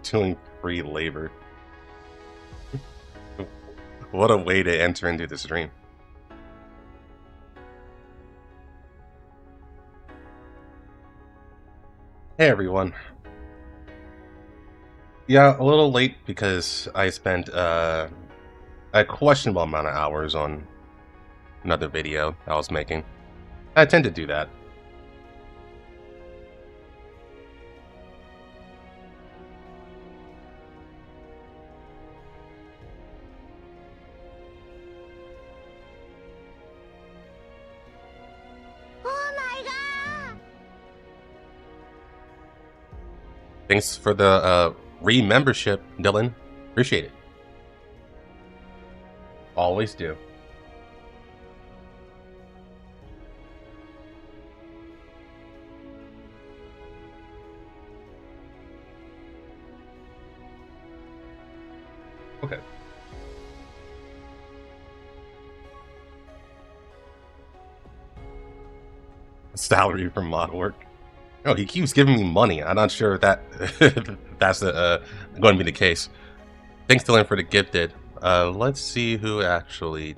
Doing free labor. What a way to enter into the stream. Hey everyone. Yeah, a little late because I spent a questionable amount of hours on another video I was making. I tend to do that. Oh my god! Thanks for the re-membership, Dylan. Appreciate it. Always do. Okay. Salary from mod work. Oh, he keeps giving me money. I'm not sure if that that's going to be the case. Thanks, Dylan, for the gifted. Let's see who actually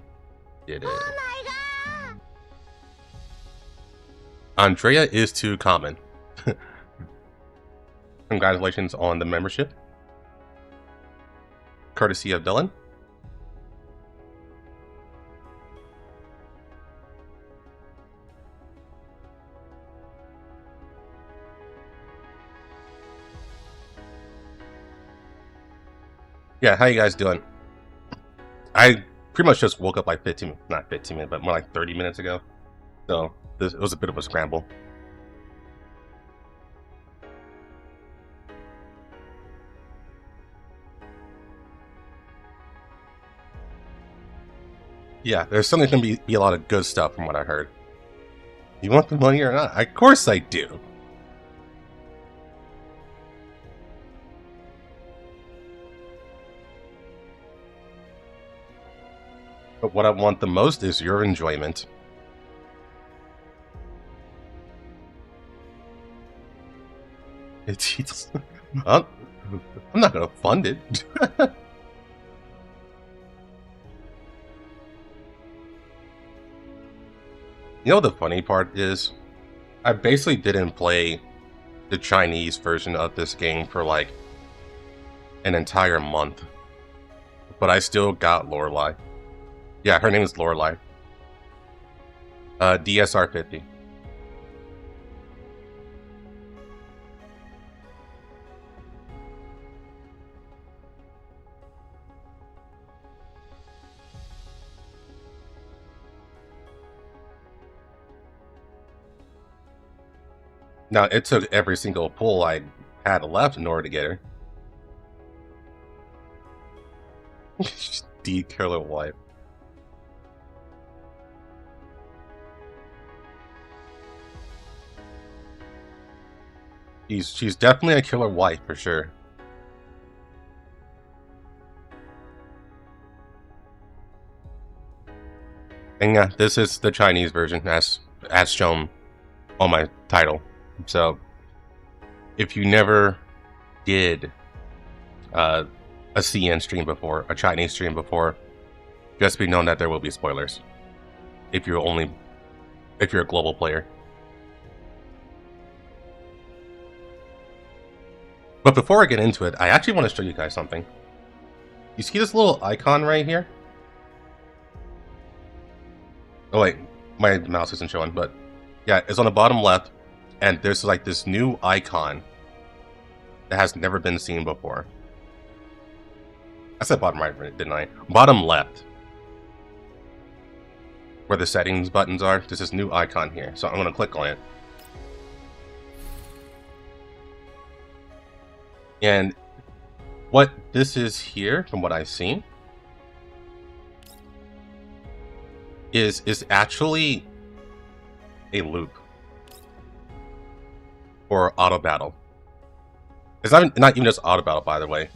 did it. Oh my god! Andrea is too common. Congratulations on the membership. Courtesy of Dylan. Yeah, how you guys doing? I pretty much just woke up like 15, not 15 minutes, but more like 30 minutes ago. So it was a bit of a scramble. Yeah, there's certainly going to be a lot of good stuff from what I heard. You want the money or not? Of course I do. But what I want the most is your enjoyment. I'm not going to fund it. You know the funny part is, I basically didn't play the Chinese version of this game for like an entire month. But I still got Lorelei. Yeah, her name is Lorelei. DSR 50. Now, it took every single pull I had left in order to get her. D killer wife. She's definitely a killer wife for sure. And yeah, this is the Chinese version as shown on my title. So if you never did a CN stream before, a Chinese stream before, just be known that there will be spoilers. If you're a global player. But before I get into it, I actually want to show you guys something. You see this little icon right here? Oh wait, my mouse isn't showing, but yeah, it's on the bottom left, and there's like this new icon that has never been seen before. I said bottom right, didn't I? Bottom left. Where the settings buttons are, there's this new icon here. So I'm going to click on it. And what this is here, from what I've seen, is actually a loop. Or auto battle. It's not even just auto battle, by the way.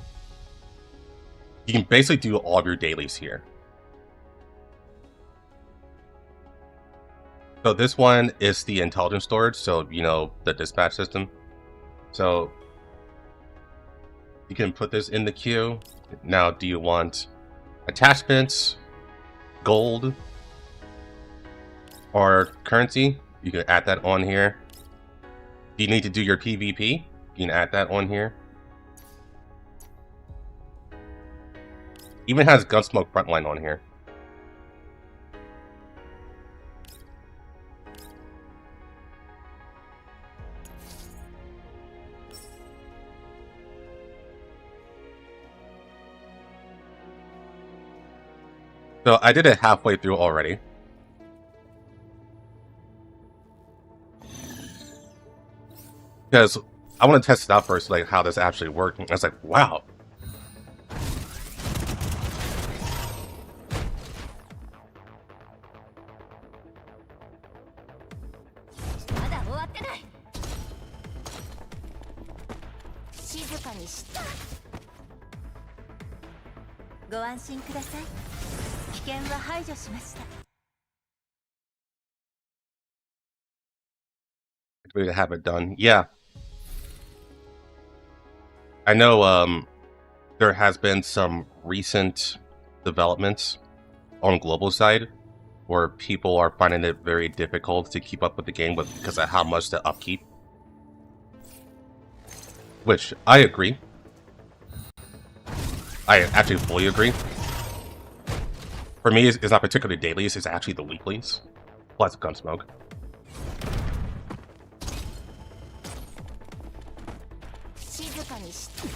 You can basically do all of your dailies here. So this one is the intelligence storage, so you know, the dispatch system. So You can put this in the queue. Now, do you want attachments, gold, or currency? You can add that on here. Do you need to do your PvP? You can add that on here. Even has Gunsmoke Frontline on here. So I did it halfway through already. Because I want to test it out first, like how this actually worked. And I was like, wow. Way to have it done. Yeah. I know there has been some recent developments on global side where people are finding it very difficult to keep up with the game because of how much the upkeep. Which I agree. I actually fully agree. For me, it's not particularly dailies, it's actually the weeklies. Plus Gunsmoke.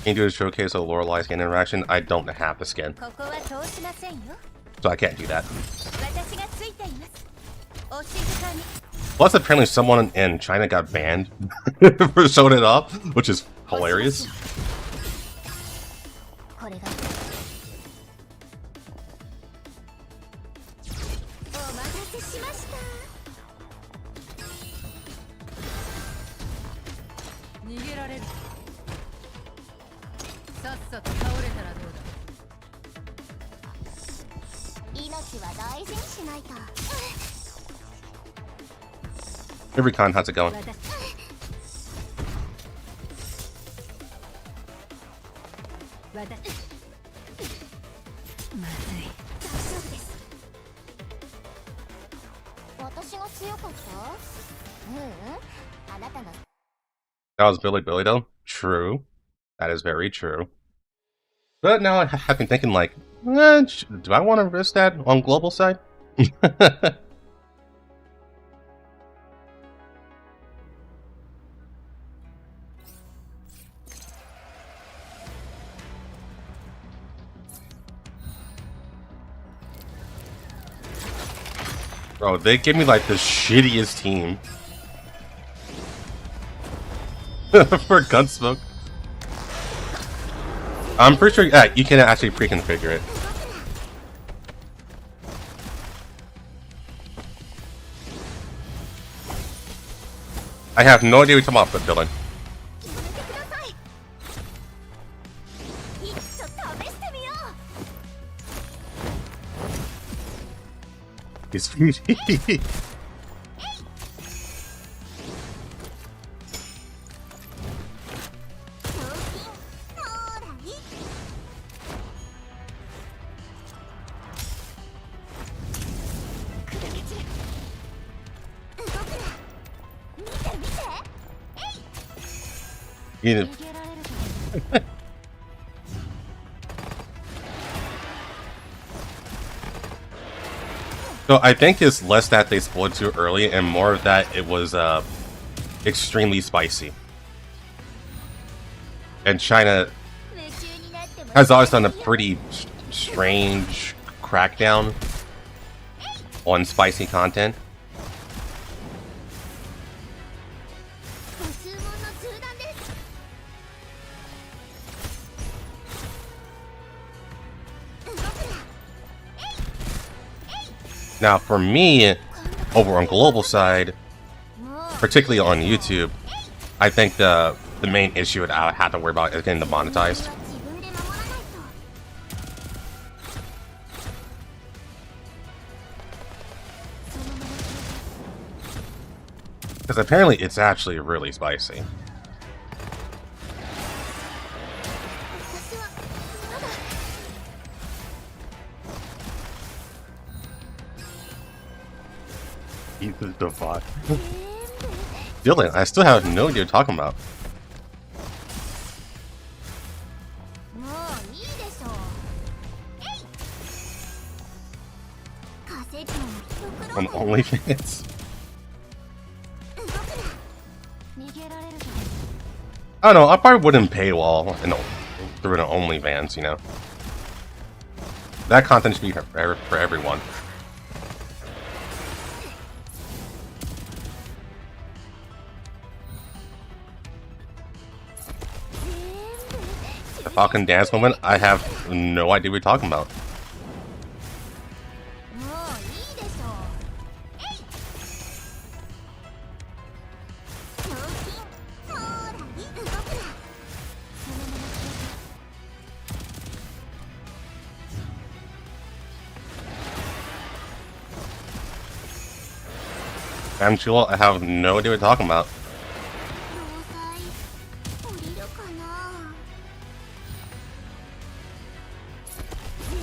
Can you do a showcase of Lorelei skin interaction? I don't have the skin, so I can't do that. Plus, apparently someone in China got banned for showing it off, which is hilarious. Hey Recon, how's it going? That was Billy though? True. That is very true. But now I have been thinking like, do I want to risk that on global side? Bro, they give me like the shittiest team for Gunsmoke. I'm pretty sure you can actually pre-configure it. I have no idea what you're talking about, Dylan. He's foodie. So I think it's less that they spoiled too early and more that it was extremely spicy. And China has always done a pretty strange crackdown on spicy content. Now, for me, over on global side, particularly on YouTube, I think the main issue that I have to worry about is getting demonetized. Because apparently it's actually really spicy. He's the divine. Dylan, I still have no idea what you're talking about. もういいでしょう。えい。カセットの袋 On OnlyFans. 動くな。逃げられるぞ。 I don't know, I probably wouldn't paywall through an OnlyFans, you know. That content should be for everyone. The Falcon Dance moment? I have no idea what you're talking about. もういいでしょう。えい。賞金。ほーら、動くな。そのまま消え I'm chill, I have no idea what you're talking about. 要塞降りるかな。全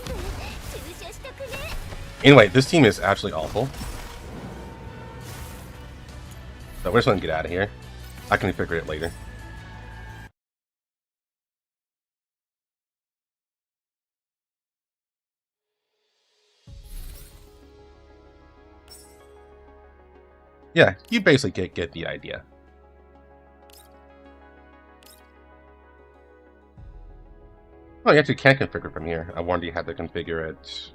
部注射したくね。 Anyway, this team is absolutely awful. So we're just gonna get out of here. I can figure it later. Yeah, you basically get the idea. Oh, you actually can't configure from here. I wonder you had to configure it.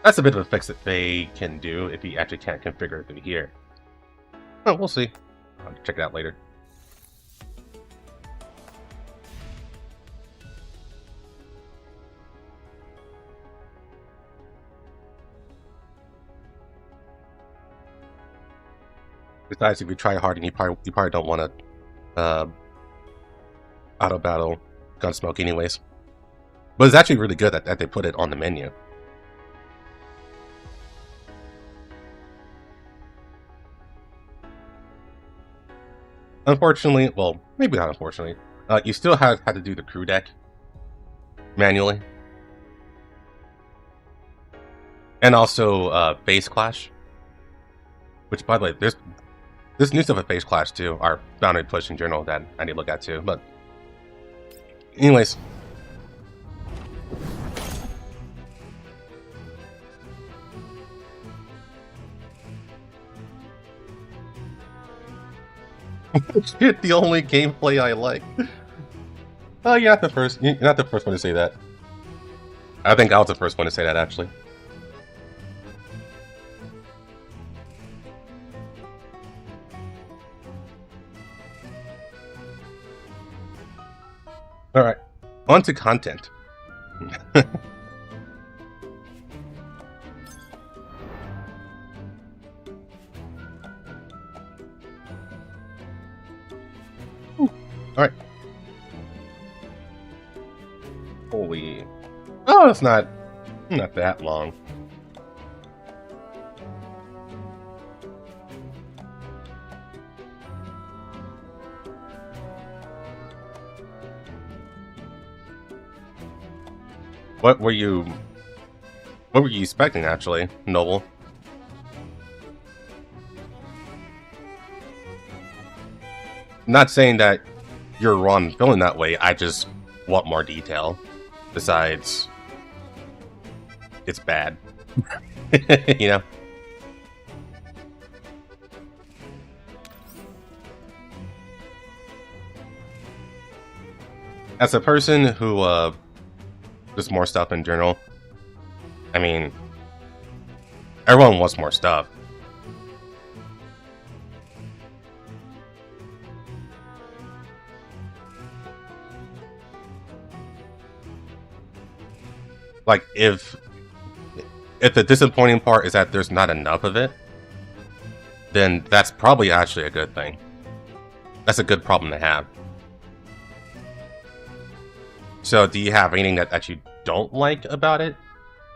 That's a bit of a fix that they can do if you actually can't configure it through here. Oh, we'll see. I'll check it out later. Besides, if you try hard, and you probably don't want to auto battle Gunsmoke anyways. But it's actually really good that they put it on the menu. Unfortunately, well, maybe not unfortunately, you still had to do the crew deck manually, and also Phase Clash. Which, by the way, there's new stuff at Phase Clash too, our boundary push in general that I need to look at too. But, anyways. Shit, the only gameplay I like. Oh, you're not the first. You're not the first one to say that. I think I was the first one to say that, actually. All right, on to content. All right. Holy. Oh, it's not that long. What were you expecting, actually, Noble? Not saying that you're wrong feeling that way, I just want more detail. Besides, it's bad. You know? As a person who, just more stuff in general, I mean, everyone wants more stuff. Like, if the disappointing part is that there's not enough of it, then that's probably actually a good thing. That's a good problem to have. So, do you have anything that you don't like about it?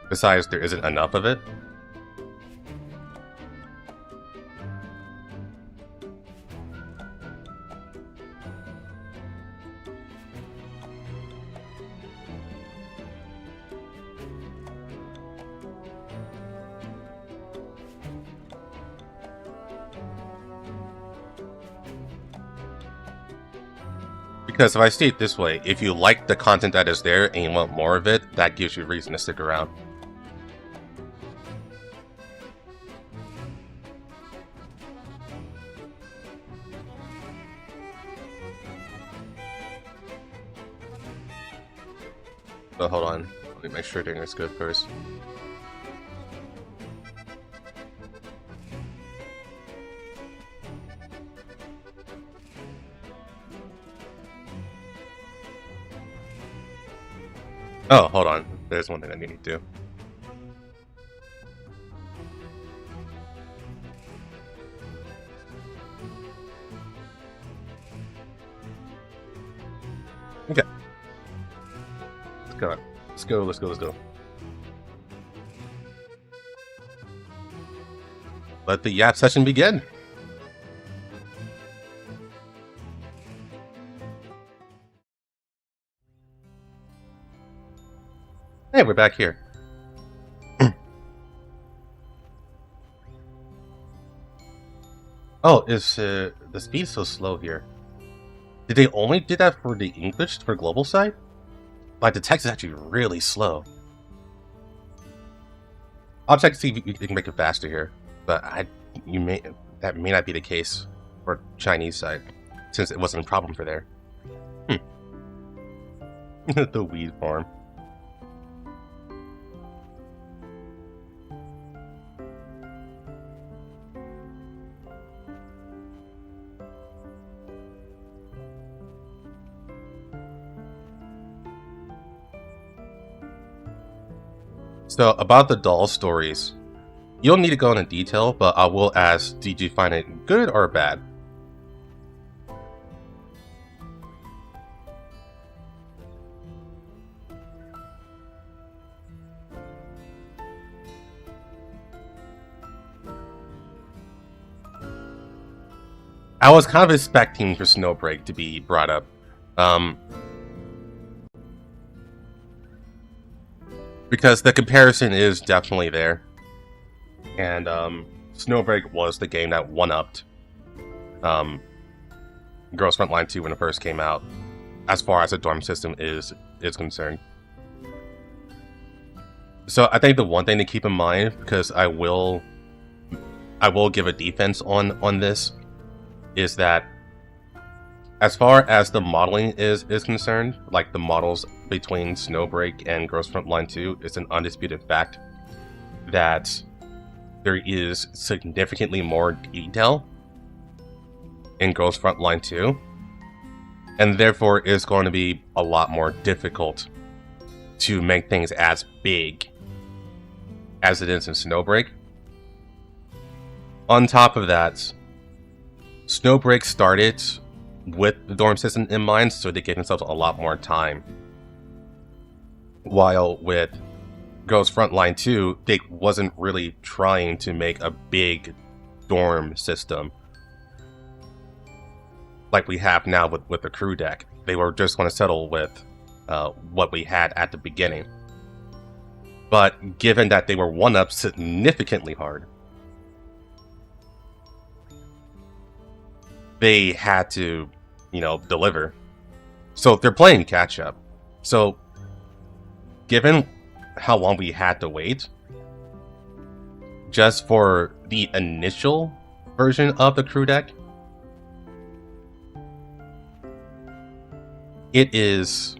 Besides, there isn't enough of it? Because if I see it this way, if you like the content that is there and you want more of it, that gives you a reason to stick around. But hold on, let me make sure everything is good first. Oh, hold on. There's one thing I need to do. Okay. Let's go. Let the yap session begin. Hey, we're back here. Oh, is the speed so slow here? Did they only do that for the English for global side? Like the text is actually really slow. I'll check to see if you can make it faster here, but that may not be the case for Chinese side, since it wasn't a problem for there. The weed farm. So, about the doll stories, you don't need to go into detail, but I will ask, did you find it good or bad? I was kind of expecting for Snowbreak to be brought up. Because the comparison is definitely there. And Snowbreak was the game that one-upped Girls Frontline 2 when it first came out, as far as the dorm system is concerned. So I think the one thing to keep in mind, because I will give a defense on this, is that as far as the modeling is concerned, like the models between Snowbreak and Girls Frontline 2, it's an undisputed fact that there is significantly more detail in Girls Frontline 2, and therefore it's going to be a lot more difficult to make things as big as it is in Snowbreak. On top of that, Snowbreak started with the dorm system in mind, so they gave themselves a lot more time. While with Girls Frontline 2, they wasn't really trying to make a big dorm system like we have now with the crew deck. They were just going to settle with what we had at the beginning. But given that they were one-up significantly hard, they had to, deliver. So they're playing catch up. So given how long we had to wait just for the initial version of the crew deck, it is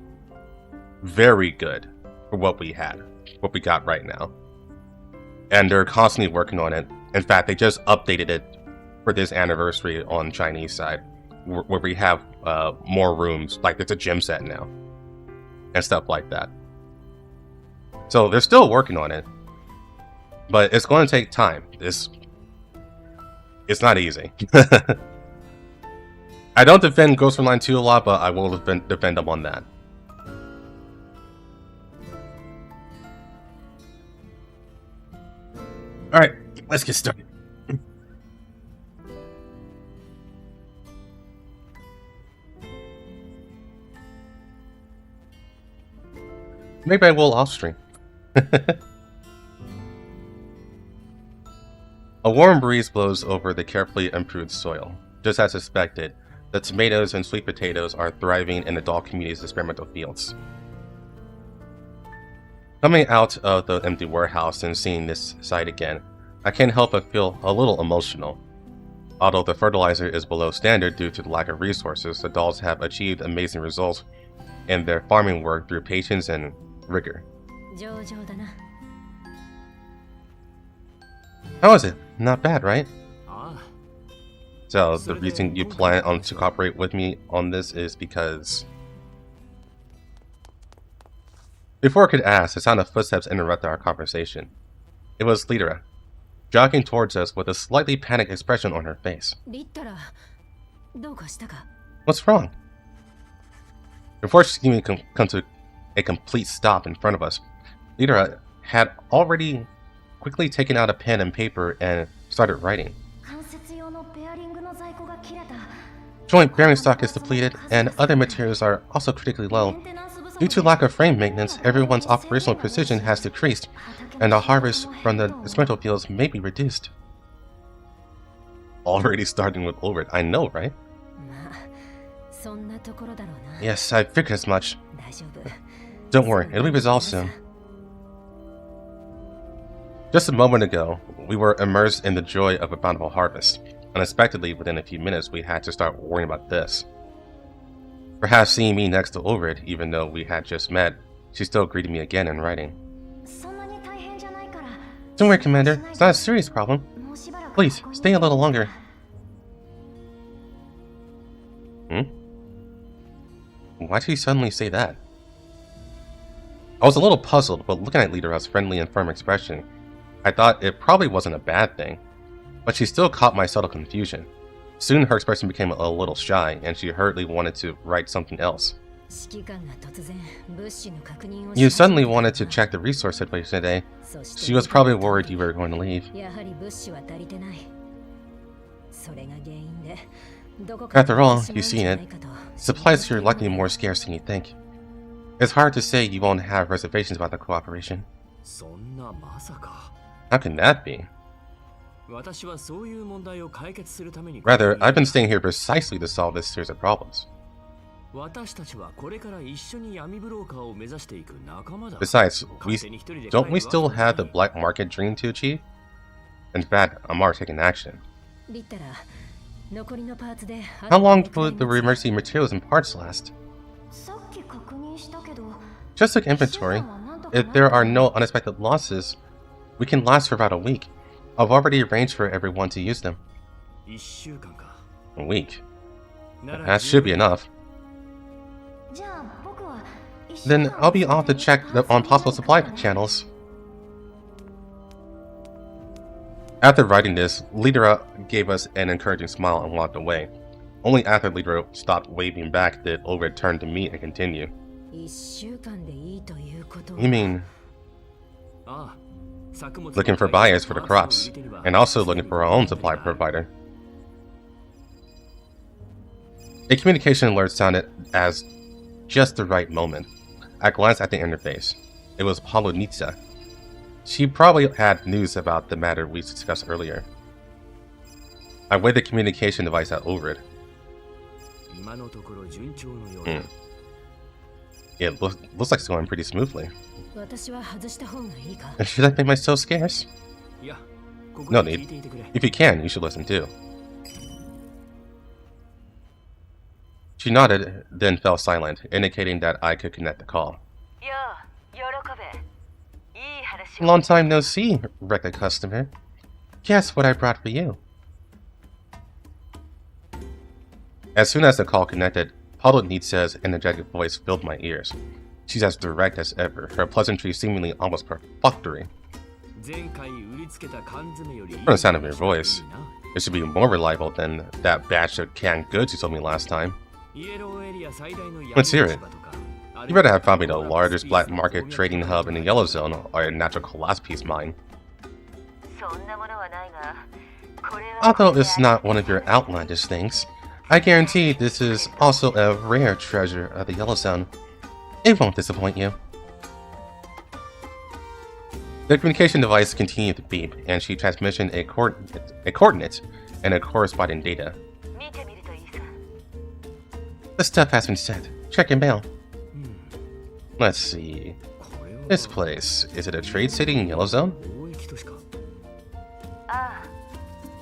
very good for what we got right now. And they're constantly working on it. In fact, they just updated it for this anniversary on Chinese side, where we have more rooms, like there's a gym set now and stuff like that. So they're still working on it, but it's going to take time. It's not easy. I don't defend Ghost Frontline 2 a lot, but I will defend them on that. Alright, let's get started. Maybe I will off stream. A warm breeze blows over the carefully improved soil. Just as expected, The tomatoes and sweet potatoes are thriving in the doll community's experimental fields. Coming out of the empty warehouse and seeing this site again, I can't help but feel a little emotional. Although the fertilizer is below standard due to the lack of resources, the dolls have achieved amazing results in their farming work through patience and rigor. How is it? Not bad, right? So the reason you plan on to cooperate with me on this is because... Before I could ask, the sound of footsteps interrupted our conversation. It was Lira, jogging towards us with a slightly panicked expression on her face. What's wrong? Before she even come to a complete stop in front of us, Lira had already quickly taken out a pen and paper and started writing. Joint bearing stock is depleted, and other materials are also critically low. Due to lack of frame maintenance, everyone's operational precision has decreased, and the harvest from the experimental fields may be reduced. Already starting with Ulrich, I know, right? Yes, I figured as much. Don't worry, it'll be resolved soon. Just a moment ago, we were immersed in the joy of a bountiful harvest. Unexpectedly, within a few minutes, we had to start worrying about this. Perhaps seeing me next to Ulrich, even though we had just met, she still greeted me again in writing. Don't worry, Commander. It's not a serious problem. Please, stay a little longer. Why'd she suddenly say that? I was a little puzzled, but looking at Lira's friendly and firm expression, I thought it probably wasn't a bad thing. But she still caught my subtle confusion. Soon her expression became a little shy, and she hurriedly wanted to write something else. You suddenly wanted to check the resource situation today. She was probably worried you were going to leave. After all, you've seen it. Supplies are likely more scarce than you think. It's hard to say you won't have reservations about the cooperation. How can that be? Rather, I've been staying here precisely to solve this series of problems. Besides, don't we still have the black market dream to achieve? In fact, I'm already taking action. How long would the emergency materials and parts last? Just took inventory. If there are no unexpected losses, we can last for about a week. I've already arranged for everyone to use them. A week? That should be enough. Then I'll be off to check on possible supply channels. After writing this, Lira gave us an encouraging smile and walked away. Only after Lira stopped waving back did Ulrich turn to me and continue. You mean... looking for buyers for the crops, and also looking for our own supply provider. A communication alert sounded as just the right moment. I glanced at the interface. It was Polonitsa. She probably had news about the matter we discussed earlier. I waved the communication device at Ulrich. It looks like it's going pretty smoothly. Should I make myself scarce? No need. If you can, you should listen too. She nodded, then fell silent, indicating that I could connect the call. Long time no see, record customer. Guess what I brought for you? As soon as the call connected, Polonitsa's energetic voice filled my ears. She's as direct as ever, her pleasantry seemingly almost perfunctory. From the sound of your voice, it should be more reliable than that batch of canned goods you told me last time. Let's hear it. You better have found me the largest black market trading hub in the Yellow Zone or a natural colossus piece mine. Although it's not one of your outlandish things, I guarantee this is also a rare treasure of the Yellow Zone. It won't disappoint you. The communication device continued to beep, and she transmitted a coordinate and a corresponding data. The stuff has been sent. Check your mail. Let's see. This place, is it a trade city in Yellow Zone?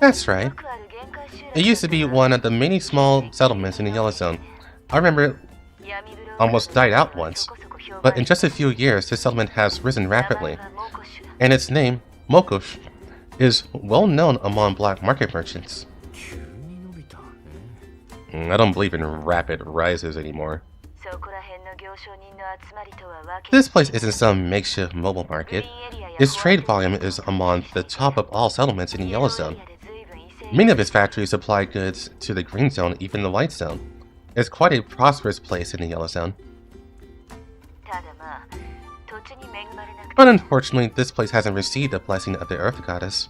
That's right. It used to be one of the many small settlements in the Yellow Zone. I remember it almost died out once, but in just a few years, this settlement has risen rapidly, and its name, Mokosh, is well known among black market merchants. I don't believe in rapid rises anymore. This place isn't some makeshift mobile market. Its trade volume is among the top of all settlements in the Yellow Zone. Many of its factories supply goods to the Green Zone, even the White Zone. It's quite a prosperous place in the Yellow Zone. But unfortunately, this place hasn't received the blessing of the Earth Goddess.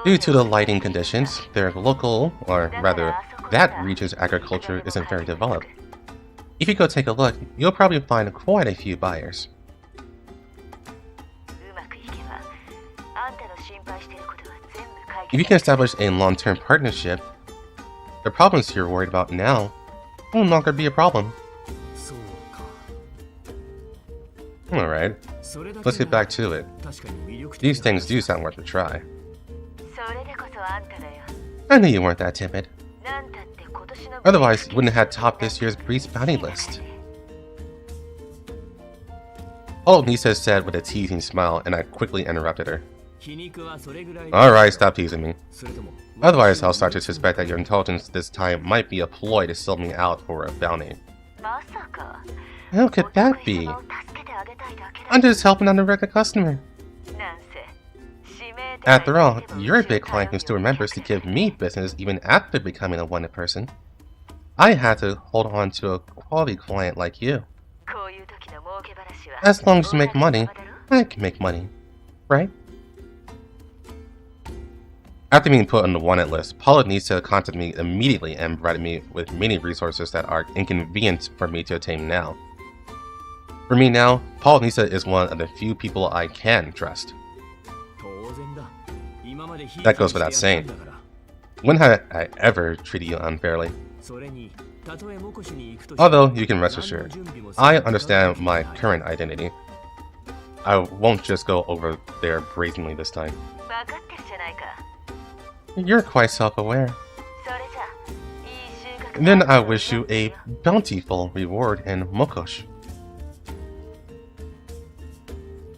Due to the lighting conditions, their local, or rather, that region's agriculture isn't very developed. If you go take a look, you'll probably find quite a few buyers. If you can establish a long-term partnership, the problems you're worried about now will no longer be a problem. Alright, let's get back to it. These things do sound worth a try. I knew you weren't that timid. Otherwise, you wouldn't have topped this year's Breeze bounty list. All Nisa said with a teasing smile, and I quickly interrupted her. Alright, stop teasing me. Otherwise, I'll start to suspect that your intelligence this time might be a ploy to sell me out for a bounty. How could that be? I'm just helping out a regular customer. After all, you're a big client who still remembers to give me business even after becoming a wanted person. I had to hold on to a quality client like you. As long as you make money, I can make money, right? After being put on the wanted list, Polynisa contacted me immediately and provided me with many resources that are inconvenient for me to attain now. For me now, Polynisa is one of the few people I can trust. That goes without saying. When have I ever treated you unfairly? Although, you can rest assured, I understand my current identity. I won't just go over there brazenly this time. You're quite self-aware. Then I wish you a bountiful reward in Mokosh.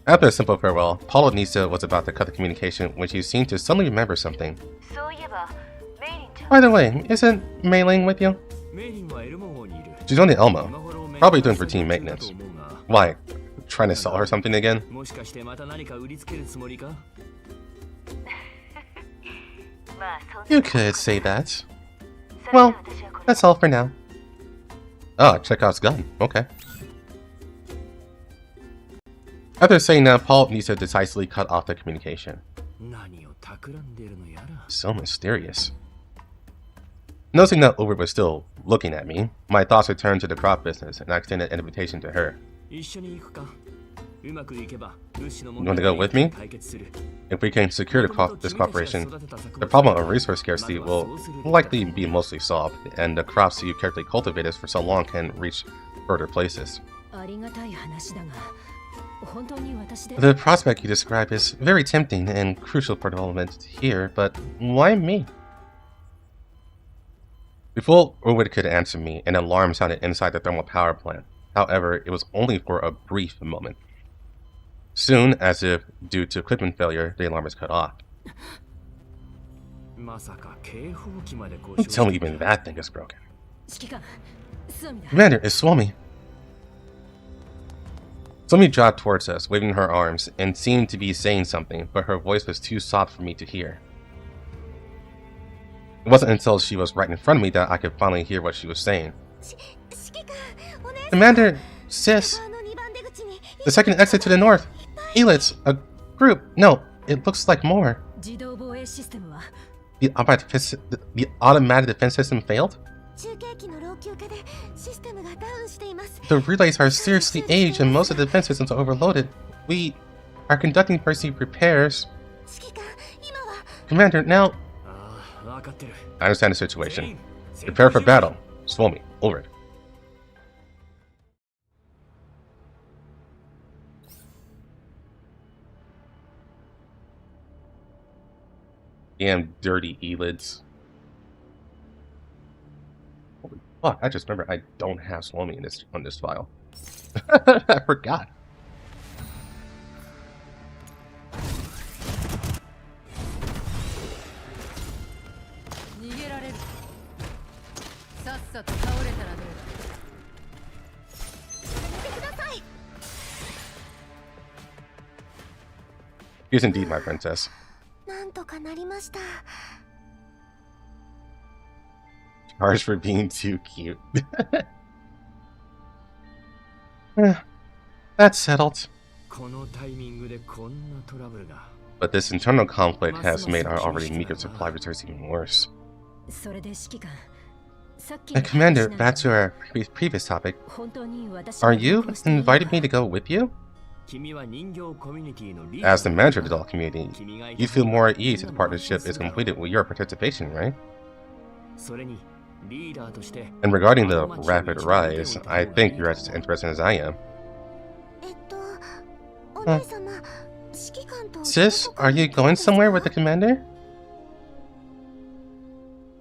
After a simple farewell, Polynisa was about to cut the communication when she seemed to suddenly remember something. By the way, isn't Mei Ling with you? She's on the Elmo, probably doing routine maintenance. Why, trying to sell her something again? You could say that. Well, that's all for now. Ah, Chekhov's gun, okay. After saying that, Polynisa decisively cut off the communication. So mysterious. Noticing that Uber was still looking at me, my thoughts returned to the crop business, and I extended an invitation to her. You want to go with me? If we can secure this cooperation, the problem of resource scarcity will likely be mostly solved, and the crops you carefully cultivated for so long can reach further places. The prospect you describe is very tempting and crucial for development here, but why me? Before Urwin could answer me, an alarm sounded inside the thermal power plant. However, it was only for a brief moment. Soon, as if due to equipment failure, the alarm was cut off. Don't tell me even that thing is broken. Commander, it's Swami. Swami dropped towards us, waving her arms, and seemed to be saying something, but her voice was too soft for me to hear. It wasn't until she was right in front of me that I could finally hear what she was saying. Commander, sis, the second exit to the north. Elites, a group. No, it looks like more. The automatic defense system failed? The relays are seriously aged and most of the defense systems are overloaded. We are conducting emergency repairs. Commander, now... I understand the situation. Prepare for battle. Suomi, over it. Damn dirty eyelids. Holy fuck, I just remember I don't have Suomi in this on this file. I forgot. She is indeed my princess. Charged for being too cute. That's settled. But this internal conflict has made our already meager supply reserves even worse. Commander, back to our previous topic. Are you inviting me to go with you? As the manager of the doll community, you feel more at ease if the partnership is completed with your participation, right? And regarding the rapid rise, I think you're as interested as I am. Sis, are you going somewhere with the commander?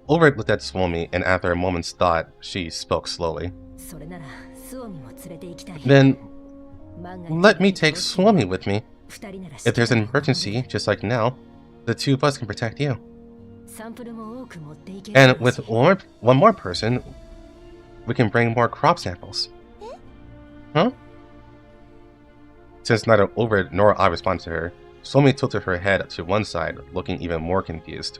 Ulrich looked at Suomi, and after a moment's thought, she spoke slowly. Then, let me take Suomi with me. If there's an emergency, just like now, the two of us can protect you. And with one more person, we can bring more crop samples. Huh? Since neither Ulrich nor I responded to her, Suomi tilted her head to one side, looking even more confused.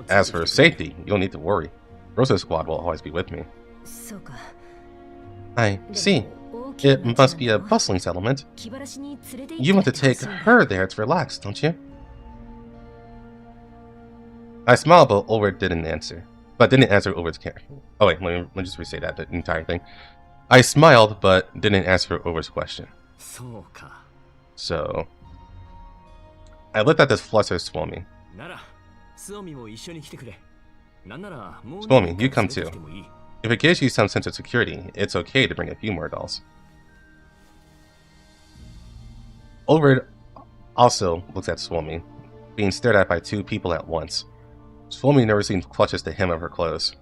As for safety, you don't need to worry. Rosa's squad will always be with me. I see. It must be a bustling settlement. You want to take her there to relax, don't you? I smiled, but Ulrich didn't answer. But didn't answer Ulrich's care. Oh wait, let me just re-say that, the entire thing. I smiled, but didn't answer Ulrich's question. So... I looked at this flustered Suomi. Suomi, you come too. If it gives you some sense of security, it's okay to bring a few more dolls. Ulrich also looks at Suomi, being stared at by two people at once. Suomi never seems clutches the hem of her clothes.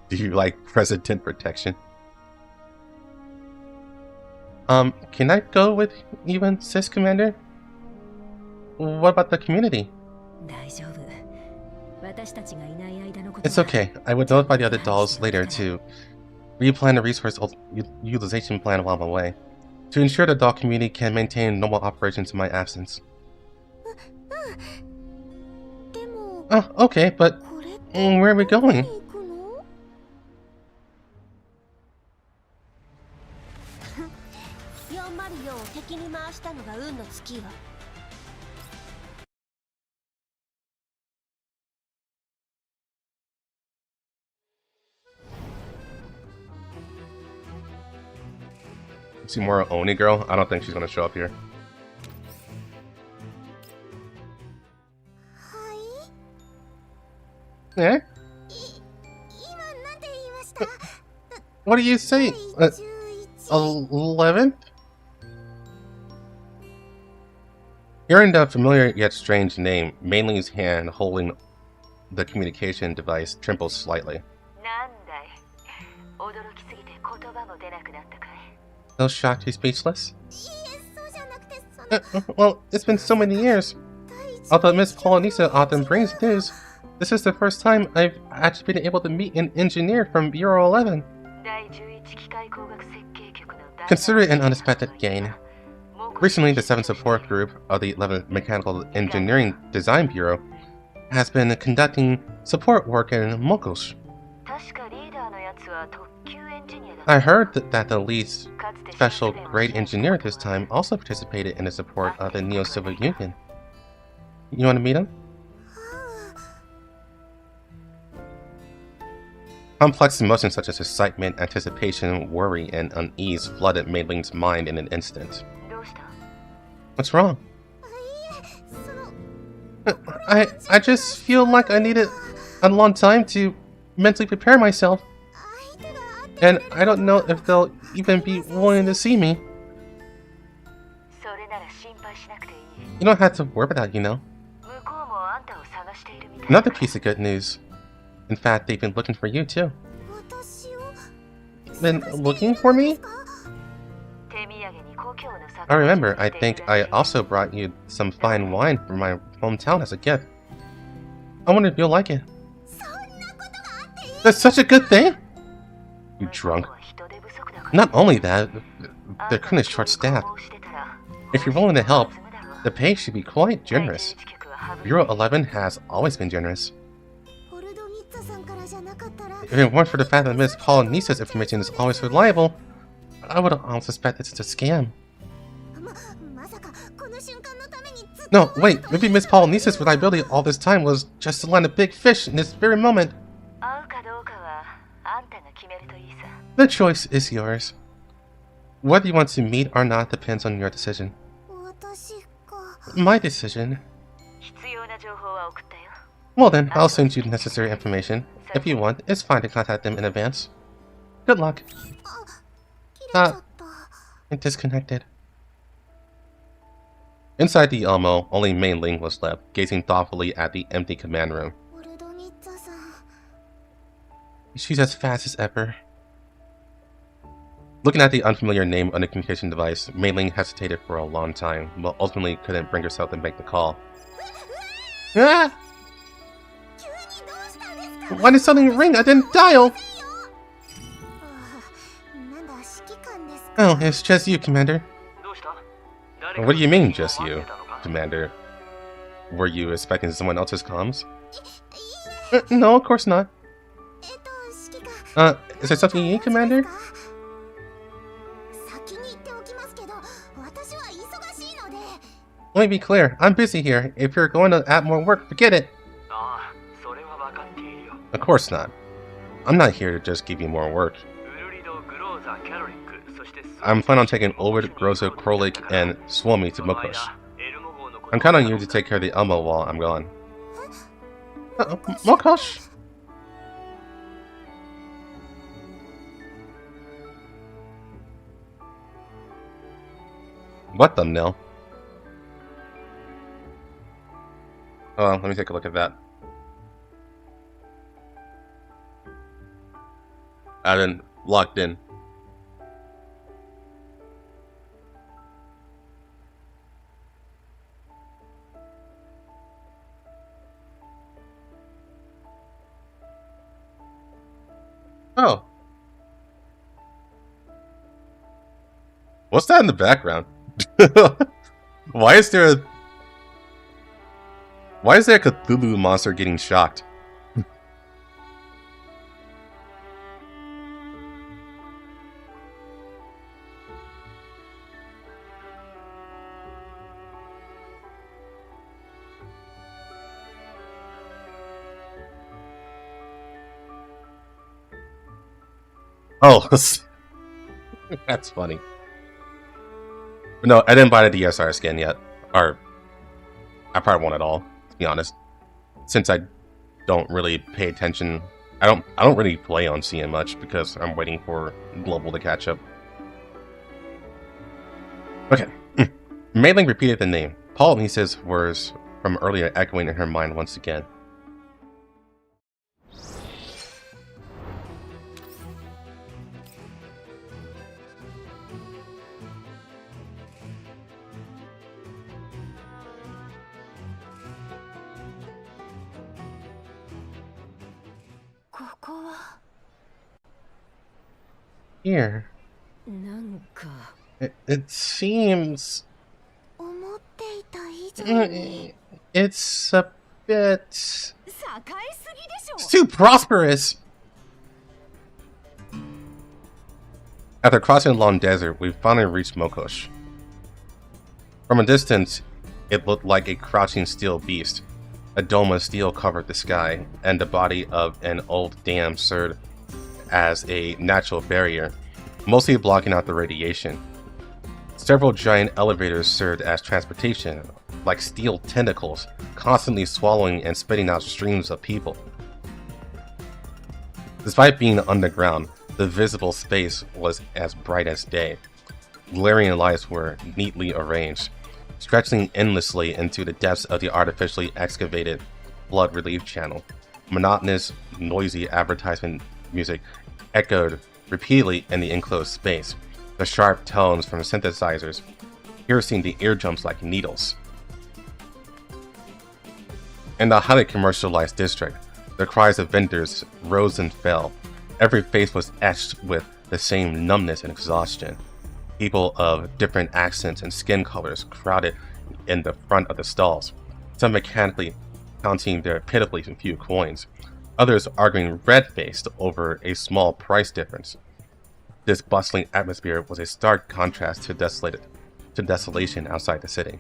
Do you like President protection? Can I go with even Sis, Commander? What about the community? It's okay. I would notify the other dolls later to replan the resource utilization plan while I'm away, to ensure the doll community can maintain normal operations in my absence. Oh, okay, but where are we going? See more Oni girl? I don't think she's gonna show up here. Yeah? What do you say? 11? Hearing the familiar yet strange name, Mainling's hand holding the communication device trembles slightly. So shocked he's speechless? Well, it's been so many years. Although Miss Polynesia often brings news, this is the first time I've actually been able to meet an engineer from Bureau 11. Consider it an unexpected gain. Recently, the 7th Support Group of the 11th Mechanical Engineering Design Bureau has been conducting support work in Mokosh. I heard that the lead special grade engineer this time also participated in the support of the Neo-Soviet Union. You want to meet him? Complex emotions such as excitement, anticipation, worry, and unease flooded Mei Ling's mind in an instant. What's wrong? その I just feel like I needed a long time to mentally prepare myself. 相手があって And I don't know if they'll even be willing to see me. それなら心配しなくていい。 You don't have to worry about that, you know. 向こうもあんたを探しているみたい。 Another piece of good news. In fact, they've been looking for you too. 私を Been looking for me? 手土産に故郷の酒 I remember, I think I also brought you some fine wine from my hometown as a gift. I wonder if you'll like it. そんなことがあっていい That's such a good thing? You drunk. 人手不足だから Not only that, they're kind of short-staffed. If you're willing to help, the pay should be quite generous. Bureau 11 has always been generous. ホルドニッツァさんからじゃなかったら If it weren't for the fact that Miss Polonisa's information is always reliable, I would have almost suspected it's a scam. まさかこの瞬間のためにずっと No, wait, maybe Miss Polonisa's reliability all this time was just to land a big fish in this very moment. 会うかどうかはあんたが決めるといいさ。 The choice is yours. Whether you want to meet or not depends on your decision. 私か My decision? 必要な情報は送ったよ。 Well then, I'll send you the necessary information. If you want, it's fine to contact them in advance. Good luck. 切れちゃった And disconnected. Inside the Elmo, only Mei Ling was left, gazing thoughtfully at the empty command room. ホルドニッツァさん She's as fast as ever. Looking at the unfamiliar name on the communication device, Mei Ling hesitated for a long time, but ultimately couldn't bring herself to make the call. Ah! 急にどうしたんですか Why did something ring? I didn't dial! なんだ指揮官ですか Oh, it's just you, Commander. どうした？ What do you mean, just you, Commander? Were you expecting someone else's comms? No, of course not. 指揮官 Is there something you need, Commander? 先に言っておきますけど私は忙しいので Let me be clear, I'm busy here. If you're going to add more work, forget it. ああ、それは分かっているよ。 Of course not. I'm not here to just give you more work. ウルリド、グローザ、キャロリック、そして I'm planning on taking Ulrich, Groza, Krolik, and Suomi to Mokosh. I'm counting on you to take care of the Elmo while I'm gone. Mokosh? What thumbnail? Oh, let me take a look at that. I've been locked in. Oh. What's that in the background? Why is there a Cthulhu monster getting shocked? Oh, that's funny. No, I didn't buy the DSR skin yet. Or, I probably won't at all, to be honest. Since I don't really pay attention. I don't really play on CN much because I'm waiting for Global to catch up. Okay. Mei Ling repeated the name. Paul Nisa's words from earlier echoing in her mind once again. Here. なんか It seems... 思っていた以上に It's a bit... 栄えすぎでしょ It's too prosperous! After crossing a long desert, we finally reached Mokosh. From a distance, it looked like a crouching steel beast. A dome of steel covered the sky, and the body of an old dam served as a natural barrier, mostly blocking out the radiation. Several giant elevators served as transportation, like steel tentacles, constantly swallowing and spitting out streams of people. Despite being underground, the visible space was as bright as day. Glaring lights were neatly arranged, stretching endlessly into the depths of the artificially excavated flood relief channel. Monotonous, noisy advertisement music echoed repeatedly in the enclosed space, the sharp tones from synthesizers piercing the eardrums like needles. In the highly commercialized district, the cries of vendors rose and fell. Every face was etched with the same numbness and exhaustion. People of different accents and skin colors crowded in the front of the stalls, some mechanically counting their pitifully few coins, others arguing red-faced over a small price difference. This bustling atmosphere was a stark contrast to desolation outside the city.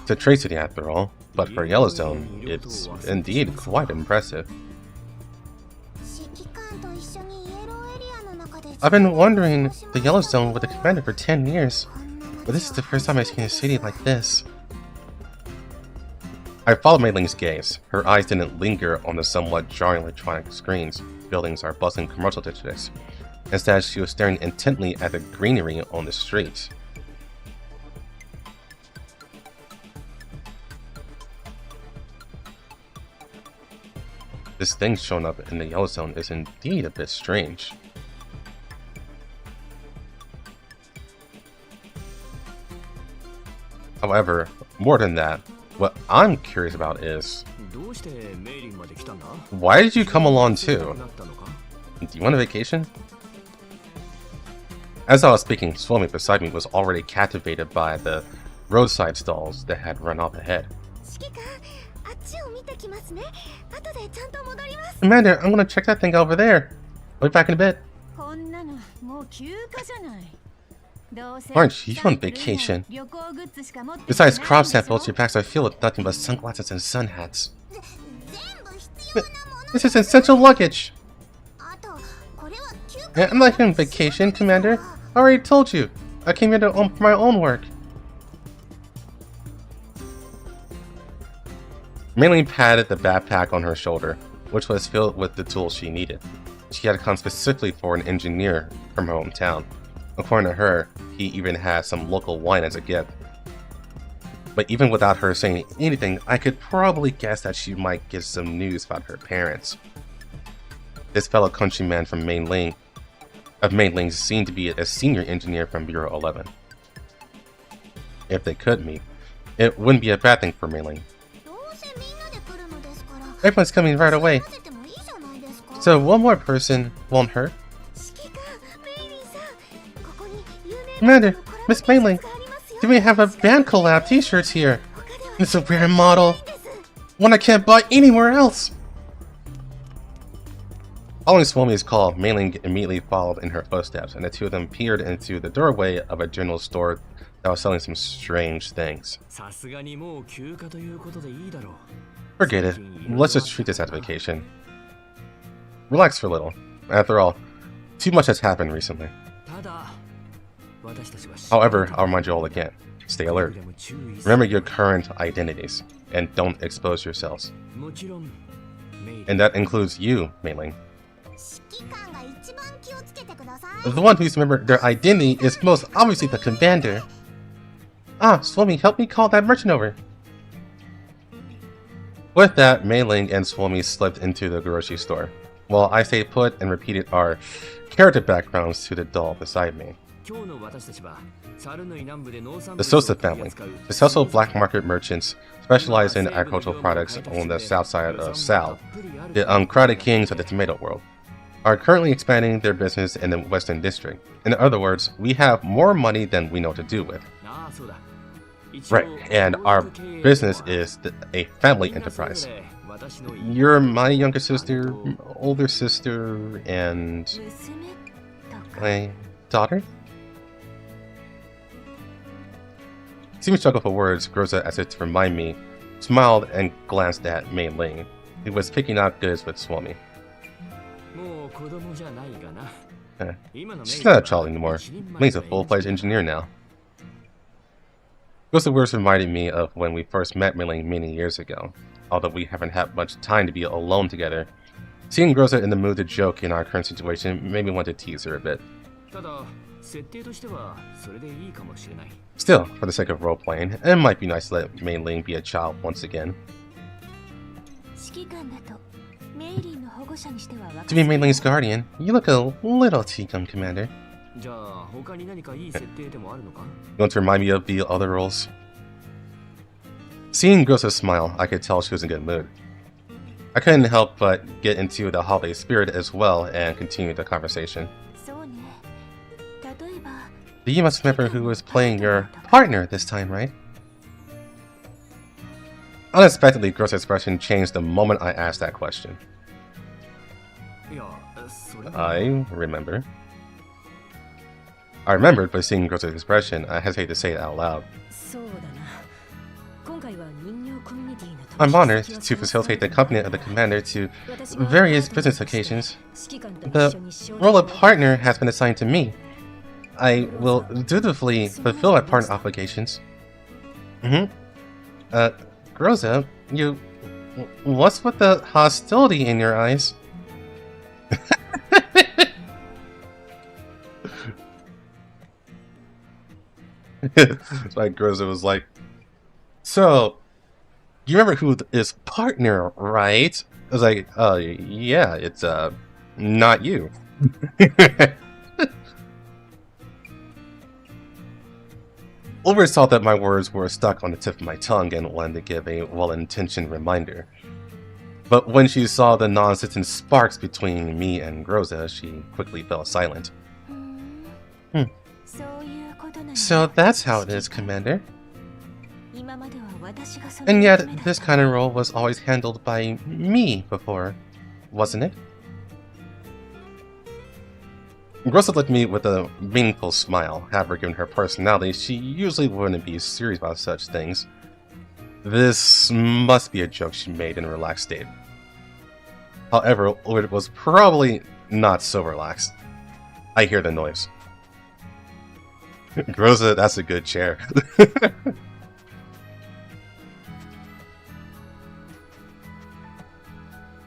It's a trade city after all, but for Yellowstone, it's indeed quite impressive. I've been wandering the Yellowstone with the commander for 10 years, but this is the first time I've seen a city like this. I followed Mei Ling's gaze. Her eyes didn't linger on the somewhat jarring electronic screens, buildings, or bustling commercial districts. Instead, she was staring intently at the greenery on the streets. This thing showing up in the Yellowstone is indeed a bit strange. However, more than that, what I'm curious about is, why did you come along too? Do you want a vacation? As I was speaking, Suomi beside me was already captivated by the roadside stalls that had run off ahead. Commander, I'm gonna check that thing over there. I'll be back in a bit. Aren't you on vacation? Besides crop samples, your bags are filled with nothing but sunglasses and sun hats. This is essential luggage! I'm not here on vacation, Commander. I already told you. I came here for my own work. Mei Ling patted the backpack on her shoulder, which was filled with the tools she needed. She had come specifically for an engineer from her hometown. According to her, he even had some local wine as a gift. But even without her saying anything, I could probably guess that she might get some news about her parents. This fellow countryman from Mei Ling seemed to be a senior engineer from Bureau 11. If they could meet, it wouldn't be a bad thing for Mei Ling. Everyone's coming right away, so one more person won't hurt. Commander, Miss Mei Ling, do we have a band collab t-shirts here? It's a rare model, one I can't buy anywhere else. Following Suomi's call, Mei Ling immediately followed in her footsteps, and the two of them peered into the doorway of a general store that was selling some strange things. Forget it. Let's just treat this as a vacation. Relax for a little. After all, too much has happened recently. However, I'll remind you all again. Stay alert. Remember your current identities, and don't expose yourselves. And that includes you, Mei Ling. The one who's remembered their identity is most obviously the commander. Ah, Suomi, help me call that merchant over. With that, Mei Ling and Suomi slipped into the grocery store, while I stayed put and repeated our character backgrounds to the doll beside me. The Sosa family, successful black market merchants specialized in agricultural products on the south side of Sal, the uncrowded kings of the tomato world, are currently expanding their business in the Western District. In other words, we have more money than we know what to do with. Right, and our business is a family enterprise. You're my younger sister, older sister, and my daughter? Seeing me struggle for words, Groza, as if to remind me, smiled and glanced at Mei Ling, who was picking out goods with Suomi. She's not a child anymore. May's a full-fledged engineer now. Those words reminded me of when we first met Mei many years ago. Although we haven't had much time to be alone together, seeing Groza in the mood to joke in our current situation made me want to tease her a bit. Still, for the sake of role-playing, it might be nice to let Mei Ling be a child once again. To be Mei Ling's guardian, you look a little T-Cum, Commander. You want to remind me of the other roles? Seeing Groza smile, I could tell she was in a good mood. I couldn't help but get into the holiday spirit as well and continue the conversation. You must remember who was playing your partner this time, right? Unexpectedly, Groza's expression changed the moment I asked that question. I remember. I remembered, but seeing Groza's expression, I hesitated to say it out loud. I'm honored to facilitate the company of the commander to various business occasions. The role of partner has been assigned to me. I will dutifully fulfill my partner obligations. Groza, what's with the hostility in your eyes? It's like Groza was like, so, you remember who is partner, right? I was like, yeah, it's, not you. Ulrich thought that my words were stuck on the tip of my tongue and wanted to give a well-intentioned reminder. But when she saw the non-existent sparks between me and Groza, she quickly fell silent. So that's how it is, Commander. And yet, this kind of role was always handled by me before, wasn't it? Groza looked at me with a meaningful smile. However, given her personality, she usually wouldn't be serious about such things. This must be a joke she made in a relaxed state. However, it was probably not so relaxed. I hear the noise. Groza, that's a good chair.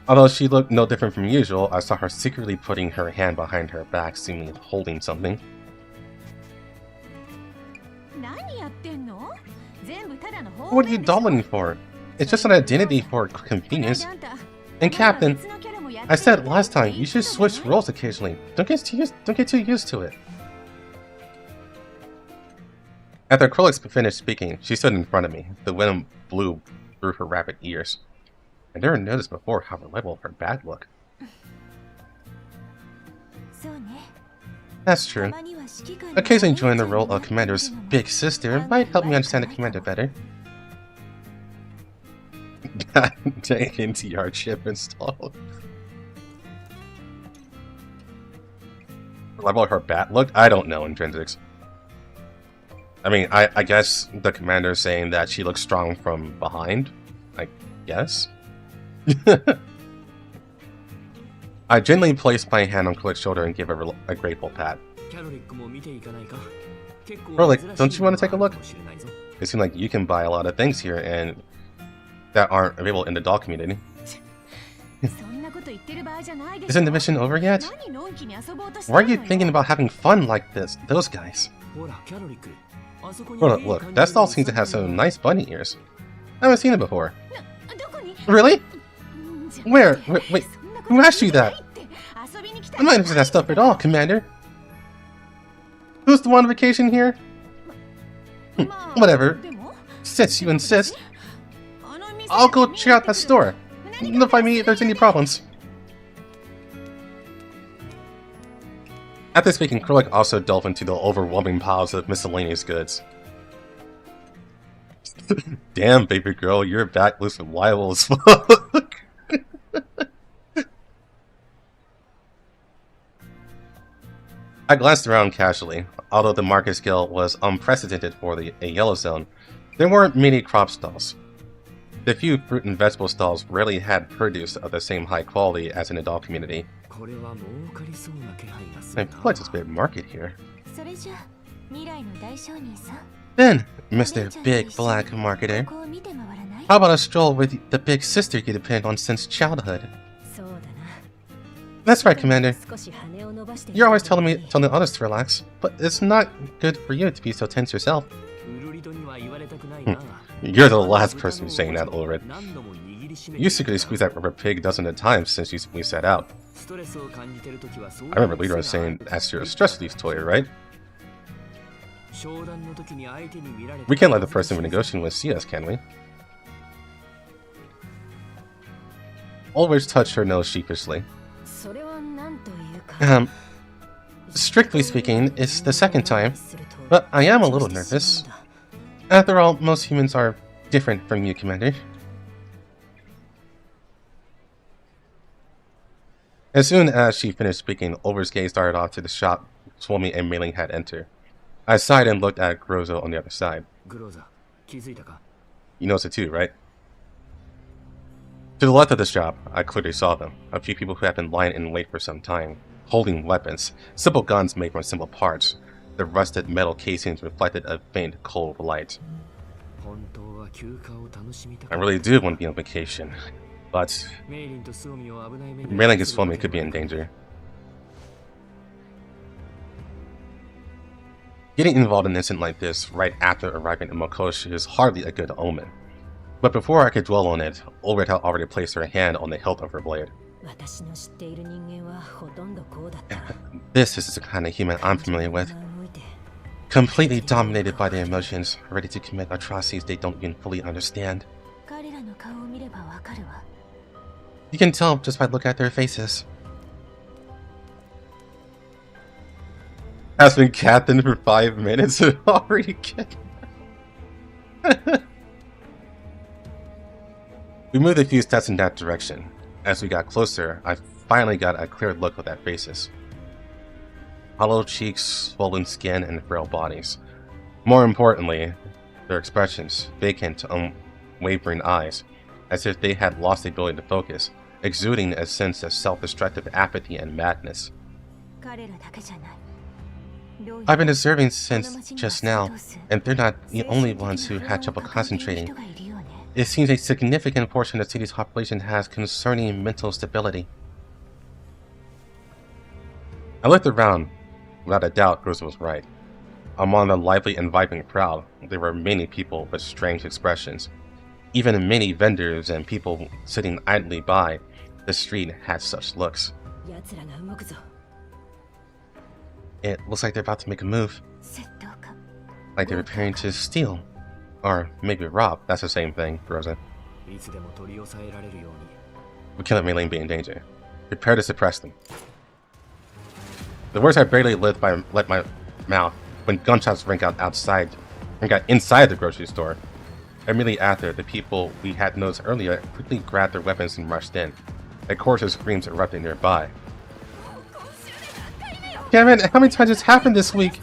Although she looked no different from usual, I saw her secretly putting her hand behind her back, seemingly holding something. What are you dawdling for? It's just an identity for convenience. And Captain, I said last time, you should switch roles occasionally. Don't get too used to it. After Krolix finished speaking, she stood in front of me. The wind blew through her rabbit ears. I never noticed before how reliable her bat looked. That's true. Occasionally joining the role of Commander's big sister might help me understand the Commander better. Dang, NTR chip installed. Reliable her bat looked? I don't know, Intrinsics. I mean, I guess the Commander is saying that she looks strong from behind. I guess. I gently placed my hand on Krolix's shoulder and gave her a grateful pat. Krolix, don't you want to take a look? It seems like you can buy a lot of things here and that aren't available in the doll community. Isn't the mission over yet? Why are you thinking about having fun like this? Those guys. Look, that doll seems to have some nice bunny ears. I haven't seen it before. Really? Where? Wait, who asked you that? I'm not interested in that stuff at all, Commander. Who's the one on vacation here? Whatever. Since you insist, I'll go check out that store. Notify me if there's any problems. After speaking, Krolix also delved into the overwhelming piles of miscellaneous goods. Damn, baby girl, your back looks reliable as fuck. I glanced around casually. Although the market scale was unprecedented for a yellow zone, there weren't many crop stalls. The few fruit and vegetable stalls rarely had produce of the same high quality as in the doll community. I feel like it's a big market here. それじゃ未来の大商人さん Then, Mr. Big Black Marketer, ここを見て回らない how about a stroll with the big sister you depend on since childhood? そうだな That's right, Commander. 少し羽を伸ばして You're always telling others to relax, but it's not good for you to be so tense yourself. You're the last person saying that, Ulrich. You secretly squeezed that rubber pig dozens of times since we set out. I remember Leader was saying that's your stress relief toy, right? We can't let the person we're negotiating with see us, can we? Ulrich touched her nose sheepishly. それは何というか Strictly speaking, it's the second time, but I am a little nervous. After all, most humans are different from you, Commander. As soon as she finished speaking, Ulrich's gaze started off to the shop Swami and Mei Ling had entered. I sighed and looked at Grozo on the other side. You noticed it too, right? To the left of the shop, I clearly saw them. A few people who had been lying in wait for some time, holding weapons, simple guns made from simple parts. The rusted metal casings reflected a faint cold light. I really do want to be on vacation, but Mei Ling and Swami could be in danger. Getting involved in an incident like this right after arriving in Mokoshi is hardly a good omen. But before I could dwell on it, Ulrich had already placed her hand on the hilt of her blade. This is the kind of human I'm familiar with. Completely dominated by their emotions, ready to commit atrocities they don't even fully understand. You can tell just by looking at their faces. Has been captain for 5 minutes and already kicked. We moved a few steps in that direction. As we got closer, I finally got a clear look at their faces. Hollow cheeks, swollen skin, and frail bodies. More importantly, their expressions, vacant, unwavering eyes, as if they had lost the ability to focus, exuding a sense of self-destructive apathy and madness. I've been observing since just now, and they're not the only ones who had trouble concentrating. It seems a significant portion of the city's population has concerning mental stability. I looked around. Without a doubt, Grozo was right. Among the lively and vibrant crowd, there were many people with strange expressions. Even many vendors and people sitting idly by the street had such looks. It looks like they're about to make a move. Like they're preparing to steal. Or maybe rob. That's the same thing, Grozo. We can't let Mei Ling be in danger. Prepare to suppress them. The words had barely left my mouth when gunshots rang out inside the grocery store. Immediately after, the people we had noticed earlier quickly grabbed their weapons and rushed in. A chorus of screams erupted nearby. Damn it, how many times has this happened this week?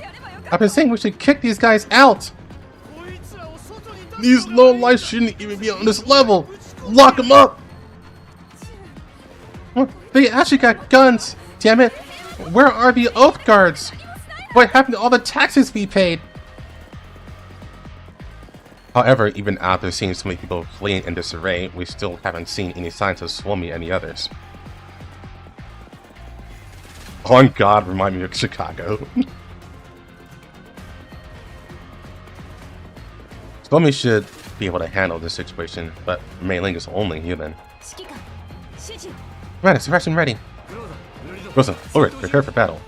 I've been saying we should kick these guys out! These lowlifes shouldn't even be on this level! Lock them up! They actually got guns! Damn it! Where are the oath guards? What happened to all the taxes we paid? However, even after seeing so many people fleeing in disarray, we still haven't seen any signs of Swami and the others. On God, remind me of Chicago. Swami should be able to handle this situation, but Mei Ling is only human. Right, suppression ready. Grozo, Ulrich, prepare for battle.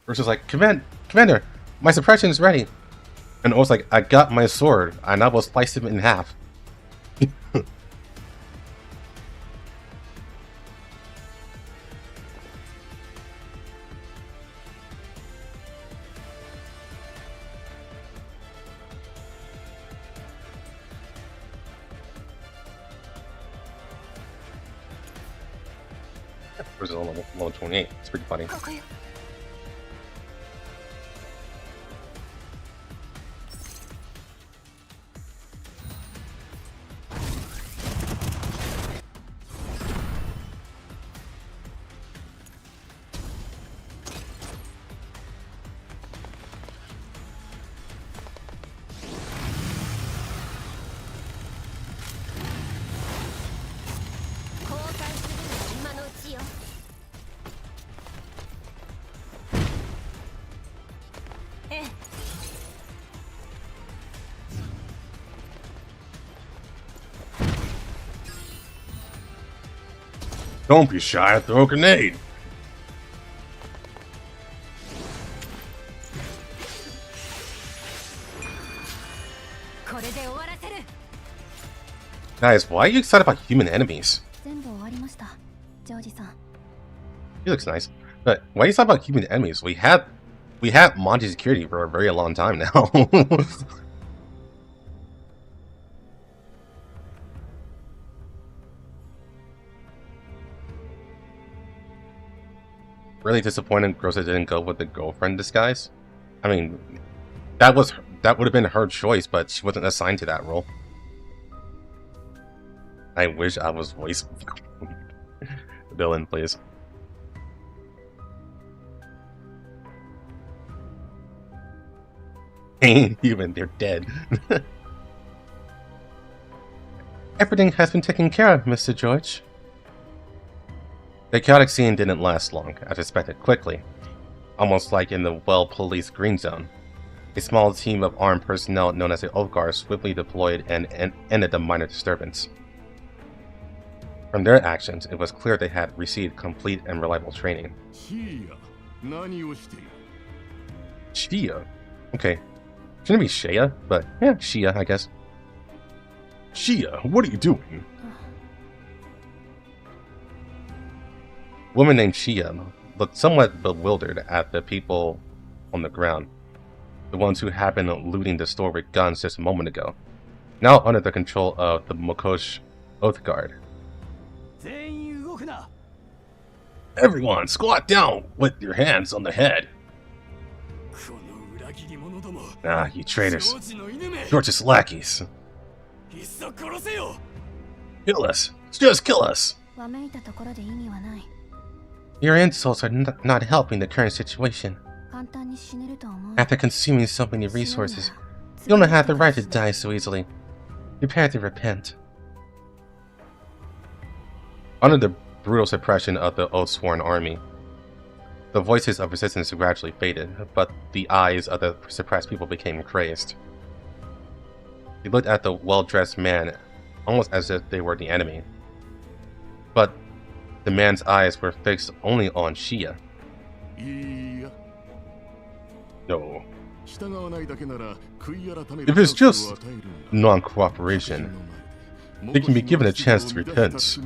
Grozo's like, Commander, my suppression is ready. And Ulrich's like, I got my sword, and I will slice him in half. Where's level 28? It's pretty funny. Don't be shy, throw a grenade. Guys, why are you excited about human enemies? He looks nice. But why are you excited about human enemies? We have Monty security for a very long time now. Really disappointed Grossa didn't go with the girlfriend disguise. I mean, that would have been her choice, but she wasn't assigned to that role. I wish I was voice villain, please. Ain't human, they're dead. Everything has been taken care of, Mr. George. The chaotic scene didn't last long, as expected quickly. Almost like in the well-policed Green Zone. A small team of armed personnel known as the Oath Guard swiftly deployed and ended the minor disturbance. From their actions, it was clear they had received complete and reliable training. Shia? Okay. Shouldn't it be Shea, but yeah, Shia, I guess. Shia, what are you doing? A woman named Shia looked somewhat bewildered at the people on the ground. The ones who had been looting the store with guns just a moment ago. Now under the control of the Mokosh Oath Guard. Everyone, squat down with your hands on the head. Ah, you traitors. You're just lackeys. Kill us. Just kill us. Your insults are not helping the current situation. After consuming so many resources, you don't have the right to die so easily. Prepare to repent. Under the brutal suppression of the oath-sworn army, the voices of resistance gradually faded, but the eyes of the suppressed people became crazed. He looked at the well-dressed man, almost as if they were the enemy. But the man's eyes were fixed only on Shia. No. If it's just non-cooperation, they can be given a chance to repent.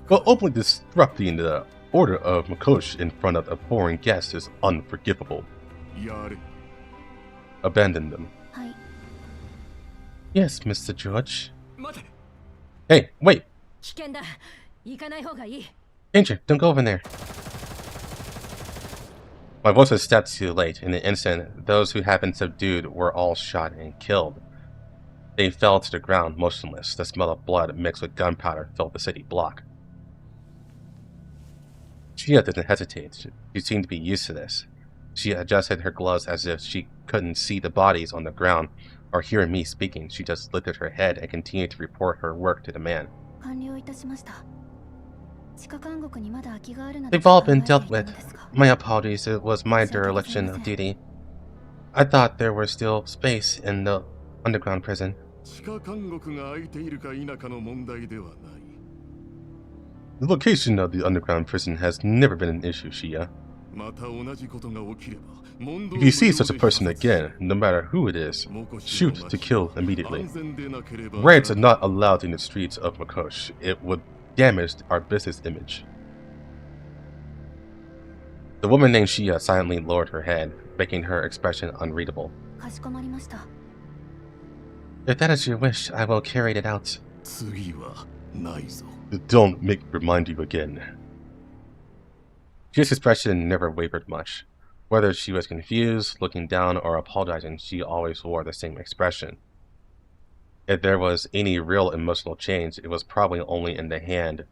But openly disrupting the order of Mokosh in front of a foreign guest is unforgivable. Abandon them. Yes, Mr. George. Hey, wait! Danger, don't go over there. My voice was stepped too late. In an instant, those who had been subdued were all shot and killed. They fell to the ground motionless. The smell of blood mixed with gunpowder filled the city block. Shia didn't hesitate. She seemed to be used to this. She adjusted her gloves as if she couldn't see the bodies on the ground or hear me speaking. She just lifted her head and continued to report her work to the man. They've all been dealt with. My apologies, it was my dereliction of duty. I thought there was still space in the underground prison. The location of the underground prison has never been an issue, Shia. If you see such a person again, no matter who it is, shoot to kill immediately. Raids are not allowed in the streets of Mokosh. It would damage our business image. The woman named Shia silently lowered her head, making her expression unreadable. If that is your wish, I will carry it out. Don't make me remind you again. Shia's expression never wavered much. Whether she was confused, looking down, or apologizing, she always wore the same expression. If there was any real emotional change, it was probably only in the hand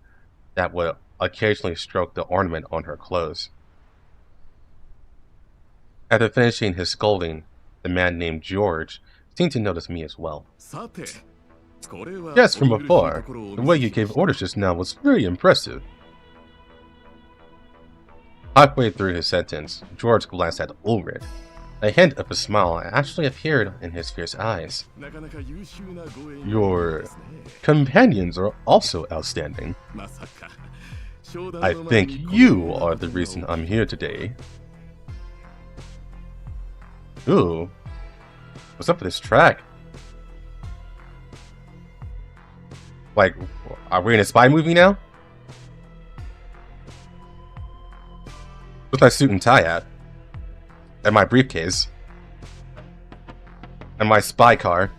that would occasionally stroke the ornament on her clothes. After finishing his scolding, the man named George seemed to notice me as well. Yes, from afar. The way you gave orders just now was very impressive. Halfway through his sentence, George glanced at Ulrich. A hint of a smile actually appeared in his fierce eyes. Your companions are also outstanding. I think you are the reason I'm here today. Ooh. What's up with this track? Like, are we in a spy movie now? Where's my suit and tie at? And my briefcase? And my spy car?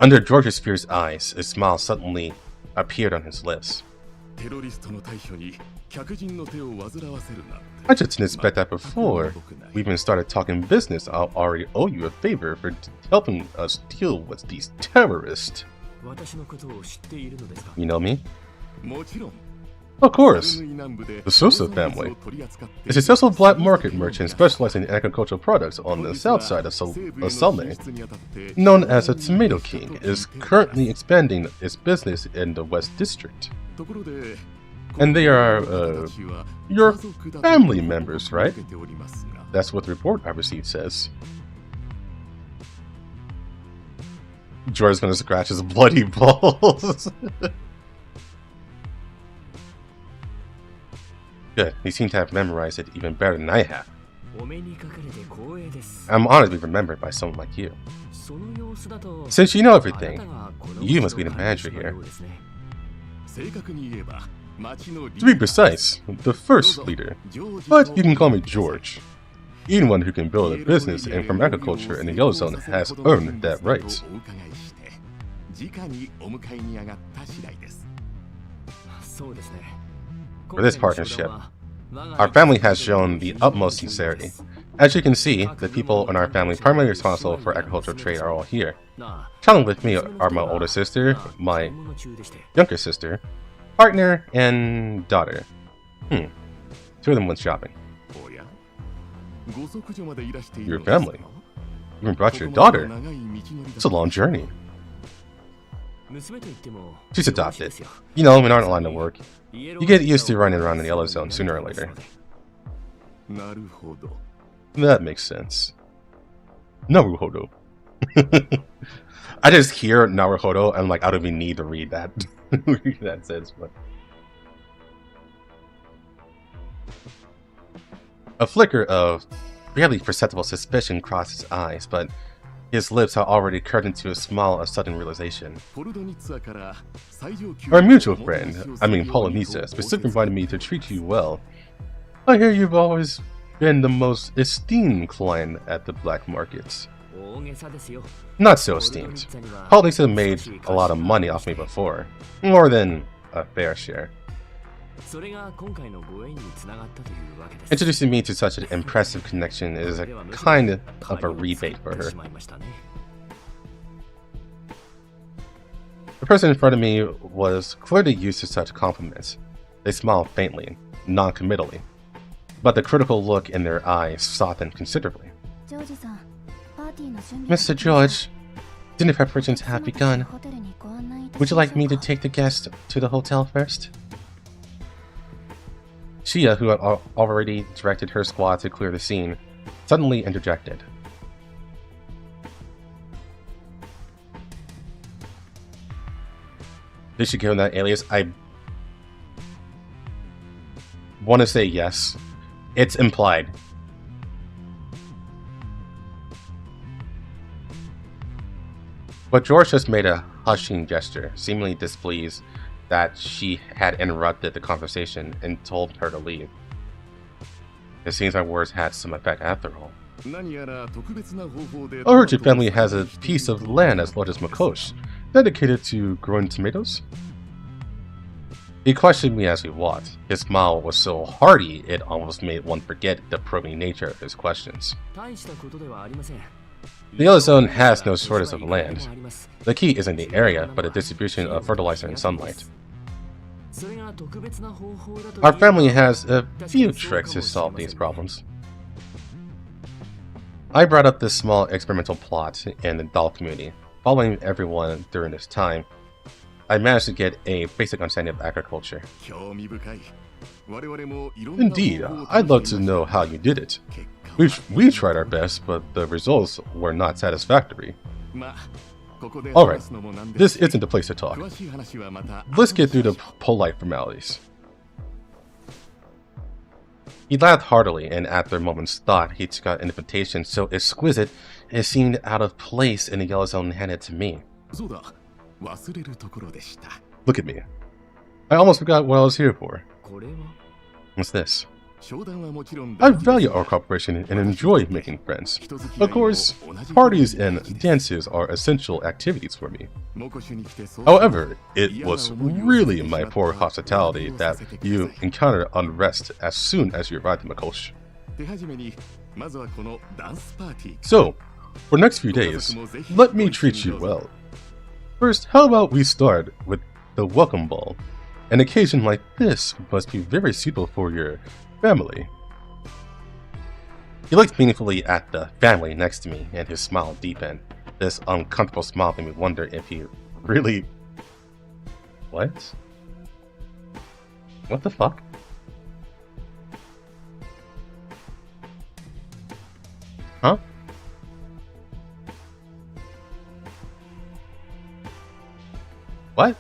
Under George's fierce eyes, a smile suddenly appeared on his lips. I just didn't expect that before. We even started talking business. I'll already owe you a favor for helping us deal with these terrorists. You know me? Of course. The Sosa family. A successful black market merchant specializing in agricultural products on the south side of Salme, known as a Tomato King, is currently expanding its business in the West District. And they are, your family members, right? That's what the report I received says. George's gonna scratch his bloody balls. Good, he seemed to have memorized it even better than I have. I'm honored to be remembered by someone like you. Since you know everything, you must be the manager here. To be precise, the first leader, but you can call me George. Anyone who can build a business and from agriculture in the Yellow Zone has earned that right. For this partnership, our family has shown the utmost sincerity. As you can see, the people in our family primarily responsible for agricultural trade are all here. Traveling with me are my older sister, my younger sister, partner, and daughter. Two of them went shopping. Your family? You even brought your daughter? It's a long journey. She's adopted. You know, in our line of work, you get used to running around in the Yellow Zone sooner or later. That makes sense. Naruhodo. I just hear Naruhodo and like I don't even need to read that. That says, but a flicker of barely perceptible suspicion crossed his eyes, but his lips had already curved into a smile of sudden realization. Our mutual friend, Polynesia, specifically invited me to treat you well. I hear you've always been the most esteemed client at the black markets. Not so esteemed. Polynesia made a lot of money off me before. More than a fair share. Introducing me to such an impressive connection is a kind of a rebate for her. The person in front of me was clearly used to such compliments. They smiled faintly, non-committally, but the critical look in their eyes softened considerably. Mr. George, dinner preparations have begun. Would you like me to take the guests to the hotel first? Shia, who had already directed her squad to clear the scene, suddenly interjected. Did she give him that alias? I want to say yes. It's implied. But George just made a hushing gesture, seemingly displeased that she had interrupted the conversation and told her to leave. It seems our words had some effect after all. I heard your family has a piece of land as large as Makosh, dedicated to growing tomatoes? He questioned me as we walked. His smile was so hearty it almost made one forget the probing nature of his questions. The Yellow Zone has no shortage of land. The key isn't the area, but the distribution of fertilizer and sunlight. Our family has a few tricks to solve these problems. I brought up this small experimental plot in the doll community. Following everyone during this time, I managed to get a basic understanding of agriculture. Indeed, I'd love to know how you did it. We tried our best, but the results were not satisfactory. Alright, this isn't the place to talk. Let's get through the polite formalities. He laughed heartily, and after a moment's thought, he took out an invitation so exquisite it seemed out of place in the yellow zone and handed it to me. Look at me. I almost forgot what I was here for. What's this? I value our cooperation and enjoy making friends. Of course, parties and dances are essential activities for me. However, it was really my poor hospitality that you encountered unrest as soon as you arrived in Makosh. So, for the next few days, let me treat you well. First, how about we start with the welcome ball? An occasion like this must be very suitable for your family. He looked meaningfully at the family next to me, and his smile deepened. This uncomfortable smile made me wonder if he really... What? What the fuck? Huh? What?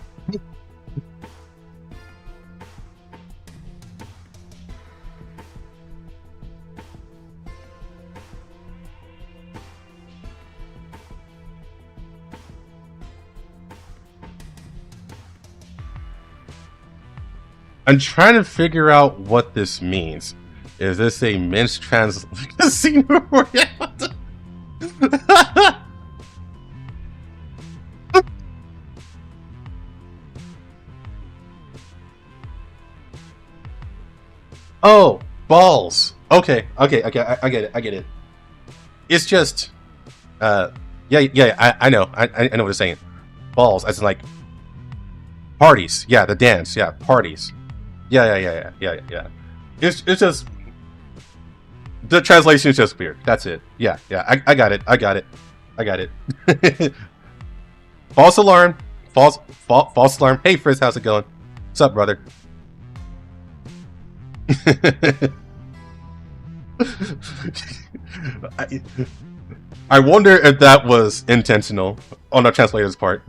I'm trying to figure out what this means. Is this a men's casino royale? Oh, balls. Okay, I get it. It's just, I know what you're saying. Balls, as in like parties. Yeah, the dance. Yeah, parties. Yeah. It's just the translation is just weird. That's it. Yeah. I got it. False alarm. False alarm. Hey, Frizz, how's it going? What's up, brother? I wonder if that was intentional on the translator's part.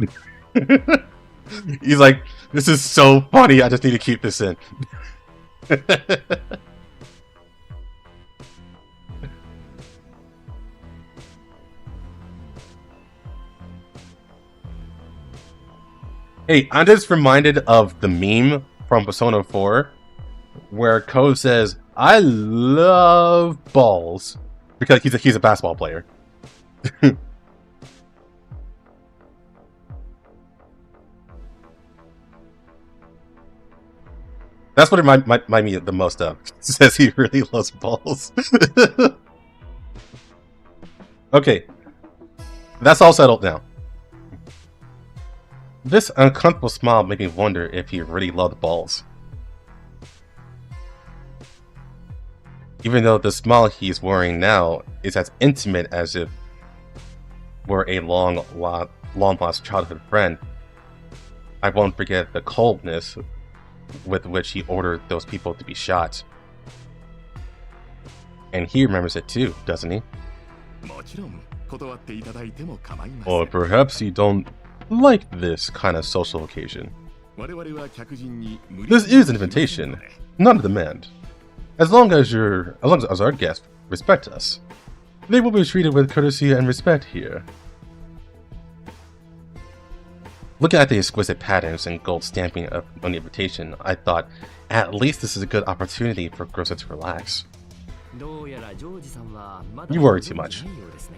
He's like, this is so funny, I just need to keep this in. Hey, I'm just reminded of the meme from Persona 4 where Ko says, I love balls, because he's a basketball player. That's what it might me the most of. Says he really loves balls. Okay. That's all settled now. This uncomfortable smile made me wonder if he really loved balls. Even though the smile he's wearing now is as intimate as if we're a long lost childhood friend, I won't forget the coldness with which he ordered those people to be shot. And he remembers it too, doesn't he? Or perhaps you don't like this kind of social occasion. This is an invitation, not a demand. As long as our guests respect us, they will be treated with courtesy and respect here. Looking at the exquisite patterns and gold stamping on the invitation, I thought, at least this is a good opportunity for Grossa to relax. You worry too much.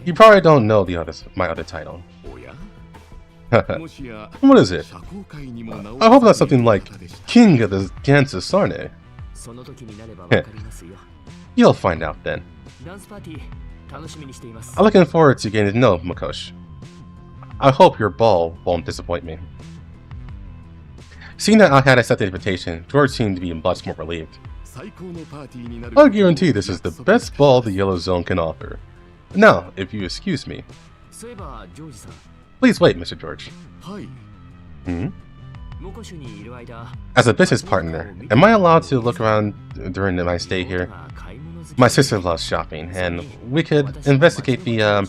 You probably don't know my other title. What is it? I hope that's something like King of the Dance of Sarne. You'll find out then. I'm looking forward to getting to know Makosh. I hope your ball won't disappoint me. Seeing that I had accepted the invitation, George seemed to be much more relieved. I guarantee this is the best ball the Yellow Zone can offer. Now, if you excuse me. Please wait, Mr. George. As a business partner, am I allowed to look around during my stay here? My sister loves shopping, and we could investigate the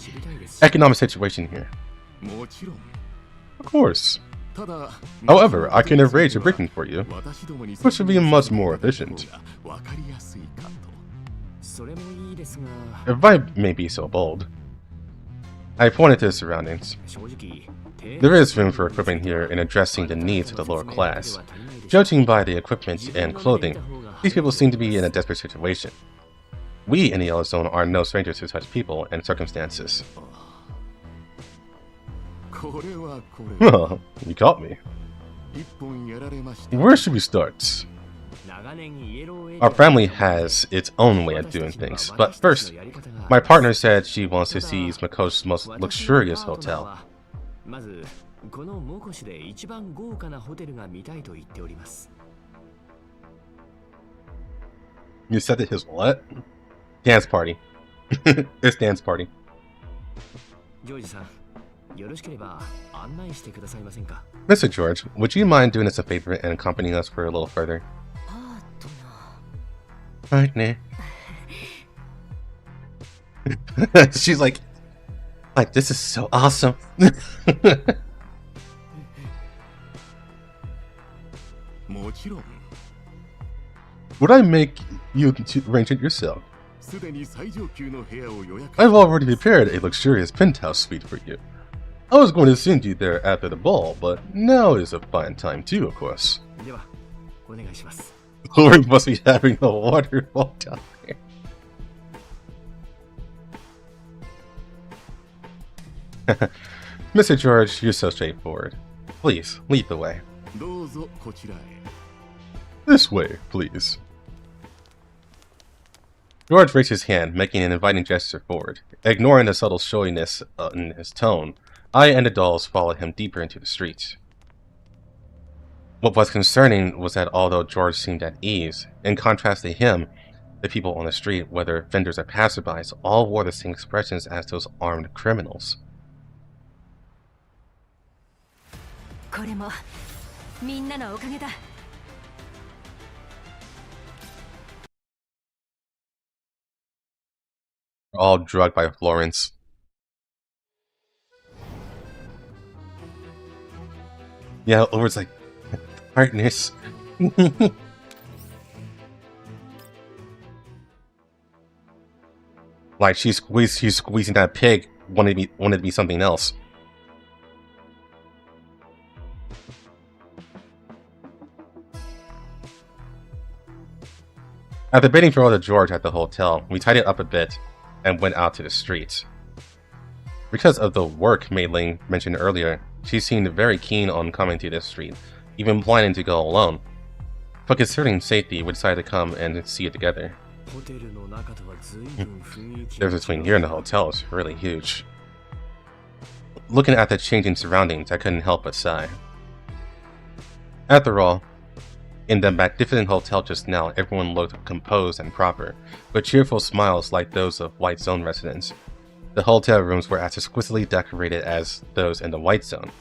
economic situation here. Of course. However, I can arrange a briefing for you, which should be much more efficient. If I may be so bold. I pointed to the surroundings. There is room for equipment here in addressing the needs of the lower class. Judging by the equipment and clothing, these people seem to be in a desperate situation. We in the Yellow Zone are no strangers to such people and circumstances. Well, you caught me. Where should we start? Our family has its own way of doing things, but first, my partner said she wants to see Makosh's most luxurious hotel. You said that his what? Dance party. It's dance party. Mr. George, would you mind doing us a favor and accompanying us for a little further? Partner. She's like, this is so awesome. Would I make you arrange it yourself? I've already prepared a luxurious penthouse suite for you. I was going to send you there after the ball, but now is a fine time too, of course. We must be having a waterfall down here. Mr. George, you're so straightforward. Please, lead the way. This way, please. George raised his hand, making an inviting gesture forward. Ignoring the subtle showiness in his tone, I and the dolls followed him deeper into the streets. What was concerning was that although George seemed at ease, in contrast to him, the people on the street, whether vendors or passerbys, all wore the same expressions as those armed criminals. All drugged by Florence. Yeah, Ulrich's like, partners. Like she's squeezing that pig, wanted to be something else. After bidding farewell to George at the hotel, we tidied up a bit and went out to the streets. Because of the work Mei Ling mentioned earlier, she seemed very keen on coming to this street, even planning to go alone. But considering safety, we decided to come and see it together. The difference between here and the hotel is really huge. Looking at the changing surroundings, I couldn't help but sigh. After all, in the magnificent hotel just now, everyone looked composed and proper, with cheerful smiles like those of White Zone residents. The hotel rooms were as exquisitely decorated as those in the White Zone,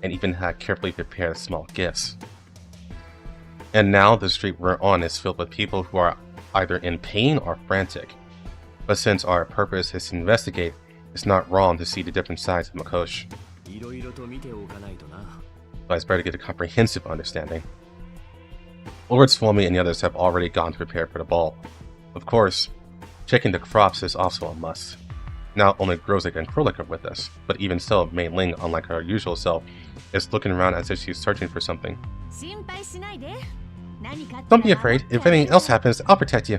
and even had carefully prepared small gifts. And now the street we're on is filled with people who are either in pain or frantic. But since our purpose is to investigate, it's not wrong to see the different sides of Makosh. But it's better to get a comprehensive understanding. Lord Swami and the others have already gone to prepare for the ball. Of course, checking the crops is also a must. Not only Grozek and Krolik are with us, but even so, Mei Ling, unlike her usual self, is looking around as if she's searching for something. Don't be afraid. If anything else happens, I'll protect you.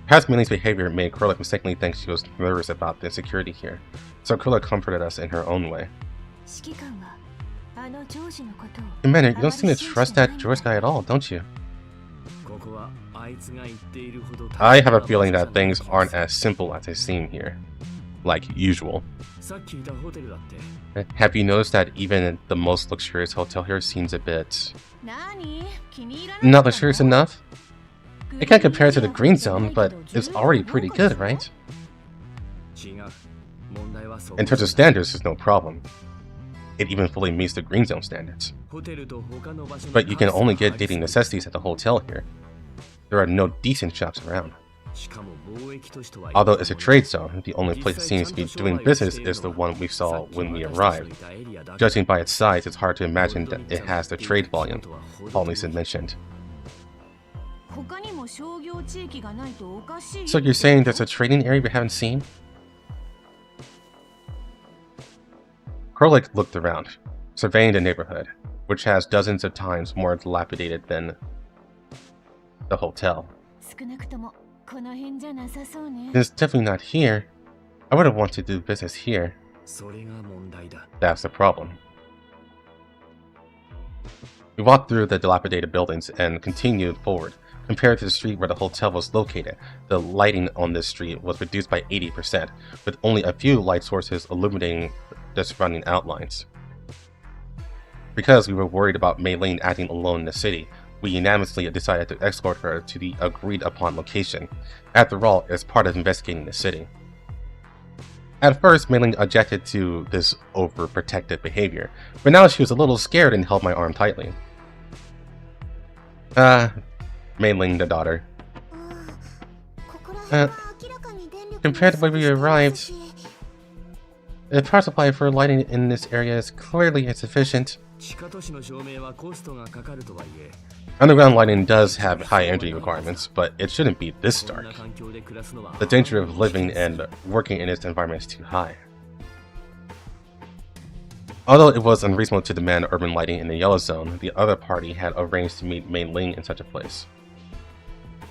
Perhaps Mei Ling's behavior made Krolik mistakenly think she was nervous about the security here, so Krolik comforted us in her own way. Commander, you don't seem to trust that George guy at all, don't you? I have a feeling that things aren't as simple as they seem here. Like usual. Have you noticed that even the most luxurious hotel here seems a bit... not luxurious enough? It can't compare to the Green Zone, but it's already pretty good, right? In terms of standards, there's no problem. It even fully meets the Green Zone standards. But you can only get dating necessities at the hotel here. There are no decent shops around. Although it's a trade zone, the only place it seems to be doing business is the one we saw when we arrived. Judging by its size, it's hard to imagine that it has the trade volume Paulison mentioned. So you're saying there's a trading area we haven't seen? Krolik looked around, surveying the neighborhood, which has dozens of times more dilapidated than the hotel. It's definitely not here. I wouldn't want to do business here. That's the problem. We walked through the dilapidated buildings and continued forward. Compared to the street where the hotel was located, the lighting on this street was reduced by 80%, with only a few light sources illuminating the surrounding outlines. Because we were worried about Mei Ling acting alone in the city, we unanimously decided to escort her to the agreed-upon location. After all, it's part of investigating the city. At first, Mei Ling objected to this overprotective behavior, but now she was a little scared and held my arm tightly. Mei Ling, the daughter. Compared to when we arrived, the power supply for lighting in this area is clearly insufficient. Underground lighting does have high energy requirements, but it shouldn't be this dark. The danger of living and working in this environment is too high. Although it was unreasonable to demand urban lighting in the yellow zone, the other party had arranged to meet Mei Ling in such a place.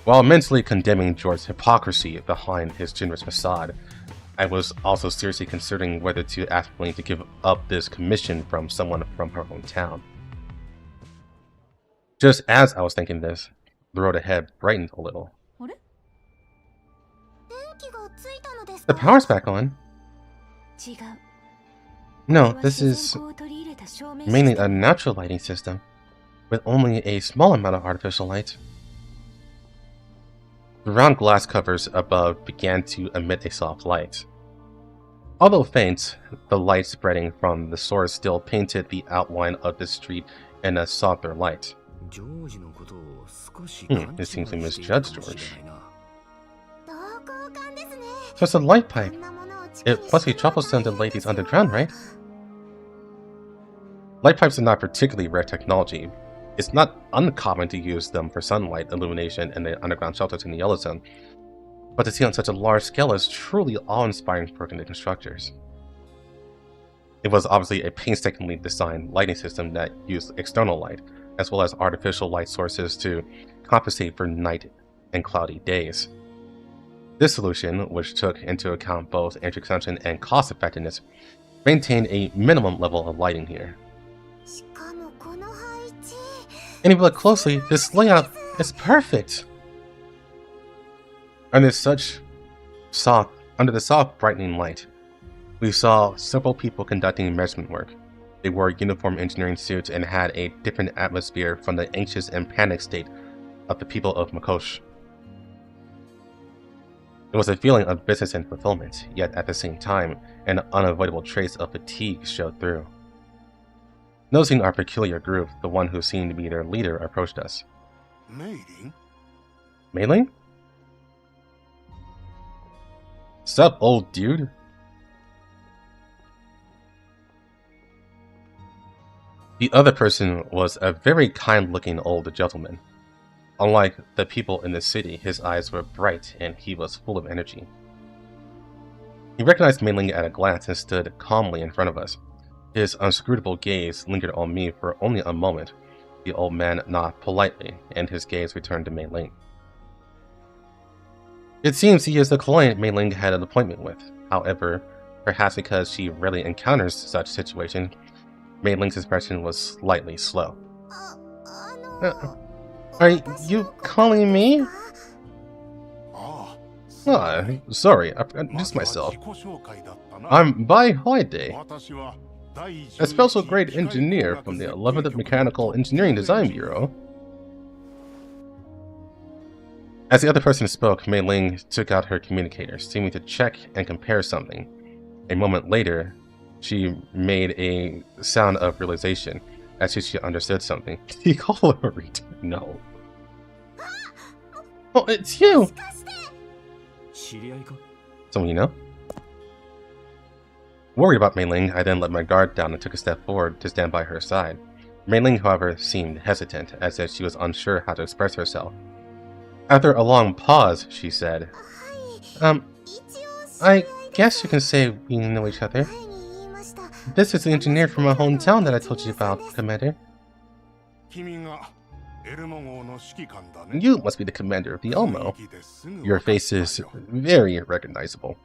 While mentally condemning George's hypocrisy behind his generous facade, I was also seriously considering whether to ask Mei Ling to give up this commission from someone from her hometown. Just as I was thinking this, the road ahead brightened a little. The power's back on. No, this is mainly a natural lighting system, with only a small amount of artificial light. The round glass covers above began to emit a soft light. Although faint, the light spreading from the source still painted the outline of the street in a softer light. It seems we misjudged George. So it's a light pipe. It must be troublesome to lay these underground, right? Light pipes are not particularly rare technology. It's not uncommon to use them for sunlight illumination in the underground shelters in the Yellow Zone, but to see on such a large scale is truly awe-inspiring for the constructors. It was obviously a painstakingly designed lighting system that used external light, as well as artificial light sources to compensate for night and cloudy days. This solution, which took into account both energy consumption and cost effectiveness, maintained a minimum level of lighting here. And if you look closely, this layout is perfect! Under the soft brightening light, we saw several people conducting measurement work. They wore uniform engineering suits and had a different atmosphere from the anxious and panicked state of the people of Makosh. It was a feeling of business and fulfillment, yet at the same time, an unavoidable trace of fatigue showed through. Noticing our peculiar group, the one who seemed to be their leader approached us. Mei Ling? Sup, old dude? The other person was a very kind-looking old gentleman. Unlike the people in the city, his eyes were bright and he was full of energy. He recognized Mei Ling at a glance and stood calmly in front of us. His inscrutable gaze lingered on me for only a moment. The old man nodded politely, and his gaze returned to Mei Ling. It seems he is the client Mei Ling had an appointment with. However, perhaps because she rarely encounters such situations, Mei Ling's expression was slightly slow. Are you calling me? Sorry, I introduced myself. I'm Bai Holiday, a special grade engineer from the 11th Mechanical Engineering Design Bureau. As the other person spoke, Mei Ling took out her communicator, seeming to check and compare something. A moment later, she made a sound of realization, as if she understood something. Did he call her a retard? No. Oh, it's you! Someone you know? Worried about Mei Ling, I then let my guard down and took a step forward to stand by her side. Mei Ling, however, seemed hesitant, as if she was unsure how to express herself. After a long pause, she said, I guess you can say we know each other. This is the engineer from my hometown that I told you about, Commander. You must be the commander of the Elmo. Your face is very recognizable.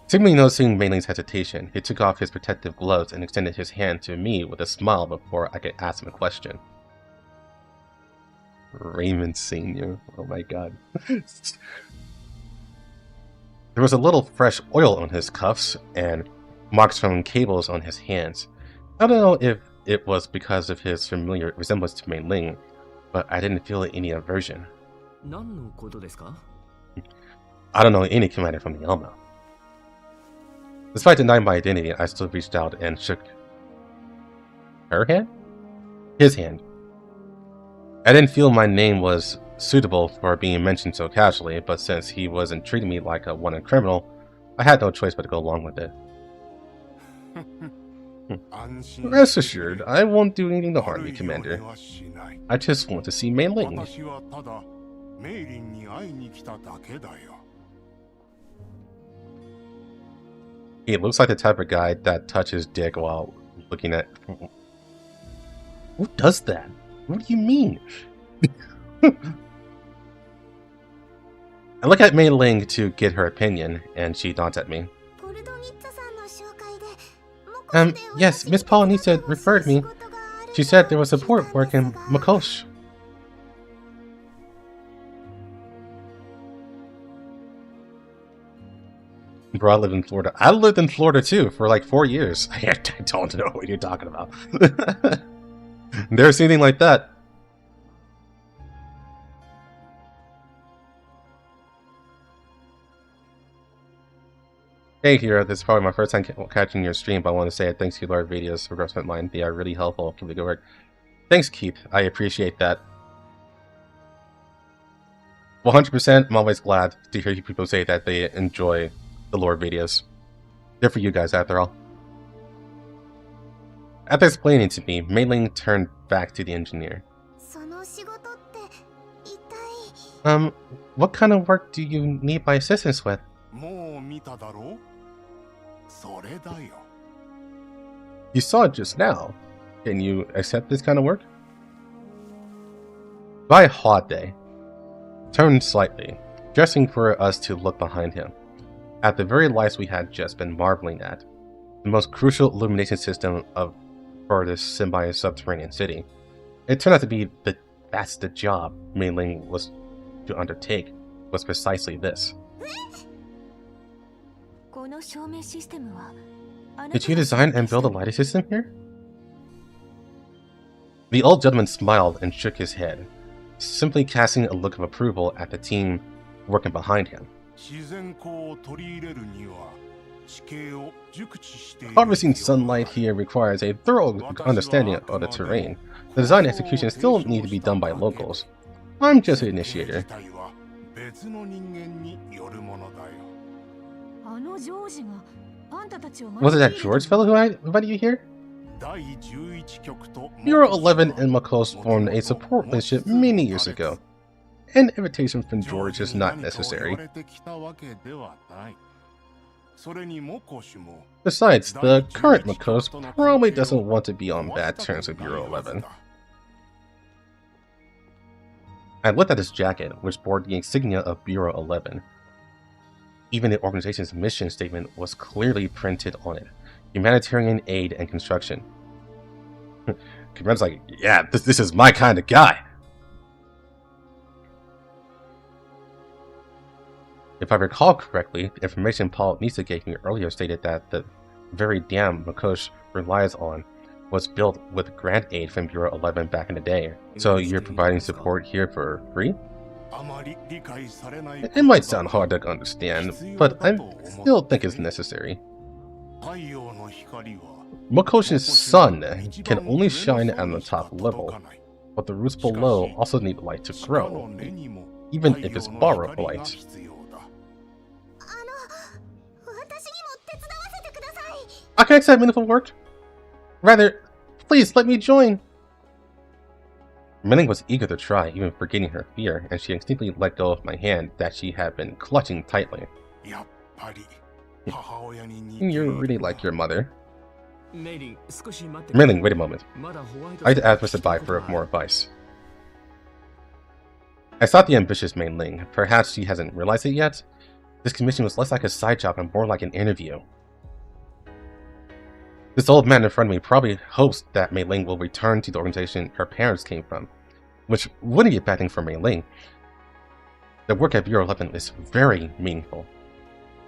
Seemingly noticing Mei Ling's hesitation, he took off his protective gloves and extended his hand to me with a smile before I could ask him a question. Raymond Sr. Oh my god. There was a little fresh oil on his cuffs and marks from cables on his hands. I don't know if it was because of his familiar resemblance to Mei Ling, but I didn't feel any aversion. I don't know any commander from the Elmo. Despite denying my identity, I still reached out and shook her hand? His hand. I didn't feel my name was suitable for being mentioned so casually, but since he wasn't treating me like a wanted criminal, I had no choice but to go along with it. Rest assured, I won't do anything to harm you, Commander. I just want to see Mei Ling. He looks like the type of guy that touches dick while looking at... Who does that? What do you mean? I look at Mei Ling to get her opinion, and she nods at me. Yes, Miss Polonitsa referred me. She said there was support work in Makosh. Bro, I lived in Florida. I lived in Florida too for like 4 years. I don't know what you're talking about. Never seen anything like that. Hey Hero, this is probably my first time catching your stream, but I want to say thanks to your videos for Frontline. They are really helpful. Keep the good work. Thanks, Keith. I appreciate that. 100%, I'm always glad to hear people say that they enjoy the lore videos. They're for you guys, after all. After explaining to me, Mei Ling turned back to the engineer. What kind of work do you need my assistance with? You saw it just now. Can you accept this kind of work? By Hade turned slightly, gesturing for us to look behind him. At the very lights we had just been marveling at, the most crucial illumination system for this semi-subterranean city. It turned out to be that's the job Mei Ling was to undertake, was precisely this. Did you design and build a lighting system here? The old gentleman smiled and shook his head, simply casting a look of approval at the team working behind him. Harvesting sunlight here requires a thorough understanding of the terrain. The design and execution still need to be done by locals. I'm just an initiator. Was it that George fellow who invited you here? Bureau 11 and Makos formed a support relationship many years ago. An invitation from George is not necessary. Besides, the current Makos probably doesn't want to be on bad terms with Bureau 11. I looked at his jacket, which bore the insignia of Bureau 11. Even the organization's mission statement was clearly printed on it. Humanitarian aid and construction. Commander's like, yeah, this is my kind of guy. If I recall correctly, the information Paul Nisa gave me earlier stated that the very dam Makosh relies on was built with grant aid from Bureau 11 back in the day. So you're providing support here for free? It might sound hard to understand, but I still think it's necessary. Makoshi's sun can only shine on the top level, but the roots below also need light to grow, even if it's borrowed light. I can accept meaningful work. Rather, please let me join. Mei-Ling was eager to try, even forgetting her fear, and she instinctively let go of my hand that she had been clutching tightly. You're really like your mother. Mei-Ling, wait a moment. I'd ask Mr. Bai for more advice. I sought the ambitious Mei-Ling. Perhaps she hasn't realized it yet. This commission was less like a side job and more like an interview. This old man in front of me probably hopes that Mei-Ling will return to the organization her parents came from, which wouldn't be a bad thing for Mei-Ling. The work at Bureau 11 is very meaningful,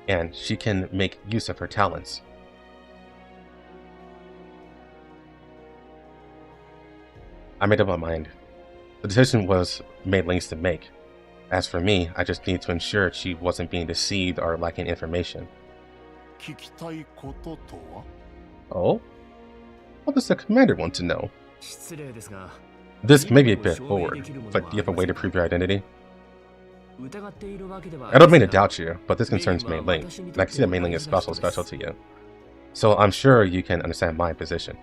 and she can make use of her talents. I made up my mind. The decision was Mei-Ling's to make. As for me, I just needed to ensure she wasn't being deceived or lacking information. Oh? What does the commander want to know? This may be a bit forward, but do you have a way to prove your identity? I don't mean to doubt you, but this concerns Mei-Ling, and I can see that Mei-Ling is special to you. So I'm sure you can understand my position.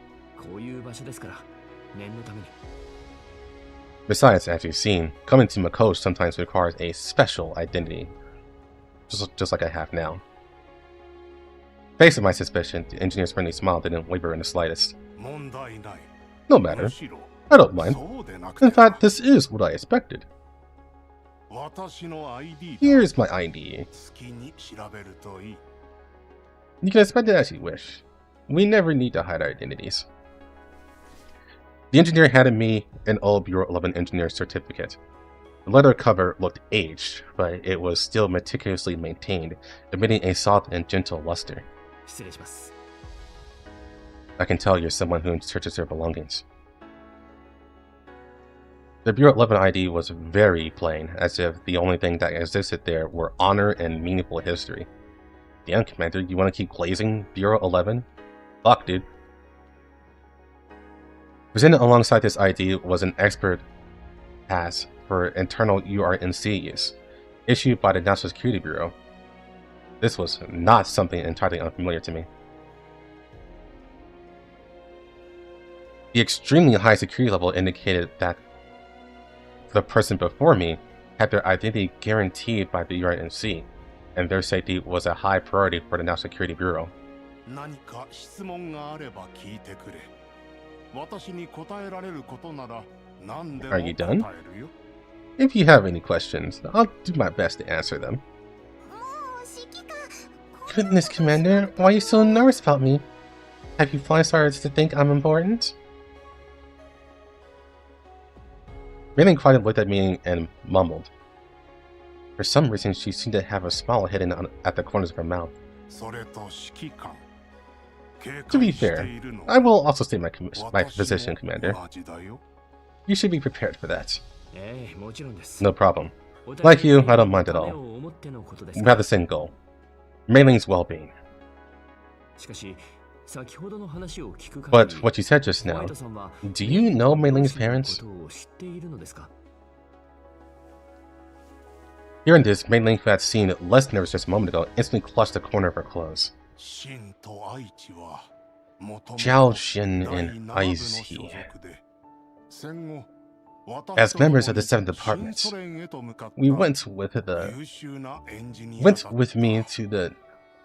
Besides, as you've seen, coming to Makosh sometimes requires a special identity, just like I have now. Faced with my suspicion, the engineer's friendly smile didn't waver in the slightest. No matter. I don't mind. In fact, this is what I expected. Here's my ID. You can expect it as you wish. We never need to hide our identities. The engineer handed me an old Bureau 11 engineer certificate. The leather cover looked aged, but it was still meticulously maintained, emitting a soft and gentle luster. I can tell you're someone who searches their belongings. The Bureau 11 ID was very plain, as if the only thing that existed there were honor and meaningful history. Damn, Commander, you want to keep glazing Bureau 11? Fuck, dude. Presented alongside this ID was an expert pass for internal URNC use, issued by the National Security Bureau. This was not something entirely unfamiliar to me. The extremely high security level indicated that the person before me had their identity guaranteed by the URNC, and their safety was a high priority for the National Security Bureau. Are you done? If you have any questions, I'll do my best to answer them. Goodness, Commander, why are you so nervous about me? Have you finally started to think I'm important? Mei-Ling quietly looked at me and mumbled. For some reason, she seemed to have a smile hidden at the corners of her mouth. To be fair, I will also state my position, Commander. You should be prepared for that. No problem. Like you, I don't mind at all. We have the same goal. Mei-Ling's well-being. But what you said just now, do you know Mei-Ling's parents? Hearing this, Mei-Ling, who had seemed less nervous just a moment ago, instantly clutched the corner of her clothes. Zhao Xin and Aizi. As members of the 7th Department, we went with me to the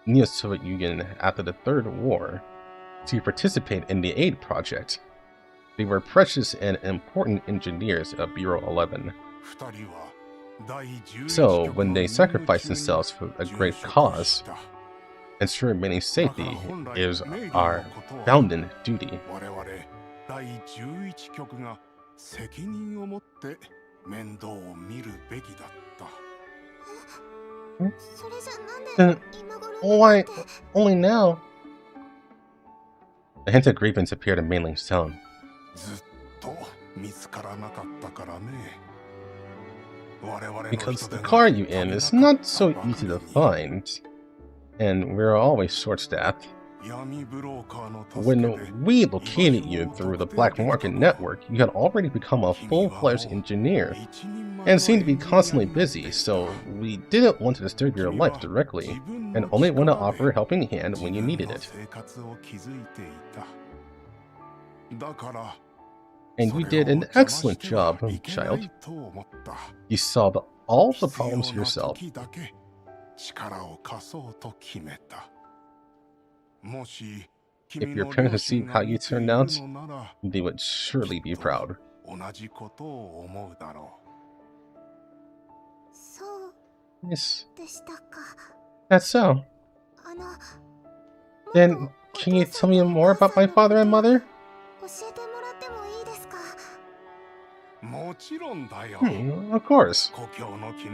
Neo-Soviet Union after the Third War to participate in the aid project. They were precious and important engineers of Bureau 11. So, when they sacrificed themselves for a great cause, ensuring Mei-Ling's safety is our bounden duty. Then why only now? A hint of grievance appeared in Mei-Ling's tone. Because the car you're in is not so easy to find, and we're always short-staffed. When we located you through the black market network, you had already become a full-fledged engineer. and seemed to be constantly busy, so we didn't want to disturb your life directly, and only want to offer a helping hand when you needed it. And you did an excellent job, child. You solved all the problems yourself. If your parents could see how you turned out, they would surely be proud. Yes, that's so. Then, can you tell me more about my father and mother? Of course.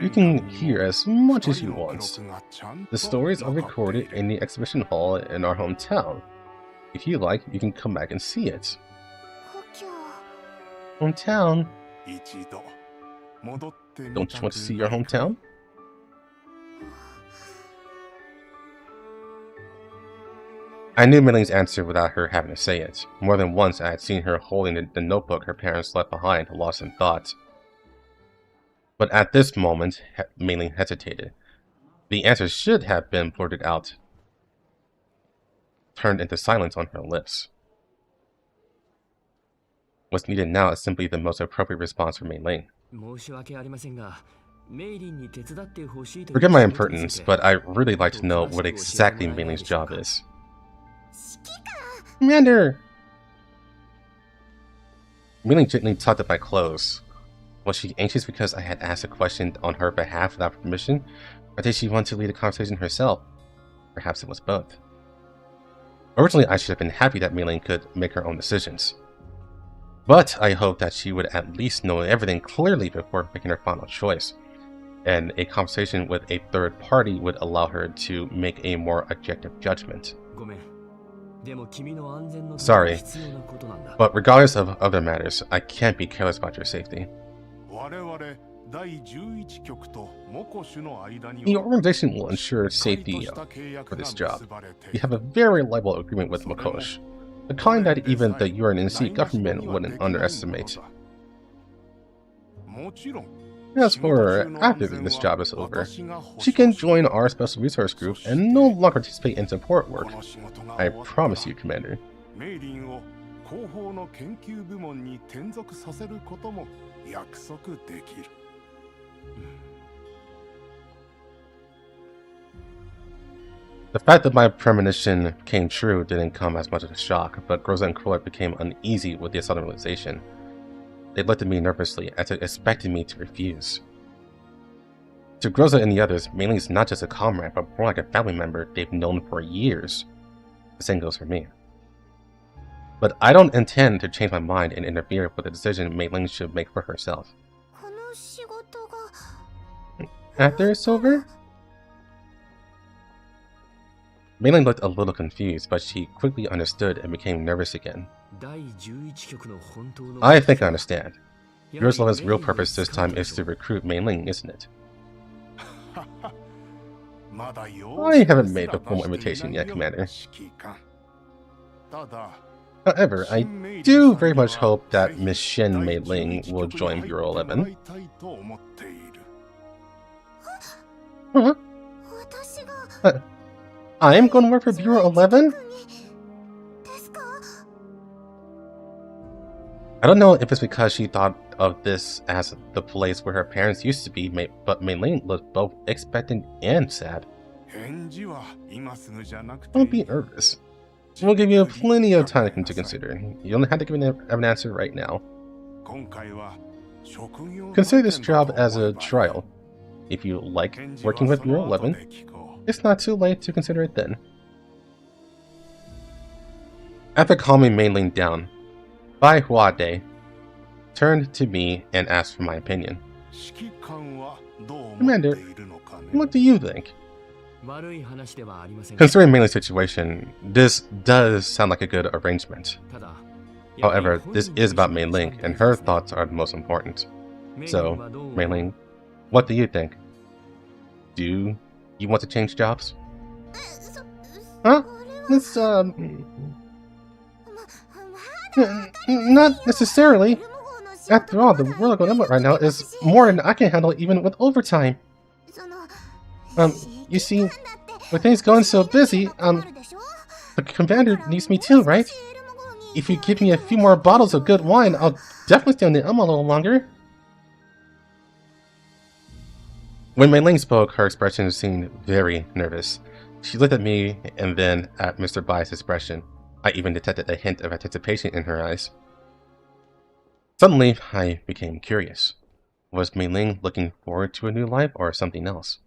You can hear as much as you want. The stories are recorded in the exhibition hall in our hometown. If you like, you can come back and see it. Hometown? Don't you want to see your hometown? I knew Milling's answer without her having to say it. More than once I had seen her holding the notebook her parents left behind, lost in thought. But at this moment, Milling hesitated. The answer should have been blurted out, turned into silence on her lips. What's needed now is simply the most appropriate response for Milling. Forgive my impertinence, but I really like to know what exactly Milling's job is. Commander! Milling gently tugged at my clothes. Was she anxious because I had asked a question on her behalf without permission, or did she want to lead the conversation herself? Perhaps it was both. Originally, I should have been happy that Milling could make her own decisions. But I hoped that she would at least know everything clearly before making her final choice, and a conversation with a third party would allow her to make a more objective judgment. Sorry, but regardless of other matters, I can't be careless about your safety. The organization will ensure safety for this job. We have a very reliable agreement with Makosh, the kind that even the UNC government wouldn't underestimate. As for after this job is over, she can join our special resource group and no longer participate in support work. I promise you, Commander. The fact that my premonition came true didn't come as much as a shock, but Groza and Kroy became uneasy with the sudden realization. They looked at me nervously, as if expecting me to refuse. To Groza and the others, Mei is not just a comrade, but more like a family member they've known for years. The same goes for me. But I don't intend to change my mind and interfere with the decision Mei Ling should make for herself. After it's over? Mei Ling looked a little confused, but she quickly understood and became nervous again. I think I understand. Yuroslav's real purpose this time is to recruit Mei Ling, isn't it? I haven't made the formal invitation yet, Commander. However, I do very much hope that Miss Shen Mei Ling will join Bureau 11. Huh? I am going to work for Bureau 11? I don't know if it's because she thought of this as the place where her parents used to be, but Mei Ling looked both expectant and sad. Don't be nervous. We'll give you plenty of time to consider. You only have to give an answer right now. Consider this job as a trial. If you like working with Bureau 11, it's not too late to consider it then. After calming Mei Ling down, Bai Huade turned to me and asked for my opinion. Commander, what do you think? Considering Mei Ling's situation, this does sound like a good arrangement. However, this is about Mei Ling, and her thoughts are the most important. So, Mei Ling, what do you think? Do you want to change jobs? Huh? It's, not necessarily. After all, the workload right now is more than I can handle even with overtime. You see, with things going so busy, the commander needs me too, right? If you give me a few more bottles of good wine, I'll definitely stay on the a little longer. When Mei Ling spoke, her expression seemed very nervous. She looked at me and then at Mr. Bai's expression. I even detected a hint of anticipation in her eyes. Suddenly, I became curious. Was Mei Ling looking forward to a new life or something else?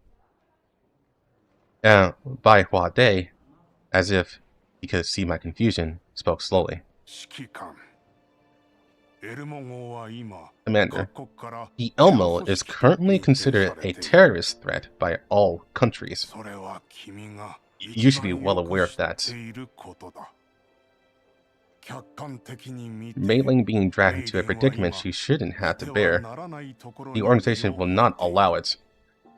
Bai Hua Dai, as if he could see my confusion, spoke slowly. Commander, the Elmo is currently considered a terrorist threat by all countries. You should be well aware of that. Mei Ling being dragged into a predicament she shouldn't have to bear. The organization will not allow it.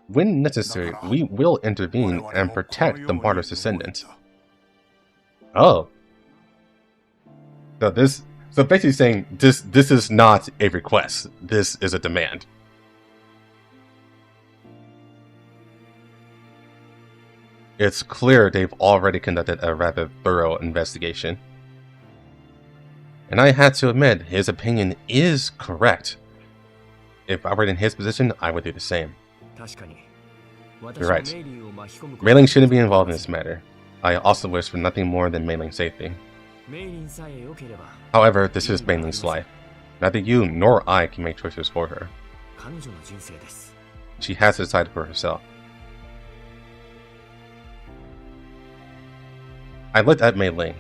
When necessary, we will intervene and protect the martyr's descendants. Oh. So basically saying this is not a request. This is a demand. It's clear they've already conducted a rather thorough investigation. And I had to admit, his opinion is correct. If I were in his position, I would do the same. You're right. Mei Ling shouldn't be involved in this matter. I also wish for nothing more than Mei Ling's safety. However, this is Mei Ling's life. Neither you nor I can make choices for her. She has to decide for herself. I looked at Mei Ling.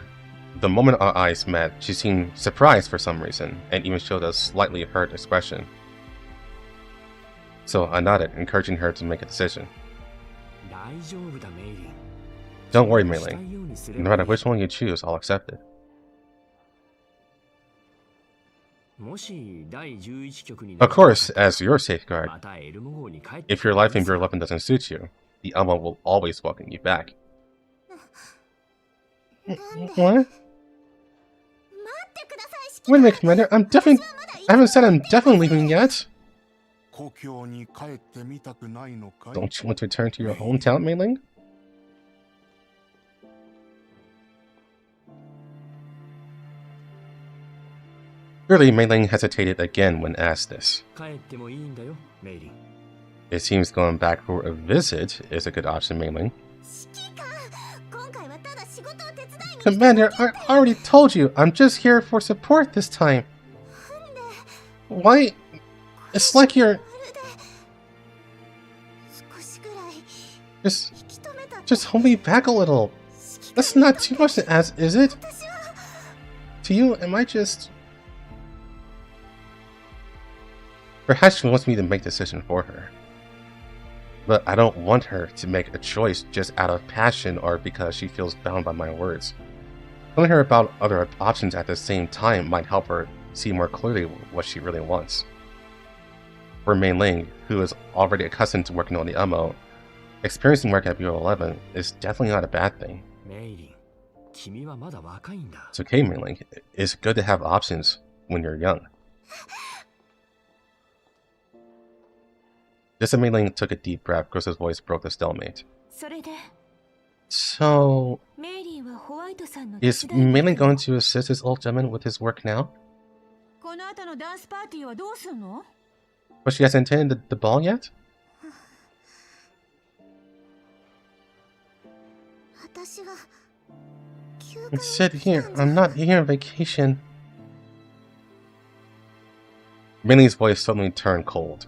The moment our eyes met, she seemed surprised for some reason, and even showed a slightly hurt expression. So I nodded, encouraging her to make a decision. Don't worry, Mei Ling. No matter which one you choose, I'll accept it. Of course, as your safeguard, if your life in Bureau 11 doesn't suit you, the Elmo will always welcome you back. What? Wait a minute, Commander. I haven't said I'm definitely leaving yet. Don't you want to return to your hometown, Mei Ling? Clearly, Mei Ling hesitated again when asked this. It seems going back for a visit is a good option, Mei Ling. Commander, I already told you, I'm just here for support this time. Why? It's like you're... Just hold me back a little. That's not too much to ask, is it? To you, am I just... Perhaps she wants me to make a decision for her. But I don't want her to make a choice just out of passion or because she feels bound by my words. Telling her about other options at the same time might help her see more clearly what she really wants. For Mei Ling, who is already accustomed to working on the Elmo, experiencing work at Bureau 11 is definitely not a bad thing. It's okay, Mei Ling. It's good to have options when you're young. Just as Mei Ling took a deep breath, Chris's voice broke the stalemate. So... is Mei Ling going to assist this old gentleman with his work now? But she hasn't attended the ball yet? It said here, I'm not here on vacation. Mei Ling's voice suddenly turned cold.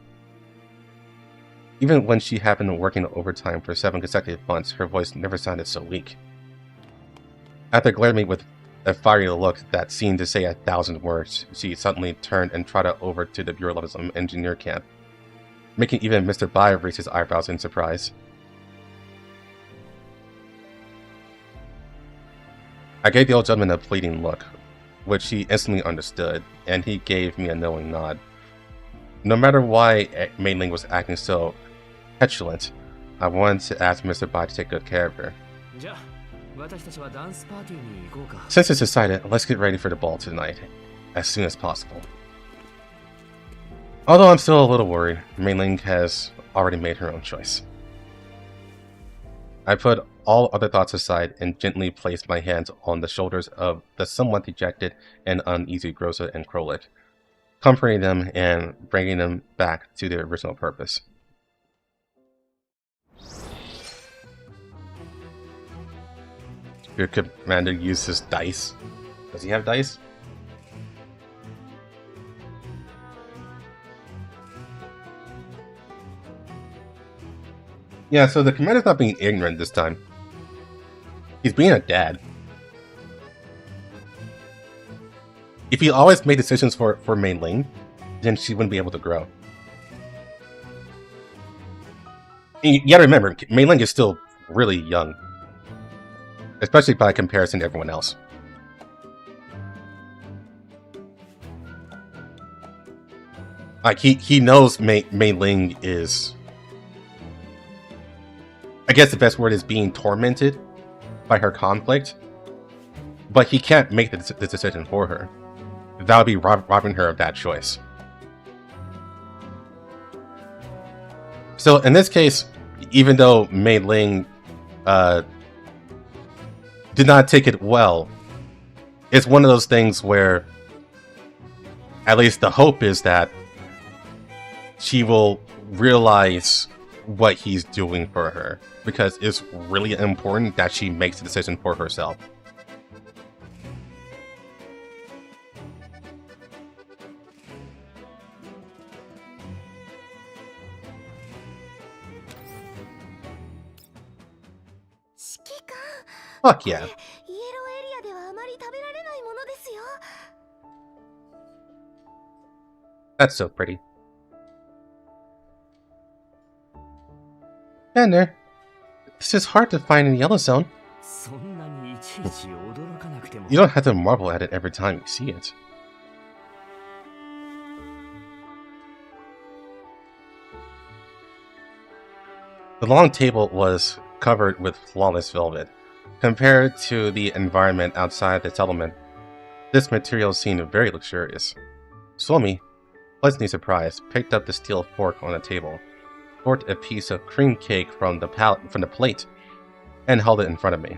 Even when she had been working overtime for 7 consecutive months, her voice never sounded so weak. After glaring at me with a fiery look that seemed to say 1,000 words, she suddenly turned and trotted over to the Bureau 11's engineer camp, making even Mr. Bai raise his eyebrows in surprise. I gave the old gentleman a pleading look, which he instantly understood, and he gave me a knowing nod. No matter why Mei Ling was acting so petulant, I wanted to ask Mr. Bai to take good care of her. Since it's decided, let's get ready for the ball tonight, as soon as possible. Although I'm still a little worried, Mei Ling has already made her own choice. I put all other thoughts aside and gently placed my hands on the shoulders of the somewhat dejected and uneasy Groza and Krolik, comforting them and bringing them back to their original purpose. Your commander uses dice. Does he have dice? Yeah, so the commander's not being ignorant this time. He's being a dad. If he always made decisions for Mei Ling, then she wouldn't be able to grow. And you gotta remember, Mei Ling is still really young. Especially by comparison to everyone else. Like, he knows Mei Ling is... I guess the best word is being tormented by her conflict, but he can't make the decision for her. That would be robbing her of that choice. So in this case, even though Mei Ling did not take it well, it's one of those things where at least the hope is that she will realize what he's doing for her, because it's really important that she makes the decision for herself. Fuck yeah. That's so pretty. Commander, this is hard to find in Yellow Zone. You don't have to marvel at it every time you see it. The long table was covered with flawless velvet. Compared to the environment outside the settlement, this material seemed very luxurious. Suomi, pleasantly surprised, picked up the steel fork on the table, forked a piece of cream cake from the plate, and held it in front of me.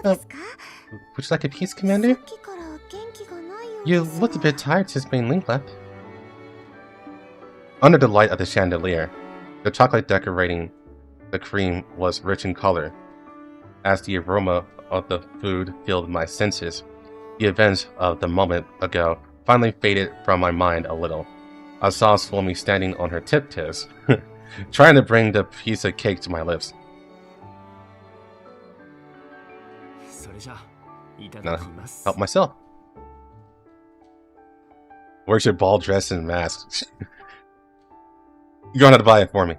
Would you like a piece, Commander? You looked a bit tired since Mei Ling left. Under the light of the chandelier, the chocolate decorating the cream was rich in color. As the aroma of the food filled my senses, the events of the moment ago finally faded from my mind a little. I saw Suomi standing on her tiptoes, trying to bring the piece of cake to my lips. Now, help myself. Where's your ball dress and mask? You're gonna have to buy it for me.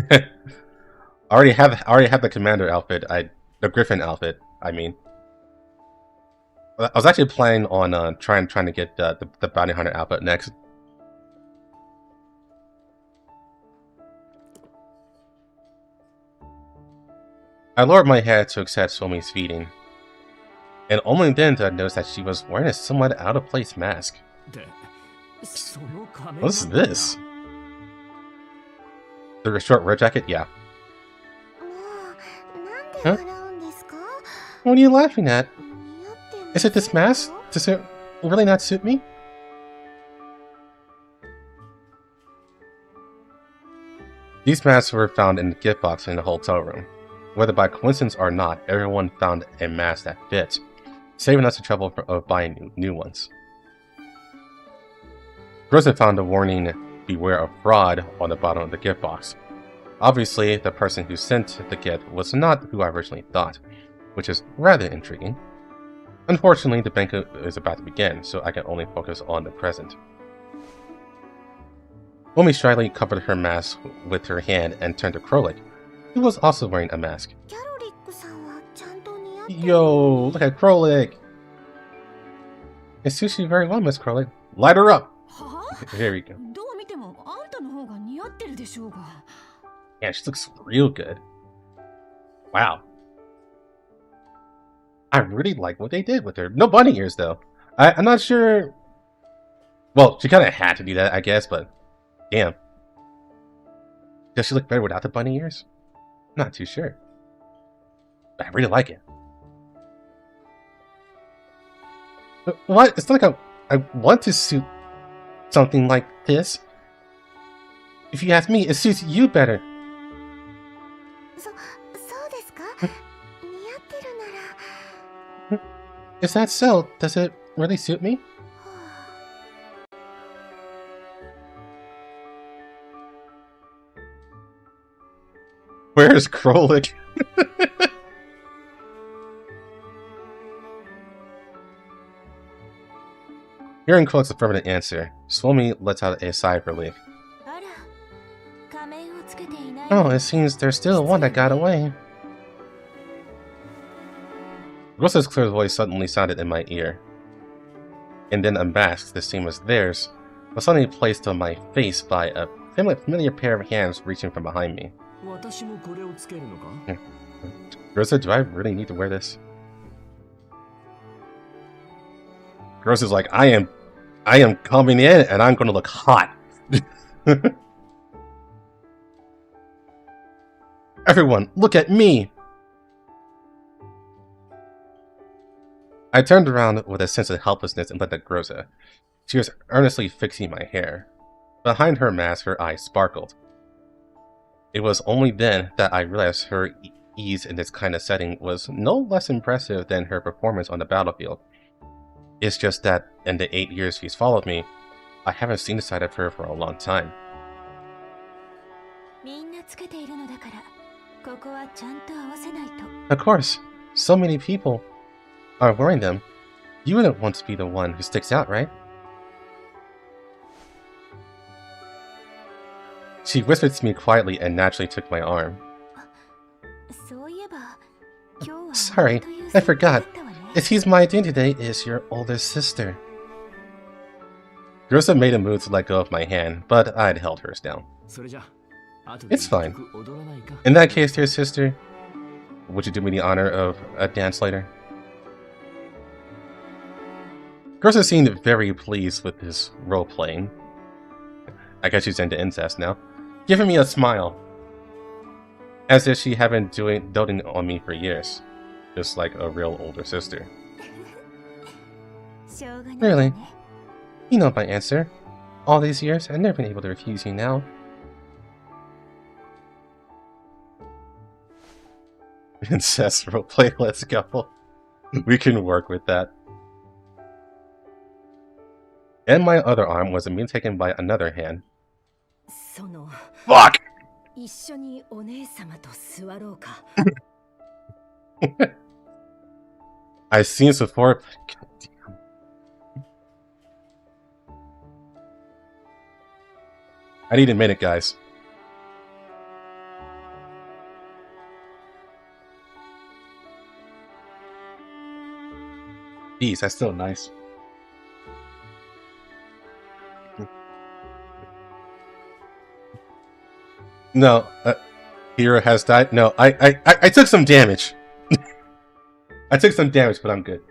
I already have the commander outfit. The Griffin outfit, I mean. I was actually planning on trying to get the Bounty Hunter outfit next. I lowered my head to accept Suomi's feeding, and only then did I notice that she was wearing a somewhat out-of-place mask. What is this? The short red jacket? Yeah. Huh? What are you laughing at? Is it this mask? Does it really not suit me? These masks were found in the gift box in the hotel room. Whether by coincidence or not, everyone found a mask that fits, saving us the trouble of buying new ones. Rosa found a warning, "Beware of fraud," on the bottom of the gift box. Obviously, the person who sent the gift was not who I originally thought, which is rather intriguing. Unfortunately, the banquet is about to begin, so I can only focus on the present. Omi shyly covered her mask with her hand and turned to Krolik, who was also wearing a mask. Yo, look at Krolik! It suits you very well, Miss Krolik. Light her up! Here we go. Yeah, she looks real good. Wow. I really like what they did with her. No bunny ears, though. I'm not sure Well, she kind of had to do that, I guess, but damn. Does she look better without the bunny ears? Not too sure. But I really like it. But what? It's not like I want to suit something like this. If you ask me, it suits you better. そうですか？似合ってるなら。 Is that so? Does it really suit me? Where's Krolik? Hearing Krolik's affirmative answer, Suomi lets out a sigh of relief. あら、仮面をつけていない。 Oh, it seems there's still one that got away. Rosa's clear voice suddenly sounded in my ear, and then unmasked the same as theirs, was suddenly placed on my face by a familiar pair of hands reaching from behind me. Rosa, do I really need to wear this? Rosa's like, I am coming in and I'm gonna look hot. Everyone, look at me! I turned around with a sense of helplessness and looked at Rosa. She was earnestly fixing my hair. Behind her mask, her eyes sparkled. It was only then that I realized her ease in this kind of setting was no less impressive than her performance on the battlefield. It's just that in the 8 years she's followed me, I haven't seen the side of her for a long time. Of course, so many people are wearing them. You wouldn't want to be the one who sticks out, right? She whispered to me quietly and naturally took my arm. Sorry, I forgot. It seems my identity is your older sister. Rosa made a move to let go of my hand, but I'd held hers down. It's fine. In that case, dear sister, would you do me the honor of a dance later? Rosa seemed very pleased with this role-playing. I guess she's into incest now. Giving me a smile. As if she had been doting on me for years. Just like a real older sister. Really? You know my answer. All these years, I've never been able to refuse you now. Incest roleplay, let's go. We can work with that. And my other arm was immediately taken by another hand. Fuck! I've seen this before, but goddamn. I need a minute, guys. Jeez, that's still nice. No, Hero has died. No, I took some damage. I took some damage, but I'm good.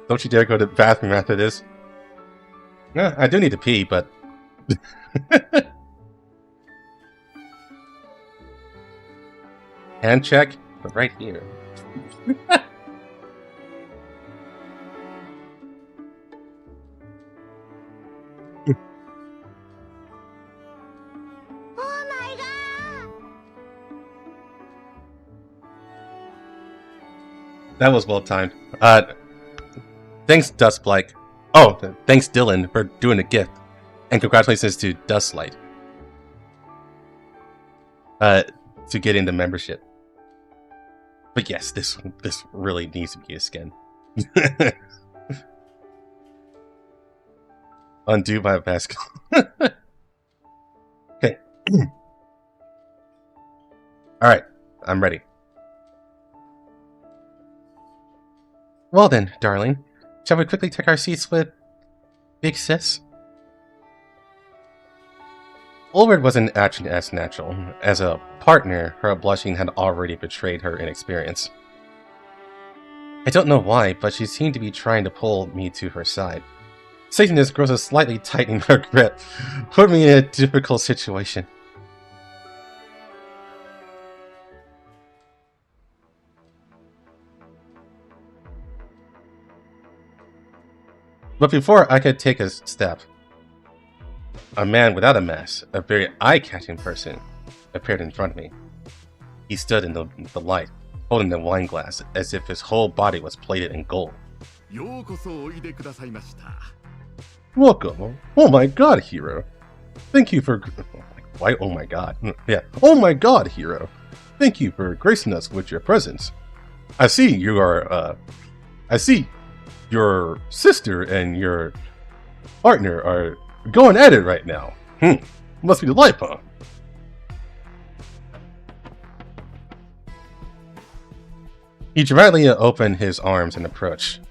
Don't you dare go to the bathroom after this. Yeah, I do need to pee, but... Hand check, but right here. That was well timed. Thanks, Dustblight. Oh, thanks, Dylan, for doing a gift. And congratulations to Dustlight. To getting the membership. But yes, this really needs to be a skin. Undo my mask. Okay. Alright, I'm ready. Well then, darling, shall we quickly take our seats with Big Sis? Ulrich wasn't acting as natural. As a partner, her blushing had already betrayed her inexperience. I don't know why, but she seemed to be trying to pull me to her side. Seeing this, Groza slightly tightening her grip, put me in a difficult situation. But before I could take a step, a man without a mask, a very eye-catching person, appeared in front of me. He stood in the light, holding the wine glass as if his whole body was plated in gold. Welcome. Oh my god, hero. Thank you for... Why, oh my god. Yeah. Oh my god, hero. Thank you for gracing us with your presence. I see you are, I see your sister and your partner are going at it right now. Must be the life, huh? He dramatically opened his arms and approached.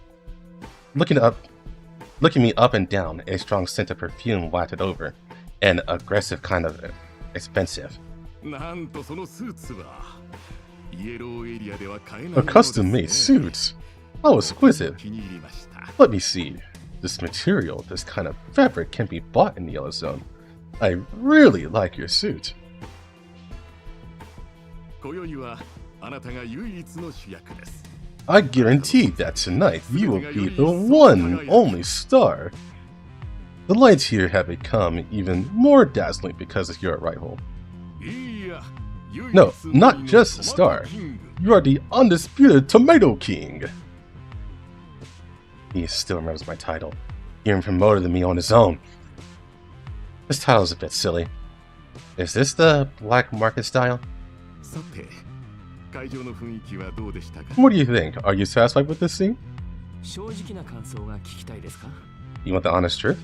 Looking me up and down, a strong scent of perfume wafted over, an aggressive kind of expensive. A custom-made suit. How exquisite. Let me see. This material, this kind of fabric can be bought in the Yellow Zone. I really like your suit. I guarantee that tonight you will be the one and only star. The lights here have become even more dazzling because of your arrival. No, not just a star. You are the undisputed Tomato King. He still remembers my title. He even promoted me on his own. This title is a bit silly. Is this the black market style? What do you think? Are you satisfied with this scene? You want the honest truth?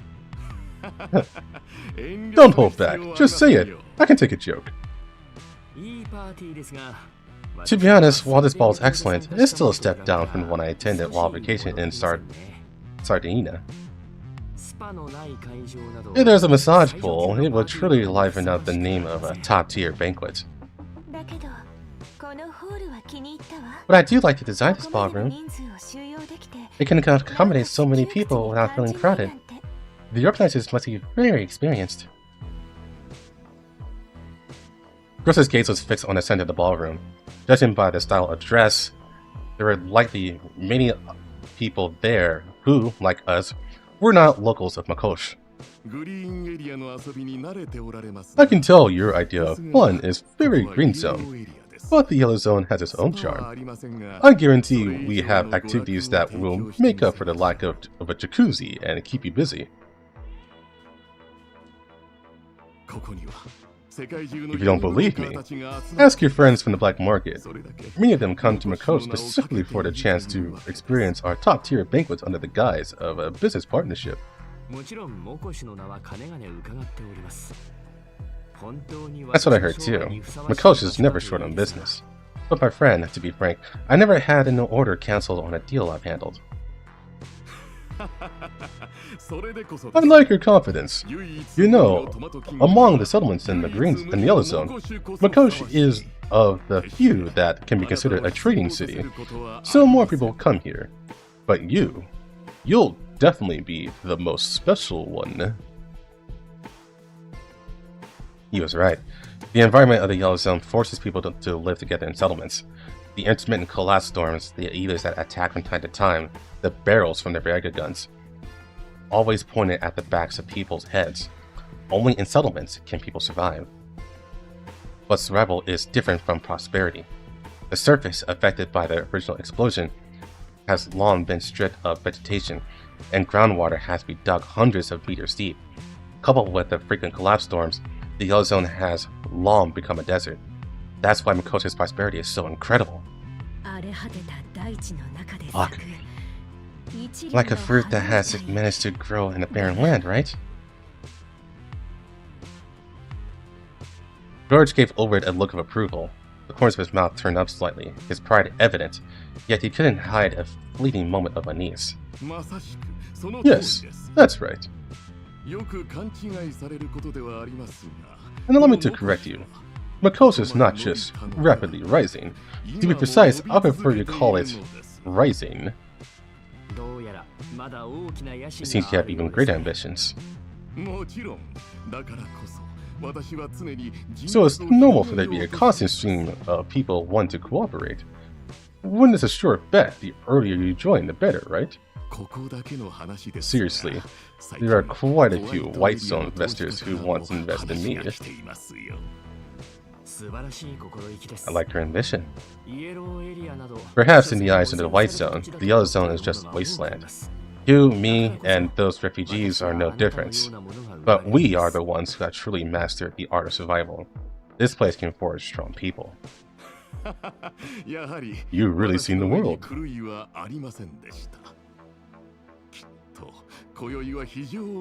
Don't hold back. Just say it. I can take a joke. To be honest, while this ball is excellent, it's still a step down from the one I attended while vacationing in Sardinia. If there's a massage pool, it would truly liven up the name of a top-tier banquet. But I do like the design of this ballroom. It can accommodate so many people without feeling crowded. The organizers must be very experienced. Gross's gaze was fixed on the center of the ballroom. Judging by the style of dress, there were likely many people there who, like us, were not locals of Makosh. I can tell your idea of fun is very green zone, but the Yellow Zone has its own charm. I guarantee we have activities that will make up for the lack of a jacuzzi and keep you busy. If you don't believe me, ask your friends from the black market. Many of them come to Makosh specifically for the chance to experience our top-tier banquets under the guise of a business partnership. That's what I heard too. Makosh is never short on business. But my friend, to be frank, I never had an order cancelled on a deal I've handled. I like your confidence. You know, among the settlements in the Yellow Zone, Makosh is of the few that can be considered a trading city, so more people come here. But you'll definitely be the most special one. He was right. The environment of the Yellow Zone forces people to live together in settlements. The intermittent collapse storms, the eaters that attack from time to time, the barrels from their Viagra guns, always pointed at the backs of people's heads. Only in settlements can people survive. But survival is different from prosperity. The surface affected by the original explosion has long been stripped of vegetation, and groundwater has to be dug hundreds of meters deep. Coupled with the frequent collapse storms, the Yellow Zone has long become a desert. That's why Makosh's prosperity is so incredible. Fuck. Like a fruit that has managed to grow in a barren land, right? George gave Ulrich a look of approval. The corners of his mouth turned up slightly, his pride evident, yet he couldn't hide a fleeting moment of unease. Yes, that's right. And allow me to correct you. Makosh is not just rapidly rising. To be precise, I prefer you call it rising. He seems to have even greater ambitions. So it's normal for there to be a constant stream of people wanting to cooperate. When it's a sure bet, the earlier you join, the better, right? Seriously, there are quite a few Whitestone investors who want to invest in me. I like your ambition. Perhaps in the eyes of the Whitestone, the Yellow Zone is just wasteland. You, me, and those refugees are no difference. But we are the ones who have truly mastered the art of survival. This place can forge strong people. You've really seen the world.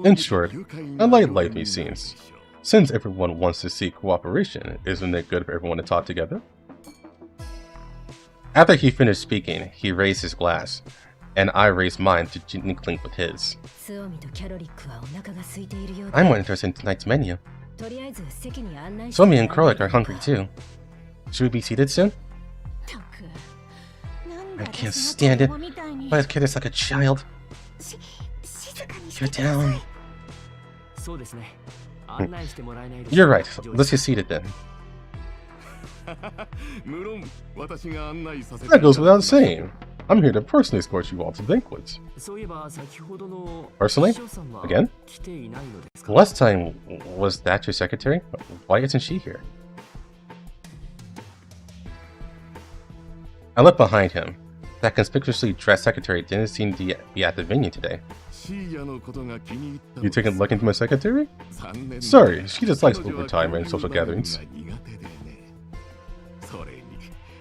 In short, I like lively scenes. Since everyone wants to see cooperation, isn't it good for everyone to talk together? After he finished speaking, he raised his glass, and I raised mine to gently clink with his. I'm more interested in tonight's menu. Suomi and Krolik are hungry too. Should we be seated soon? I can't stand it. Why is Kid like a child? You're down. You're right. Let's get seated then. That goes without saying. I'm here to personally escort you all to banquets. Personally? Again? Last time, was that your secretary? Why isn't she here? I looked behind him. That conspicuously dressed secretary didn't seem to be at the venue today. You taking a look into my secretary? Sorry, she dislikes overtime and social gatherings.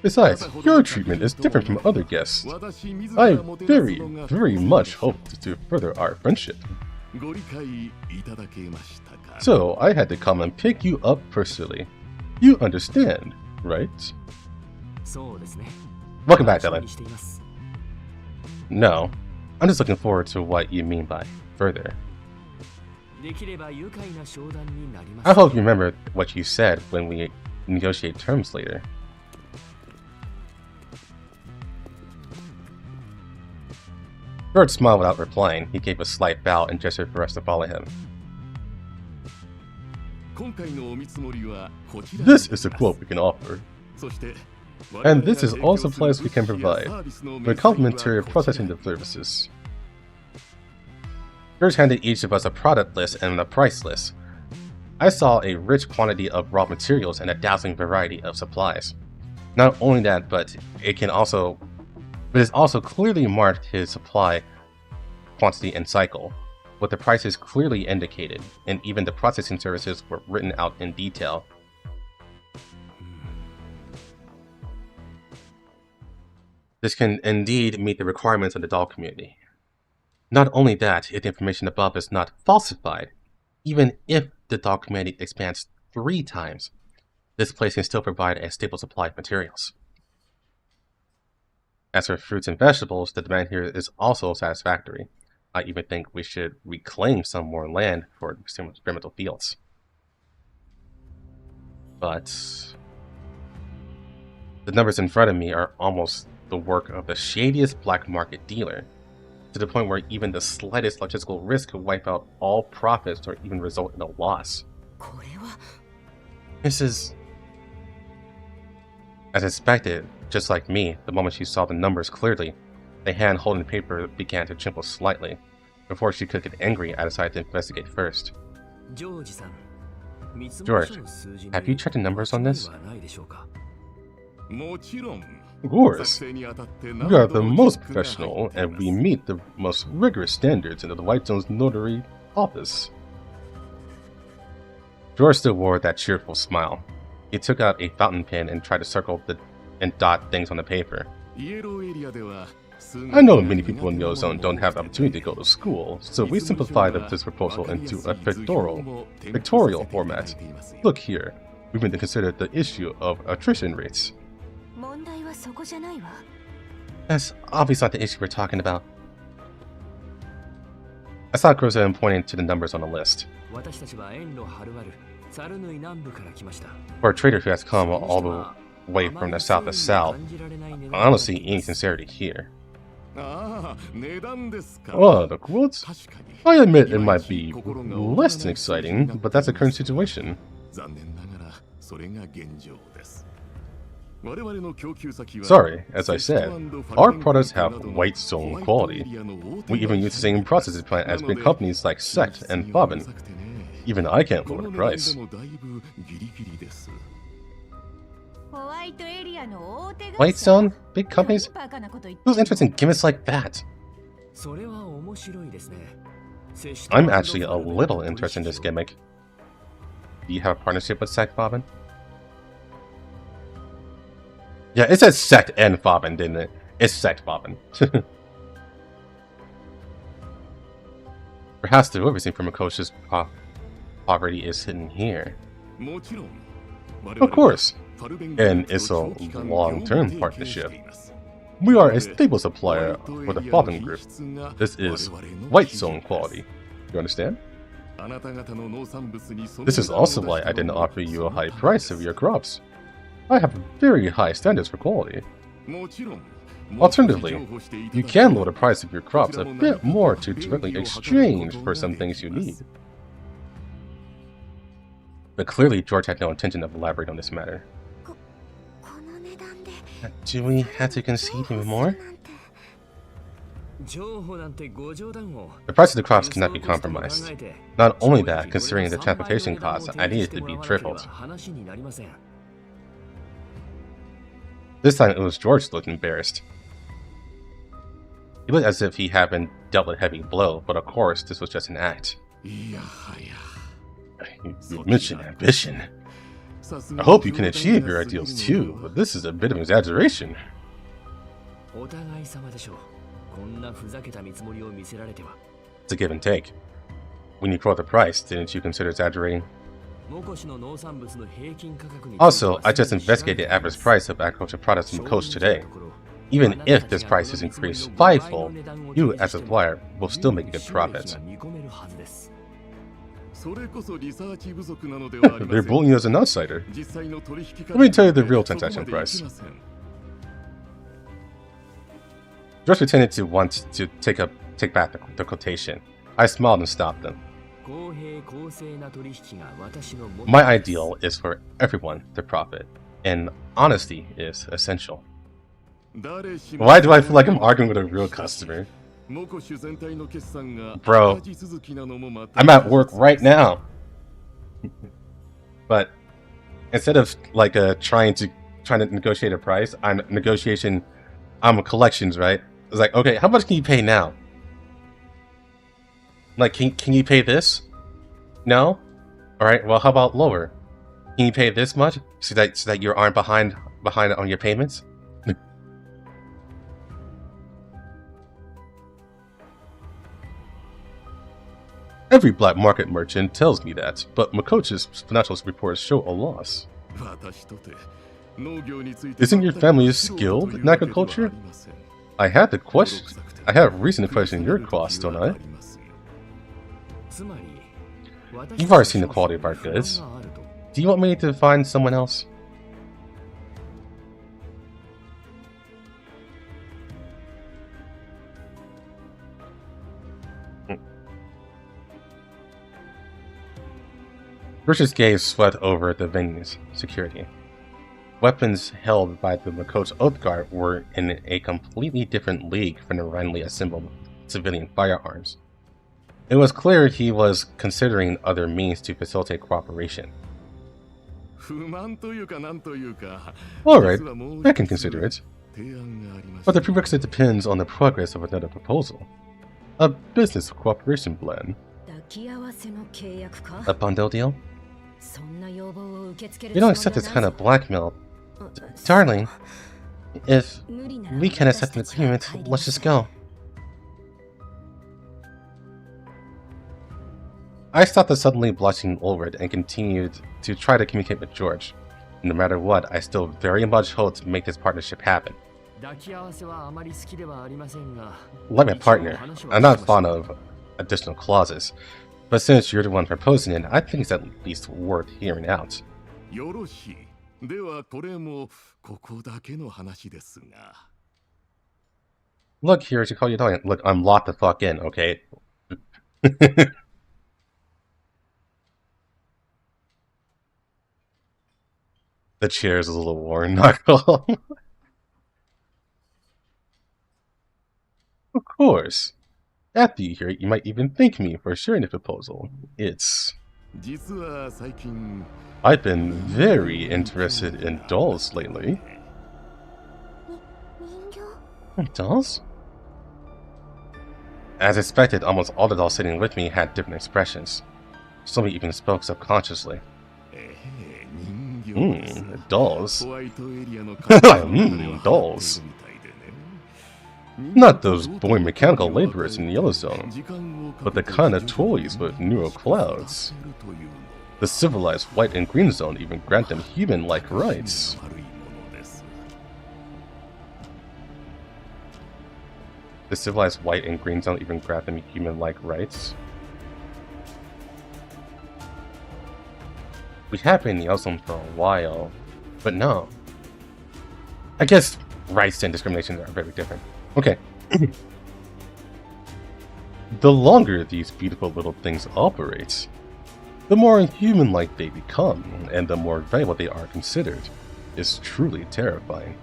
Besides, your treatment is different from other guests. I very much hope to further our friendship. So, I had to come and pick you up personally. You understand, right? Welcome back, Dylan. No, I'm just looking forward to what you mean by further. I hope you remember what you said when we negotiate terms later. George smiled without replying. He gave a slight bow and gestured for us to follow him. This is the quote we can offer. And this is all supplies we can provide, with complimentary processing services. George handed each of us a product list and a price list. I saw a rich quantity of raw materials and a dazzling variety of supplies. Not only that, but it's also clearly marked his supply quantity and cycle, with the prices clearly indicated, and even the processing services were written out in detail. This can indeed meet the requirements of the doll community. Not only that, if the information above is not falsified, even if the doll community expands 3 times, this place can still provide a stable supply of materials. As for fruits and vegetables, the demand here is also satisfactory. I even think we should reclaim some more land for experimental fields. But the numbers in front of me are almost the work of the shadiest black market dealer, to the point where even the slightest logistical risk could wipe out all profits or even result in a loss. This is... As expected, just like me, the moment she saw the numbers clearly, the hand holding the paper began to tremble slightly. Before she could get angry, I decided to investigate first. George, have you checked the numbers on this? Of course. We are the most professional, and we meet the most rigorous standards in the Whitestone's notary office. George still wore that cheerful smile. He took out a fountain pen and tried to circle and dot things on the paper. I know many people in Yellow Zone don't have the opportunity to go to school, so we simplified this proposal into a pictorial format. Look here, we've been to consider the issue of attrition rates. That's obviously not the issue we're talking about. I saw Groza pointing to the numbers on the list. For a trader who has come all the way from the south to south, I don't see any sincerity here. Oh, the quotes? I admit it might be less than exciting, but that's the current situation. Sorry, as I said, our products have white zone quality. We even use the same processing plant as big companies like Sect and Bobbin. Even I can't lower the price. White zone? Big companies? Who's interested in gimmicks like that? I'm actually a little interested in this gimmick. Do you have a partnership with Sect, Bobbin? Yeah, it says Sect and Bobbin, didn't it? It's Sect Bobbin. Perhaps the everything from Makoshi's poverty is hidden here. Of course. And it's a long-term partnership. We are a stable supplier for the Bobbin Group. This is white zone quality. You understand? This is also why I didn't offer you a high price of your crops. I have very high standards for quality. Alternatively, you can lower the price of your crops a bit more to directly exchange for some things you need. But clearly, George had no intention of elaborating on this matter. Do we have to concede even more? The price of the crops cannot be compromised. Not only that, considering the transportation costs, I need it to be tripled. This time it was George who looked embarrassed. He looked as if he had been dealt a heavy blow, but of course this was just an act. You mentioned ambition. I hope you can achieve your ideals too, but this is a bit of an exaggeration. It's a give and take. When you quote the price, didn't you consider exaggerating? Also, I just investigated the average price of agricultural products in Coast today. Even if this price is increased fivefold, you as a supplier will still make a good profit. They're bullying you as an outsider. Let me tell you the real transaction price. George pretended to want to take back the quotation. I smiled and stopped them. My ideal is for everyone to profit, and honesty is essential. Why do I feel like I'm arguing with a real customer? Bro, I'm at work right now. But instead of like trying to negotiate a price, I'm collections, right? It's like, okay, how much can you pay now? Like, can you pay this? No? Alright, well, how about lower? Can you pay this much? So that you aren't behind on your payments? Every black market merchant tells me that, but Makoshi's financial reports show a loss. Isn't your family skilled in agriculture? I have reason to question your costs, don't I? You've already seen the quality of our goods. Do you want me to find someone else? Richard's gaze swept over the venue's security. Weapons held by the Makoto Oath Guard were in a completely different league from the randomly assembled civilian firearms. It was clear he was considering other means to facilitate cooperation. Alright, I can consider it. But the prerequisite depends on the progress of another proposal. A business cooperation plan. A bundle deal? We don't accept this kind of blackmail. Darling, if we can accept an agreement, let's just go. I stopped the suddenly blushing Ulrich and continued to try to communicate with George. No matter what, I still very much hope to make this partnership happen. Like my partner, I'm not fond of additional clauses, but since you're the one proposing it, I think it's at least worth hearing out. Look, here, I should call you Italian. Look, I'm locked the fuck in, okay? The chair is a little worn, not gonna lie. Of course. After you hear it, you might even thank me for sharing the proposal. I've been very interested in dolls lately. Dolls? As expected, almost all the dolls sitting with me had different expressions. Some even spoke subconsciously. Dolls. Dolls. Not those boring mechanical laborers in Yellowstone, but the kind of toys with neural clouds. The civilized white and green zone even grant them human-like rights. The civilized white and green zone even grant them human-like rights. We have been in Yellowstone for a while, but no. I guess rights and discrimination are very different. Okay. The longer these beautiful little things operate, the more human-like they become, and the more valuable they are considered. It's truly terrifying.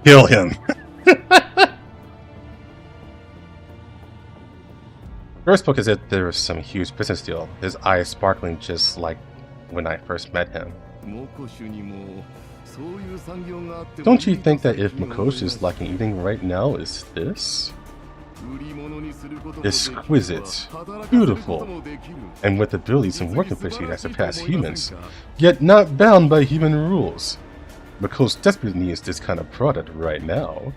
Kill him! First spoke as if there was some huge business deal, his eyes sparkling just like when I first met him. Don't you think that if Makoshi's lacking anything right now is this? Exquisite, beautiful, and with abilities and work efficiency that surpass humans, yet not bound by human rules. Makosh desperately needs this kind of product right now.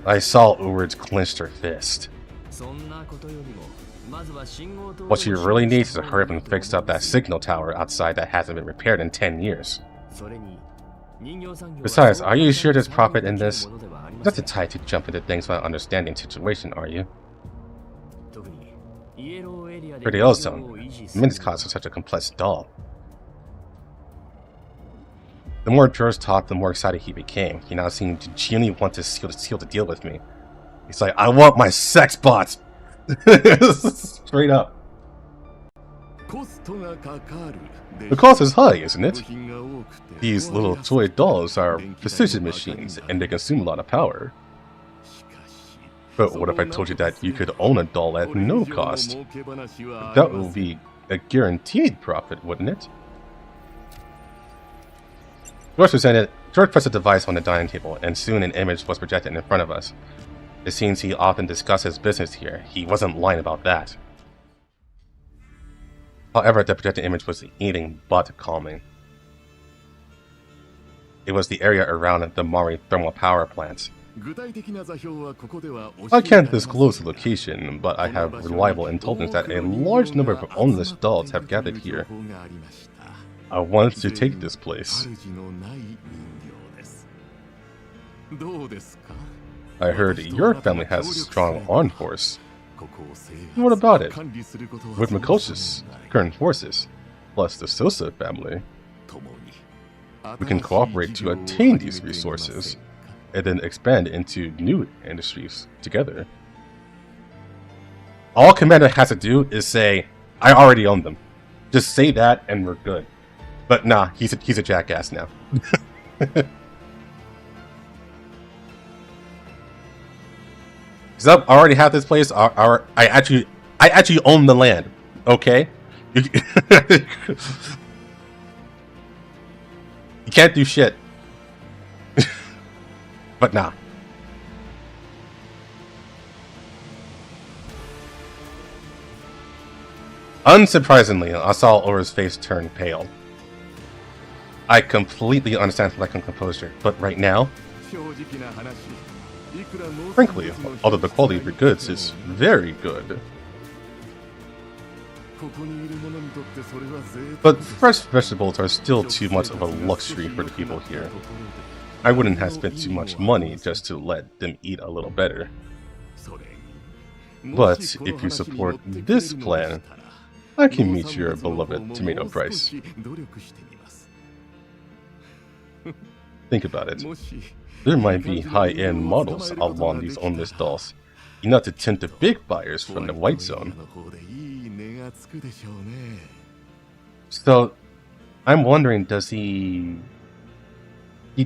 I saw Uward clench her fist. What she really needs is to hurry up and fix up that signal tower outside that hasn't been repaired in 10 years. Besides, are you sure there's profit in this? You're not the type to jump into things without understanding the situation, are you? For the Yellowstone, minutes cost for such a complex doll. The more George talked, the more excited he became. He now seemed to genuinely want to seal the deal with me. He's like, I want my sex bots! Straight up. The cost is high, isn't it? These little toy dolls are precision machines, and they consume a lot of power. But what if I told you that you could own a doll at no cost? That would be a guaranteed profit, wouldn't it? George pressed a device on the dining table, and soon an image was projected in front of us. It seems he often discussed his business here. He wasn't lying about that. However, the projected image was anything but calming. It was the area around the Mari thermal power plant. I can't disclose the location, but I have reliable intelligence that a large number of ownerless dolls have gathered here. I want to take this place. I heard your family has a strong armed force. What about it? With Makoshi's current forces, plus the Sosa family, we can cooperate to attain these resources, and then expand into new industries together. All Commander has to do is say, I already own them. Just say that and we're good. But nah, he's a jackass now. I already have this place. I actually own the land. Okay, you can't do shit. But nah. Unsurprisingly, I saw Aura's face turn pale. I completely understand lack of composure, but right now, frankly, although the quality of your goods is very good, but fresh vegetables are still too much of a luxury for the people here. I wouldn't have spent too much money just to let them eat a little better. But if you support this plan, I can meet your beloved tomato price. think about it. There might be high-end models along these homeless dolls, enough to tempt the big buyers from the white zone. So, I'm wondering, does he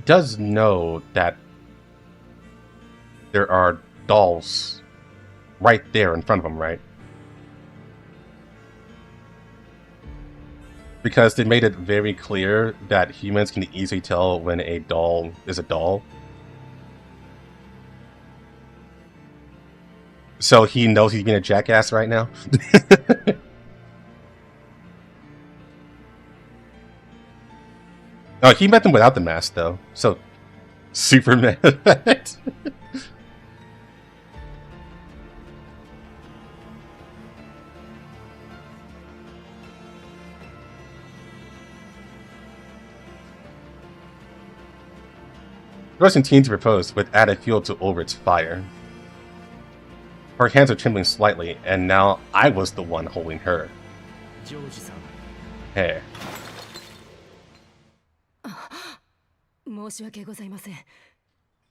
does know that there are dolls right there in front of him, right? Because they made it very clear that humans can easily tell when a doll is a doll. So he knows he's being a jackass right now? Oh, he met them without the mask, though. So, Superman effect. Russian teen to propose with added fuel to Ulrich's fire. Her hands are trembling slightly, and now I was the one holding her. Hey.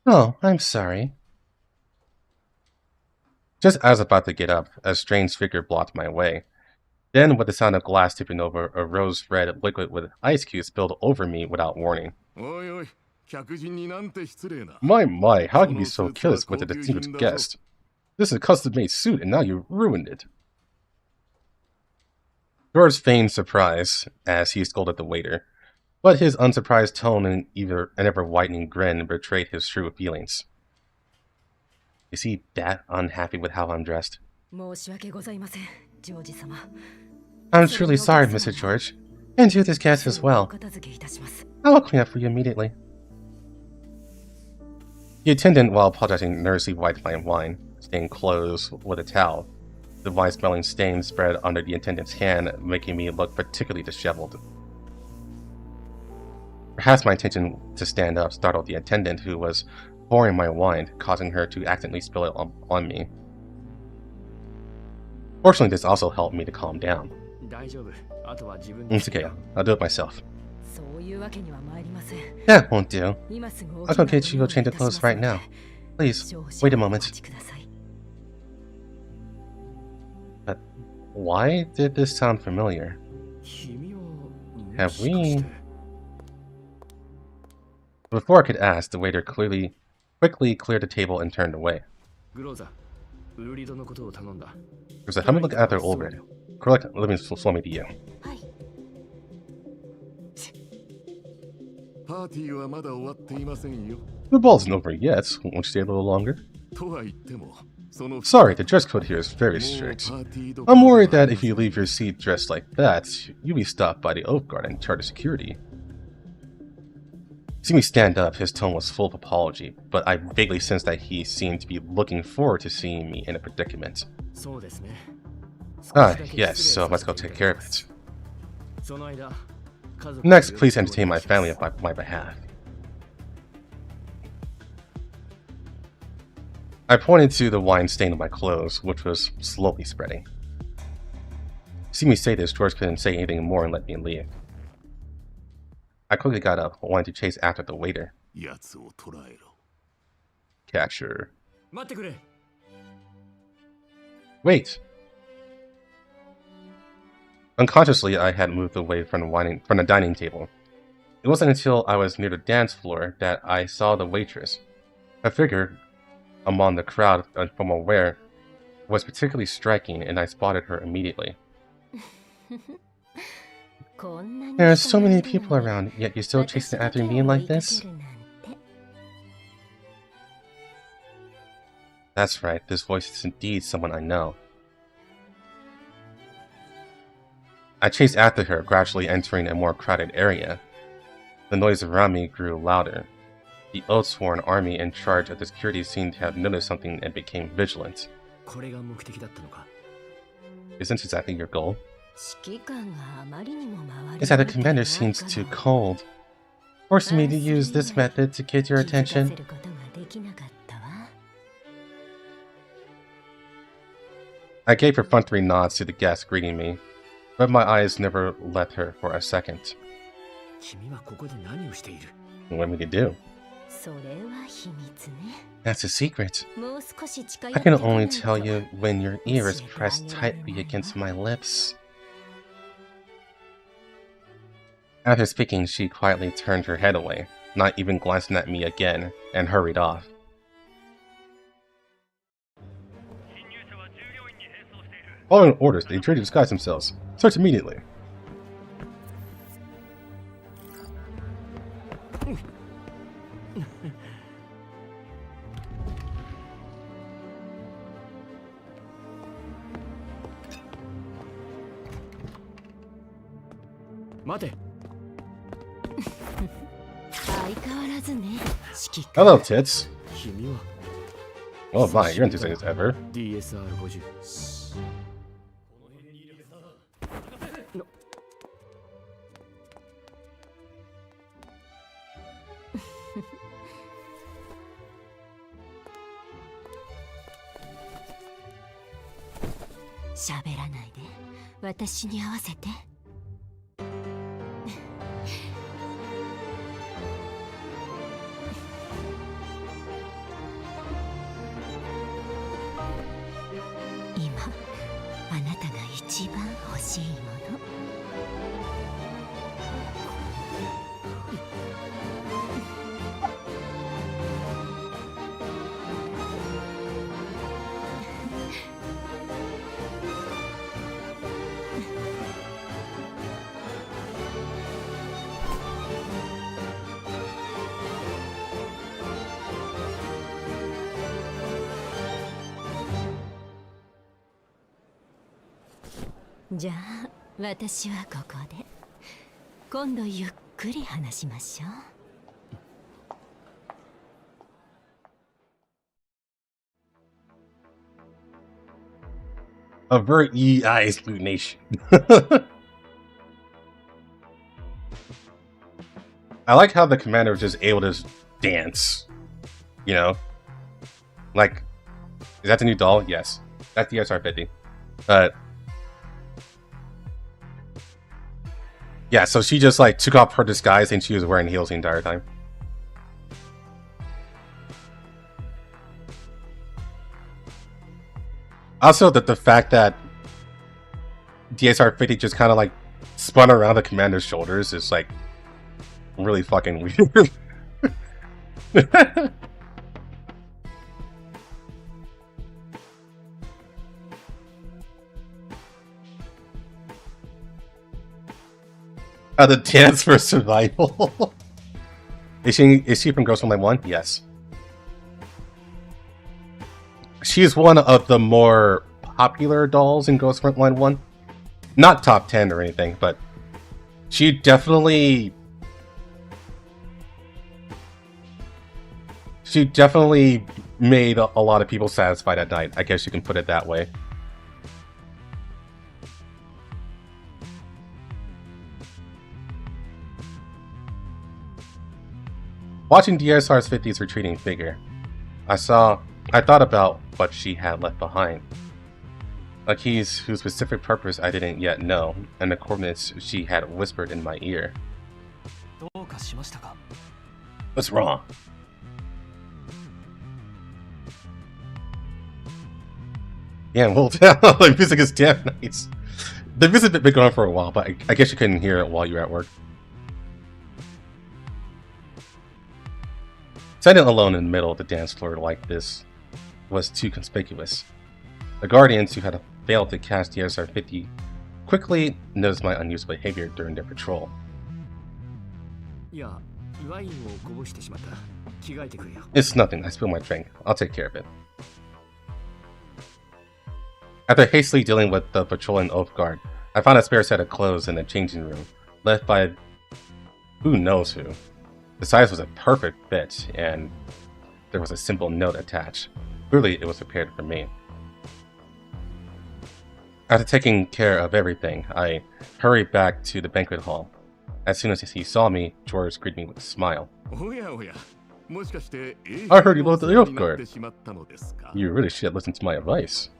Oh, I'm sorry. Just as I was about to get up, a strange figure blocked my way. Then, with the sound of glass tipping over, a rose-red liquid with ice cubes spilled over me without warning. My, how can you be so careless with a distinguished guest? This is a custom-made suit, and now you ruined it. George feigned surprise as he scolded the waiter, but his unsurprised tone and an ever-widening grin betrayed his true feelings. Is he that unhappy with how I'm dressed? I'm truly sorry, Mr. George, and to this guest as well. I will clean up for you immediately. The attendant, while apologizing, nervously wiped my wine, stained clothes with a towel. The wine-smelling stain spread under the attendant's hand, making me look particularly disheveled. Perhaps my intention to stand up startled the attendant, who was pouring my wine, causing her to accidentally spill it on me. Fortunately, this also helped me to calm down. It's okay, I'll do it myself. That won't do. I'll go get you a change of clothes right now. Please, wait a moment. But why did this sound familiar? Have we... Before I could ask, the waiter quickly cleared the table and turned away. There's a humming look at their Ulrich. Correct, let me slow me to you. The ball isn't over yet. Won't you stay a little longer? Sorry, the dress code here is very strict. I'm worried that if you leave your seat dressed like that, you'll be stopped by the Oath Guard and charged security. Seeing me stand up, his tone was full of apology, but I vaguely sensed that he seemed to be looking forward to seeing me in a predicament. Ah, yes, so let's go take care of it. Next, please entertain my family on my behalf. I pointed to the wine stain on my clothes, which was slowly spreading. Seeing me say this, George couldn't say anything more and let me leave. I quickly got up, wanting to chase after the waiter. Capture. Wait! Unconsciously, I had moved away from the dining table. It wasn't until I was near the dance floor that I saw the waitress. Her figure among the crowd from aware was particularly striking, and I spotted her immediately. There are so many people around, yet you're still chasing after me like this? That's right, this voice is indeed someone I know. I chased after her, gradually entering a more crowded area. The noise around me grew louder. The oath-sworn army in charge of the security seemed to have noticed something and became vigilant. Isn't exactly your goal? Is that the commander seems too cold, forcing me to use this method to get your attention. I gave perfunctory nods to the guests greeting me, but my eyes never left her for a second. What we could do? それは秘密ね。 That's a secret. もう少し近 I 寄って can こない only と tell you when your ear is pressed tightly against my lips. After speaking, she quietly turned her head away, not even glancing at me again, and hurried off. Following orders, they tried to disguise themselves. Search immediately. Hello, tits. Oh my, you're into things ever. DSR50 喋らないで。私に合わせて。今、あなたが一番欲しいもの。じゃあ私はここで今度ゆっくり話しましょう。Avert ye eyes, Loot Nation. I like how the commander was just able to just dance. You know? Like, is that the new doll? Yes. That's the SR50. Yeah, so she just like took off her disguise and she was wearing heels the entire time. Also, the fact that DSR50 just kind of like spun around the commander's shoulders is like really fucking weird. The dance for survival. Is she from Ghost Frontline 1? Yes. She's one of the more popular dolls in Ghost Frontline 1. Not top 10 or anything, but she definitely made a lot of people satisfied at night. I guess you can put it that way. Watching DSR's 50's retreating figure, I thought about what she had left behind. A keys whose specific purpose I didn't yet know, and the coordinates she had whispered in my ear. What's wrong? Yeah, well, the music is damn nice. The music's been going for a while, but I guess you couldn't hear it while you were at work. Standing alone in the middle of the dance floor like this was too conspicuous. The guardians who had failed to catch the SR50 quickly noticed my unusual behavior during their patrol. It's nothing, I spilled my drink. I'll take care of it. After hastily dealing with the patrolling Oath Guard, I found a spare set of clothes in the changing room, left by who knows who. The size was a perfect fit, and there was a simple note attached. Clearly, it was prepared for me. After taking care of everything, I hurried back to the banquet hall. As soon as he saw me, George greeted me with a smile. I heard you loved the Oath Guard. You really should listen to my advice.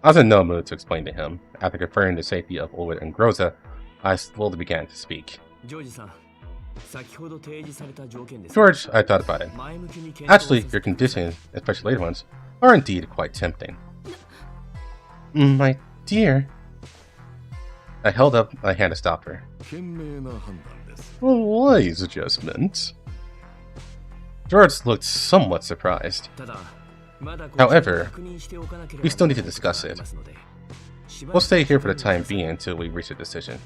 I was in no mood to explain to him. After confirming the safety of Ulwit and Groza, I slowly began to speak. George, I thought about it. Actually, your conditions, especially later ones, are indeed quite tempting. My dear. I held up my hand to stop her. A wise adjustment. George looked somewhat surprised. However, we still need to discuss it. We'll stay here for the time being until we reach a decision.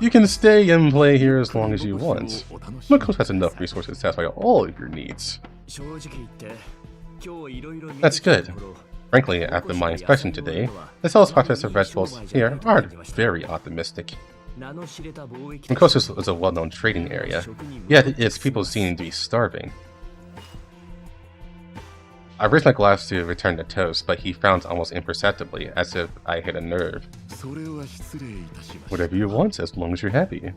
You can stay and play here as long as you want. Makoto has enough resources to satisfy all of your needs. That's good. Frankly, after my inspection today, the sales prospects of vegetables here aren't very optimistic. Makoto is a well-known trading area, yet its people seem to be starving. I raised my glass to return the toast, but he frowns almost imperceptibly, as if I hit a nerve. Whatever you want, as long as you're happy.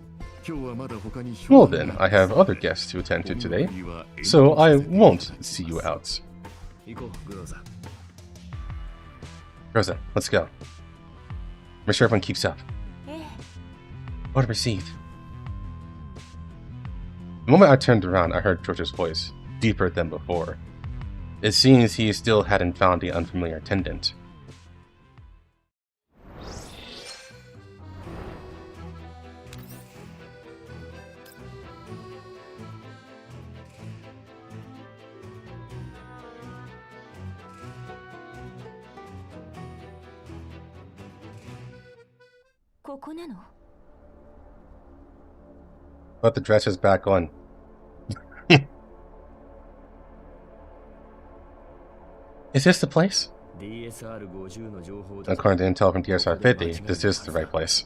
Well then, I have other guests to attend to today, so I won't see you out. Rosa, let's go. Make sure everyone keeps up. Order received. The moment I turned around, I heard George's voice, deeper than before. It seems he still hadn't found the unfamiliar attendant. Put the dresses back on. Is this the place? According to intel from DSR 50, this is the right place.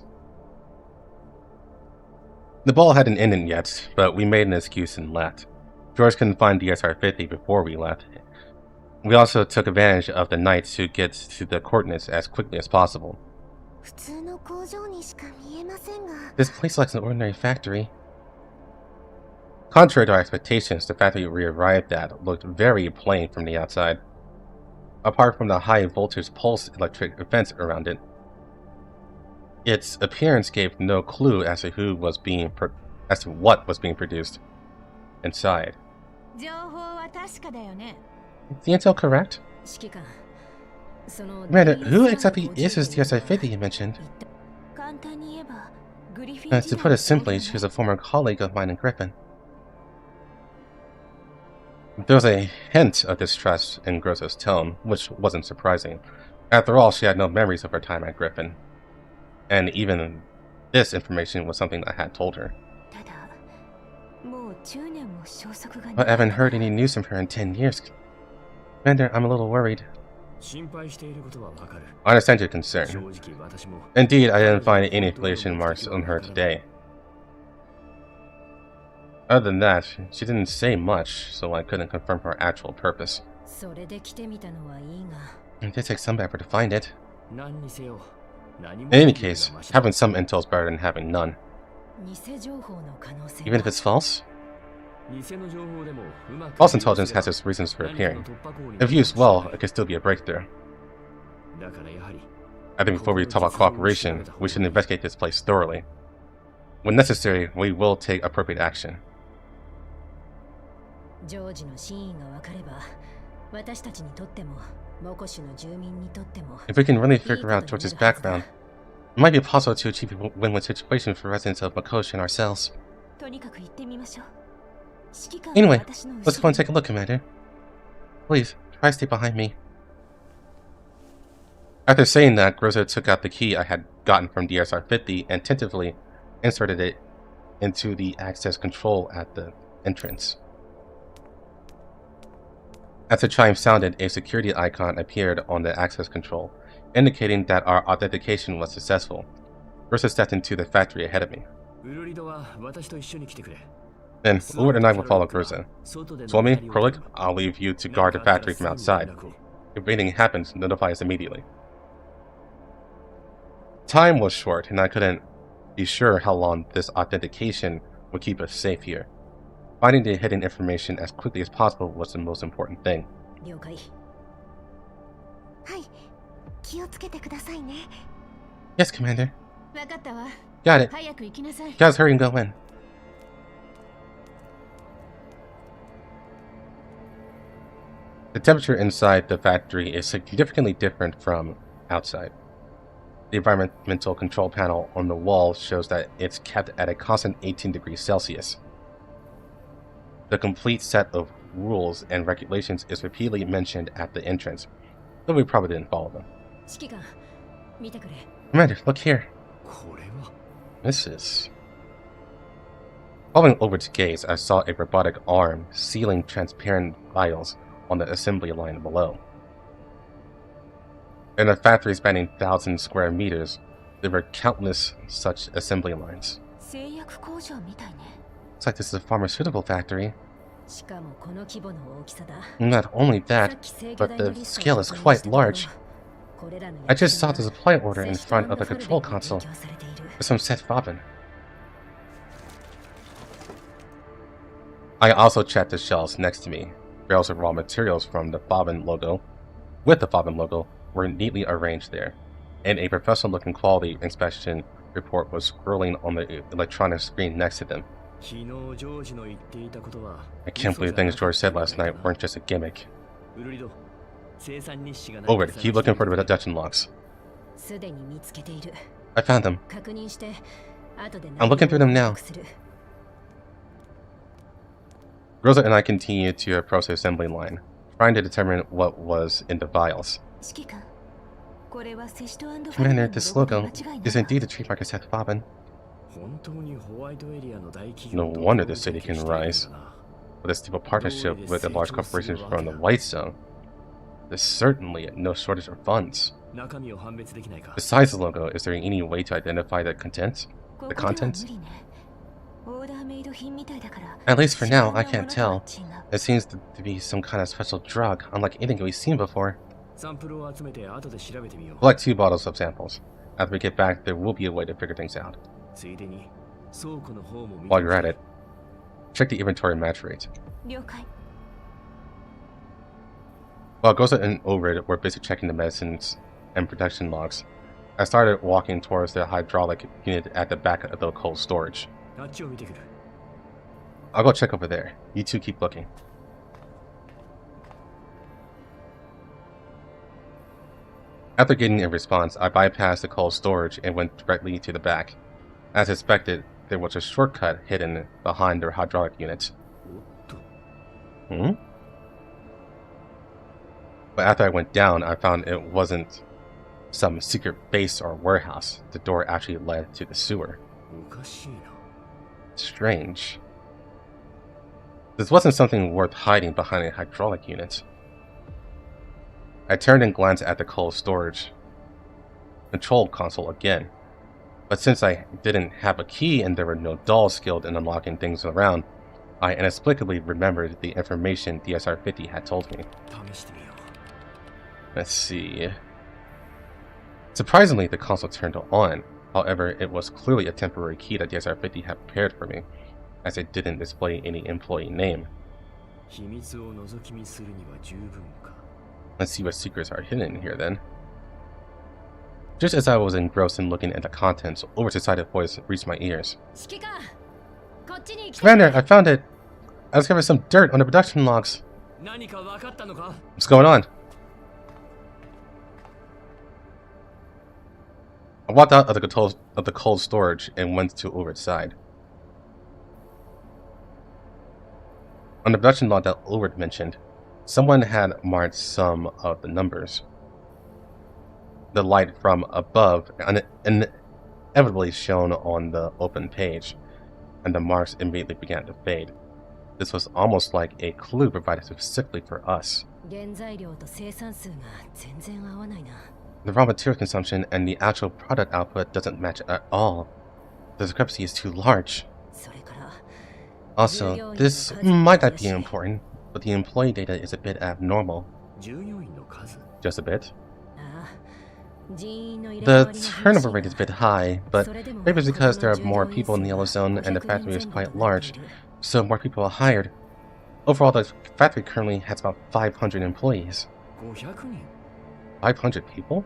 The ball hadn't ended yet, but we made an excuse and left. George couldn't find DSR 50 before we left. We also took advantage of the night to get to the coordinates as quickly as possible. This place looks like an ordinary factory. Contrary to our expectations, the factory we arrived at looked very plain from the outside. Apart from the high voltage pulse electric fence around it, its appearance gave no clue as to what was being produced inside. Is the intel correct? Commander, who exactly is this DSI-50 you mentioned? To put it simply, she is a former colleague of mine in Griffin. There was a hint of distrust in Grosso's tone, which wasn't surprising. After all, she had no memories of her time at Griffin. And even this information was something I had told her. But I haven't heard any news from her in 10 years. Commander, I'm a little worried. I understand your concern. Indeed, I didn't find any affiliation marks on her today. Other than that, she didn't say much, so I couldn't confirm her actual purpose. It did take some effort to find it. In any case, having some intel is better than having none. Even if it's false? False intelligence has its reasons for appearing. If used well, it could still be a breakthrough. I think before we talk about cooperation, we should investigate this place thoroughly. When necessary, we will take appropriate action. If we can really figure out George's background, it might be possible to achieve a win-win situation for residents of Makoshi and ourselves. Anyway, let's go and take a look, Commander. Please, try to stay behind me. After saying that, Grosso took out the key I had gotten from DSR-50 and tentatively inserted it into the access control at the entrance. As the chime sounded, a security icon appeared on the access control, indicating that our authentication was successful. Grosso stepped into the factory ahead of me. Then, Uward and I will follow Grosso. Suomi, Krolik, I'll leave you to guard the factory from outside. If anything happens, notify us immediately. Time was short, and I couldn't be sure how long this authentication would keep us safe here. Finding the hidden information as quickly as possible was the most important thing. Yes, Commander. Got it. 早く行きなさい。 Guys, hurry and go in. The temperature inside the factory is significantly different from outside. The environmental control panel on the wall shows that it's kept at a constant 18 degrees Celsius. The complete set of rules and regulations is repeatedly mentioned at the entrance, though we probably didn't follow them. 指揮官、見てくれ。 Commander, look here. This is... Following over to gaze, I saw a robotic arm sealing transparent vials on the assembly line below. In a factory spanning 1,000 square meters, there were countless such assembly lines. 製薬工場みたいね。 It's like this is a pharmaceutical factory. しかもこの規模の大きさだ。 Not only that, but the scale is quite large. I just saw the supply order in front of the control console for some set Fobbin. I also checked the shelves next to me. Barrels of raw materials from the Fobbin logo, with the Fobbin logo, were neatly arranged there, and a professional-looking quality inspection report was scrolling on the electronic screen next to them. I can't believe things George said last night weren't just a gimmick. Over, keep looking for the reduction logs. I found them. I'm looking through them now. Rosa and I continued to approach the assembly line, trying to determine what was in the vials. Commander, this logo is indeed a trademark of Seth Fobbin. No wonder the city can rise. With a stable partnership with a large corporation from the White Zone, there's certainly no shortage of funds. Besides the logo, is there any way to identify the contents? The contents? At least for now, I can't tell. It seems to be some kind of special drug, unlike anything we've seen before. Collect 2 bottles of samples. After we get back, there will be a way to figure things out. While you're at it, check the inventory match rate. While Goza and Orid were busy checking the medicines and production logs, I started walking towards the hydraulic unit at the back of the cold storage. I'll go check over there. You two keep looking. After getting a response, I bypassed the cold storage and went directly to the back. As expected, there was a shortcut hidden behind the hydraulic unit. But after I went down, I found it wasn't some secret base or warehouse. The door actually led to the sewer. Strange. This wasn't something worth hiding behind a hydraulic unit. I turned and glanced at the cold storage control console again. But since I didn't have a key and there were no dolls skilled in unlocking things around, I inexplicably remembered the information DSR-50 had told me. Let's see. Surprisingly, the console turned on. However, it was clearly a temporary key that DSR-50 had prepared for me, as it didn't display any employee name. Let's see what secrets are hidden in here then. Just as I was engrossed in looking at the contents, Over's excited voice reached my ears. Commander, I found it! I discovered some dirt on the production logs. What's going on? I walked out of the cold storage and went to Ulrich's side. On the production log that Ulrich mentioned, someone had marked some of the numbers. The light from above inevitably shone on the open page, and the marks immediately began to fade. This was almost like a clue provided specifically for us. The raw material consumption and the actual product output doesn't match at all. The discrepancy is too large. Also, this might not be important, but the employee data is a bit abnormal. Just a bit? The turnover rate is a bit high, but maybe it's because there are more people in the yellow zone and the factory is quite large, so more people are hired. Overall, the factory currently has about 500 employees. 500 people?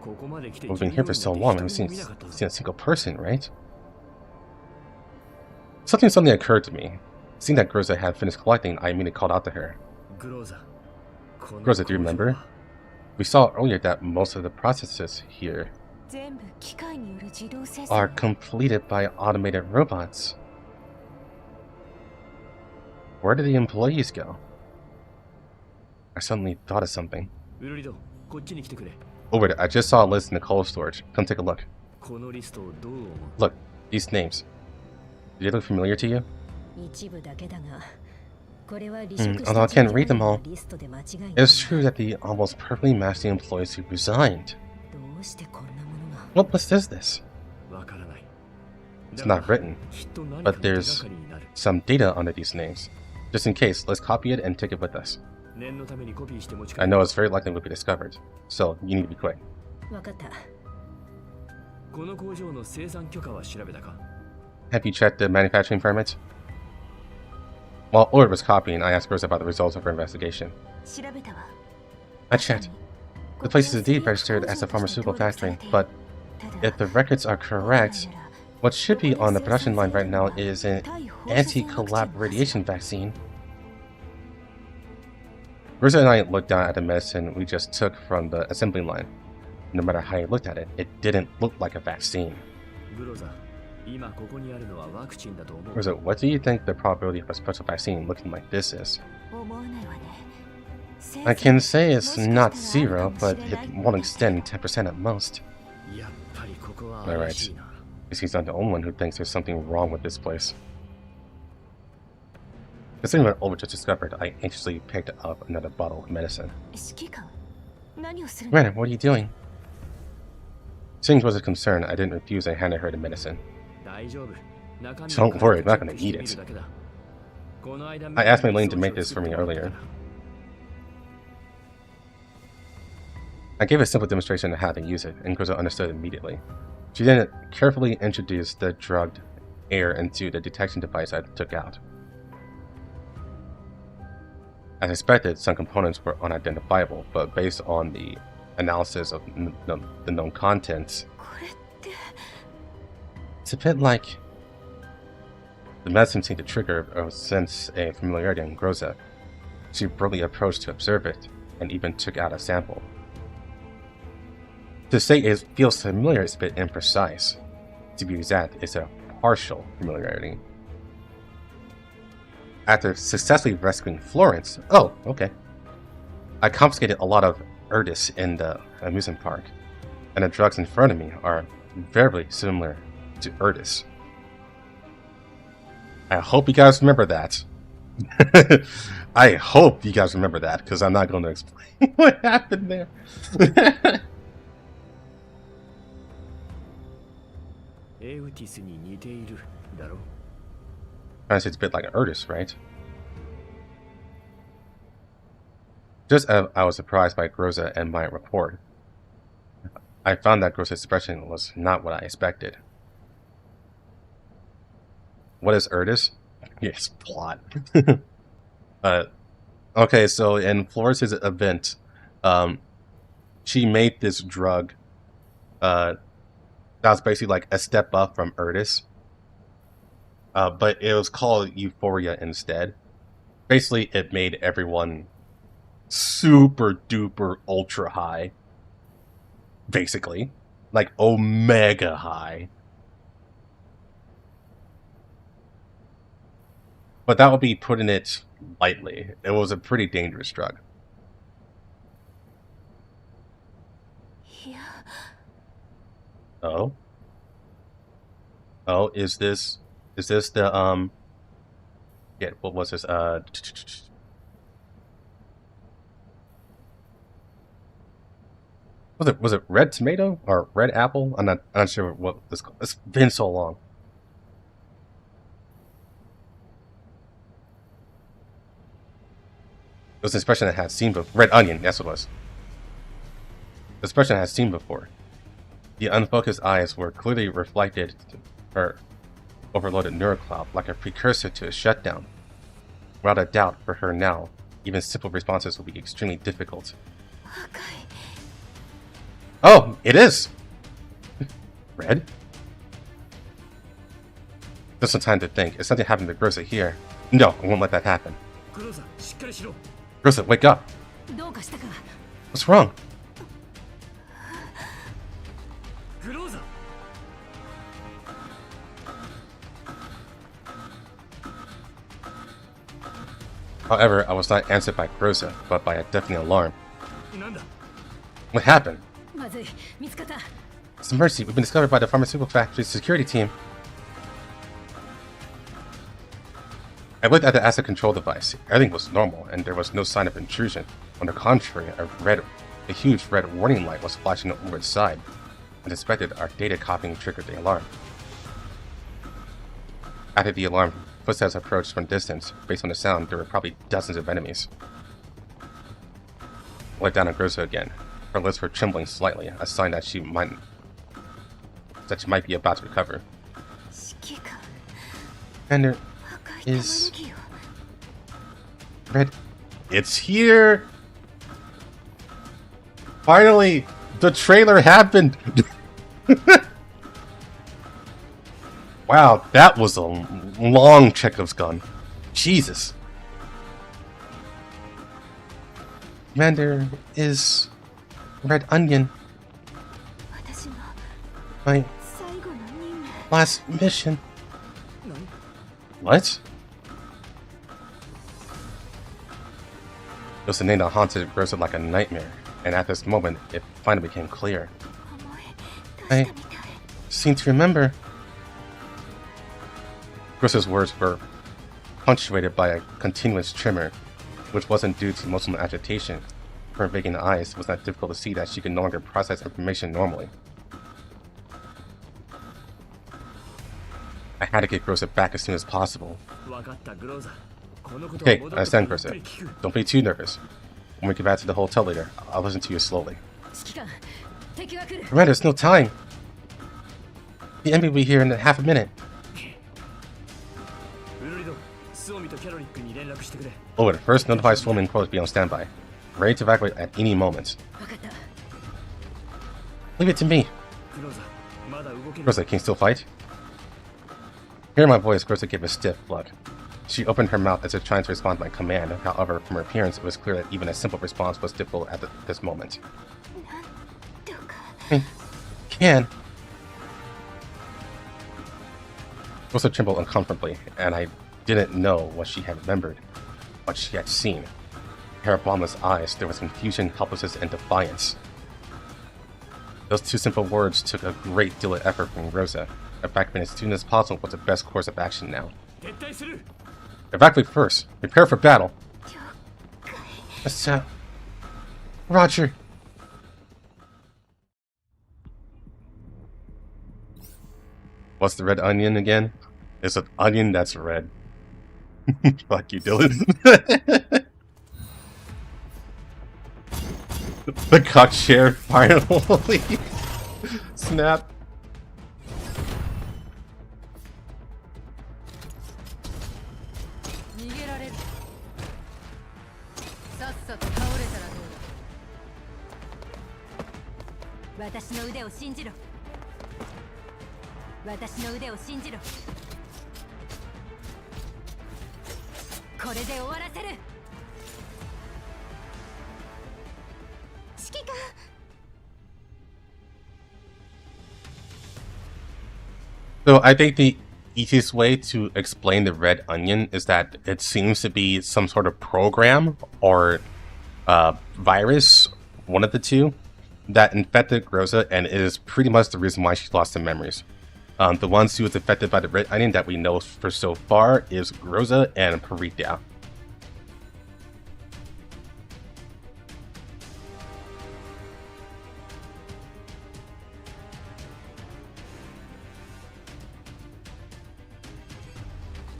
We've been here for so long, we've seen a single person, right? Something suddenly occurred to me. Seeing that Groza had finished collecting, I immediately called out to her. Groza, do you remember? We saw earlier that most of the processes here are completed by automated robots. Where did the employees go? I suddenly thought of something. Oh wait, I just saw a list in the cold storage. Come take a look. Look, these names. Do they look familiar to you? Although I can't read them all, it's true that they almost perfectly match the employees who resigned. What list is this? It's not written, but there's some data under these names. Just in case, let's copy it and take it with us. I know it's very likely we'll be discovered, so you need to be quick. Have you checked the manufacturing permits? While Ord was copying, I asked Groza about the results of her investigation. I checked. The place is indeed registered as a pharmaceutical factory, but if the records are correct, what should be on the production line right now is an anti-collapse radiation vaccine. Groza and I looked down at the medicine we just took from the assembly line. No matter how you looked at it, it didn't look like a vaccine. Groza, what do you think the probability of a special vaccine looking like this is? I can say it's not 0, but it won't extend 10% at most. Alright. He's not the only one who thinks there's something wrong with this place. Considering what Ulrich just discovered, I anxiously picked up another bottle of medicine. Renan, what are you doing? Seeing was a concern, I didn't refuse and handed her the medicine. Don't worry, I'm not going to eat it. I asked Maylene to make this for me earlier. I gave a simple demonstration of how to use it, and Groza understood immediately. She then carefully introduced the drugged air into the detection device I took out. As expected, some components were unidentifiable, but based on the analysis of the known contents, it's a bit like the medicine seemed to trigger a sense of familiarity in Groza. She boldly approached to observe it, and even took out a sample. To say it feels familiar is a bit imprecise. To be exact, it's a partial familiarity. After successfully rescuing Florence, oh, okay. I confiscated a lot of Erdis in the amusement park, and the drugs in front of me are very similar to Erdis. I hope you guys remember that. I hope you guys remember that, because I'm not going to explain what happened there. It's a bit like Erdis, right? Just as I was surprised by Groza and my report, I found that Groza's expression was not what I expected. What is Erdis? Yes, plot. Okay, so in Florence's event, she made this drug that was basically like a step up from Erdis. But it was called Euphoria instead. Basically, it made everyone super duper ultra high. Basically. Like omega high. But that would be putting it lightly. It was a pretty dangerous drug. Oh? Oh, is this the, yeah, what was this, was it red tomato or red apple? I'm not sure what this, it's been so long. It was an expression I had seen before. Red onion, that's what it was. The expression I had seen before. The unfocused eyes were clearly reflected her overloaded neurocloud like a precursor to a shutdown. Without a doubt, for her now, even simple responses will be extremely difficult. Oh, it is! Red? Just some time to think. If something happened to Grossa here. No, I won't let that happen. Grossa, wake up! どうかしたか What's wrong? However, I was not answered by Grossa, but by a deafening alarm. What happened? まずい見つかった It's a mercy. We've been discovered by the pharmaceutical factory's security team. I looked at the asset control device. Everything was normal, and there was no sign of intrusion. On the contrary, a huge red warning light was flashing over its side. As expected, our data copying triggered the alarm. After the alarm, footsteps approached from distance. Based on the sound, there were probably dozens of enemies. I looked down at Grossa again. Her lips were trembling slightly, a sign that she might be about to recover. 指揮官 And there 赤い玉 is ねぎよ red. It's here! Finally! The trailer happened! Wow, that was a long Chekhov's gun. Jesus. Commander is Red Onion. 私の My 最後の任務 last mission. What? It was a name that haunted Grossa like a nightmare, and at this moment, it finally became clear. 思い出したみたい Seem to remember. Grossa's words were punctuated by a continuous tremor, which wasn't due to emotional agitation. Her vacant eyes, it was not difficult to see that she could no longer process information normally. I had to get Grossa back as soon as possible. Okay, I understand, Grossa. Don't be too nervous. When we get back to the hotel later, I'll listen to you slowly. 指揮官敵が来る Commander, there's no time. The enemy will be here in half a minute. Over, first notify Swarm and Crow to be on standby. Ready to evacuate at any moment. 分かった Leave it to me. Grossa, can you still fight? Hearing my voice, Grossa gave a stiff look. She opened her mouth as if trying to respond to my command. However, from her appearance, it was clear that even a simple response was difficult at this moment. なんとか Can. Grossa trembled uncomfortably, and I didn't know what she had remembered, what she had seen. In her bombless eyes, there was confusion, helplessness, and defiance. Those two simple words took a great deal of effort from Grossa. Evacuating as soon as possible was the best course of action now. Evacuate first. Prepare for battle. 了解 That's, Roger. What's the red onion again? It's an onion that's red. Fuck you, Dylan. The cock chair finally. Snap. 逃げられるさっさと倒れたらどうだ私の腕を信じろ私の腕を信じろこれで終わらせる指揮官 So I think the easiest way to explain the red onion is that it seems to be some sort of program or virus, one of the two, that infected Grossa, and it is pretty much the reason why she lost her memories. The ones who was affected by the red onion that we know for so far is Grossa and Parita.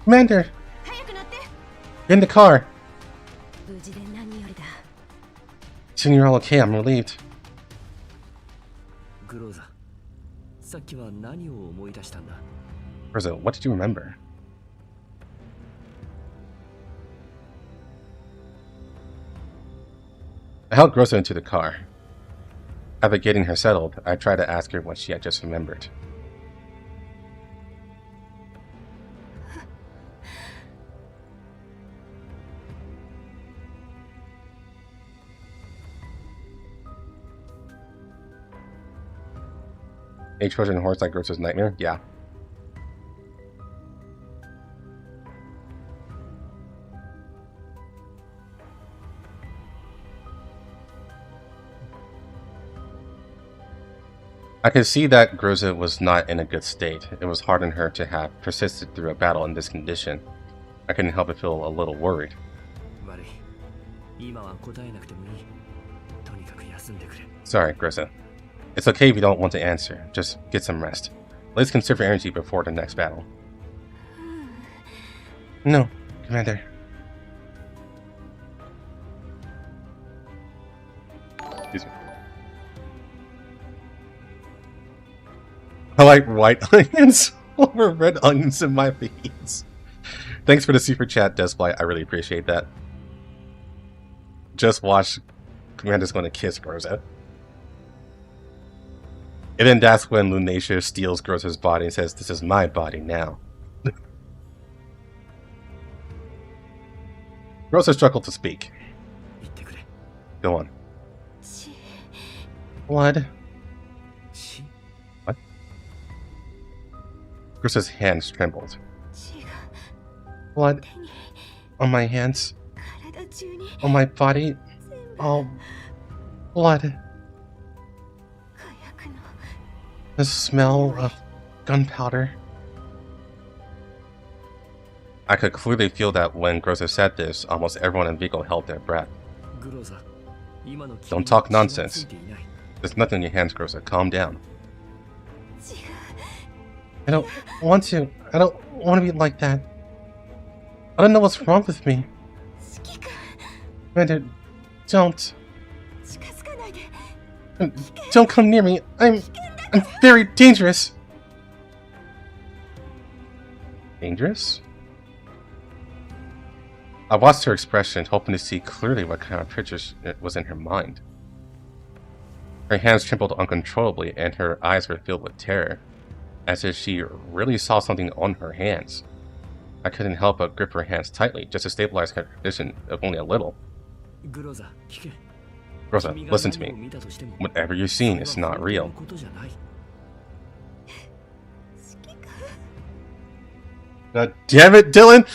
Commander, 早く乗って you're in the car. 無事で何よりだ Assuming you're all okay, I'm relieved. グローザ、さっきは何を思い出したんだ Grossa, what did you remember? I helped Grossa into the car. After getting her settled, I tried to ask her what she had just remembered. A Trojan horse like Gross's nightmare? Yeah. I could see that Groza was not in a good state. It was hard on her to have persisted through a battle in this condition. I couldn't help but feel a little worried. Sorry, Groza. It's okay if you don't want to answer. Just get some rest. Let's conserve your energy before the next battle. No, Commander. Excuse me. I like white onions over red onions in my feeds. Thanks for the super chat, Despite. I really appreciate that. Just watch Commander's going to kiss Groza. And then that's when Lunacia steals Groza's body and says, "This is my body now." Groza struggled to speak. Go on. Blood. What? Groza's hands trembled. Blood on my hands. On my body. Oh, blood. The smell of gunpowder. I could clearly feel that when Groza said this, almost everyone in Vigo held their breath. Don't talk nonsense. There's nothing in your hands, Groza. Calm down. I don't want to. I don't want to be like that. I don't know what's wrong with me. Commander, don't. Don't come near me. I'm very dangerous. Dangerous? I watched her expression, hoping to see clearly what kind of pictures was in her mind. Her hands trembled uncontrollably, and her eyes were filled with terror, as if she really saw something on her hands. I couldn't help but grip her hands tightly, just to stabilize her condition, if only a little. Groza, listen to me. Whatever you're seeing is not real. God damn it, Dylan!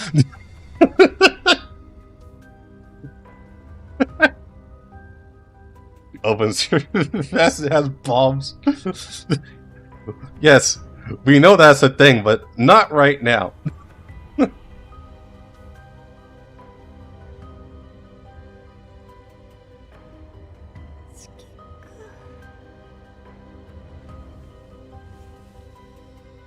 Opens her vest and has bombs. Yes, we know that's a thing, but not right now.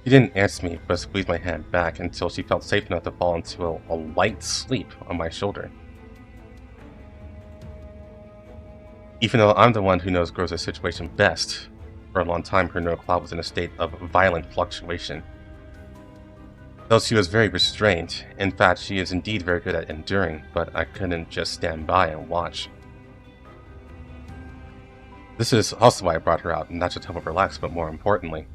She didn't answer me, but squeezed my hand back until she felt safe enough to fall into a light sleep on my shoulder. Even though I'm the one who knows Groza's situation best, for a long time her neural cloud was in a state of violent fluctuation. Though she was very restrained, in fact she is indeed very good at enduring, but I couldn't just stand by and watch. This is also why I brought her out, not just to help her relax, but more importantly.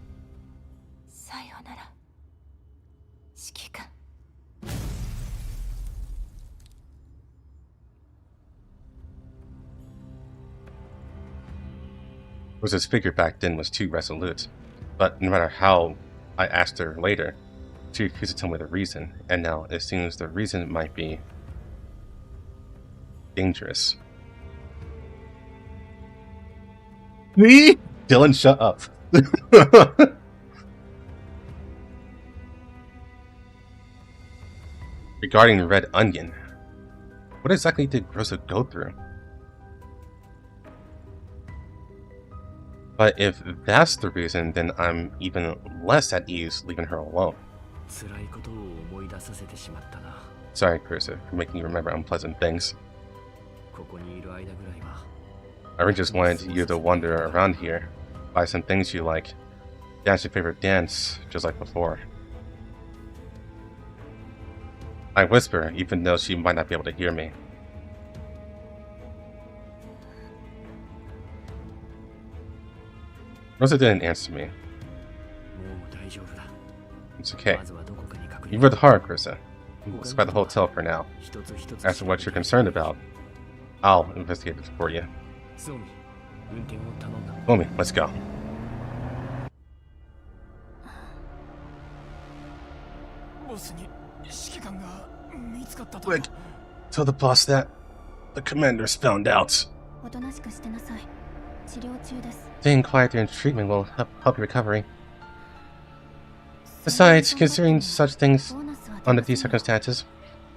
Groza's figure back then was too resolute, but no matter how I asked her later, she refused to tell me the reason, and now it seems the reason might be dangerous. Me? Dylan, shut up. Regarding the red onion, what exactly did Groza go through? But if that's the reason, then I'm even less at ease leaving her alone. Sorry, Groza, for making you remember unpleasant things. I really just wanted you to wander around here, buy some things you like, dance your favorite dance, just like before. I whisper, even though she might not be able to hear me. Rosa didn't answer me. もう大丈夫だ。 It's okay. まずはどこかに隠 You れ worked hard, Rosa. It's by the hotel for now. 一つ一つ As to what you're concerned about, I'll investigate it for you. そうみ、運転を頼んだ。 Omi, let's go. ボスに指揮官が見つかったと。 Quick, tell the boss that the commander's found out. おとなしくしてなさい。治療中です。 Staying quiet during treatment will help your recovery. Besides, considering such things under these circumstances,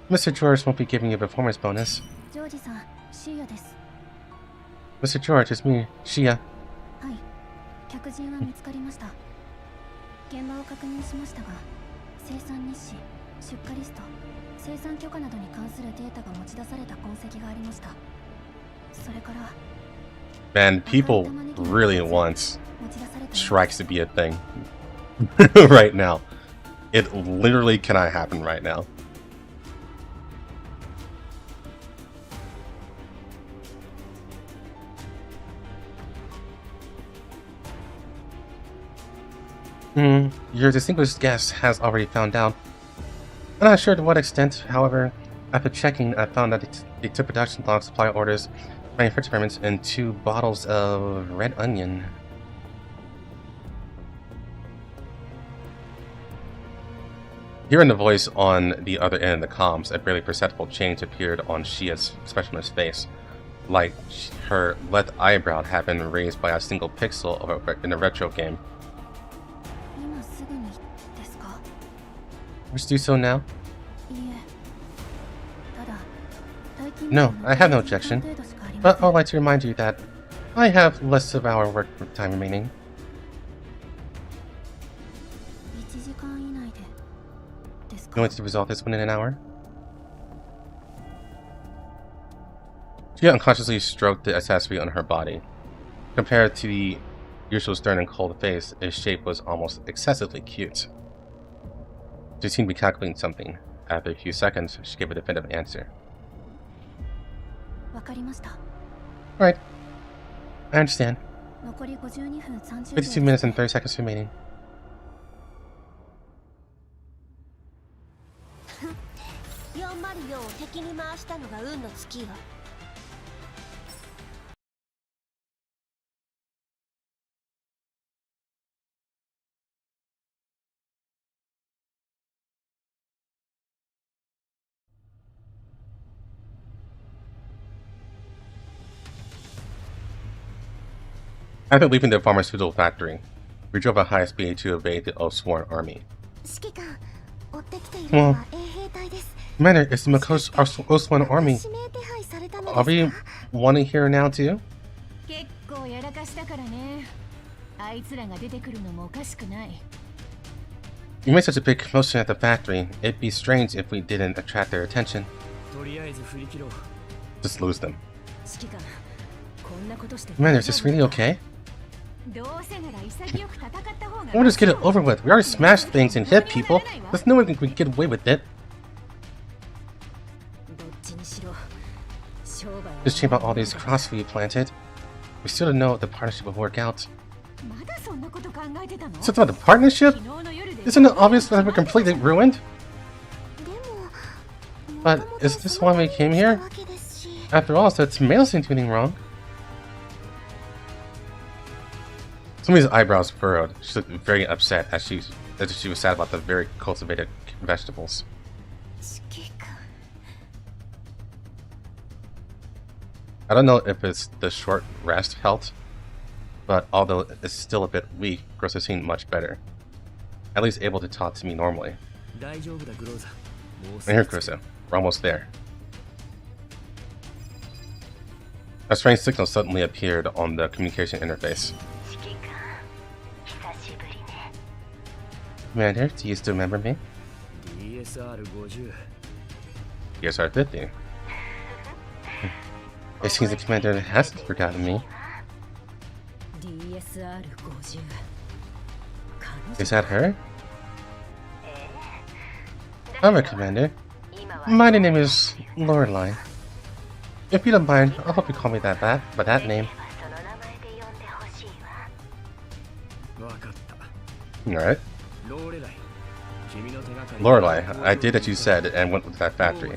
Mr. George won't be giving you a performance bonus. ジョージさん、シーヤです。 Mr. George, it's me, Shia. はい。客人は見つかりました。現場を確認しましたが、生産日誌、出荷リスト、生産許可などに関するデータが持ち出された痕跡がありました。それから、 Man, people really want 持ち出された strikes to be a thing right now. It literally cannot happen right now. Your distinguished guest has already found out. I'm not sure to what extent, however, after checking, I found that they took production log supply orders, manufacturing permits, and 2 bottles of red onion. Hearing the voice on the other end of the comms, a barely perceptible change appeared on Shia's expressionless face, like her left eyebrow had been raised by a single pixel in a retro game. 今すぐにですか？ Let's do so now? いいえ。ただ、大金 No, I have no objection. 程度しかありま But せん。 I'd like to remind you that I have less of our work time remaining. 1時間以内でですか？ You want to resolve this within an hour? She unconsciously stroked the accessory on her body. Compared to the usual stern and cold face, its shape was almost excessively cute. She seemed to be calculating something. After a few seconds, she gave a definitive answer. わかりました。 Alright. I understand. 残り52分30 52 minutes and 30 seconds remaining. 404を敵に回したのが運の尽きよ。 After leaving the pharmaceutical factory, we drove at high speed to evade the Oathsworn army. 指揮官、追ってきているのは衛兵隊です。 Commander, it's the Mako's Oathsworn army. 指名手配されたの Are で we すか？ wanting here now too? 結構やらかしたからね。あいつらが出てくるのもおかしくない。 You made such a big commotion at the factory. It'd be strange if we didn't attract their attention. とりあえず振り切ろう。 Just lose them. 指揮官、こんなことして Commander, is this really okay? どうせなら潔く戦った方が We'll just get it over with. We already smashed things and hit people. There's no way we can get away with it. どっちにしろ商売は Just check out all these crosses we planted. We still don't know if the partnership will work out. まだそんなこと考えてたの？ So about the partnership? 昨日の夜で Isn't it obvious that we're completely ruined? でも、 But is this why we came here? わけですし。 After all, so it's males doing anything wrong. Somebody's eyebrows furrowed. She looked very upset as she was sad about the very cultivated vegetables. 指揮官。 I don't know if it's the short rest helped, but although it's still a bit weak, Grossa seemed much better. At least able to talk to me normally. 大丈夫だ、グローザ。もうす And ぐ here, Grossa. We're almost there. A strange signal suddenly appeared on the communication interface. 指揮官、久しぶりね。 Commander, do you still remember me? DSR-50。 DSR 50. It seems the commander hasn't forgotten me. DSR-50 Is that her? I'm a commander. My name is Lorelei. If you don't mind, I hope you call me by that name. その名前で呼んでほしいわ。Alright. Lorelei, I did as you said and went with that factory.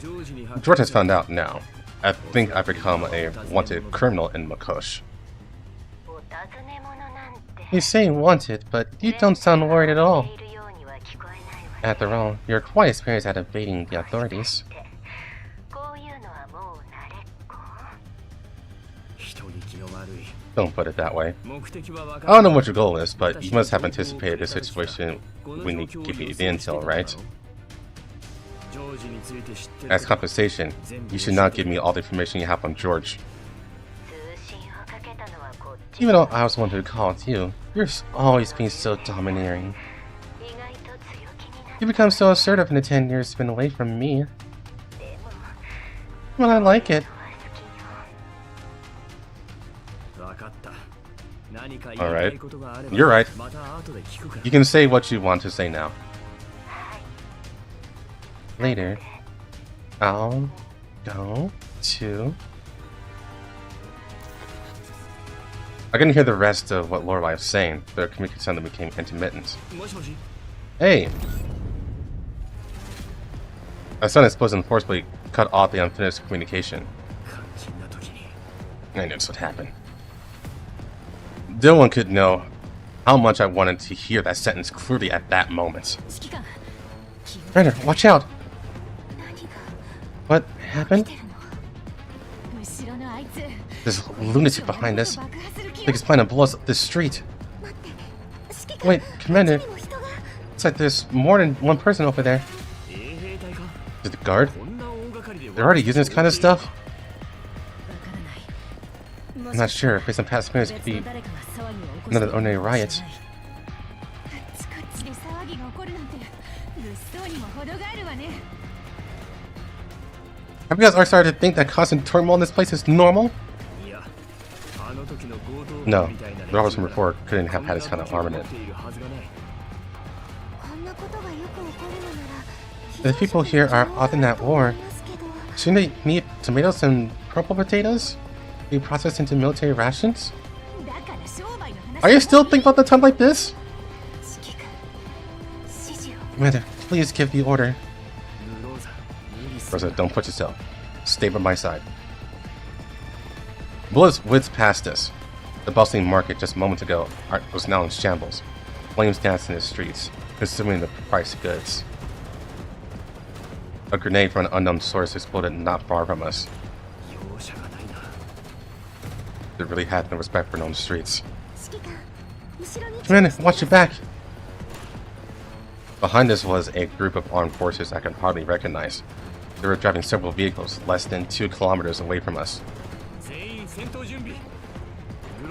George has found out now. I think I've become a wanted criminal in Makosh. You say wanted, but you don't sound worried at all. After all, you're quite experienced at evading the authorities. Don't put it that way. I don't know what your goal is, but you must have anticipated this situation when you give me the intel, right? As compensation, you should not give me all the information you have on George. Even though I was the one who called you, you're always being so domineering. You become so assertive in the 10 years you've been away from me. Well, I like it. Alright. You're right. You can say what you want to say now. Later, I'll go to... I couldn't hear the rest of what Lorelei was saying. The communication sound became intermittent. Hey! My son is supposed to forcibly cut off the unfinished communication. I knew this would happen. No one could know how much I wanted to hear that sentence clearly at that moment. Renner, watch out! What happened? This lunatic behind us. I think he's planning to blow us up this street. Wait, Commander. Looks like there's more than one person over there. Is it the guard? They're already using this kind of stuff? I'm not sure. Based on past experience, it could be another ordinary riot. Have you guys already started to think that constant turmoil in this place is normal? No, the robbers from before couldn't have had this kind of armament. If the people here are often at war, shouldn't they need tomatoes and purple potatoes? Be processed into military rations? Are you still thinking about the time like this? Commander, please give the order. Rosa, don't put yourself. Stay by my side. Bullets whizzed past us. The bustling market just moments ago was now in shambles. Flames danced in the streets, consuming the priced goods. A grenade from an unknown source exploded not far from us. They really had no respect for known streets. Commander, watch your back! Behind us was a group of armed forces I could hardly recognize. They were driving several vehicles less than 2 kilometers away from us. They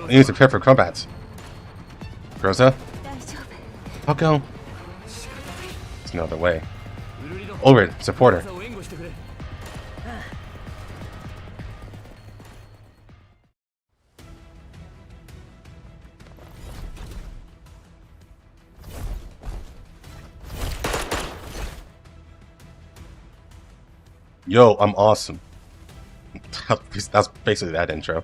need to prepare for combat. Rosa? I'll go. There's no other way. Over, support her. Yo, I'm awesome. That's basically that intro.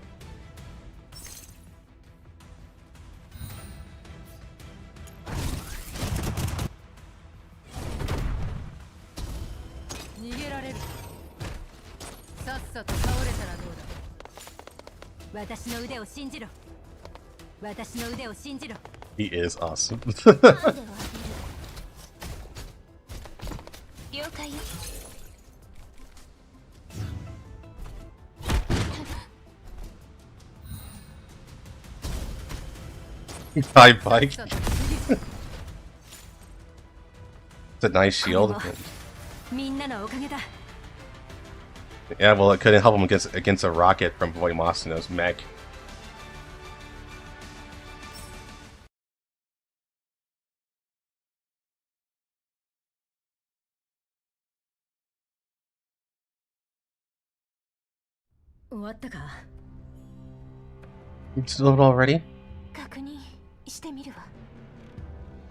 He is awesome. High bike. It's a nice shield. Yeah, well, it couldn't help him against a rocket from Boy Masuno's mech. It's loaded already?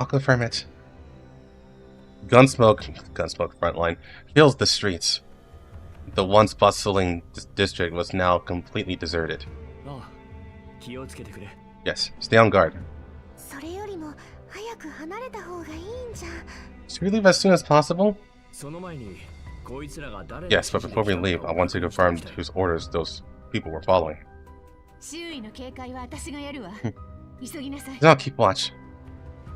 I'll confirm it. Gunsmoke Frontline fills the streets. The once bustling district was now completely deserted. Yes, stay on guard. Should we leave as soon as possible? その前にこいつらが誰の Yes, but before we leave, I want to confirm whose orders those people were following. 周囲の警戒は私がやるわ。急ぎなさい。 I'll keep watch.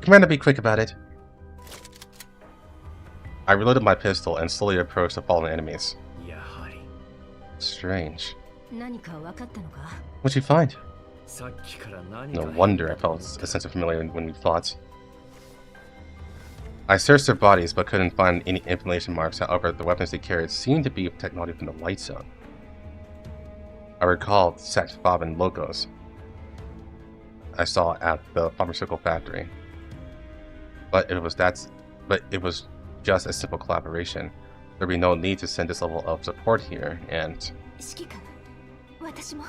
Commander, be quick about it. I reloaded my pistol and slowly approached the fallen enemies. やはり Strange. 何か分かったのか？ What'd you find? さっきから何 No か wonder I felt a sense of familiarity when we fought. I searched their bodies but couldn't find any inflammation marks. However, the weapons they carried seemed to be of technology from the Light Zone. I recalled sex fob and logos I saw at the pharmaceutical factory. But it was just a simple collaboration. There'd be no need to send this level of support here, and... 指揮官、私も。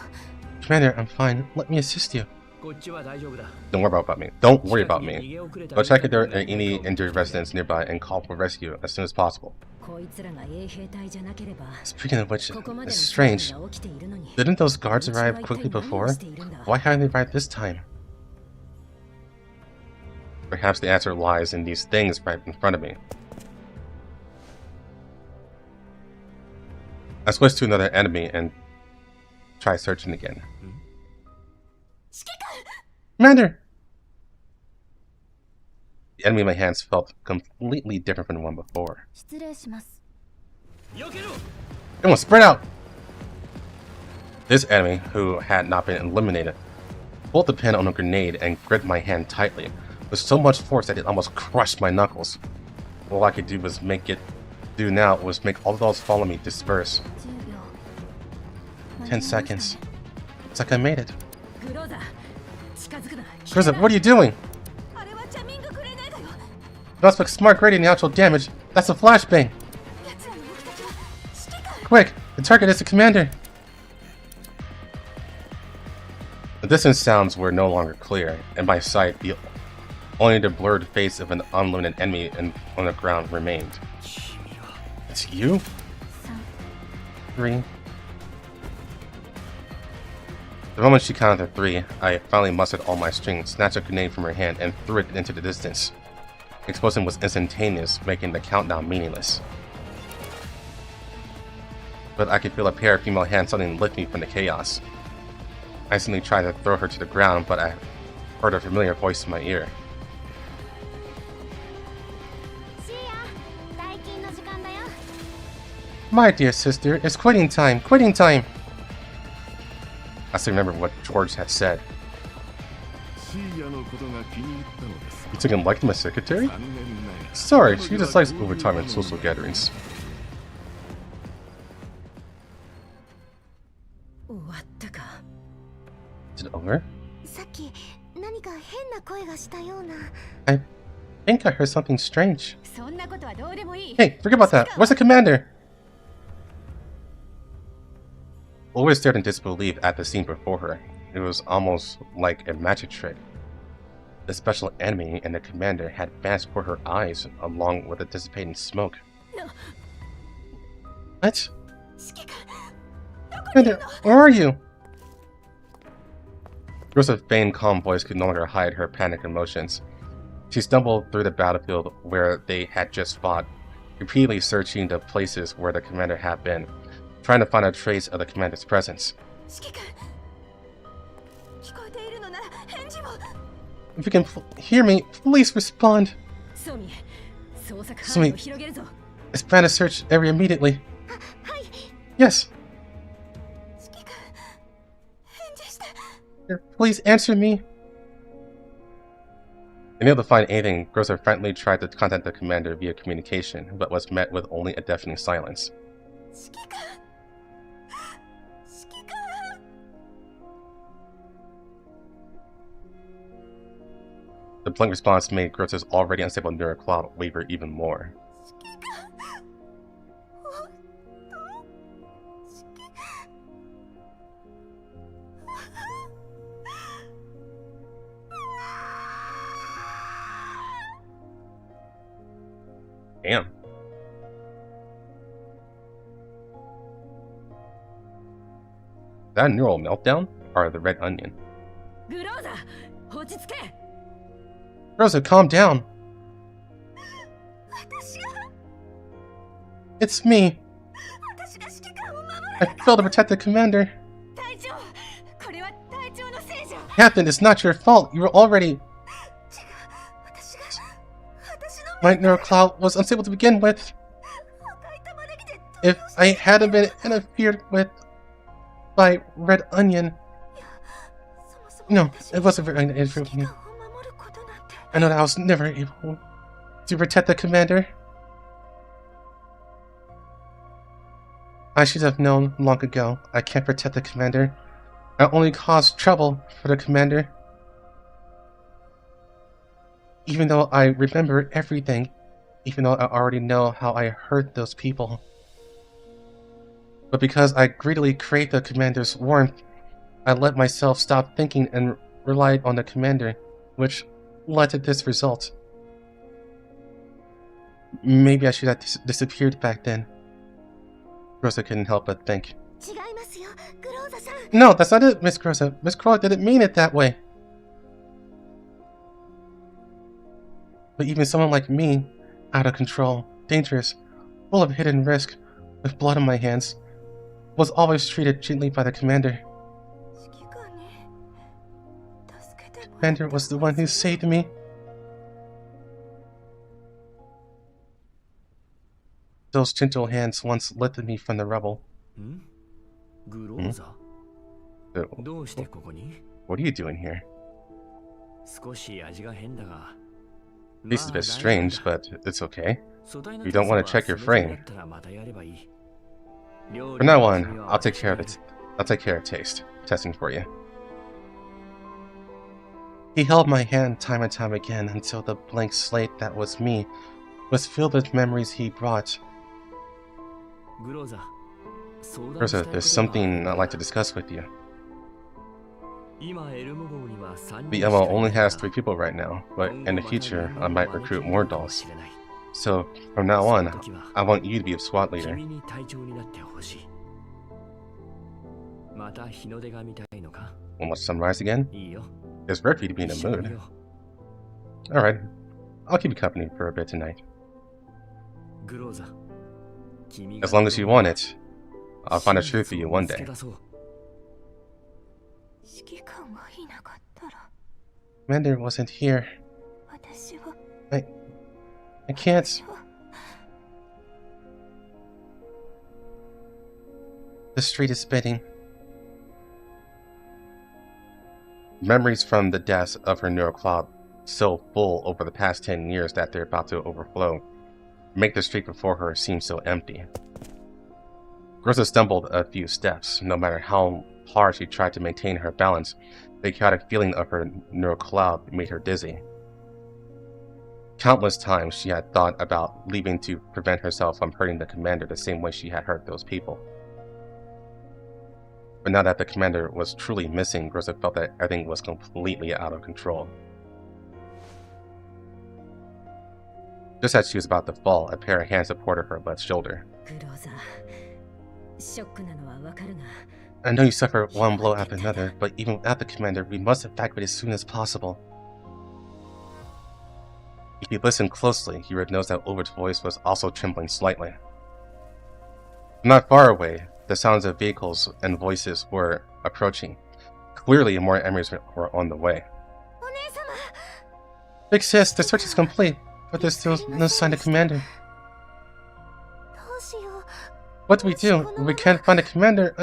Commander, I'm fine. Let me assist you. こっちは大丈夫だ Don't worry about me. Don't worry about me. Go check if there are any injured residents nearby and call for rescue as soon as possible. こいつらが衛兵隊じゃなければ。 Speaking of which, ここまで it's の騒ぎ strange. が起きているのに。 Didn't those guards arrive quickly before? Why haven't they arrived this time? Perhaps the answer lies in these things right in front of me. I switched to another enemy and try searching again. Commander! The enemy in my hands felt completely different from the one before. 失礼します。 Come on, spread out! This enemy, who had not been eliminated, pulled the pin on a grenade and gripped my hand tightly, with so much force that it almost crushed my knuckles. All I could do now was make all of those follow me disperse. 10 10 seconds. It's like I made it. グローザ、近づくな。 Joseph, what are you doing? あれはチャミンググレネードよ。 Not expect smart gradient actual damage. That's a flashbang. 奴らの目的は指揮官。 Quick, the target is the commander. The distant sounds were no longer clear. In my sight, only the blurred face of an unlimited enemy on the ground remained. It's you? 3. The moment she counted to 3, I finally mustered all my strength, snatched a grenade from her hand, and threw it into the distance. The explosion was instantaneous, making the countdown meaningless. But I could feel a pair of female hands suddenly lift me from the chaos. I instantly tried to throw her to the ground, but I heard a familiar voice in my ear. My dear sister, it's quitting time! Quitting time! I still remember what George had said. You took him like my secretary? Sorry, she just likes overtime and social gatherings. 終わったか。 Is it over? さっき何か変な声がしたような。 I think I heard something strange. そんなことはどうでもいい。 Hey, forget about that. Where's the commander? Always stared in disbelief at the scene before her. It was almost like a magic trick. The special enemy and the commander had vanished before her eyes, along with the dissipating smoke. No. What? Commander, where are you? Rosa's vain, calm voice could no longer hide her panicked emotions. She stumbled through the battlefield where they had just fought, repeatedly searching the places where the commander had been, trying to find a trace of the commander's presence. If you can hear me, please respond. Somi, expand a search area immediately. Yes. Please answer me. Unable to find anything, Grocer frantically tried to contact the commander via communication, but was met with only a deafening silence. The blank response made Grocer's already unstable neural cloud waver even more. Damn. Is that a neural meltdown? Or the red onion? Rosa, calm down! It's me. I failed to protect the commander. Captain, it's not your fault. You were already... My neurocloud was unstable to begin with. If I hadn't been interfered with by Red Onion... No, it wasn't very interfering. I know that I was never able to protect the commander. I should have known long ago. I can't protect the commander. I only caused trouble for the commander. Even though I remember everything, even though I already know how I hurt those people. But because I greedily craved the commander's warmth, I let myself stop thinking and relied on the commander, which led to this result. Maybe I should have disappeared back then. Groza couldn't help but think. No, that's not it, Miss Groza. Miss Groza didn't mean it that way. But even someone like me, out of control, dangerous, full of hidden risk, with blood on my hands, was always treated gently by the commander. The commander was the one who saved me. Those gentle hands once lifted me from the rubble. What are you doing here? This is a bit strange, but it's okay. You don't want to check your frame. From now on, I'll take care of it. I'll take care of taste testing for you. He held my hand time and time again until the blank slate that was me was filled with memories he brought. Groza, there's something I'd like to discuss with you. The MO only has 3 people right now, but in the future, I might recruit more dolls. So, from now on, I want you to be a squad leader. Want to watch sunrise again? It's rare for you to be in the mood. Alright, I'll keep you company for a bit tonight. As long as you want it, I'll find the truth for you one day. Commander wasn't here. I can't. The street is spinning. Memories from the deaths of her neurocloud, so full over the past 10 years that they're about to overflow, make the street before her seem so empty. Groza stumbled a few steps. No matter how hard she tried to maintain her balance, the chaotic feeling of her neurocloud made her dizzy. Countless times she had thought about leaving to prevent herself from hurting the commander the same way she had hurt those people. But now that the commander was truly missing, Groza felt that everything was completely out of control. Just as she was about to fall, a pair of hands supported her left shoulder. I know you suffered one blow after another, but even without the commander, we must evacuate as soon as possible. If you listen closely, you would notice that Ulrich's voice was also trembling slightly. Not far away, the sounds of vehicles and voices were approaching. Clearly, more enemies were on the way. Big sis, the search is complete, but there's still no sign of commander. What do we do? If we can't find a commander,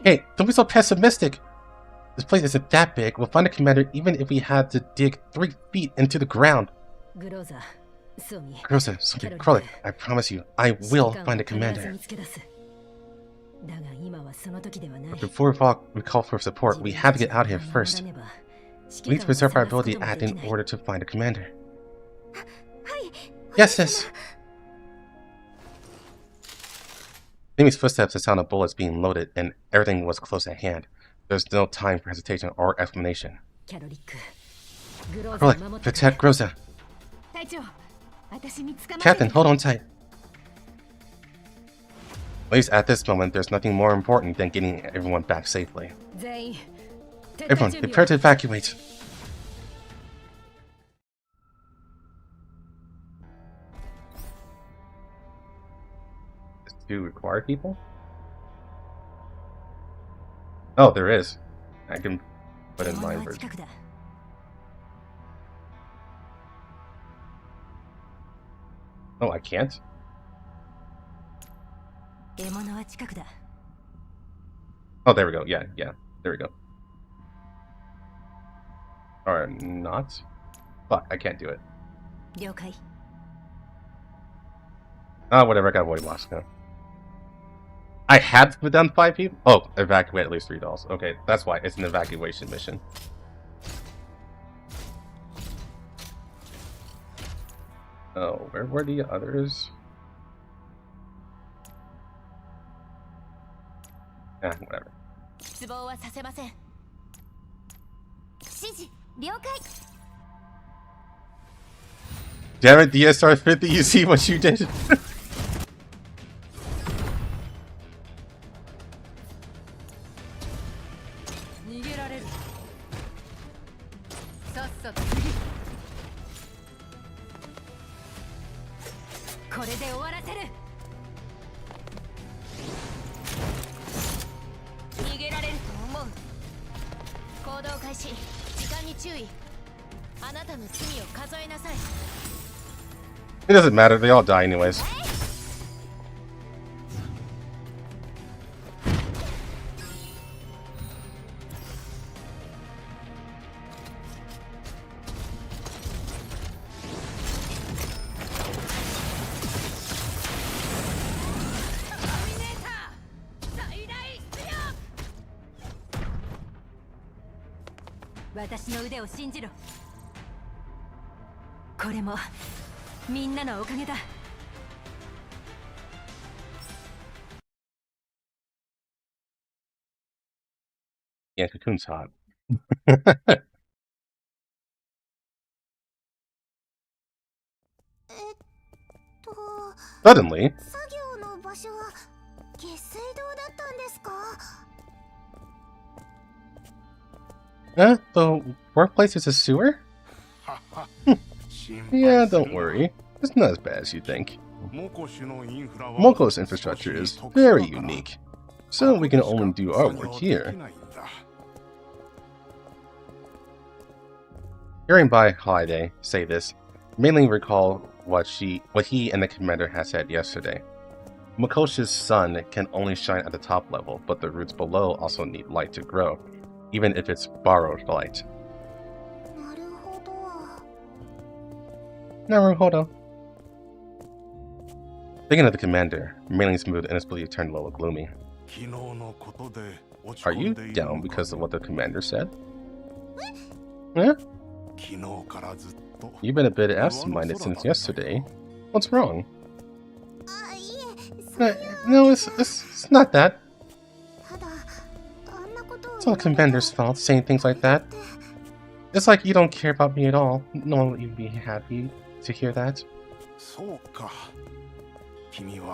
Hey, don't be so pessimistic. This place isn't that big. We'll find a commander even if we had to dig 3 feet into the ground. Groza, Sumi, Krolik, I promise you, I will find a commander. But before we call for support, we have to get out of here first. We need to preserve our ability to act in order to find a commander. Yes, sis. Amy's footsteps, the sound of bullets being loaded, and everything was close at hand. There's no time for hesitation or explanation. Krolik, protect Groza. Captain, hold on tight. At least at this moment, there's nothing more important than getting everyone back safely. Everyone, prepare to evacuate. do require people? Oh, there is. I can put in my version. Oh, I can't? Oh, there we go. Yeah, yeah. There we go. Or not? Fuck, I can't do it. Oh, whatever, I got void loss now. I had to put down 5 people? Oh, evacuate at least 3 dolls. Okay, that's why. It's an evacuation mission. Oh, where were the others? Ah, whatever. Damn it, DSR 50, you see what you did? It doesn't matter, they all die anyways. Yeah, Cocoon's hot. Suddenly? The workplace is a sewer? Yeah, don't worry. It's not as bad as you think. Moko's infrastructure is very unique, so we can only do our work here. Hearing Bai Holiday say this, mainly recall what he and the commander had said yesterday. Makoshi's sun can only shine at the top level, but the roots below also need light to grow, even if it's borrowed light. Naruhodo. Thinking of the commander, Meiling's mood inexplicably turned a little gloomy. Are you down because of what the commander said? Yeah? You've been a bit absent-minded since yesterday. What's wrong? No, it's not that. It's all Commander's fault, saying things like that. It's like you don't care about me at all. No one would be happy to hear that.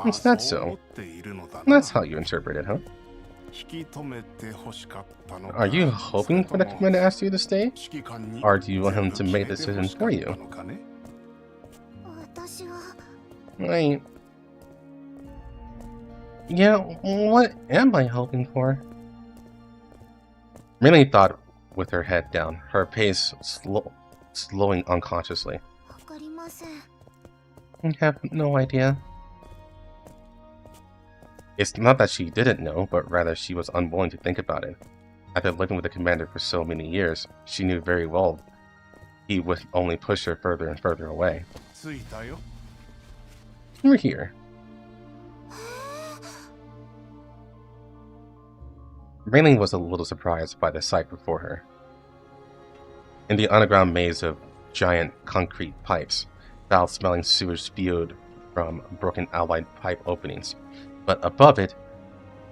It's that so? That's how you interpret it, huh? Are you hoping for the commander to ask you to stay? Or do you want him to make the decision for you? Yeah, what am I hoping for? Millie thought with her head down, her pace slowing unconsciously. I have no idea. It's not that she didn't know, but rather she was unwilling to think about it. After living with the commander for so many years, she knew very well he would only push her further and further away. We're here. Railing was a little surprised by the sight before her. In the underground maze of giant concrete pipes, foul-smelling sewage spewed from broken allied pipe openings, but above it,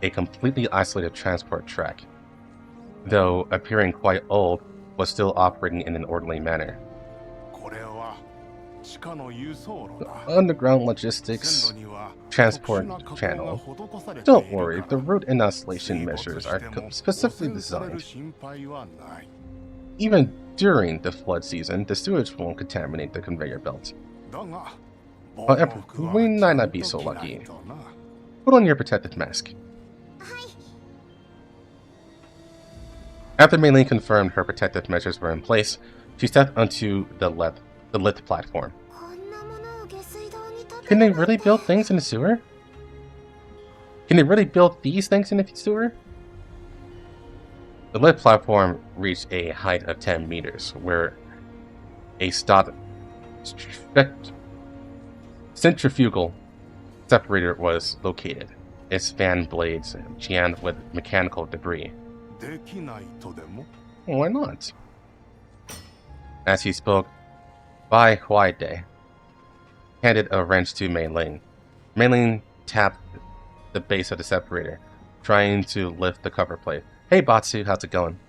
a completely isolated transport track, though appearing quite old, was still operating in an orderly manner. The underground logistics transport channel. Don't worry, the route and oscillation measures are specifically designed. Even during the flood season, the sewage won't contaminate the conveyor belt. However, we might not be so lucky. Put on your protective mask. After Mei confirmed her protective measures were in place, she stepped onto the lit platform. Can they really build things in the sewer? Can they really build these things in the sewer? The lit platform reached a height of 10 meters, where a centrifugal separator was located. Its fan blades jammed with mechanical debris. Why not? As he spoke, Bai Huaide handed a wrench to Mei Ling. Mei Ling tapped the base of the separator, trying to lift the cover plate. Hey Batsu, how's it going?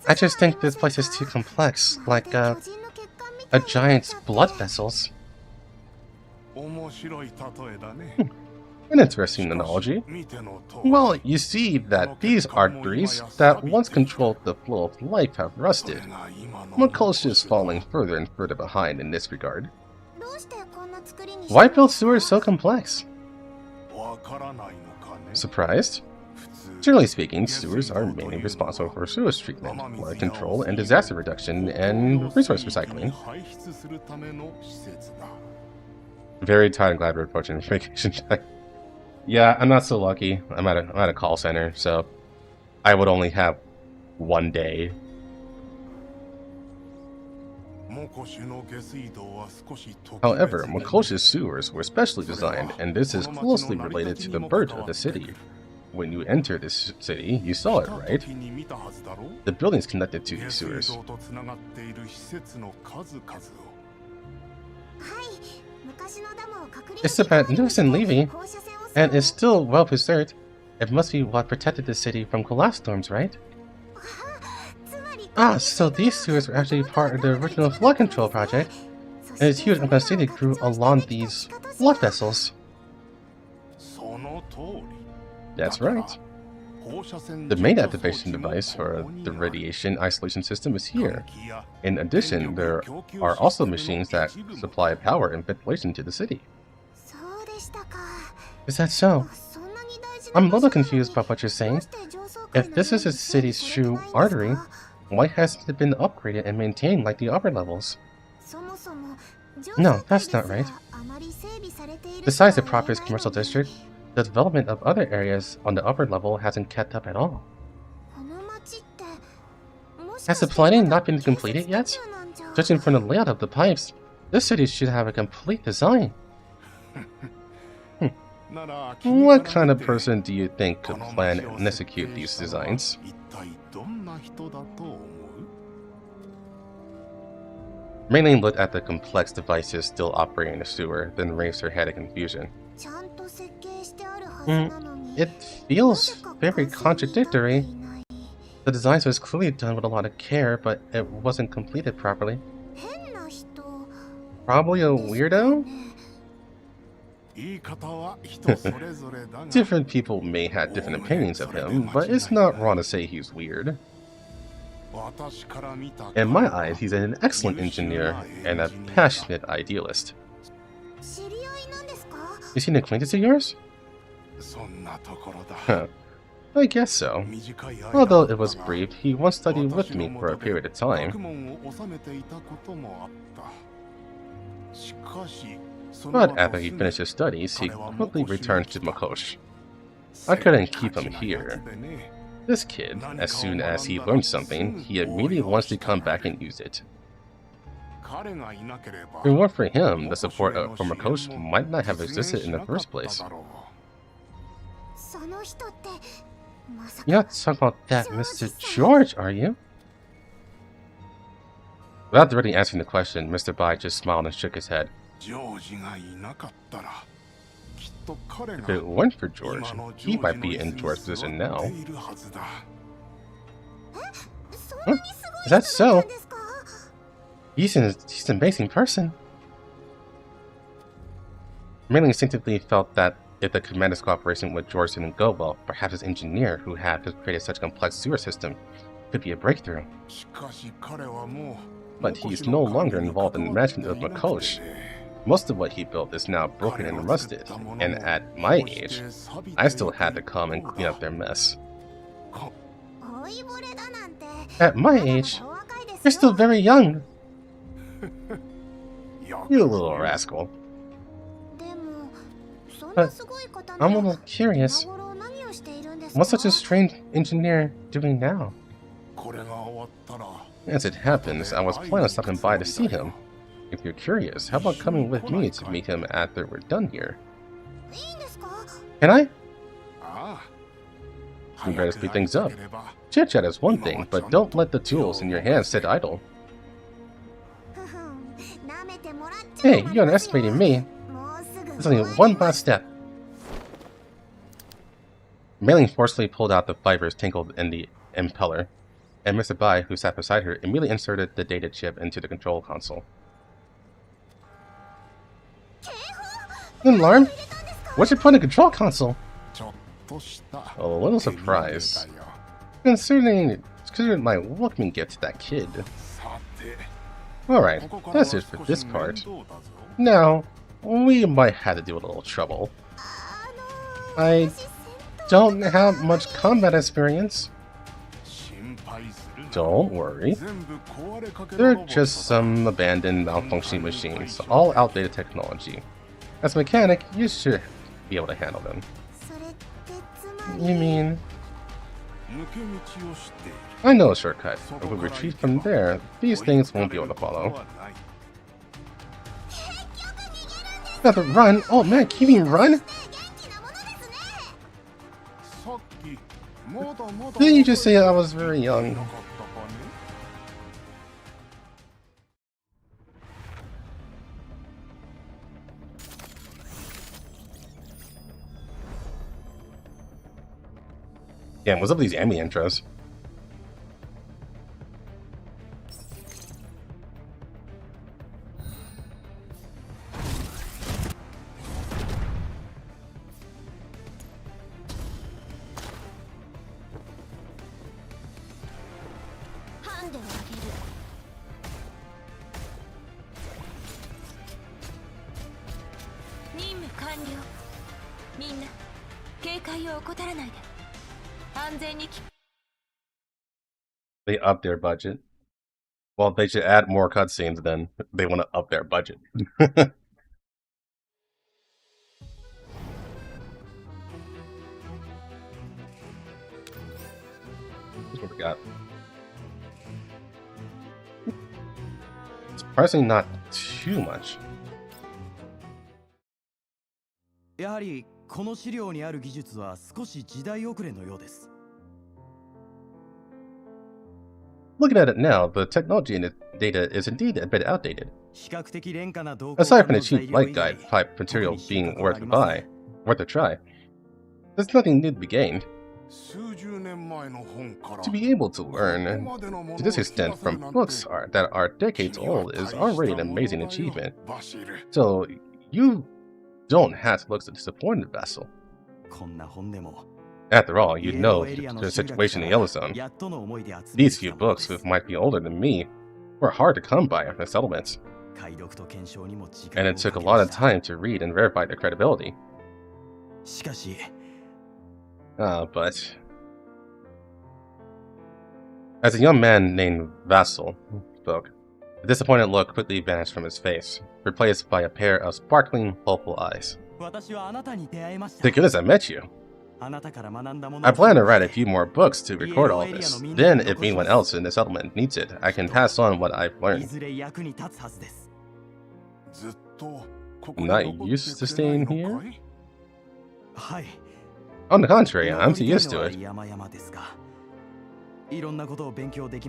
I just think this place is too complex, like a giant's blood vessels. An interesting analogy. Well, you see that these arteries that once controlled the flow of life have rusted. Makosh is falling further and further behind in this regard. Why build sewers so complex? Surprised? Generally speaking, sewers are mainly responsible for sewage treatment, water control, and disaster reduction, and resource recycling. Very tired and glad we're approaching vacation time. Yeah, I'm not so lucky. I'm at a call center, so I would only have one day. However, Makoshi's sewers were specially designed, and this is closely related to the birth of the city. When you enter this city, you saw it, right? The buildings connected to these sewers. It's about Lewis and Levy, and is still well preserved. It must be what protected the city from collapse storms, right? Ah, so these sewers were actually part of the original flood control project, and its huge amount of city grew along these blood vessels. That's right. The main activation device for the radiation isolation system is here. In addition, there are also machines that supply power and ventilation to the city. Is that so? I'm a little confused about what you're saying. If this is a city's true artery, why hasn't it been upgraded and maintained like the upper levels? No, that's not right. Besides the proper's commercial district, the development of other areas on the upper level hasn't kept up at all. Has the planning not been completed yet? Judging from the layout of the pipes, this city should have a complete design. What kind of person do you think could plan and execute these designs? Mei Ling looked at the complex devices still operating in the sewer, then raised her head in confusion. It feels very contradictory. The design was clearly done with a lot of care, but it wasn't completed properly. Probably a weirdo? Different people may have different opinions of him, but it's not wrong to say he's weird. In my eyes, he's an excellent engineer and a passionate idealist. Is he an acquaintance of yours? Huh. I guess so. Although it was brief, he once studied with me for a period of time. But after he finished his studies, he quickly returned to Makosh. I couldn't keep him here. This kid, as soon as he learned something, he immediately wants to come back and use it. If it weren't for him, the support from Makosh might not have existed in the first place. You're not talking about that Mr. George, are you? Without directly answering the question, Mr. Bai just smiled and shook his head. If it weren't for George, he might be in George's position now. Huh? Is that so? He's an amazing person. Merely instinctively felt that if the commander's cooperation with George didn't go well, perhaps his engineer, who had created such a complex sewer system, could be a breakthrough. But he's no longer involved in the management of Makosh. Most of what he built is now broken and rusted, and at my age, I still had to come and clean up their mess. At my age, you're still very young. You little rascal. But I'm a little curious. What's such a strange engineer doing now? As it happens, I was planning on stopping by to see him. If you're curious, how about coming with me to meet him after we're done here? Can I? You better speed things up. Chit-chat is one thing, but don't let the tools in your hands sit idle. Hey, you're underestimating me. There's only one last step. Mailing forcefully pulled out the fibers tangled in the impeller, and Mr. Bai, who sat beside her, immediately inserted the data chip into the control console. Alarm? What's your point of control console? A little surprised. Considering my welcoming gift to that kid. Alright, that's it for this part. Now, we might have to do a little trouble. I don't have much combat experience. Don't worry. They're just some abandoned, malfunctioning machines, all outdated technology. As a mechanic, you should be able to handle them. You mean... I know a shortcut. If we retreat from there, these things won't be able to follow. Got to run? Oh man, can you run? Didn't you just say I was very young? Damn, what's up with these Emmy intros? They up their budget. Well, they should add more cutscenes then. They want to up their budget. What we got? Surprisingly not too much. やはりこの資料にある技術は少し時代遅れのようです。 Looking at it now, the technology in the data is indeed a bit outdated. Aside from the cheap light guide pipe material being worth a try, there's nothing new to be gained. To be able to learn to this extent from books that are decades old is already an amazing achievement. So you don't have to look so disappointed, Vassal. After all, you know the situation in Yellowstone. These few books, who might be older than me, were hard to come by in the settlements. And it took a lot of time to read and verify their credibility. But... As a young man named Vassal spoke, the disappointed look quickly vanished from his face, replaced by a pair of sparkling, hopeful eyes. Thank goodness I met you. I plan to write a few more books to record all this. Then, if anyone else in the settlement needs it, I can pass on what I've learned. I'm not used to staying here? On the contrary, I'm too used to it.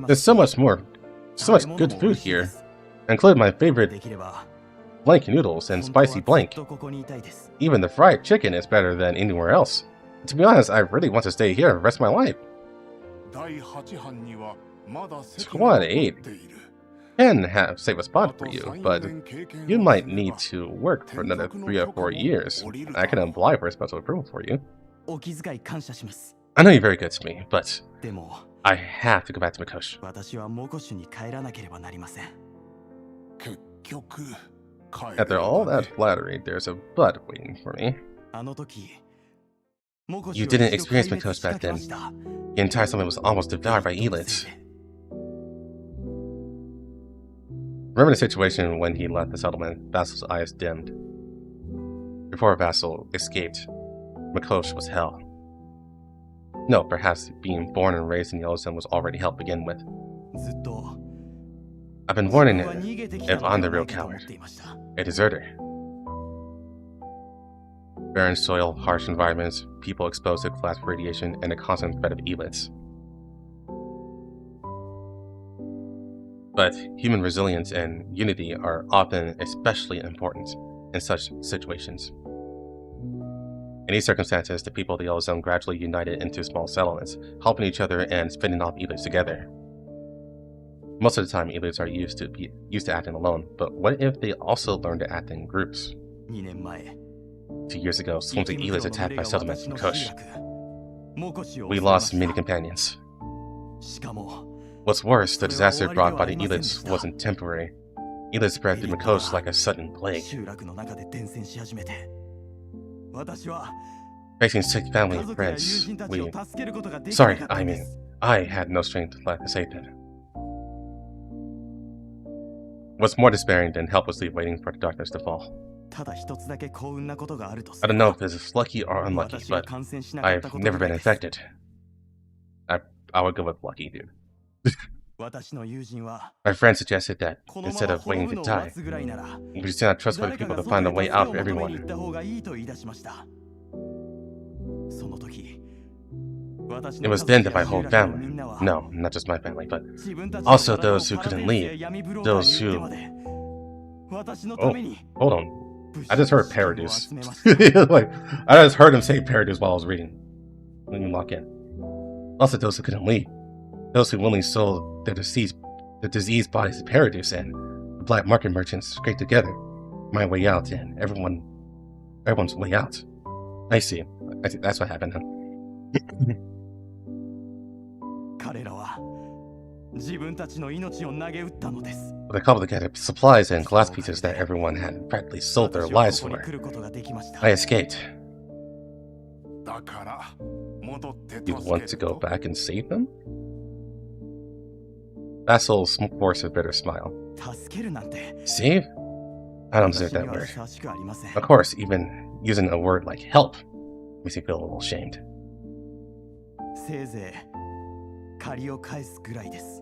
There's so much good food here, including my favorite blank noodles and spicy blank. Even the fried chicken is better than anywhere else. To be honest, I really want to stay here the rest of my life. Squad 8 can save a spot for you, but you might need to work for another 3 or 4 years. I can apply for a special approval for you. I know you're very good to me, but I have to go back to Mikoshi. After all that flattery, there's a but waiting for me. あの時 You didn't experience Mikosh back then. The entire settlement was almost devoured by elites. Remember the situation when he left the settlement, Vassal's eyes dimmed. Before Vassal escaped, Mikosh was hell. No, perhaps being born and raised in Yellowstone was already hell to begin with. ずっと I've been warning は him 逃げてき if た I'm の the では real ないかと思っ coward, ていました a deserter. Barren soil, harsh environments, people exposed to class radiation, and a constant threat of elites. But human resilience and unity are often especially important in such situations. In these circumstances, the people of the Yellow Zone gradually united into small settlements, helping each other and fending off elites together. Most of the time, elites are used to acting alone, but what if they also learn to act in groups? 2年前 2 years ago, swarms of elites attacked my settlement in Kush. モコシを We 襲いま lost した many companions. しかも What's worse, the disaster brought by the elites wasn't temporary. Elites spread through Mikosh like a sudden plague. 集落の中で伝染し始めて私は Facing sick 家 family and 族や友 friends, 人たちを we... 助けることができな Sorry, かった I んで mean, す I had no strength left to save them. What's more despairing than helplessly waiting for the darkness to fall? ただ一つだけ幸運なことがあるとす I れ don't ば know if this is lucky or unlucky, 私が but 感染しなかった I've こと never ぐら been いです infected. I would go with lucky, dude. 私の友人は My friend suggested that このま instead ま of 滅 waiting ぶ to のを die, 待つぐらいなら we just not trustworthy 誰か people が to 外 find へ a way 助け out を for 求めに everyone. 行った方がいいと言い出しましたその時 It was then that my whole family, no, not just my family, but also those who couldn't leave, those who... Oh, hold on. I just heard Paradise. Like, I just heard him say Paradise while I was reading. Let me lock in. Also those who couldn't leave, those who willingly sold their diseased bodies to Paradise, and the black market merchants scraped together my way out and everyone's way out. I see. That's what happened, huh? 彼らは自分たちの命を投げ打ったのです They cobbled together supplies and glass pieces that everyone had practically sold their 私は lives ここに for. 来ることができました I escaped. だから戻って You 助 want け to る go と back and save them? Vassal forced a bitter smile. 助けるなんて Save? I don't 私 deserve に that は word. ふさわしくありません Of course, even using a word like help makes me feel a little ashamed. せいぜい借りを返すぐらいです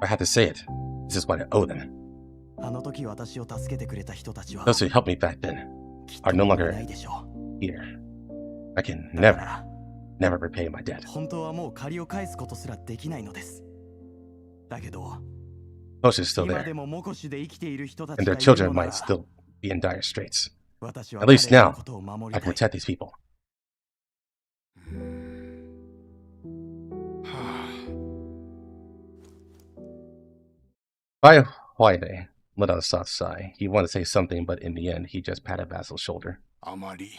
I have to say it. This is what I owe them. あの時私を助けてくれた人たちは Those who helped me back then きっ are と no もう longer いないでしょ here. I can うだか never, ら never repay my debt. 本当はもう借りを返すことすらできないのですだけど Posh is still 今 there, でもモコシュで生きている人たち and が their いる children のな might ら still be in dire straits. 私は At least 彼らの now, ことを守 I り can たい protect these people. は By Friday, let out a soft sigh. He wanted to say something, but in the end, he just patted Basil's shoulder. あまり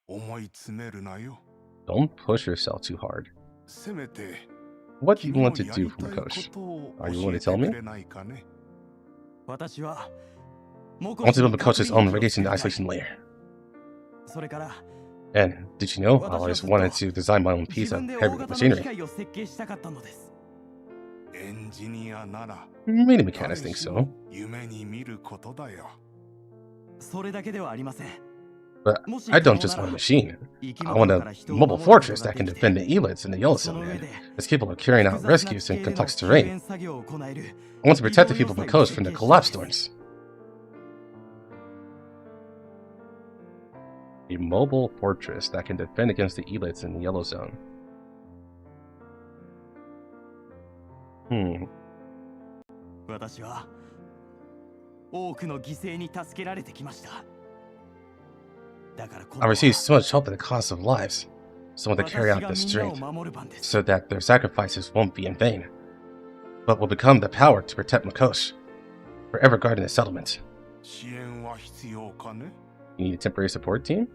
思い詰めるなよ Don't push yourself too hard. せめて What do you 君 want の to や do り from た a いこ coach? とを Are you 教 going え to て tell く me? れないかね私はモ I コ want シ to に build a coach's 核 own 兵器を radiation 作りたい isolation layer. それから And did you know I always wanted to design my own 自 piece of 分で大 heavy 型の機 machinery? 械を設計したかったのですエンジニアなら Many mechanics 誰 think し so. も夢に見ることだよそれだけではありません But もし I 可 don't 能 just な want a ら machine. 生き I want 物 a から人を mobile 守ること fortress が that can でき defend て the elites in the そ Yellowstone の上 and で is capable of carrying 複 out 雑な rescues 地 in 形での complex 救 terrain. 援作業を行える I want to protect the people of the coast from the collapse storms. A mobile fortress that can defend against the elites in the Yellow Zone. Hmm. 私は多くの犠牲に助けられてきましただから今度 I は received so much help at the cost of lives. Someone to carry 私 out が this みんなを strength 守る番です so that their sacrifices won't be in vain, but will become the power to protect Makosh, forever guarding the settlement. 支援は必要かね You need a temporary support team?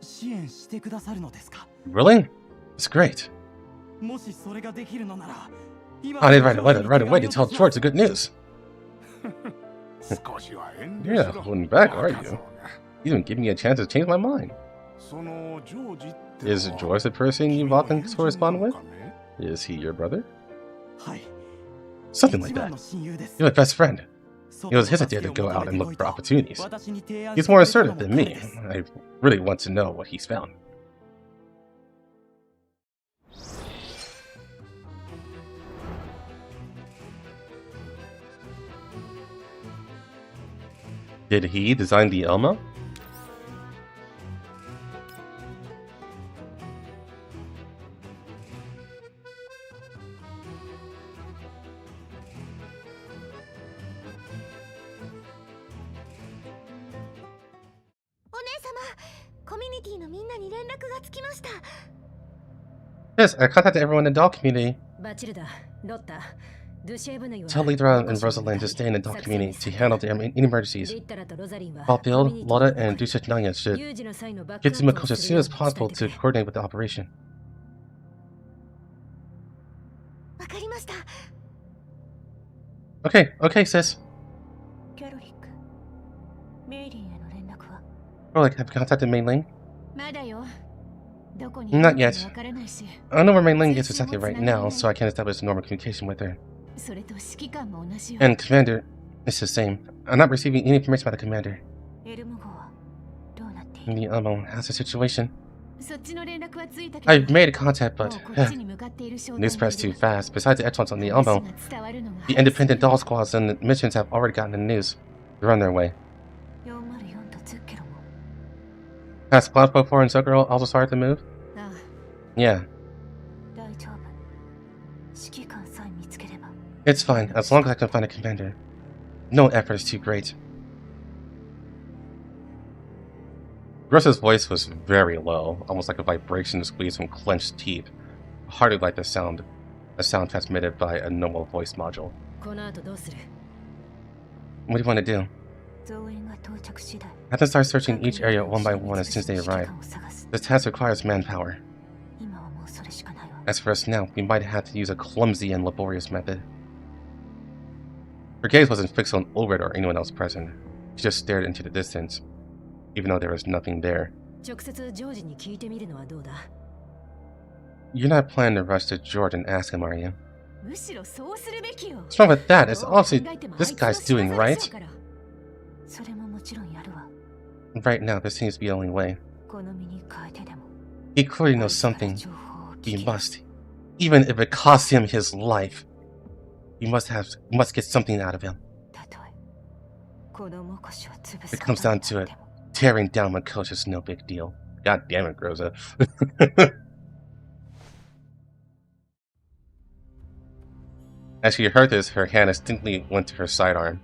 支援してくださるのですか Really? It's great. もしそれができるのなら今 I need right away to tell George the good news. 少しは遠慮 You're し not ろ holding back, are 若造 you? が You didn't give me a chance to change my mind. そのジョージっての Is は George the person you 君の often 友人 correspond なの with? かね Is he your brother? はい Something like 一番 that. の親友です You're my best friend. He was 外の助 hesitant け to を go 求 out め and て look こい for と opportunities. 私に提案 He's して more くれた assertive のも than 彼 me. です I really want to know what he's found. Did he design the Elmo? お姉様、コミュニティのみんなに連絡がつきました。 Yes, I contacted everyone in the doll community. バチルだ、ロッタ、ドゥシェーブヌイは Tell Litra and Rosalind to stay in the doll community to handle any emergencies. リッタラとロザリンは While コミュ Bill, ニティ Lotta, に and Dusha should 有事の際のバック get ア to ップを Makoto as す soon るよ as うに possible 伝え to てくれ。 coordinate with the operation. わかりました。 Okay, okay, sis. キャロリック、メイリンへの連絡は Or like, have you contacted Mainling? まだよ。どこに Not いる yet. かもわからないし、 I don't know where Mainling is exactly right now, so I can't establish normal communication with her. それと指揮官も同じよ。 And Commander, it's the same. I'm not receiving any information about the Commander. エルム号はどうなっている？ The how's the situation? そっちの連絡はついたけど、 I've made contact, も but うこっちに向かっている商 news 談 spreads too fast. Besides the echelons on the Elmo, 話が伝わるのが the independent doll squads and missions have already gotten the news. They're on their way. 404とズッケロも。 Has Squad 4 and Zucker also started to move? ああ、 Yeah, 大丈夫。指揮官さえ見つければ。 it's fine, as long as I can find a commander. No effort is too great. Gross's voice was very low, almost like a vibration squeezed from clenched teeth. Hardly like a sound transmitted by a normal voice module. この後どうする？ What do you want to do? 増援が到着次第。 I have to start searching each area one by one as soon as they arrive. 指揮官を探す。 This task requires manpower. 今はもうそれしかないわ。 As for us now, we might have to use a clumsy and laborious method. Her gaze wasn't fixed on Ulrich or anyone else present. She just stared into the distance, even though there was nothing there. 直接ジョージに聞いてみるのはどうだ？ You're not planning to rush to George and ask him, are you? むしろそうするべきよ。 What's wrong with that? It's どう考 obviously えても this あいつの guy's 仕業 doing で right. しょうから。それももちろんやるわ。 Right now, this seems to be the only way. 好みに変えてでも。 He clearly あ knows いつから something. 情報を聞 He け。 must. Even if it costs him his life. He must get something out of him. たとえこの目視を潰 It す comes こと down に to なっ it. ても。 Tearing down Makosha's no big deal. God damn it, Groza. As she heard this, her hand instinctively went to her sidearm.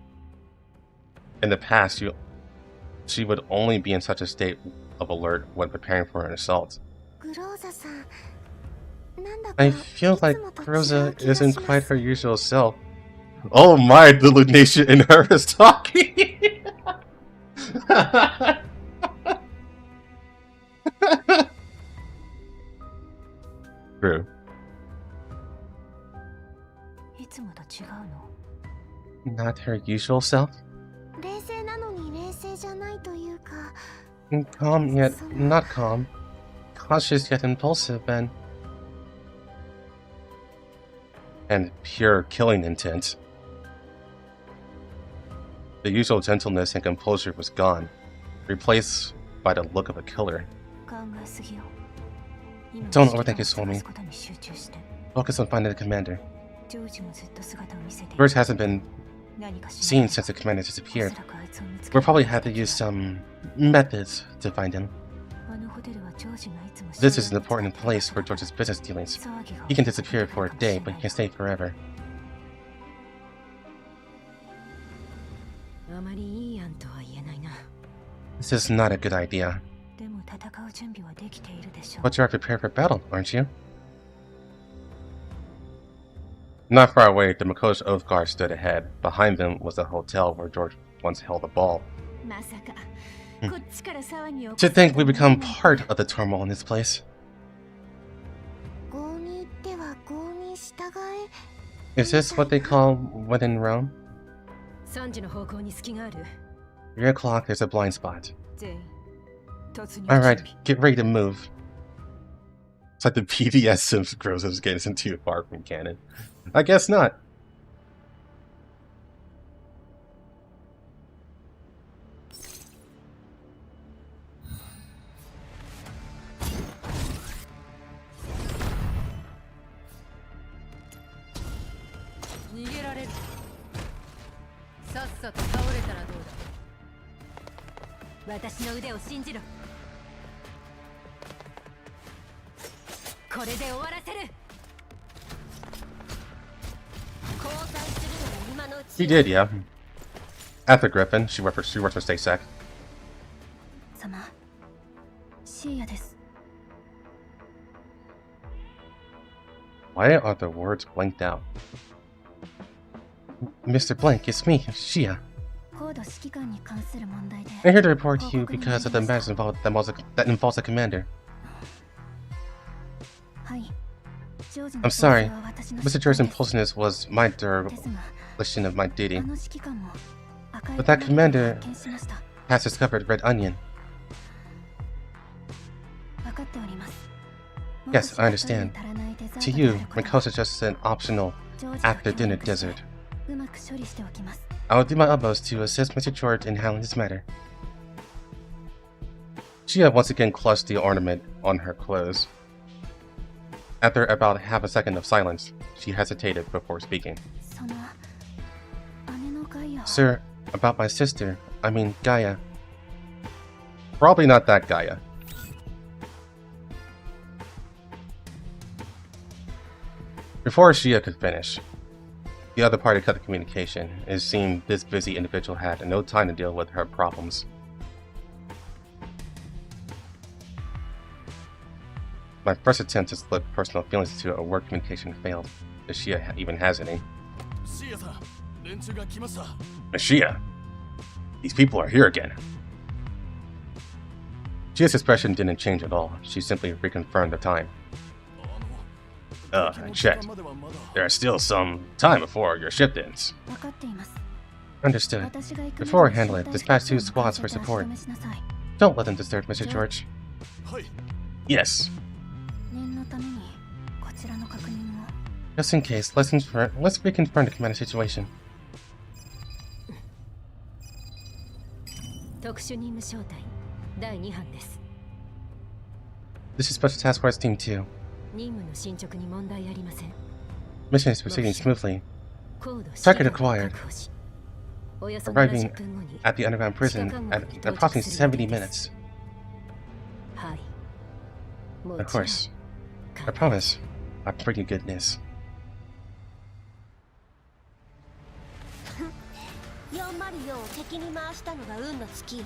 In the past, she would only be in such a state of alert when preparing for an assault. グローザさん、なんだか I feel like いつもと違う Groza 気がし isn't ます quite her usual self. Oh my, the lunation in her is talking! True. いつもと違うの？ Not her usual self? 冷静なのに冷静じゃないというか、 Calm yet not calm. Cautious yet impulsive and pure killing intent. The usual gentleness and composure was gone, replaced by the look of a killer. 考えすぎよ。今 Don't は overthink 指揮 it, 官を Swami. 探すことに集中して Focus on finding the commander. ジョージもずっと姿を見せている。 Birch hasn't been 何かし seen な since the commander お disappeared. そらくあいつを見つけ We'll る probably have to use some methods to find him. あのホテルはジョージがいつも This is an important place for George's business dealings. He can disappear for a day, but he can stay forever. あまりいい案とは言えないな。 This is not a good idea. でも戦う準備はできているでしょう。 But you are prepared for battle, aren't you? Not far away, the Makosh Oath Guard stood ahead. Behind them was the hotel where George once held a ball. まさかこっちから騒ぎを To think we become part of the turmoil in this place. 郷に行っては郷に従え。 Is this what they call when in Rome? 3時の方向に隙がある。 3 o'clock, there's a blind spot. 全員突入 Alright, 準備。 get ready to move. It's like the PBS Sims grows as getting too far from canon. I guess not. Sasa 倒れたらどうだ。私の腕を信じろ。これで終わらせる。交代するなら今のうち。 He did, yeah. After Griffin, she worked for StateSec. 様、シーヤです。 Why are the words blanked out? Mr. Blank, it's me, Shia. 高度指揮官に関する問題で。 I'm here to report to you because of the matters that involves the commander. はい。 I'm sorry. Mr. George's impulsiveness was my dereliction of my duty. あの指揮官も赤い But that commander 発見しました。 has discovered Red Onion. 分かっております。 Yes, I understand. To you, Mikosa is just an optional after-dinner dessert. うまく処理しておきます。 I will do my utmost to assist Mr. George in handling this matter. Shia once again clutched the ornament on her clothes. After about half a second of silence, she hesitated before speaking. その姉のガイアは Sir, about my sister, I mean Gaia. Probably not that Gaia. Before Shia could finish, the other party cut the communication. It seemed this busy individual had no time to deal with her problems. My first attempt to slip personal feelings into a work communication failed, if Shia even has any. シーヤさん、連中が来ました。 Shia! These people are here again. Shia's expression didn't change at all. She simply reconfirmed the time. I checked. There's still some time before your shift ends. 分かっています。 Understood. 私が行く Before I handle it, dispatch 2 squads for support. 足止めしなさい。 Don't let them disturb Mr. George. はい。 Yes. 念のためにこちらの確認を。 Just in case, let's reconfirm the command situation. 特殊任務小隊第2班です。 This is Special Task Force Team 2. 任務の進捗に問題ありません。 Mission is proceeding smoothly. 高度 Target acquired. 確保しおよそ Arriving 70分後に at the underground prison at approximately 70 minutes. はい。も Of ちろん course. I promise. I bring you good news. 404を敵に回したのが運の尽きよ。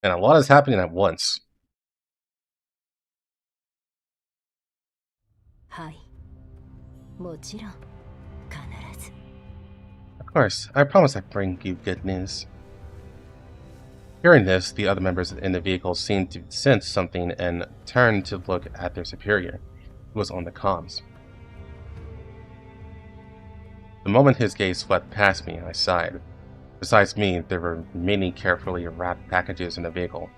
And a lot is happening at once. はい。もちろん必ず。 Of course, I promise I bring you good news. Hearing this, the other members in the vehicle seemed to sense something and turned to look at their superior, who was on the comms. The moment his gaze swept past me, I sighed. Besides me, there were many carefully wrapped packages in the vehicle,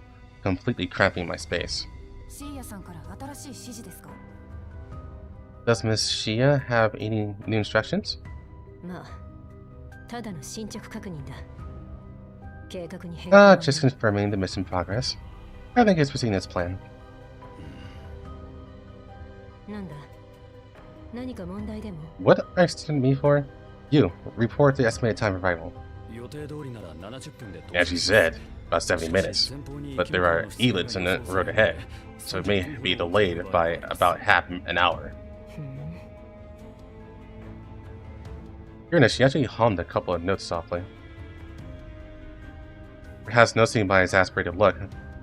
completely cramping my space. シーヤさんから新しい指示ですか？ Does Miss Shia have any new instructions? まあ、ただの進捗確認だ。計画に変更はない。 Just confirming the mission progress. I think it's proceeding as planned. なんだ。何か問題でも？ What are you sending me for? You, report the estimated time of arrival. 予定通りなら70分で As you said, about 70 minutes. But there are elites in the road ahead, so it may be delayed by about half an hour. ふん。 Hearing this, she actually hummed a couple of notes softly. Perhaps noticing my exasperated look,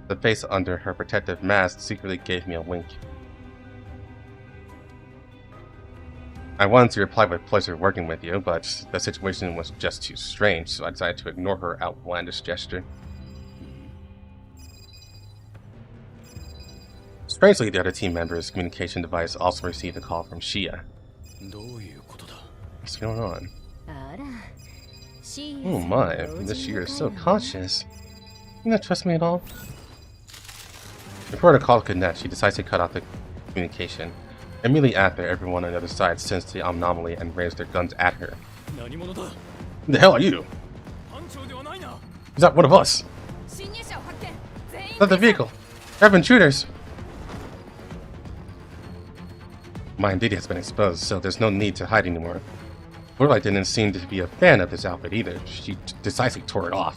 the face under her protective mask secretly gave me a wink. I wanted to reply with pleasure working with you, but the situation was just too strange, so I decided to ignore her outlandish gesture. Strangely, the other team member's communication device also received a call from Shia. どういうことだ What's going on? あら、シー Oh ヤさん my, の this 老人 year の is so 会なの cautious. You not trust me at all? Before the call could connect, she decides to cut off the communication. Immediately after, everyone on the other side sensed the anomaly and raised their guns at her. 何者だ Who the hell are you? 班長ではないな He's not one of us. 侵入者を発見全員 Not the vehicle. They're intruders. My identity has been exposed, so there's no need to hide anymore. Frontline didn't seem to be a fan of this outfit either. She decisively tore it off,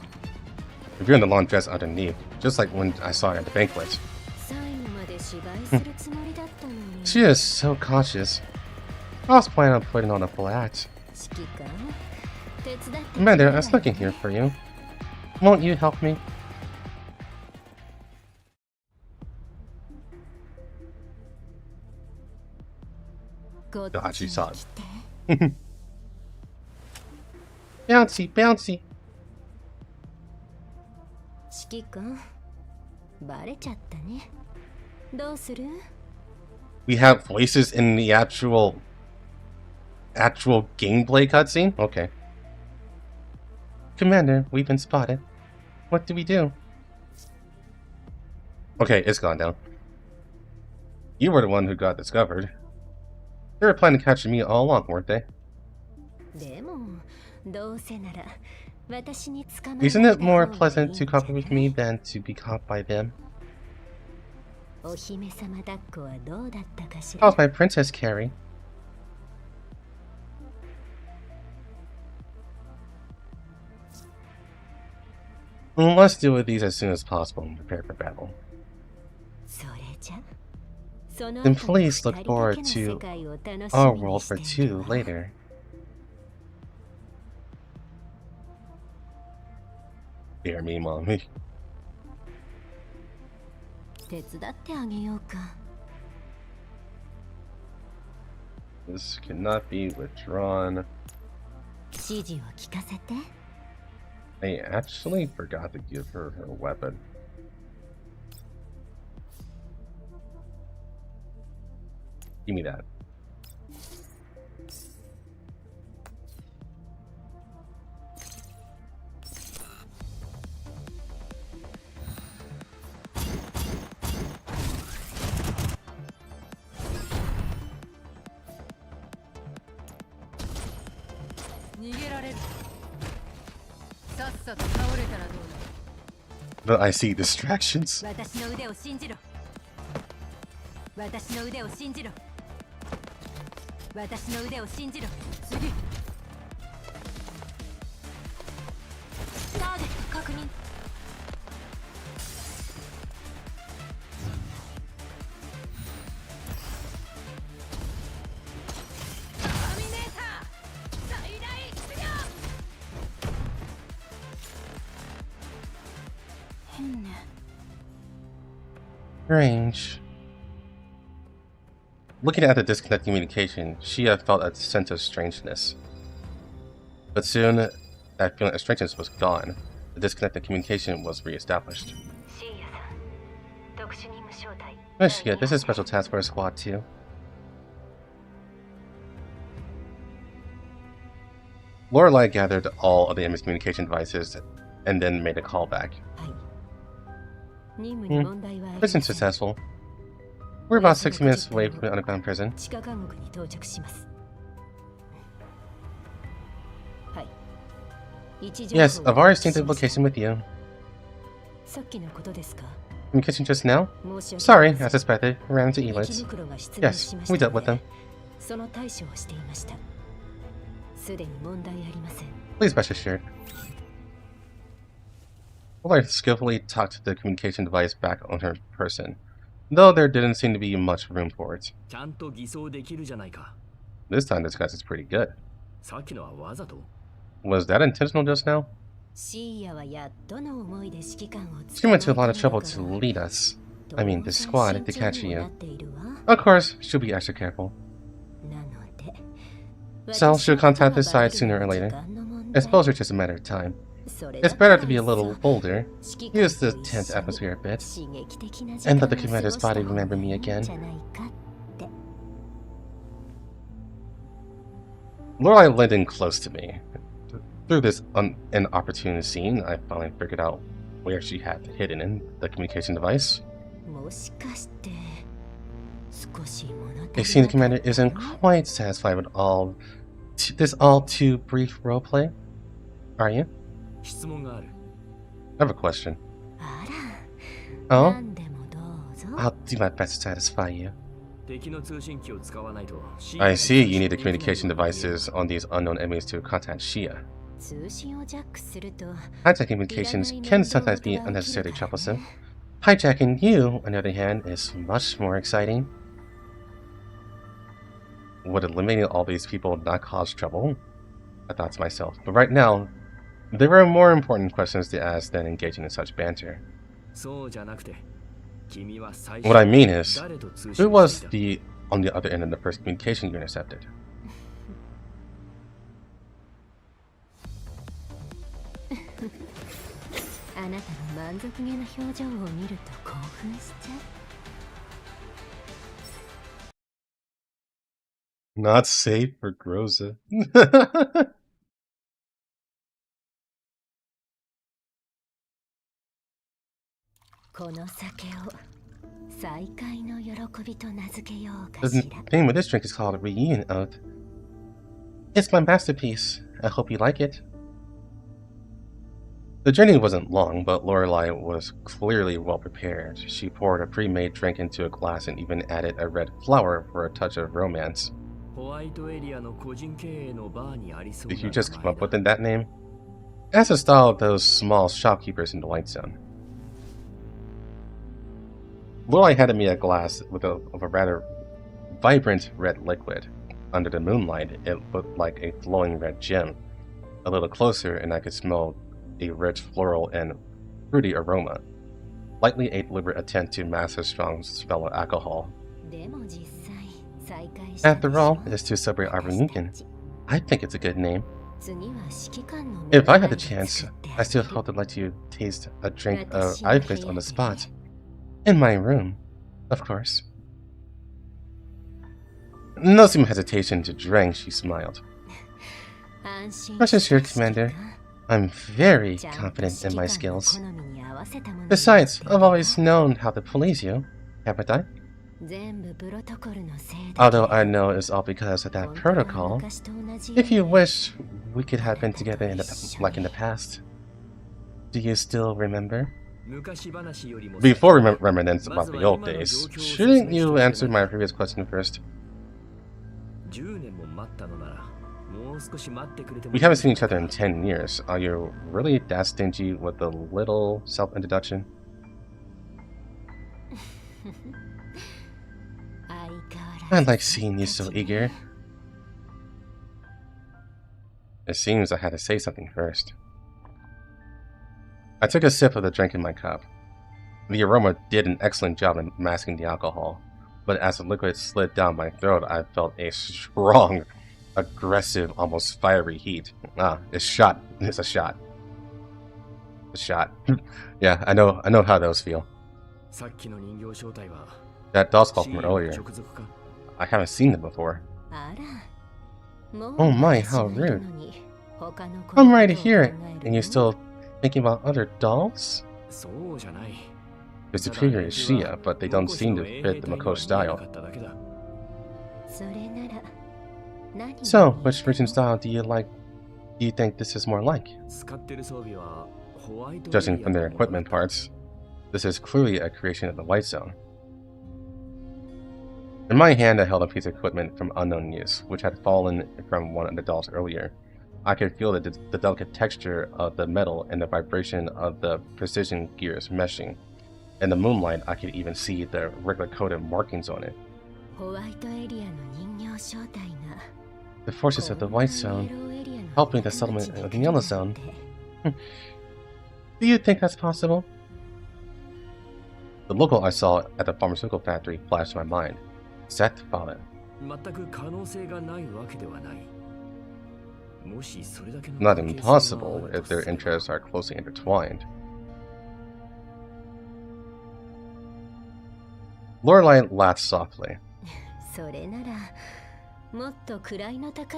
revealing the long dress underneath, just like when I saw her at the banquet. 最後まで芝居するつもりだったのに She is so cautious. I was planning on putting on a full act. 指揮官手伝って Commander, I was looking here for you. Won't you help me? こっ God, ち she に saw 来 it. て Bouncy, bouncy. 指揮官バレちゃったねどうする We have voices in the actual gameplay cutscene? Okay. Commander, we've been spotted. What do we do? Okay, it's gone down. You were the one who got discovered. They were planning to capture me all along, weren't they? でもどうせなら私に捕まえ Isn't ら it れた more 方がいい pleasant ん to じゃ cooperate な with い me than to be caught by them? お姫様抱っこはどうだったかし How's ら my princess Carrie? Let's deal with these as soon as possible and prepare for battle. それじゃその Then 後の please 二 look 人だけ forward の to 世界を楽し our みに world し for てい two るわ later. デアミーマミ手伝ってあげようか This cannot be withdrawn. 指示を聞かせて I actually forgot to give her her weapon. Give me that. But I see distractions. 私の腕を信じろ私の腕を信じろ私の腕を信じろ次ターゲット確認ターミネーター最大出力変ね Strange. Looking at the disconnected communication, Shia felt a sense of strangeness. But soon, that feeling of strangeness was gone. The disconnected communication was reestablished. シーヤさん特殊任務招待 Oh, Shia, this is Special Task Force Squad 2. Lorelei gathered all of the enemy's communication devices and then made a callback. 任務に問題はありま Mission せん successful. We're about 60 minutes away from the underground prison. 地下監獄に到着しますはい位置情報 Yes, を I've already seen the しました location with you. さっきのことですか Communication just now? 申し訳あり Sorry, ま as せん suspected. Ran into 雪 Elites. 袋が出現 Yes, しまし we た dealt の with で them. その対処をしていましたすでに問題ありません Please rest assured. Lorelei skillfully tucked the communication device back on her person, though there didn't seem to be much room for it. ちゃんと偽装できるじゃないか This time, this guy's is pretty good. さっきのはわざと Was that intentional just now? シーヤはやっとの思いで指揮官を She went to a lot of trouble to lead us. I mean, the squad, to catch 慎重にも you. なっているわ Of course, she'll be extra careful. なので So she'll contact this 私の side sooner or ことがバレる later. のも時間の問 I 題 suppose it's just a matter of time. It's better to be a little older, use the tense atmosphere a bit, and let the commander's body remember me again. Lorelai leaned in close to me. Through this inopportune scene, I finally figured out where she had hidden in the communication device. It seems the commander isn't quite satisfied with this all too brief roleplay. Are you? I have a question. Oh? I'll do my best to satisfy you. I see you need the communication devices on these unknown enemies to contact Shia. Hijacking communications can sometimes be unnecessarily troublesome. Hijacking you, on the other hand, is much more exciting. Would eliminating all these people not cause trouble? I thought to myself. But right now, there are more important questions to ask than engaging in such banter. What I mean is, who was on the other end of the first communication you intercepted? Not safe for Groza. The name of this drink is called a Reunion Oath. It's my masterpiece. I hope you like it. The journey wasn't long, but Lorelai was clearly well prepared. She poured a pre-made drink into a glass and even added a red flower for a touch of romance. Did you just come up with that name? That's the style of those small shopkeepers in the White Zone. Lorelai handed me a glass of a rather vibrant red liquid. Under the moonlight, it looked like a glowing red gem. A little closer, and I could smell a rich floral and fruity aroma. Likely a deliberate attempt to mask a strong smell of alcohol. After all, it's to celebrate our reunion. I think it's a good name. If I had the chance, I still hope to let you taste a drink I placed on the spot. In my room, of course. No seeming hesitation to drink, she smiled. Rest assured, Commander. I'm very confident in my skills. Besides, I've always known how to please you, haven't I? Although I know it's all because of that protocol. If you wish, we could have been together like in the past. Do you still remember? Before reminiscence about the old days, shouldn't you answer my previous question first? We haven't seen each other in 10 years. Are you really that stingy with a little self-introduction? I like seeing you so eager. It seems I had to say something first. I took a sip of the drink in my cup. The aroma did an excellent job in masking the alcohol, but as the liquid slid down my throat, I felt a strong, aggressive, almost fiery heat. It's a shot. A shot. Yeah, I know how those feel. That doll skull from earlier. I haven't seen them before. Oh my, how rude. I'm right here, and you're still thinking about other dolls? The superior is Shia, but they don't seem to fit the Mako style. So, which version style do you think this is more like? Judging from their equipment parts, this is clearly a creation of the White Zone. In my hand, I held a piece of equipment from unknown use, which had fallen from one of the dolls earlier. I could feel the delicate texture of the metal and the vibration of the precision gears meshing. In the moonlight, I could even see the regular-coded markings on it. The forces of the White Zone helping the settlement of the Yellow Zone. Do you think that's possible? The logo I saw at the pharmaceutical factory flashed my mind. Set Fallen. Not impossible if their interests are closely intertwined. Lorelai laughed softly.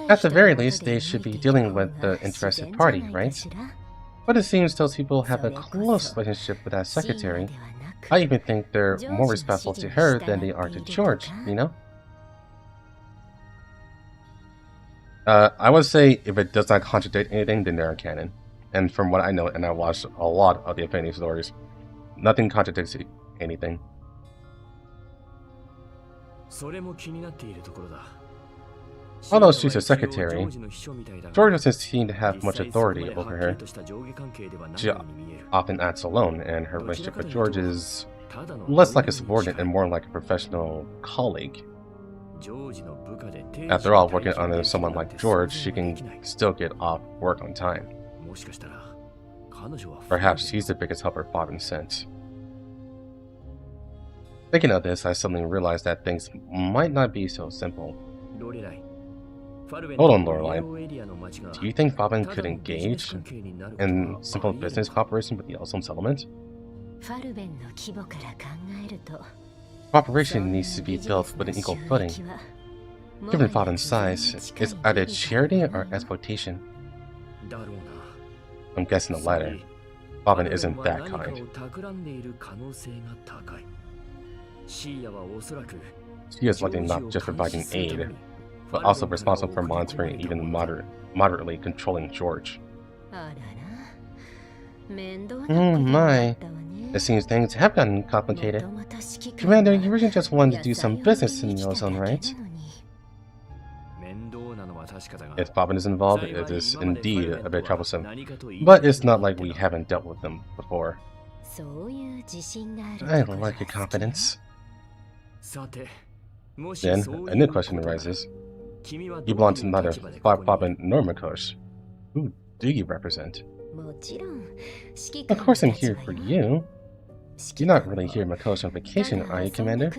At the very least, they should be dealing with the interested party, right? But it seems those people have a close relationship with that secretary. I even think they're more respectful to her than they are to George, you know? I would say if it does not contradict anything, then they're canon. And from what I know, and I watched a lot of the Affinity stories, nothing contradicts anything. Although she's a secretary, George doesn't seem to have much authority over her. She often acts alone, and her relationship with George is less like a subordinate and more like a professional colleague. After all, working under someone like George, she can still get off work on time. Perhaps she's the biggest helper Bobbin sent. Thinking of this, I suddenly realized that things might not be so simple. Hold on, Lorelai. Do you think Bobbin could engage in simple business cooperation with the Yellowstone settlement? Cooperation needs to be built with an equal footing. Given Bobbin's size, it's either charity or exploitation. I'm guessing the latter. Bobbin isn't that kind. She is likely not just providing aid, but also responsible for monitoring and even moderately controlling George. Oh my. It seems things have gotten complicated. Commander, you really just wanted to do some business in Yellowstone, right? If Bobbin is involved, it is indeed a bit troublesome. But it's not like we haven't dealt with them before. I like your confidence. Then, a new question arises. You belong to neither Bobbin nor Makosh. Who do you represent? Of course I'm here for you. You're not really here Makosh on vacation, are you, Commander?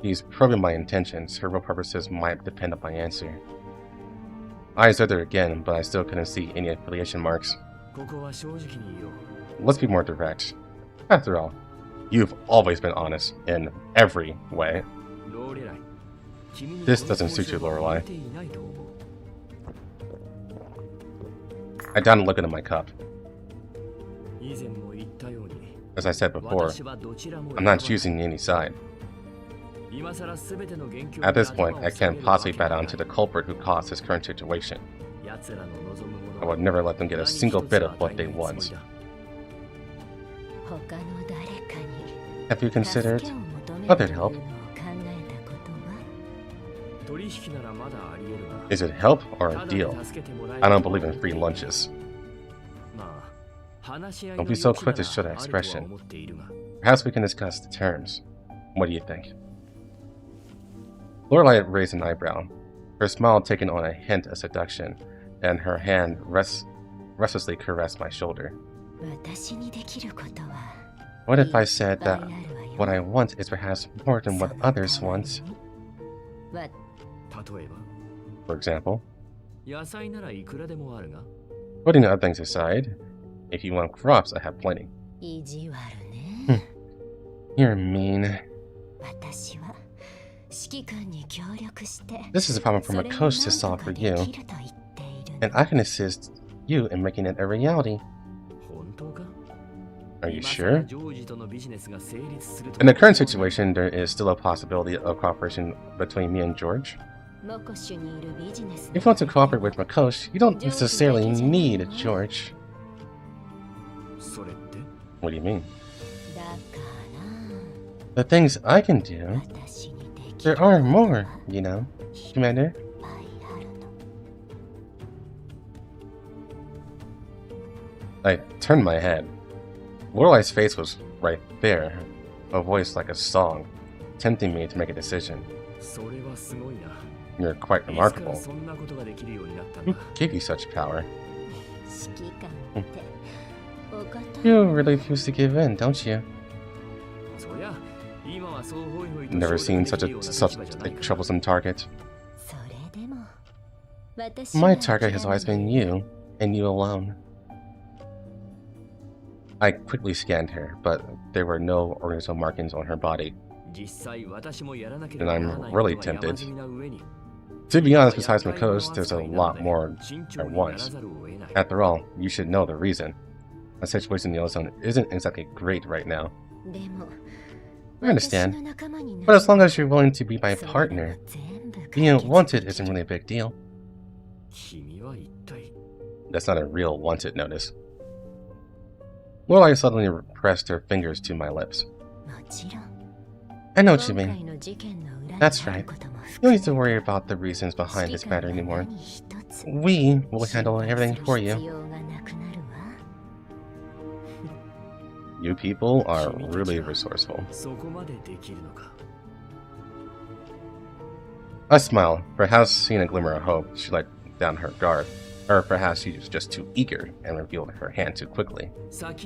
He's probing my intentions. Her real purposes might depend on my answer. I observed her again, but I still couldn't see any affiliation marks. Let's be more direct. After all, you've always been honest in every way. This doesn't suit you, Lorelai. I downed and looked into my cup. As I said before, I'm not choosing any side. At this point, I can't possibly bow down to the culprit who caused this current situation. I would never let them get a single bit of what they want. Have you considered other help? Is it help or a deal? I don't believe in free lunches. Don't be so quick to show that expression. Perhaps we can discuss the terms. What do you think? Lorelai raised an eyebrow, her smile taking on a hint of seduction, and her hand restlessly caressed my shoulder. What if I said that what I want is perhaps more than what others want? For example, putting other things aside, if you want crops, I have plenty. You're mean. This is a problem for Makosh to solve for you, and I can assist you in making it a reality. Are you sure? In the current situation, there is still a possibility of cooperation between me and George. If you want to cooperate with Makosh, you don't necessarily need George. What do you mean? The things I can do, there are more, you know, Commander. I turned my head. Lorelai's face was right there, a voice like a song, tempting me to make a decision. You're quite remarkable. Who gave you such power? You really refuse to give in, don't you? Never seen such a troublesome target. それでも私 My は target has always been you, and you alone. I quickly scanned her, but there were no organizational markings on her body. And I'm really tempted. To be honest, besides Mako's, there's a lot more at once. After all, you should know the reason. The situation in the Yellowstone isn't exactly great right now. でも I understand, 私の仲間になる but as long as you're willing to be my それでは partner, 全部解 being 決 wanted でき isn't る really a big deal. That's not a real wanted notice. Lorelai suddenly pressed her fingers to my lips. もちろん I know what you 今 mean. 回の事件の裏に That's ある right. ことも You don't 含 need to worry about the reasons behind め this matter 指揮官は anymore. 何一つ We will handle 心配 everything する for 必 you. 要がなくなるわ You people are really resourceful. I smiled, perhaps seeing a glimmer of hope. She let down her guard. Or perhaps she was just too eager and revealed her hand too quickly. Let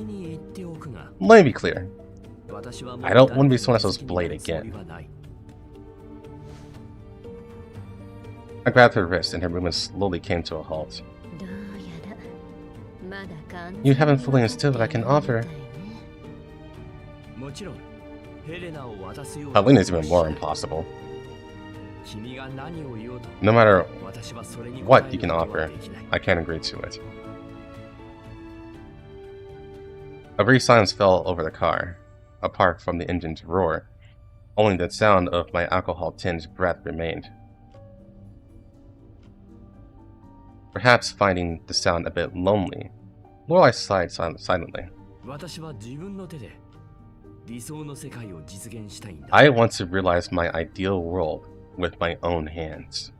me be clear. I don't want to be someone else's blade again. I grabbed her wrist and her movement slowly came to a halt. どうやらまだ完全 You に haven't 分 fully かって understood what I can いないみた offer. いね Helena's even more impossible. No matter what you can offer, I can't agree to it. A brief silence fell over the car, apart from the engine's roar. Only the sound of my alcohol-tinged breath remained. Perhaps finding the sound a bit lonely, Lorelai sighed silently. I want to realize my ideal world with my own hands.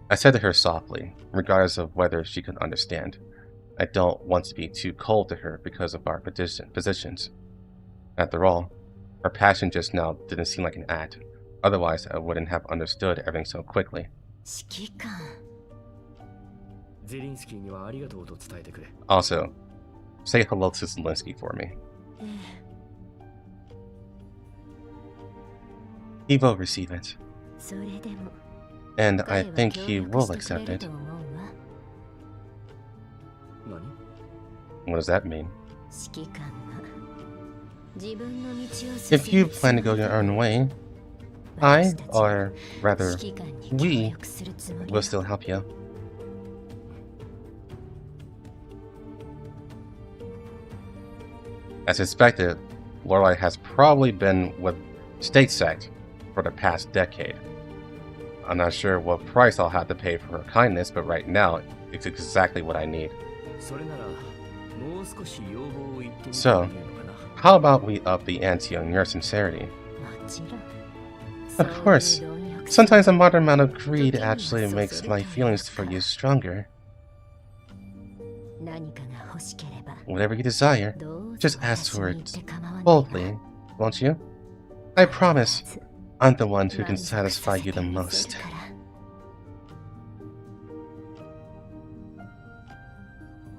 I said to her softly, regardless of whether she could understand. I don't want to be too cold to her because of our positions. After all, her passion just now didn't seem like an act. Otherwise, I wouldn't have understood everything so quickly. 指揮官 Also, say hello to Zelensky for me. ええ He will receive it, それでも and 彼 I は think 協 he 力 will してく accept れる it. と思うわ What does that mean? 指揮官が自分の道を進 If you む plan to go your own way, 私 I, たちは or rather, 指揮官に協 we 力するつもり will よ still help you. As expected, Lorelai has probably been with StateSect for the past decade. I'm not sure what price I'll have to pay for her kindness, but right now, it's exactly what I need. So, how about we up the ante on your sincerity? もちろん Of course. そういう貪欲さ Sometimes a moderate amount of greed actually makes my feelings for you stronger. 何かが欲しければ Whatever you desire, どうぞ just ask 私 for に it 言って構わないわ boldly, won't you? I promise, 必ず I'm the one who can 満足さ satisfy せ you て the みせ most. るから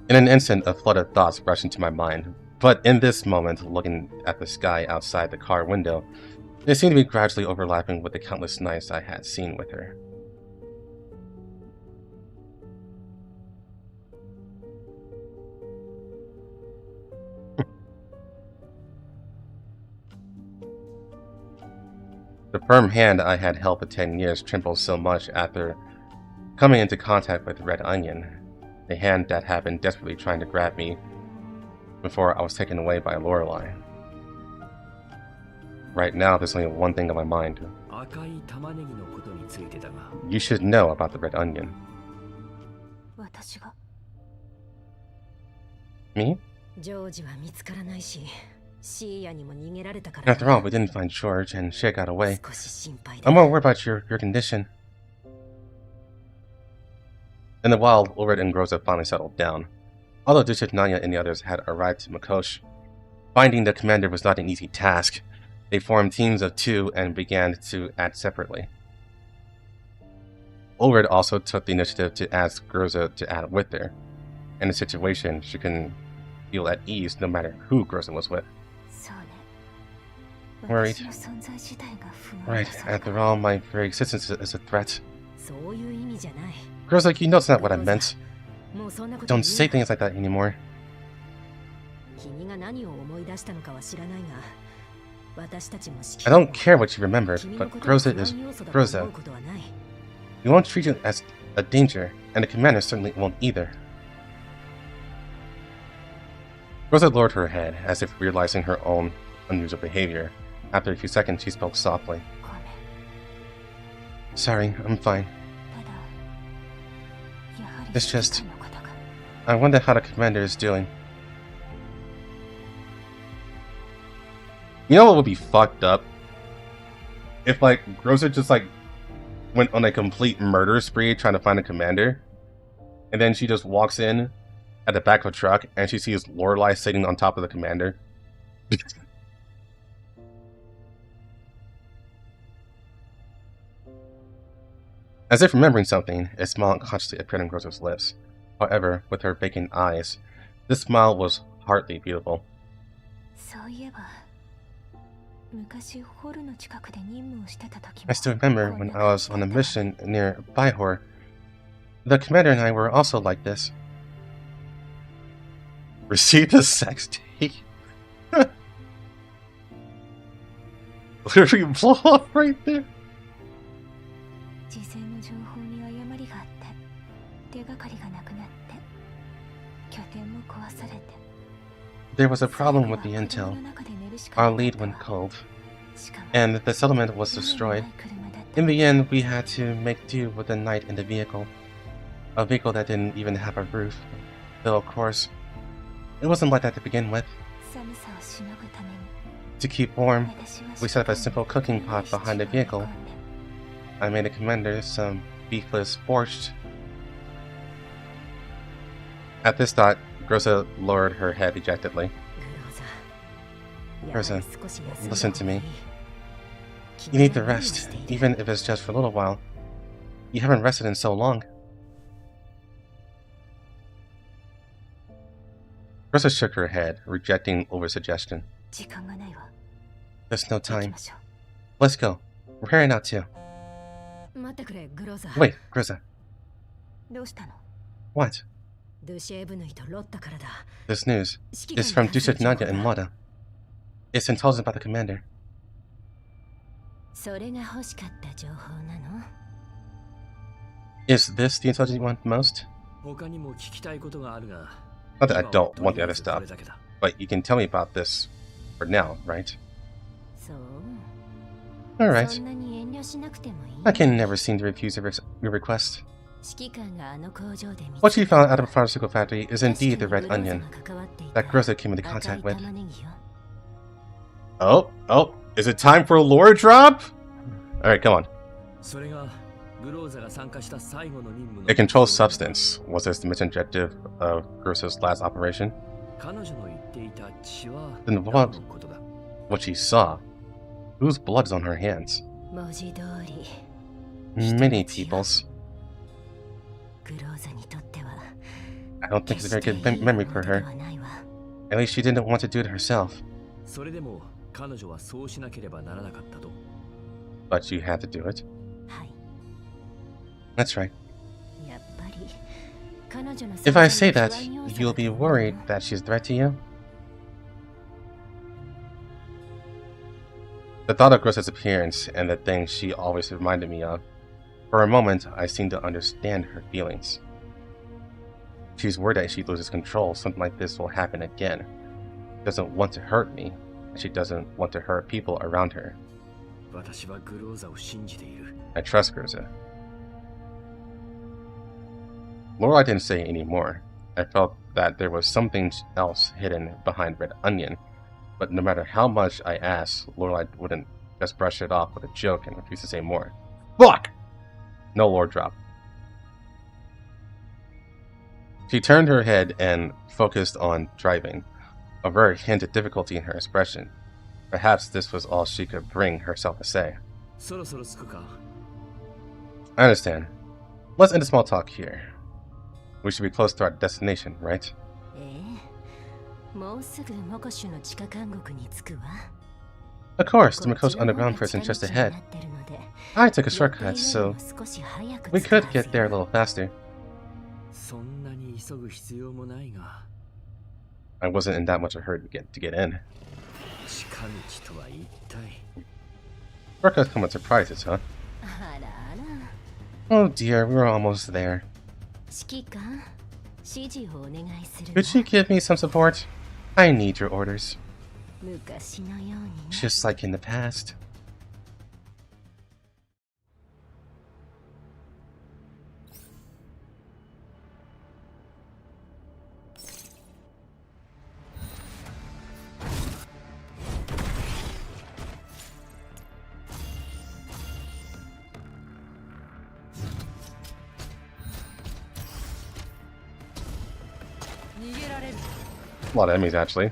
In an instant, a flood of thoughts rushed into my mind, but in this moment, looking at the sky outside the car window, they seemed to be gradually overlapping with the countless nights I had seen with her. The firm hand I had held for 10 years trembled so much after coming into contact with Red Onion, a hand that had been desperately trying to grab me before I was taken away by Lorelai. Right now, there's only one thing on my mind. You should know about the Red Onion. 私が Me? ジョージは見つからないしシーヤにも逃げられたから After all, we didn't find George, and she got away. 少し心配だ I'm more worried about your condition. In the wild, Ulrich and Groza finally settled down. Although Dushik, Nanya, and the others had arrived to Makosh, finding the commander was not an easy task. They formed teams of 2 and began to act separately. Ulrich also took the initiative to ask Groza to add with her. In the situation, she can feel at ease no matter who Groza was with. そうね Worried. Right, after all, my very existence is a threat. そういう意味じゃない。 Girls like you know it's not what I meant. もうそんなこと言う Don't say things like that anymore. 君が何を思い出したのかは知らないが、私たちも I don't care what you remembered, but Groza is Groza. We won't treat you as a danger, and the commander certainly won't either. Groza lowered her head, as if realizing her own unusual behavior. After a few seconds, she spoke softly. Sorry, I'm fine. It's just... I wonder how the commander is doing. You know what would be fucked up? If, like, Groza just, like, went on a complete murder spree trying to find a commander, and then she just walks in at the back of a truck, and she sees Lorelei sitting on top of the commander. As if remembering something, a smile unconsciously appeared on Groza's lips. However, with her vacant eyes, this smile was hardly beautiful. I still remember when I was on a mission near Bihor. The commander and I were also like this. Receive the sex tape? Literally blow up right there. There was a problem with the intel. Our lead went cold, and the settlement was destroyed. In the end, we had to make do with the night in the vehicle. A vehicle that didn't even have a roof. Though, of course, it wasn't like that to begin with. To keep warm, we set up a simple cooking pot behind the vehicle. I made the commander some beefless borscht. At this thought, Groza lowered her head dejectedly. Groza, listen to me. You need to rest, even if it's just for a little while. You haven't rested in so long. Groza shook her head, rejecting over-suggestion. There's no time. Let's go. We're heading out too. Wait, Groza. What? This news is from Dusek Naga and Lotta. It's intelligent about the commander. Is this the intelligence you want most? Not that I don't want the other stuff, but you can tell me about this for now, right? Alright. I can never seem to refuse your request. What you found out of the pharmaceutical factory is indeed the red onion that Groza came into contact with. Oh, is it time for a lore drop? Alright, come on. A controlled substance was the mission objective of Groza's last operation. Then what she saw? Whose blood is on her hands? Many people's. I don't think it's a very good memory for her. At least she didn't want to do it herself. But you had to do it. That's right. If I say that, you'll be worried that she's a threat to you? The thought of Groza's appearance and the things she always reminded me of, for a moment I seemed to understand her feelings. She's worried that if she loses control, something like this will happen again. She doesn't want to hurt me, and she doesn't want to hurt people around her. I trust Groza. Lorelei didn't say any more. I felt that there was something else hidden behind Red Onion, but no matter how much I asked, Lorelei wouldn't just brush it off with a joke and refuse to say more. Fuck! No lore drop. She turned her head and focused on driving, a very hint of difficulty in her expression. Perhaps this was all she could bring herself to say. I understand. Let's end the small talk here. We should be close to our destination, right? Of course, the Makosh Underground prison just ahead. I took a shortcut, so we could get there a little faster. そんなに急ぐ必要もないが I wasn't in that much of a hurry to get in. 近道とは一体 Shortcuts come with surprises, huh? Oh dear, we're almost there. Could you give me some support? I need your orders. Just like in the past. A lot of enemies, actually.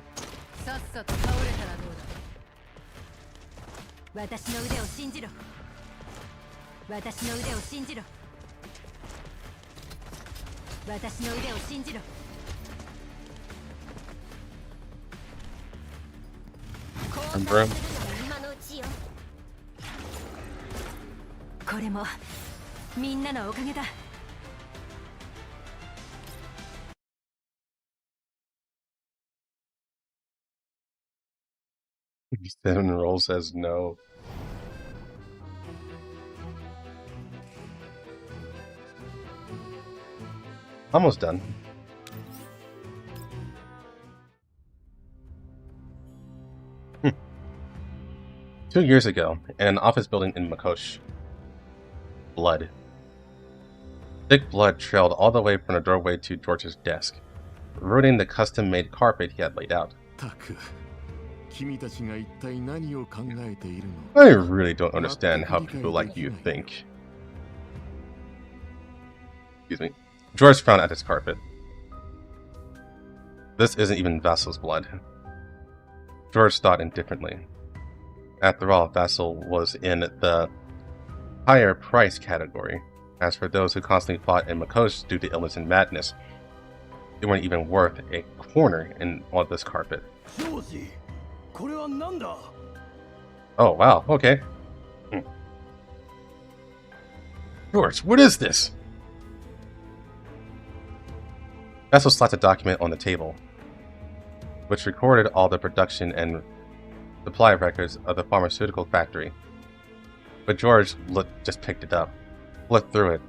Broom. これもみんなのおかげだ。Seven roll says no. Almost done. Hmm. 2 years ago, in an office building in Makosh. Blood. Thick blood trailed all the way from the doorway to George's desk, ruining the custom-made carpet he had laid out. I really don't understand how people like you think. Excuse me. George frowned at his carpet. This isn't even Vassal's blood. George thought indifferently. After all, Vassal was in the higher price category. As for those who constantly fought in Makosh due to illness and madness, they weren't even worth a corner on this carpet. Oh, wow, okay. George, what is this? Vassal slapped a document on the table, which recorded all the production and supply records of the pharmaceutical factory. But George just picked it up, flipped through it,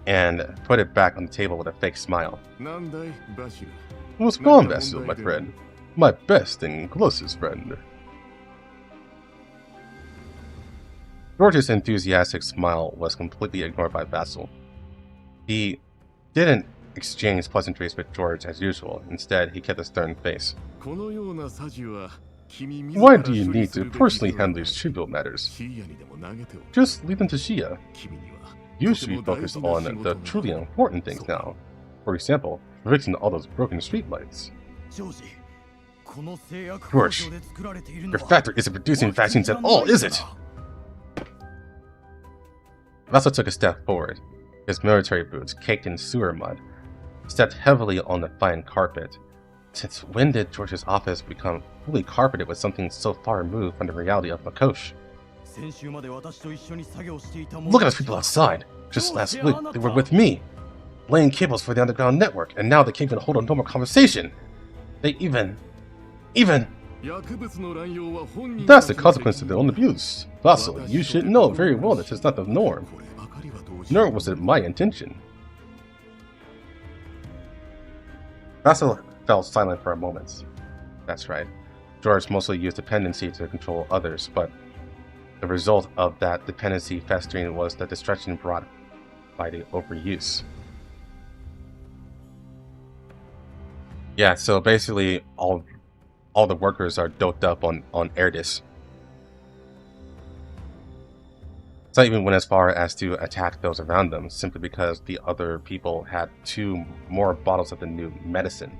and put it back on the table with a fake smile. What's going, Vassal, my friend? My best and closest friend. George's enthusiastic smile was completely ignored by Vassal. He didn't exchange pleasantries with George as usual. Instead, he kept a stern face. Why do you need to personally handle these trivial matters? Just leave them to Shia. You should be focused on the truly important things now. For example, fixing all those broken streetlights. George, your factory isn't producing vaccines at all, is it? Vassal took a step forward, his military boots caked in sewer mud, stepped heavily on the fine carpet. Since when did George's office become fully carpeted with something so far removed from the reality of Makosh? Look at those people outside! Just last week, they were with me, laying cables for the underground network, and now they can't even hold a normal conversation. They even... That's the consequence of their own abuse. Vassal, you should know very well that it's not the norm. Nor was it my intention. Vassal fell silent for a moment. That's right. George mostly used dependency to control others, but the result of that dependency festering was the destruction brought by the overuse. Yeah, so basically all the workers are doped up on Erdis. It's not even went as far as to attack those around them, simply because the other people had 2 more bottles of the new medicine.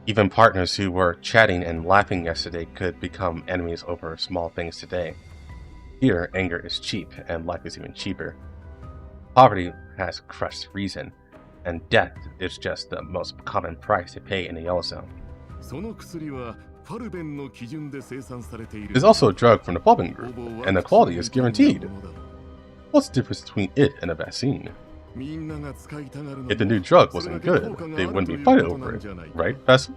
Even partners who were chatting and laughing yesterday could become enemies over small things today. Here, anger is cheap, and life is even cheaper. Poverty has crushed reason, and death is just the most common price to pay in the Yellow Zone. It's also a drug from the Pulpin group, and the quality is guaranteed. What's the difference between it and a vaccine? If the new drug wasn't good, they wouldn't be fighting over it, right, Bess?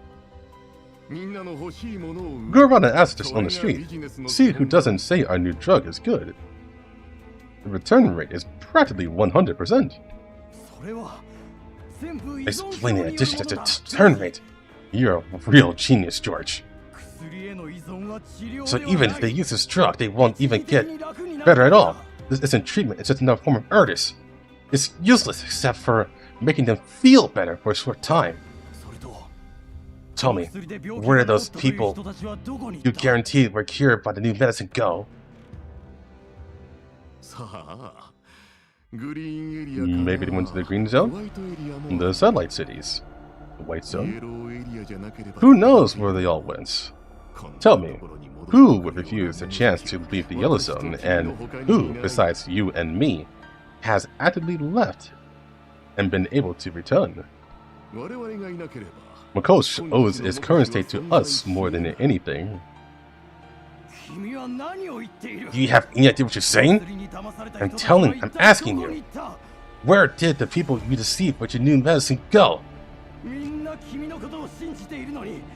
Go around and ask this on the street. See who doesn't say our new drug is good. The return rate is practically 100%. Explaining addition to the return rate. You're a real genius, George. So even if they use this drug, they won't even get better at all. This isn't treatment, it's just another form of Erdis. It's useless except for making them feel better for a short time. Tell me, where did those people you guaranteed were cured by the new medicine go? Maybe they went to the green zone? The satellite cities? The white zone? Who knows where they all went? Tell me, who would refuse a chance to leave the yellow zone, and who, besides you and me, has actively left and been able to return? Makosh owes his current state to us more than anything. Do you have any idea what you're saying? I'm asking you. Where did the people you deceived with your new medicine go?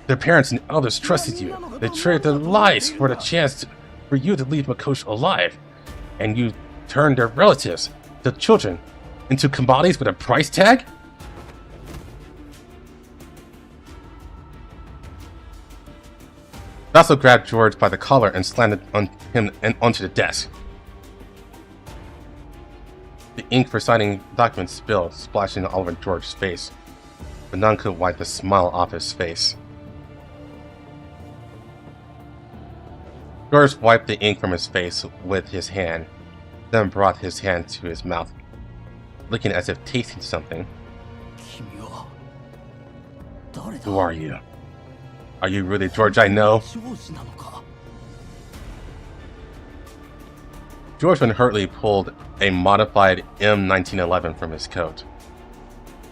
Their parents and others trusted you. They traded their lives for the chance for you to leave Makosh alive. And you turned their relatives, the children, into commodities with a price tag? Vassal grabbed George by the collar and slammed on him and onto the desk. The ink for signing documents spilled, splashing all over George's face. But none could wipe the smile off his face. George wiped the ink from his face with his hand, then brought his hand to his mouth, looking as if tasting something. Who are you? Are you really George I know? George unhurriedly pulled a modified M1911 from his coat,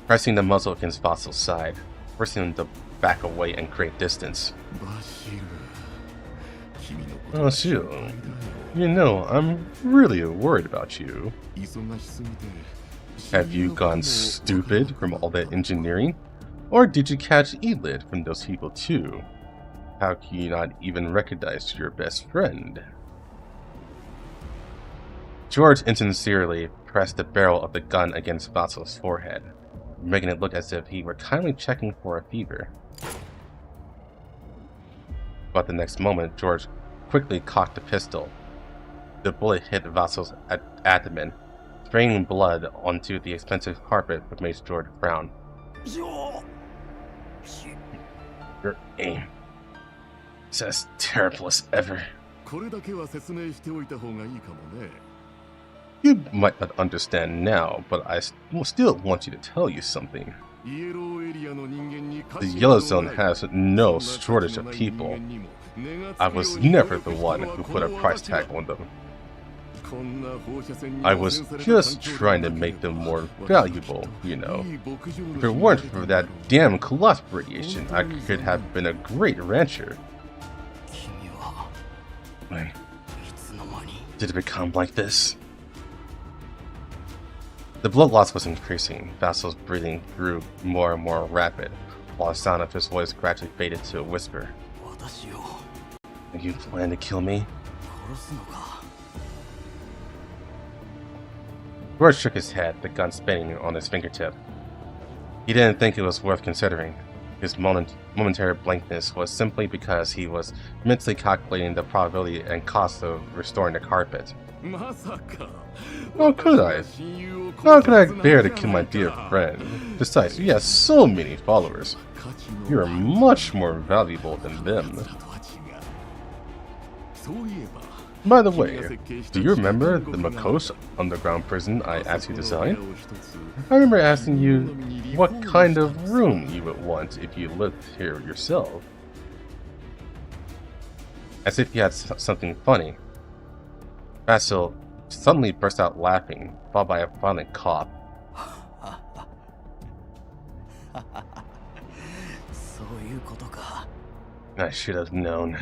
pressing the muzzle against Vassal's side, forcing him to back away and create distance. Basil, you know, I'm really worried about you. Have you gone stupid from all that engineering? Or did you catch Elid from those people too? How can you not even recognize your best friend? George insincerely pressed the barrel of the gun against Vassal's forehead, making it look as if he were kindly checking for a fever. But the next moment, George quickly cocked the pistol. The bullet hit Vassal's abdomen, spraying blood onto the expensive carpet, which made George frown. Your aim is as terrible as ever. You might not understand now, but I still want you to tell you something. The Yellow Zone has no shortage of people. I was never the one who put a price tag on them. I was just trying to make them more valuable, you know. If it weren't for that damn cloth radiation, I could have been a great rancher. When did it become like this? The blood loss was increasing. Vassal's breathing grew more and more rapid, while the sound of his voice gradually faded to a whisper. You plan to kill me? George shook his head, the gun spinning on his fingertip. He didn't think it was worth considering. His momentary blankness was simply because he was mentally calculating the probability and cost of restoring the carpet. How could I? How could I bear to kill my dear friend? Besides, you have so many followers. You are much more valuable than them. By the way, do you remember the Makosh underground prison I asked you to design? I remember asking you what kind of room you would want if you lived here yourself. As if he had something funny, Vasil suddenly burst out laughing, followed by a violent cough. I should have known.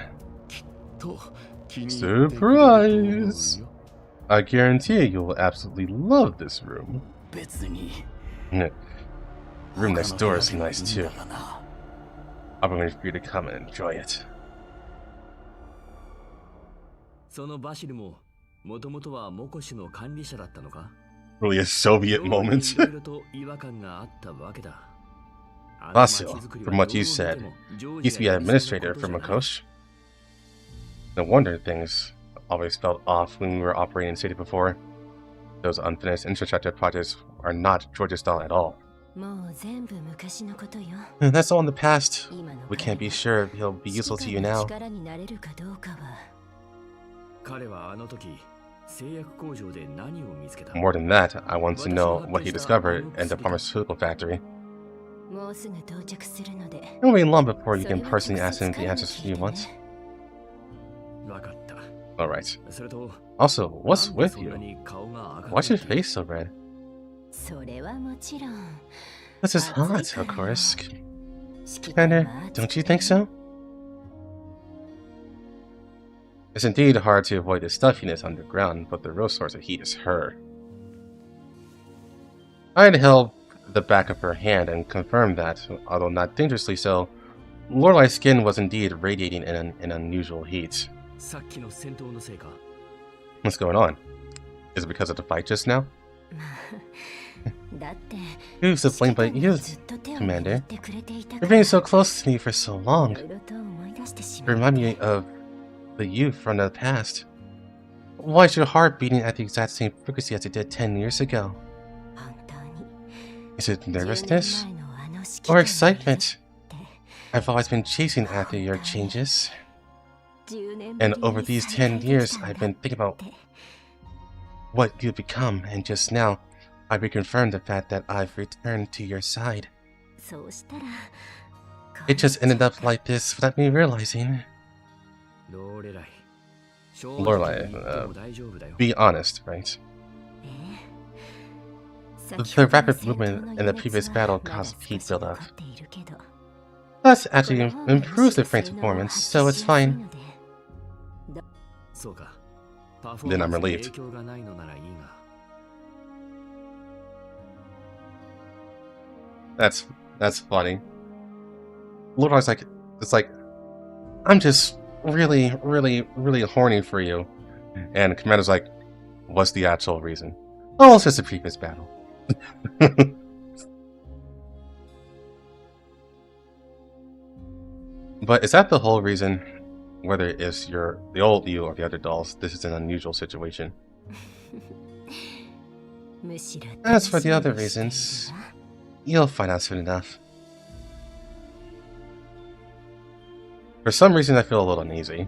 と気に入ってくれると思うの Surprise! よ I guarantee you will absolutely love this room. 別に Room 他 next の door 部 is 屋でもい nice いん too. だがな。 I'm waiting for you to come and enjoy it. そのバシルももともとはモコシの管理者だったのか Really a Soviet 料理に moment. いろいろと違和感があったわけだ Basil, from what you said, used to be an administrator for Makosh. No wonder things always felt off when we were operating in the city before. Those unfinished infrastructure projects are not Georgia style at all. もう全部昔のことよ。 That's all in the past. 今の We can't be sure if he'll be useful to you 指揮官 now. の力になれるかどうかは。彼はあの時製薬工場で何を見つけた More than that, I want to know what he discovered in the pharmaceutical factory. もうすぐ到着するので。 It won't be long before you can personally ask him the answers you want. わかった Alright. それと Also, what's なんで with そんな you? に顔が赤く Why's your なっている face so red? それはもちろん。 This is hot, of course. Commander, don't you think so? It's indeed hard to avoid the stuffiness underground, but the real source of heat is her. I had held the back of her hand and confirmed that, although not dangerously so, Lorelai's skin was indeed radiating in an unusual heat. さっきの戦闘のせいか What's going on? Is it because of the fight just now? だって Who's to blame but you, ずっと手を Commander? 握ってくれていた You're から being so close to me for so い long. ろいろと思い出してし You まう remind me of the you from the past. Why is your heart beating at the exact same frequency as it did 10 years ago? 本当に Is it 10年 nervousness 前のあの指揮 or 官がいる excitement? I've always been chasing after your changes, 10年 and ぶり over に these 再会 10でき years たん I've だ been thinking about って what you've become, and just now I reconfirmed the fact that I've returned to your side. そうしたら It just ended up like this without me realizing. ローレライ Lorelai, 正直に言っても大丈夫だよ Be honest, right? ええ The 先ほどの rapid 戦闘 movement の in the 余 previous 熱は battle まだ caused 少 heat し buildup. 残っているけど That's actually これはむ improves し the ろ Frank's 性能を performance, 発 so 揮 it's しやすい fine. のでそうかパフォ Then ーマ I'm ンスに relieved. 影響がないのならいいが That's funny. Lorelai's like, it's like, I'm just really, really, really horny for you. And Commander's like, what's the actual reason? Oh, it's just a previous battle. But is that the whole reason? Whether it's the old you or the other dolls, this is an unusual situation. むしろ As for the 楽 other しみに reasons, しているわ you'll find out soon enough. For some reason, I feel a little uneasy.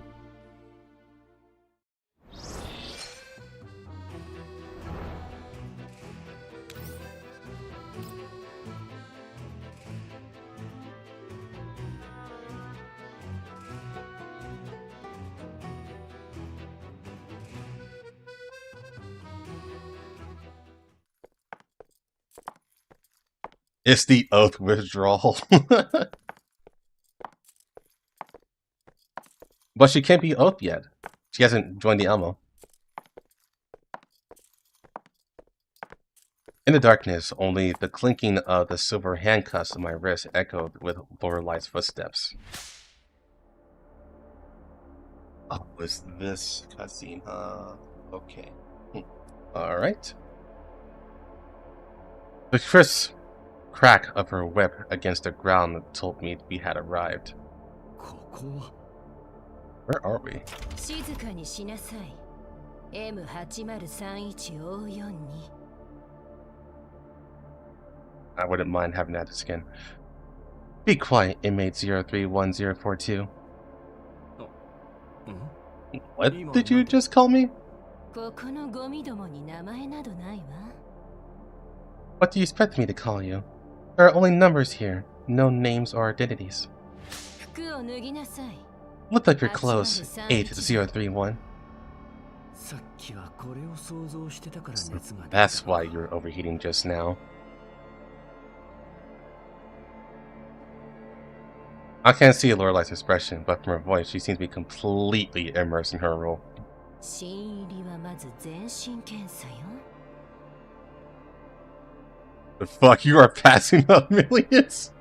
It's the oath withdrawal. But she can't be oath yet. She hasn't joined the Elmo. In the darkness, only the clinking of the silver handcuffs on my wrist echoed with Lorelai's footsteps. Oh, was this cutscene? Okay. Alright. The crisp crack of her whip against the ground told me we had arrived. ここは Where are we? 静かにしなさい M803154 に I wouldn't mind having that skin. Be quiet, inmate 031042. うん What did you just call me? ここのゴミどもに名前などないわ What do you expect me to call you? There are only numbers here, no names or identities. 服を脱ぎなさい Look like your clothes, 8031. さっきはこれを想像してたから熱が出た That's why you're overheating just now. I can't see Lorelai's expression, but from her voice, she seems to be completely immersed in her role. 新入りはまず全身検査よ。 The fuck, you are passing up millions?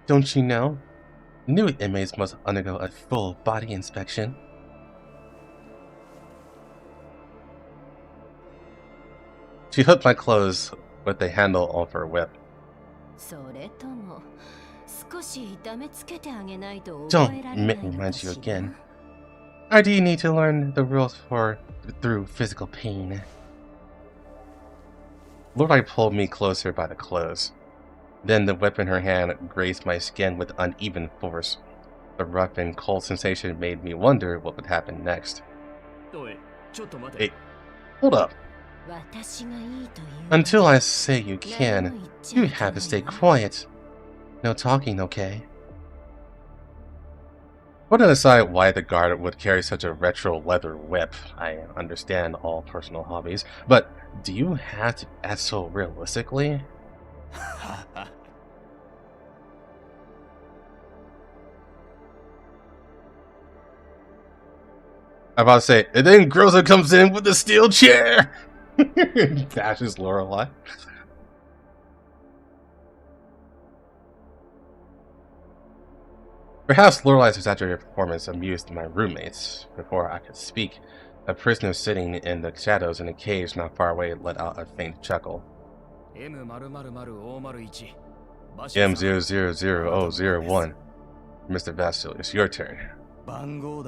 Don't you know? New inmates must undergo a full body inspection. She hooked my clothes with the handle of her whip. それとも少し痛めつけてあげないと Don't 覚えられない make me のか remind し you ら。 again. Or do you need to learn the rules through physical pain? Lorelai pulled me closer by the clothes. Then the whip in her hand grazed my skin with uneven force. The rough and cold sensation made me wonder what would happen next. おい、ちょっと待て。 Hey, hold up. 私がいいという Until I say you can, you have to stay quiet. No talking, okay? Putting aside why the guard would carry such a retro leather whip, I understand all personal hobbies, but do you have to act so realistically? I'm about to say, and then Groza comes in with the steel chair! Bashes Lorelai. Perhaps Lorelai's exaggerated performance amused my roommates. Before I could speak, a prisoner sitting in the shadows in a cage not far away let out a faint chuckle. M000001. Mr. Vassil, it's your turn. You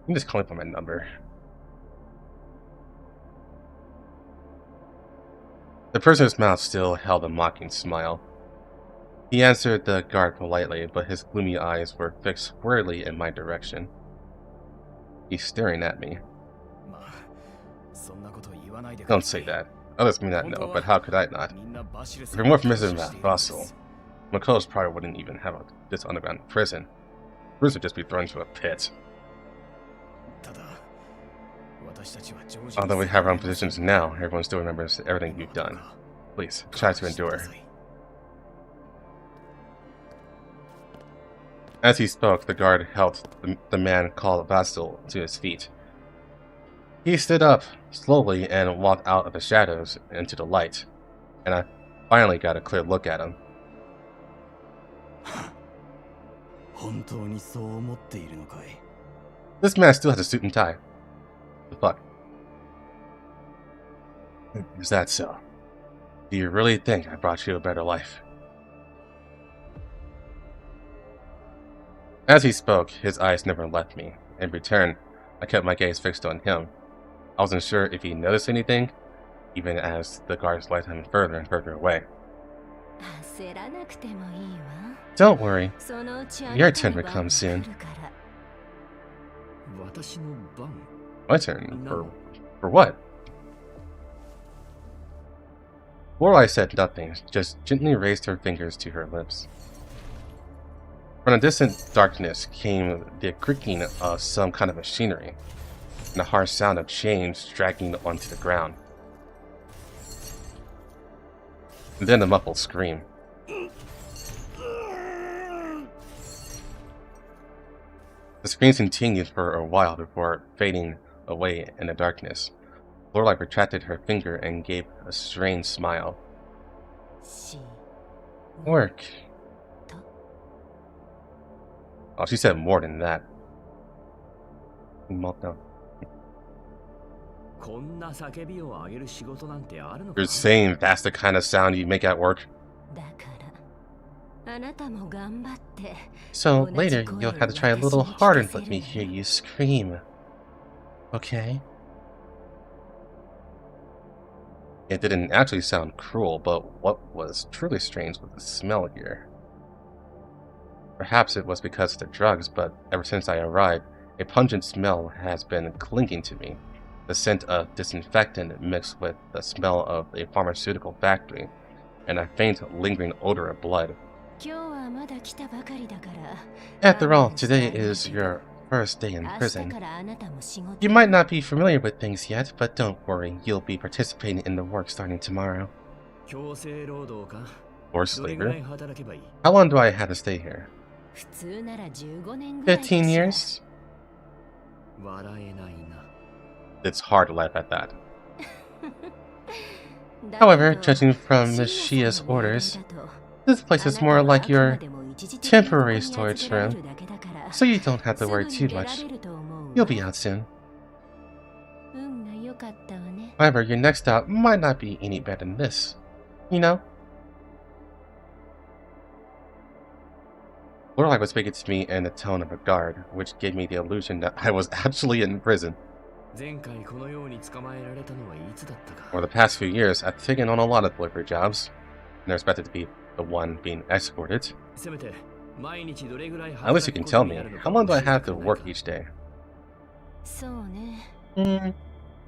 can just call me by my number. The prisoner's mouth still held a mocking smile. He answered the guard politely, but his gloomy eyes were fixed squarely in my direction. He's staring at me. Don't say that. Others may not know, but how could I not? If it weren't for Mr. Vassal, McCullough probably wouldn't even have this underground prison. Bruce would just be thrown into a pit. Although we have our own positions now, everyone still remembers everything you've done. Please, try to endure. As he spoke, the guard helped the man called Vassal to his feet. He stood up slowly and walked out of the shadows into the light, and I finally got a clear look at him. This man still has a suit and tie. The fuck? Is that so? Do you really think I brought you a better life? As he spoke, his eyes never left me. In return, I kept my gaze fixed on him. I wasn't sure if he noticed anything, even as the guards led him further and further away. Don't worry, your turn will come soon. My turn? For what? Lorelai said nothing, just gently raised her fingers to her lips. From the distant darkness came the creaking of some kind of machinery, and the harsh sound of chains dragging onto the ground. And then a muffled scream. The screams continued for a while before fading away in the darkness. Lorelai retracted her finger and gave a strange smile. Work. Oh, she said more than that. Meltdown. You're saying that's the kind of sound you make at work? So later, you'll have to try a little harder and let me hear you scream. Okay? It didn't actually sound cruel, but what was truly strange was the smell here. Perhaps it was because of the drugs, but ever since I arrived, a pungent smell has been clinging to me. The scent of disinfectant mixed with the smell of a pharmaceutical factory, and a faint, lingering odor of blood. After all, today is your first day in prison. You might not be familiar with things yet, but don't worry, you'll be participating in the work starting tomorrow. Forced どれぐらい labor? 働けばいい？ How long do I have to stay here? 普通なら15年ぐらいかしら。 15 years? 笑えないな。 It's hard to laugh at that. だけど However, judging from 深 Miss 夜さ Shia's んの命令 orders, だと this place is more like あな your たはあくまでも一時的にここに temporary 預け storage られ room, るだけだから so you don't have to すぐ worry に too 出ら much. れると思うわ。 You'll be out soon. 運が良かったわね。 However, your next stop might not be any better than this. You know? Lorelai was speaking to me in the tone of a guard, which gave me the illusion that I was actually in prison. 前回このように捕まえられたのはいつだったか。 For the past few years, I've taken on a lot of delivery jobs, and I expected to be the one being escorted. せめて毎日どれぐらい At least you can tell me, how long do I have to work each day? そうね。 Hmm,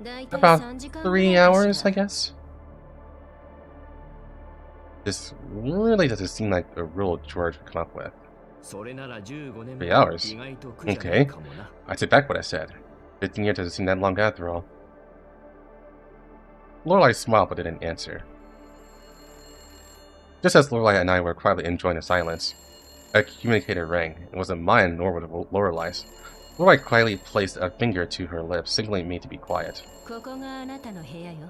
だいたい about 3時間 3 hours, I guess? This really doesn't seem like a rule George would come up with. それなら15年 3 hours. 意外と苦じゃないかもな。 I take back what I said. 15 years doesn't seem that long after all. Lorelai smiled but didn't answer. Just as Lorelai and I were quietly enjoying the silence, a communicator rang. It wasn't mine nor was it Lorelai's. Lorelai quietly placed a finger to her lips, signaling me to be quiet. ここがあなたの部屋よ。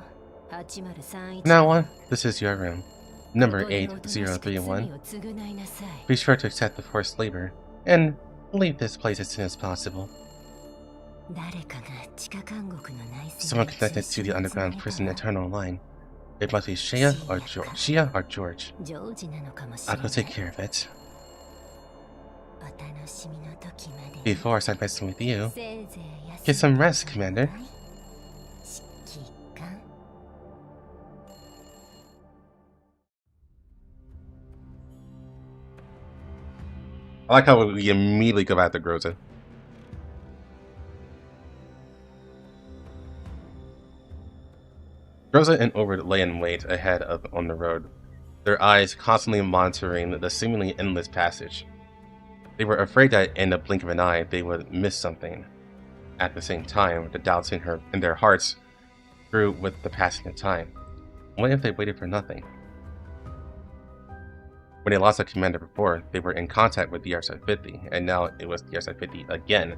8031 Now on, this is your room. Number ここでおとなしく罪 8031. を償いなさい。 Be sure to accept the forced labor, and leave this place as soon as possible. 誰かが地下監獄の内戦 Someone connected to the underground prison eternal line. It must be Shia or George. Shia or George. ジョージなのかもしれ I'll な go い。 take care of it. お楽しみの時まで Before I start messing with you, せいぜい休 get some んで rest, Commander. 指揮官 I like how we immediately go back to Groza. Groza and Orward lay in wait ahead on the road, their eyes constantly monitoring the seemingly endless passage. They were afraid that in the blink of an eye they would miss something. At the same time, the doubts in their hearts grew with the passing of time. What if they waited for nothing? When they lost a commander before, they were in contact with the DRS-50, and now it was DRS-50 again.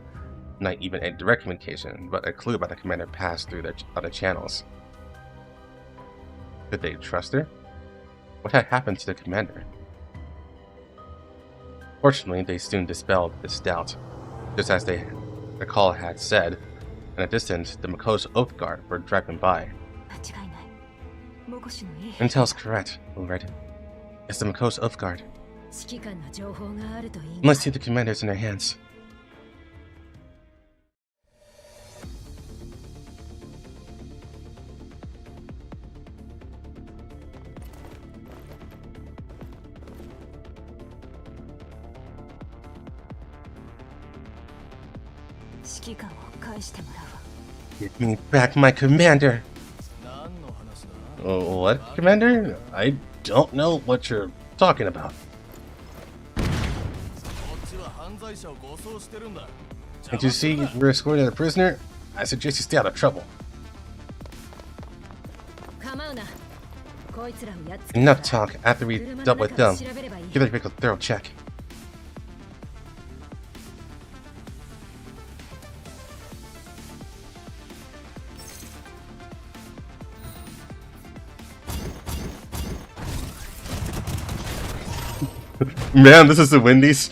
Not even a direct communication, but a clue about the commander passed through the other channels. Could they trust her? What had happened to the commander? Fortunately, they soon dispelled this doubt. Just as the call had said, in a distance, the Mako's Oath Guard were driving by. 間違いない。モコシのいい Intel's correct, Ulred. It's the Mako's Oath Guard. 指揮官の情報があるといいな Let's see the commanders in their hands. Give me back my commander! Oh, what, Commander? I don't know what you're talking about. Can't you see we're escorting a prisoner? I suggest you stay out of trouble. Enough talk. After we dealt with them, give it a thorough check. Man, this is the Wendy's.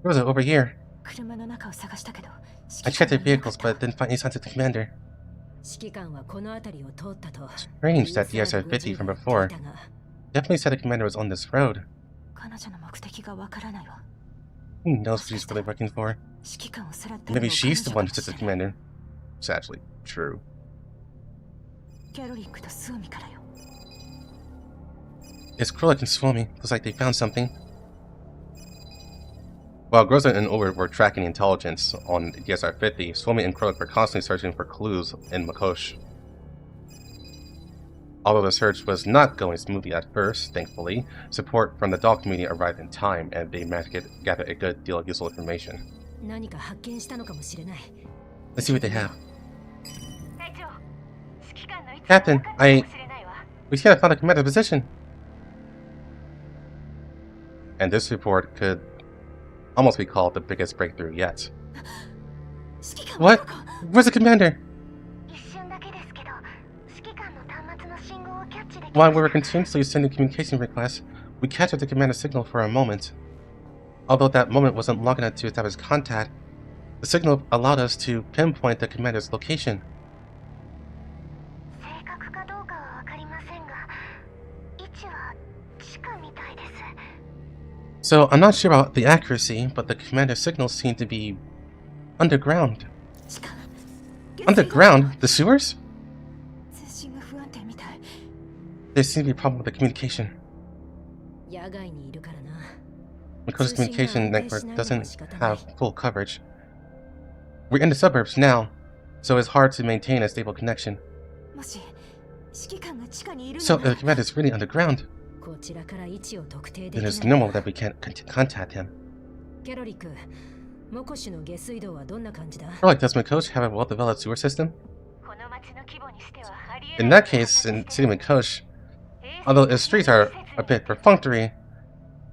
Rosa, over here. I checked their vehicles, but didn't find any signs of the commander. Strange that the DRS-50 from before Definitely said the commander was on this road. 彼女の目的がわからないわ。 Who knows what she's really working for? 指揮官をさらったのも Maybe she's the one who 彼 took 女 the だと commander. して It's actually true. キャロリックとスーミからよ。 It's Krulak and Suomi. Looks like they found something. While Groza and Ulrich were tracking intelligence on DSR-50, Suomi and Krulak were constantly searching for clues in Makosh. Although the search was not going smoothly at first, thankfully, support from the dog community arrived in time and they managed to gather a good deal of useful information. 何か発見したのかもしれない。 Let's see what they have. 隊長、指揮官の位置 Captain, が分かったかもしれないわ。 We can't find a commander position. And this report could almost be called the biggest breakthrough yet. 指揮官 What? Where's the commander? 一瞬だけですけど、指揮官の端末の信号をキャッチでき While ま we し were た。 continuously sending communication requests, we captured the commander signal for a moment. Although that moment wasn't long enough to establish contact, the signal allowed us to pinpoint the commander's location. 正確かどうかは分かりませんが、位置は地下みたいです。 So I'm not sure about the accuracy, but the commander's signals seem to be underground. 地下 Underground? The sewers? 通信が不安定みたい。 There seems to be a problem with the communication. 野外にいるからな。 Mako's communication network doesn't have full coverage. We're in the suburbs now, so it's hard to maintain a stable connection. もし指揮官が地下にいる So な the ら commander is really underground. こちらから位置を特定で Then き it's ない normal that we can't contact him. キャロリック、モコシュの下水道はどんな感じだ？ Or like, does Makosh have a well-developed sewer system? この町の規模にしてはありえ In ない that case, in City Makosh, although its streets are a bit perfunctory,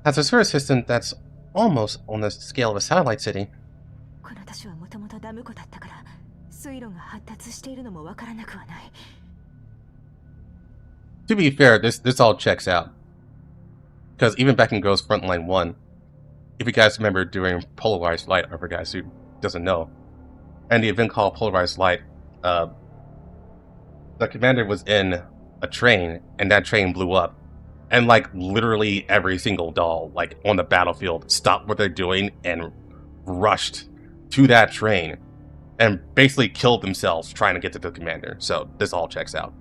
has a sewer system that's almost on the scale of a satellite city. この都市はもともとダム湖だったから水路が発達しているのもわからなくはない。 To be fair, this all checks out. Because even back in Gro's Frontline 1, if you guys remember during Polarized Light, or for guys who doesn't know, and the event called Polarized Light, the commander was in a train, and that train blew up. And like literally every single doll, like on the battlefield, stopped what they're doing and rushed to that train and basically killed themselves trying to get to the commander. So this all checks out.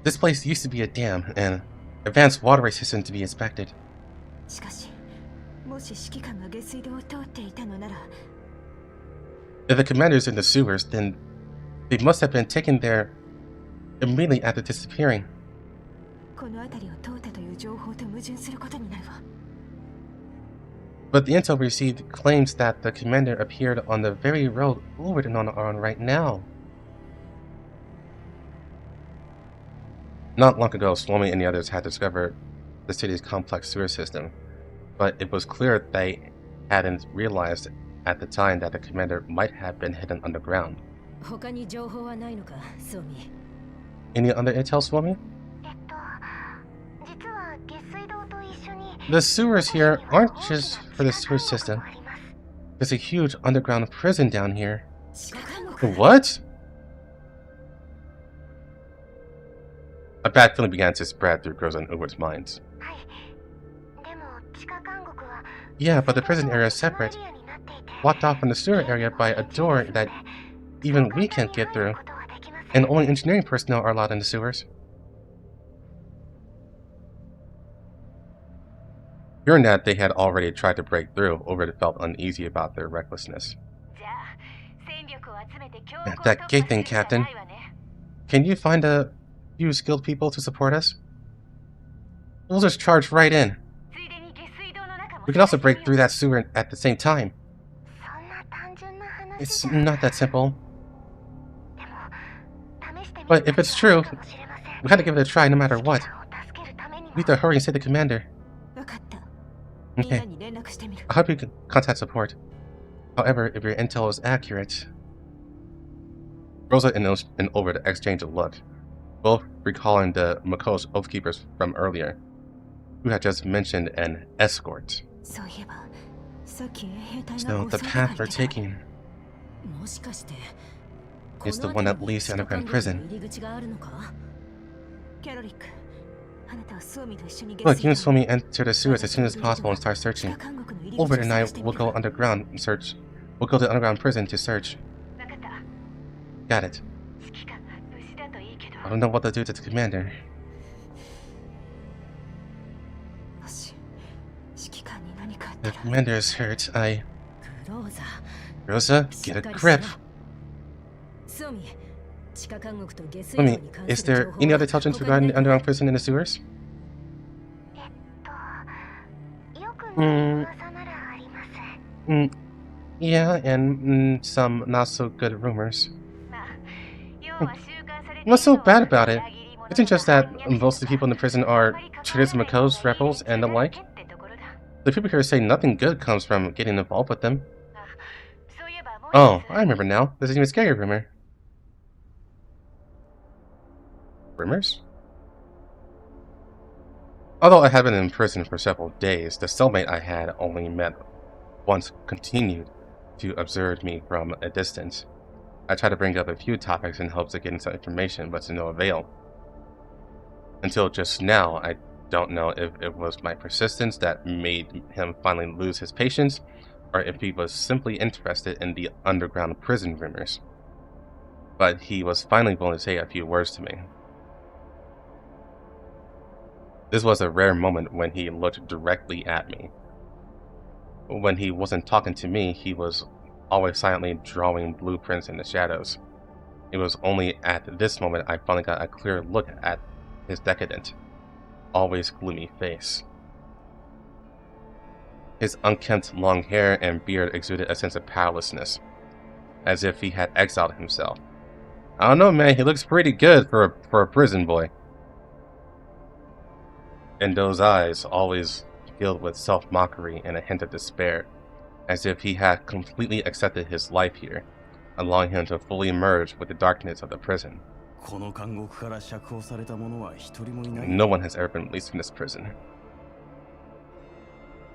This place used to be a dam and advanced waterway system to be inspected. しかしもし指揮官が下水道を通っていたのなら If the commander's in the sewers, then they must have been taken there immediately after disappearing. この辺りを通ったという情報と矛盾することになるわ。 But the intel we received claims that the commander appeared on the very road Ulrich and are on right now. Not long ago, Suomi and the others had discovered the city's complex sewer system, but it was clear they hadn't realized at the time that the commander might have been hidden underground. 他に情報はないのか、ソミ。 Any other intel, Suomi? 実は下水道と一緒に The sewers here aren't just for the sewer system. There's a huge underground prison down here. 地下監獄 What? A bad feeling began to spread through Groza and Ulrich's minds. はい。でも地下監獄は Yeah, but the prison area is separate, エリアになっていて blocked off from the sewer area by a door that even we can't get through, ことはできません and only engineering personnel are allowed in the sewers. Hearing that they had already tried to break through, Ulrich felt uneasy about their recklessness. じゃあ戦力を集めて強 Yeah, 行 that 突破 gate する thing, しか Captain. ないわね。 Can you find a few skilled people to support us? We'll just charge right in. ついでに下水道の中も We can also break through that sewer at the same time. そんな単純な話 It's じゃ not that simple. でも試してみ But る if it's true, かもしれません we had to give it a try no matter 指揮 what. 官を助けるためにも We need to hurry and save the commander. わかった。みんな Okay, に連絡してみる。 I hope you can contact support. However, if your intel is accurate... Rosa and Ulrich exchanged a look, both recalling the Mako's Oathkeepers from earlier, who had just mentioned an escort. そういえばさっき衛兵隊が So 護 the 送 path 係 we're ってたわ taking... もしかして is the one that leads to underground prison. Look, you and Suomi enter the sewers as soon as possible and start searching. Over and I will go underground and search. We'll go to the underground prison to search. Got it. I don't know what to do to the commander. The commander is hurt. Rosa, get a grip. Suomi, is there any other intelligence regarding the underground prison in the sewers? Yeah, and some not so good rumors. What's so bad about it? Isn't just that most of the people in the prison are traitors, Mako's, rebels, and the like? The people here say nothing good comes from getting involved with them. Oh, I remember now. There's an even scarier rumor. Rumors? Although I had been in prison for several days, the cellmate I had only met once continued to observe me from a distance. I tried to bring up a few topics in hopes of getting some information, but to no avail. Until just now, I don't know if it was my persistence that made him finally lose his patience, or if he was simply interested in the underground prison rumors. But he was finally willing to say a few words to me. This was a rare moment when he looked directly at me. When he wasn't talking to me, he was always silently drawing blueprints in the shadows. It was only at this moment I finally got a clear look at his decadent, always gloomy face. His unkempt long hair and beard exuded a sense of powerlessness, as if he had exiled himself. I don't know, man, he looks pretty good for a prison boy. And those eyes, always filled with self-mockery and a hint of despair, as if he had completely accepted his life here, allowing him to fully merge with the darkness of the prison. No one has ever been released from this prison.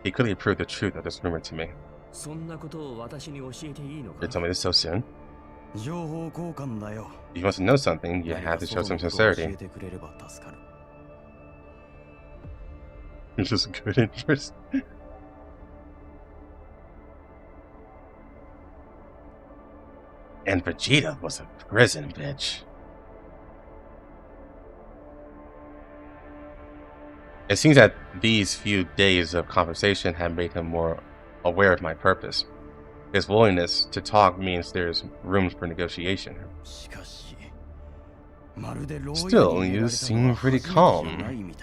He clearly proved the truth of this rumor to me. You told me this so soon? If you want to know something, you have to show some sincerity. It's just good interest. And Vegeta was a prison bitch. It seems that these few days of conversation have made him more aware of my purpose. His willingness to talk means there's room for negotiation. Still, you seem pretty calm.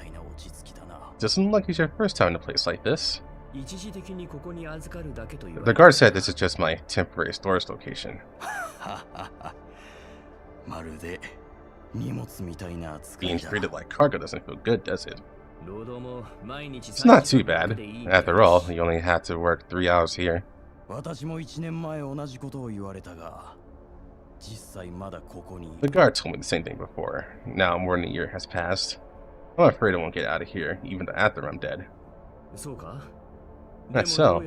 Doesn't look like it's your first time in a place like this. The guard said this is just my temporary storage location. Being treated like cargo doesn't feel good, does it? It's not too bad. After all, you only had to work 3 hours here. The guard told me the same thing before. Now more than a year has passed. I'm afraid I won't get out of here, even after I'm dead. That's so.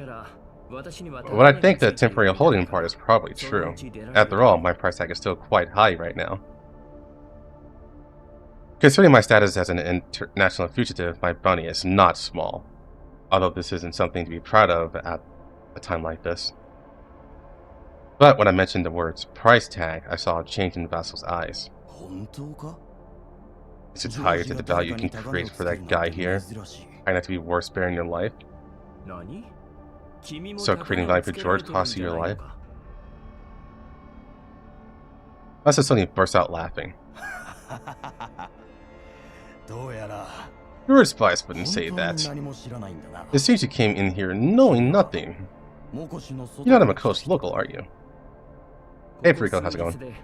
But I think the temporary holding part is probably true. After all, my price tag is still quite high right now. Considering my status as an international fugitive, my bounty is not small. Although this isn't something to be proud of at a time like this. But when I mentioned the words price tag, I saw a change in Vassal's eyes. Is it higher to the value you can create for that guy here? I have to be worth sparing your life? So creating value for George costs you your life? Vassa suddenly burst out laughing. Your spies wouldn't say that. It seems you came in here knowing nothing. You're not a Mako's local, are you? Hey Frico, how's it going?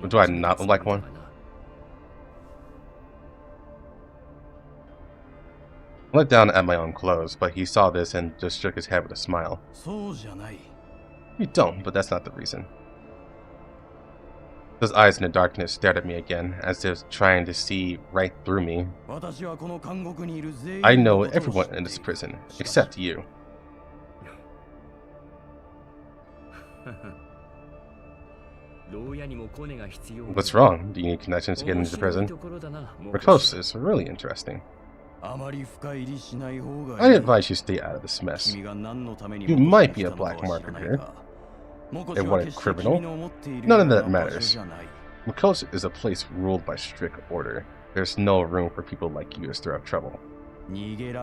Do I not look like one? I looked down at my own clothes, but he saw this and just shook his head with a smile. You don't, but that's not the reason. His eyes in the darkness stared at me again, as if trying to see right through me. I know everyone in this prison, except you. What's wrong? Do you need connections to get into the prison? Mikos is really interesting. I advise you stay out of this mess. You might be a black market here, a wanted criminal. None of that matters. Mikos is a place ruled by strict order. There's no room for people like you to stir up trouble. Get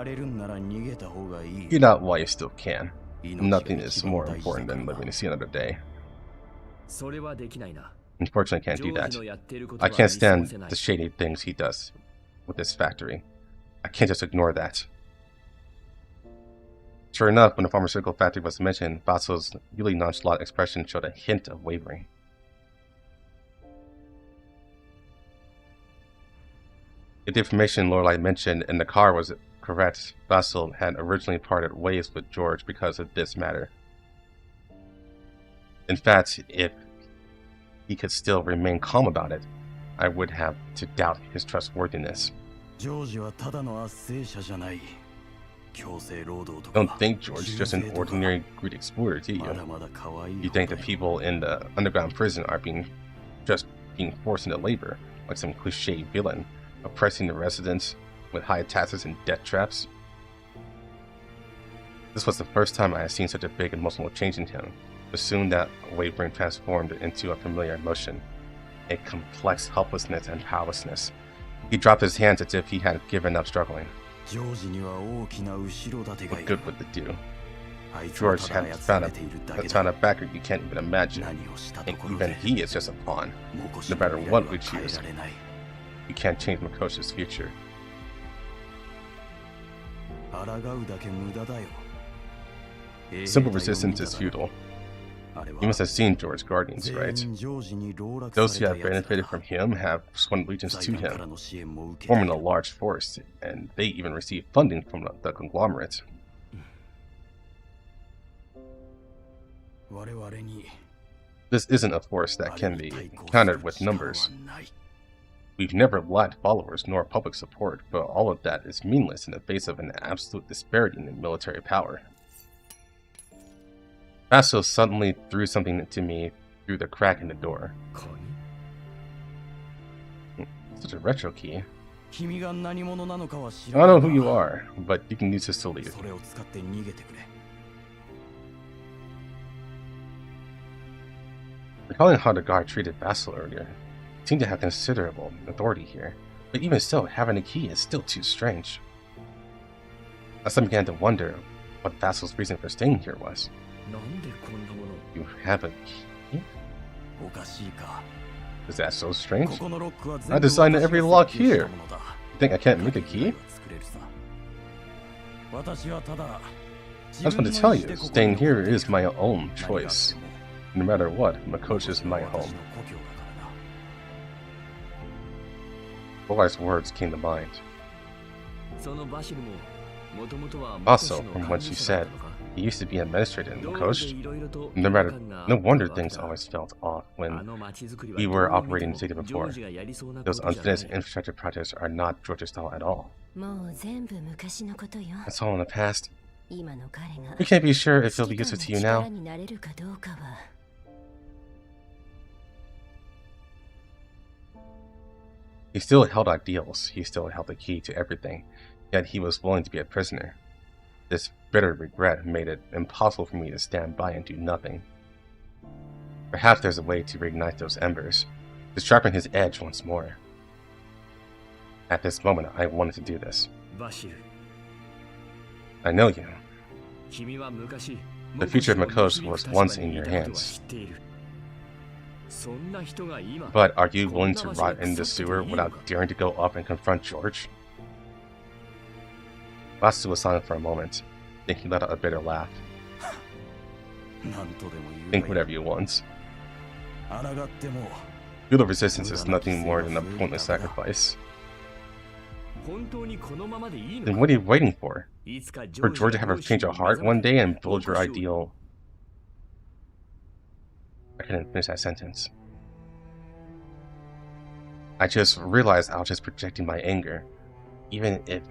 out while you still can. Nothing is more important than living to see another day. Unfortunately, I can't do that. I can't stand the shady things he does with this factory. I can't just ignore that. Sure enough, when the pharmaceutical factory was mentioned, Baso's really nonchalant expression showed a hint of wavering. If the information Lorelai mentioned in the car was correct, Basil had originally parted ways with George because of this matter. In fact, if he could still remain calm about it, I would have to doubt his trustworthiness. Don't think George is just an ordinary greed exploiter, do you? You think the people in the underground prison are just being forced into labor, like some cliche villain, oppressing the residents with high taxes and death traps? This was the first time I had seen such a big emotional change in him, but soon that wavering transformed into a familiar emotion, a complex helplessness and powerlessness. He dropped his hands as if he had given up struggling. What good would it do? George had found a backer you can't even imagine, and even he is just a pawn. No matter what we choose, you can't change Mikos's future. Simple resistance is futile. You must have seen George's guardians, right? Those who have benefited from him have sworn allegiance to him, forming a large force, and they even receive funding from the conglomerate. This isn't a force that can be countered with numbers. We've never lacked followers nor public support, but all of that is meaningless in the face of an absolute disparity in military power. Basso suddenly threw something to me through the crack in the door. Such a retro key. I don't know who you are, but you can use this to leave. Recalling how the guard treated Basil earlier, he seemed to have considerable authority here, but even so, having a key is still too strange. I suddenly began to wonder what Basil's reason for staying here was. You have a key? Is that so strange? I designed every lock here. You think I can't make a key? I just want to tell you, staying here is my own choice. No matter what, Mikos is my home. Lorelai's words came to mind. Also, from what she said, he used to be administrator in Mikos. No wonder things always felt off when we were operating the city before. Those unfinished infrastructure projects are not George's style at all. That's all in the past. We can't be sure if it'll be useful to you now. He still held ideals, he still held the key to everything, yet he was willing to be a prisoner. This bitter regret made it impossible for me to stand by and do nothing. Perhaps there's a way to reignite those embers, to sharpen his edge once more. At this moment, I wanted to do this. I know you. The future of Mikos was once in your hands. But are you willing to rot in the sewer without daring to go up and confront George? Basu was silent for a moment. Then he let out a bitter laugh. Think whatever you want. Feudal resistance is nothing more than a pointless sacrifice. Then what are you waiting for? For George to have a change of heart one day and build your ideal? I couldn't finish that sentence. I just realized I was just projecting my anger. Even if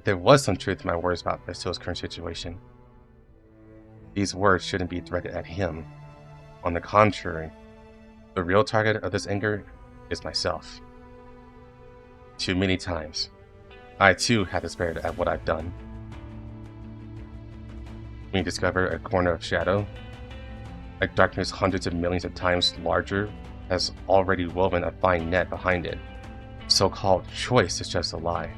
there was some truth to my words about Bastille's current situation. These words shouldn't be directed at him. On the contrary, The real target of this anger is myself. Too many times, I too have despaired at what I've done. When you discover a corner of shadow, a darkness hundreds of millions of times larger has already woven a fine net behind it. So-called choice is just a lie.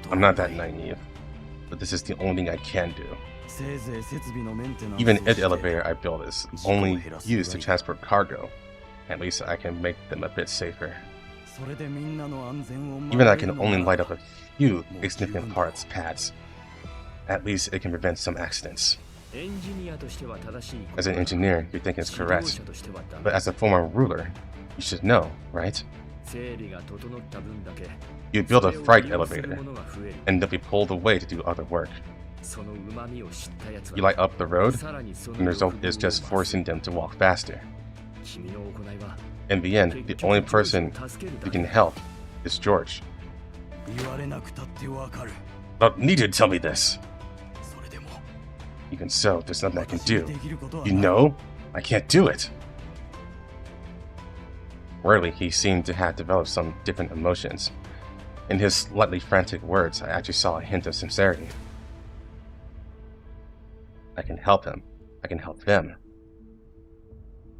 I'm not that naive, but this is the only thing I can do. Even the elevator I built is only used to transport cargo. At least I can make them a bit safer. Even I can only light up a few insignificant paths. At least it can prevent some accidents. As an engineer, you think it's correct, but as a former ruler, you should know, right? You build a freight elevator, and they'll be pulled away to do other work. You light up the road, and the result is just forcing them to walk faster. In the end, the only person you can help is George. You don't need to tell me this. Even so, there's nothing I can do. You know, I can't do it. Rarely, he seemed to have developed some different emotions. In his slightly frantic words, I actually saw a hint of sincerity. I can help him. I can help them.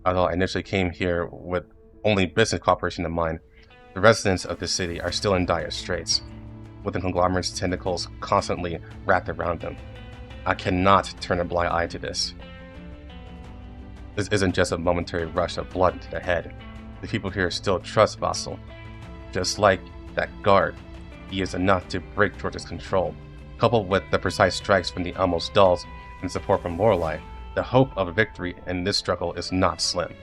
Although I initially came here with only business cooperation in mind, the residents of this city are still in dire straits, with the conglomerate's tentacles constantly wrapped around them. I cannot turn a blind eye to this. This isn't just a momentary rush of blood to the head. The people here still trust Vassal. Just like that guard, he is enough to break George's control. Coupled with the precise strikes from the almost dulls and support from Lorelei, the hope of a victory in this struggle is not slim.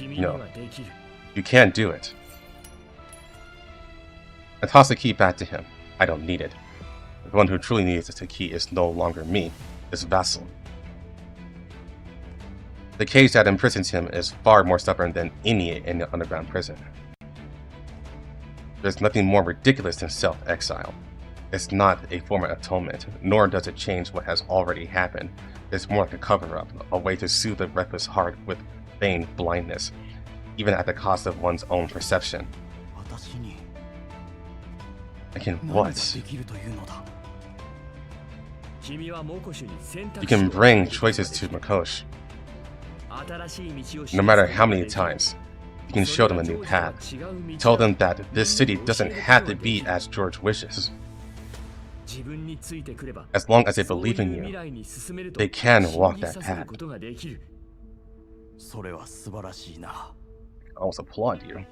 No, you can't do it. I toss the key back to him. I don't need it. The one who truly needs the key is no longer me, it's Vassal. The cage that imprisons him is far more stubborn than any in the underground prison. There's nothing more ridiculous than self-exile. It's not a form of atonement, nor does it change what has already happened. It's more like a cover-up, a way to soothe a reckless heart with feigned blindness, even at the cost of one's own perception. I can what? You can bring choices to Makosh. No matter how many times, you can show them a new path. Tell them that this city doesn't have to be as George wishes. As long as they believe in you, they can walk that path. I almost applaud you.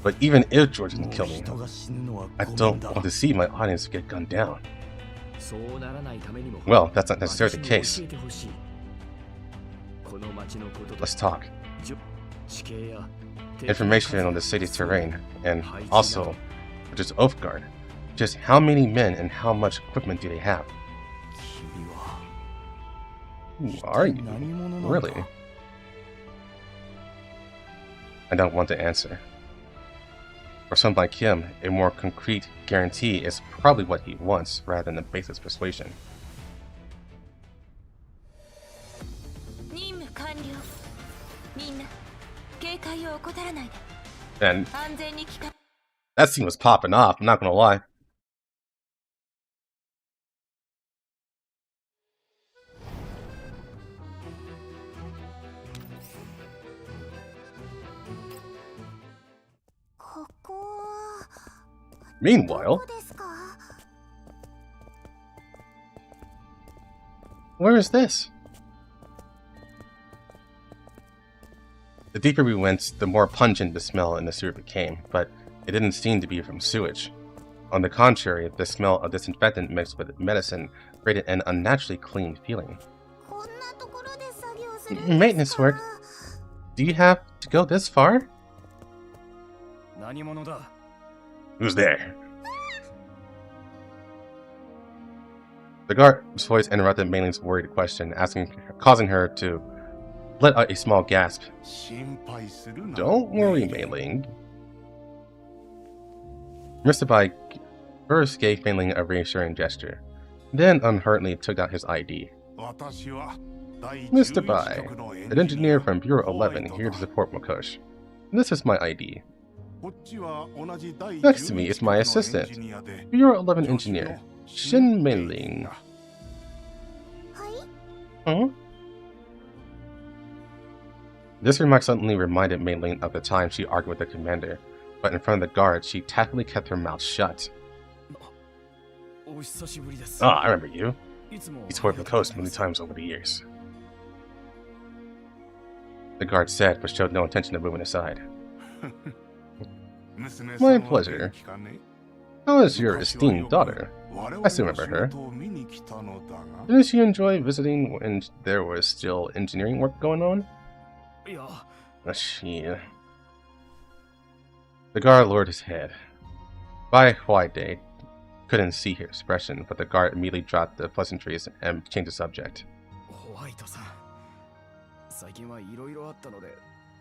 But even if George can kill me, I don't want to see my audience get gunned down. Well, that's not necessarily the case. Let's talk. Information on the city's terrain, and also just Oath Guard. Just how many men and how much equipment do they have? Who are you? Really? I don't want to answer. For someone like him, a more concrete guarantee is probably what he wants, rather than a baseless persuasion. And that scene was popping off, I'm not gonna lie. Meanwhile, where is this? The deeper we went, the more pungent the smell in the sewer became, but it didn't seem to be from sewage. On the contrary, the smell of disinfectant mixed with medicine created an unnaturally clean feeling. Maintenance work? Do you have to go this far? Who's there? The guard's voice interrupted Mei Ling's worried question, causing her to let out a small gasp. Don't worry, Mei Ling. Mr. Bai first gave Mei Ling a reassuring gesture, then unhurriedly took out his ID. Mr. Bai, an engineer from Bureau 11 here to support Makosh. This is my ID. Next to me is my assistant, Bureau 11 engineer, Shin Meiling. Huh? This remark suddenly reminded Meiling of the time she argued with the commander, but in front of the guards, she tactfully kept her mouth shut. I remember you. You toured the coast many times over the years. The guard said, but showed no intention of moving aside. My pleasure. How is your esteemed daughter? I still remember her. Didn't she enjoy visiting when there was still engineering work going on? She... The guard lowered his head. Bai Huaide couldn't see her expression, but the guard immediately dropped the pleasantries and changed the subject.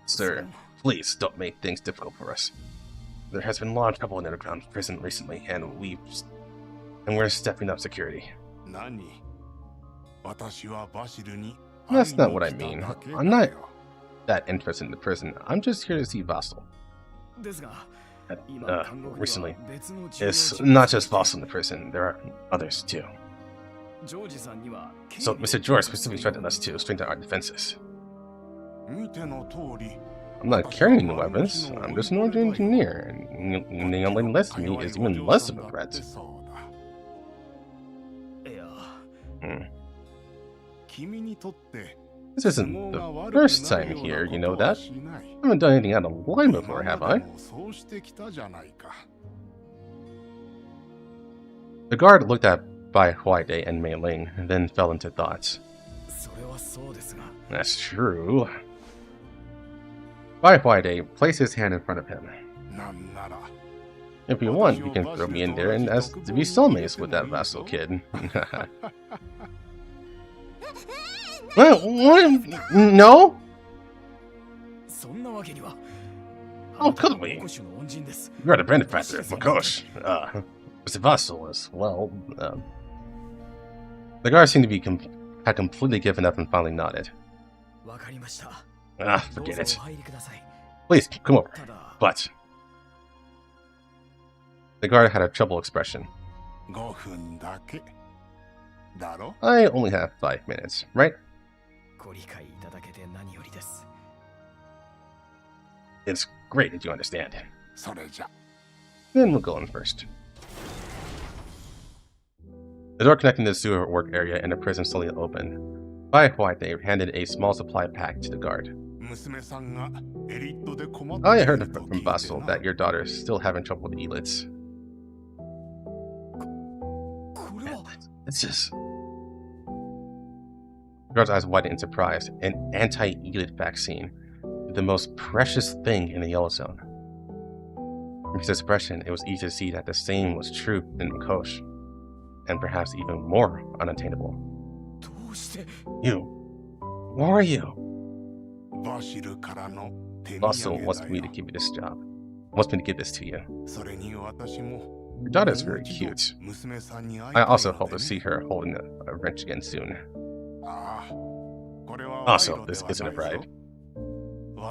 Sir, please don't make things difficult for us. There has been a lot of trouble in the underground prison recently, and we're stepping up security. That's not what I mean. I'm not that interested in the prison. I'm just here to see Vassal. Recently, it's not just Vassal in the prison. There are others too. So Mr. George specifically instructed us to strengthen our defenses. I'm not carrying any weapons. I'm just an ordinary engineer, and the young lady next to me is even less of a threat. This isn't the first time here, you know that? I haven't done anything out of line before, have I? The guard looked at Bai Huaide and Mei Ling, and then fell into thoughts. That's true. Bai Huaide placed his hand in front of him. If you want, you can throw me in there and ask to be soulmates with that Vassal kid. What? No? Oh, could we? You're the benefactor, Makosh. Mr. Vassal as well. The guard seemed to had completely given up and finally nodded. Forget it. Please, come over. But... The guard had a troubled expression. I only have 5 minutes, right? It's great that you understand. Then we'll go in first. The door connecting the sewer work area and the prison slowly opened. Bai Huaide handed a small supply pack to the guard. I heard from Vassal that your daughter is still having trouble with elites. It's just... The guard's eyes widened in surprise. An anti-elite vaccine. The most precious thing in the Yellow Zone. From his expression, it was easy to see that the same was true in Makosh. And perhaps even more unattainable. You. Who are you? Vassal wants me to give you this job. Wants me to give this to you. Your daughter is very cute. I also hope to see her holding a wrench again soon. Also, this isn't a bribe.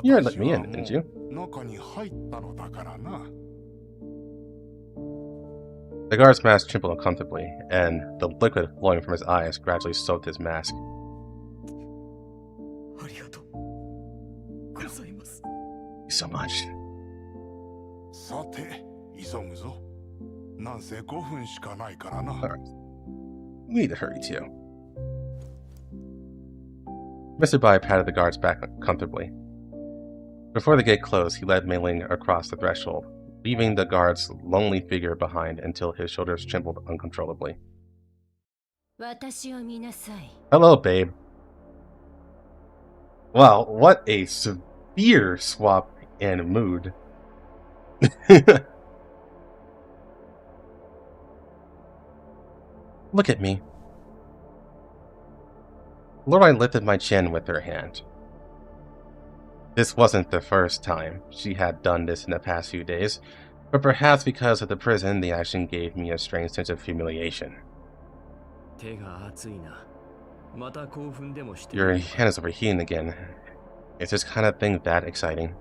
You had let me in, didn't you? The guard's mask trembled uncomfortably, and the liquid flowing from his eyes gradually soaked his mask. Thank you so much. Alright. We need to hurry too. Mr. Bai patted the guard's back comfortably. Before the gate closed, he led Mei Ling across the threshold, leaving the guard's lonely figure behind until his shoulders trembled uncontrollably. Hello, babe. Wow, what a severe swap in mood. Look at me. Lorelei lifted my chin with her hand. This wasn't the first time she had done this in the past few days, but perhaps because of the prison, the action gave me a strange sense of humiliation. Your hand is overheating again. Is this kind of thing that exciting?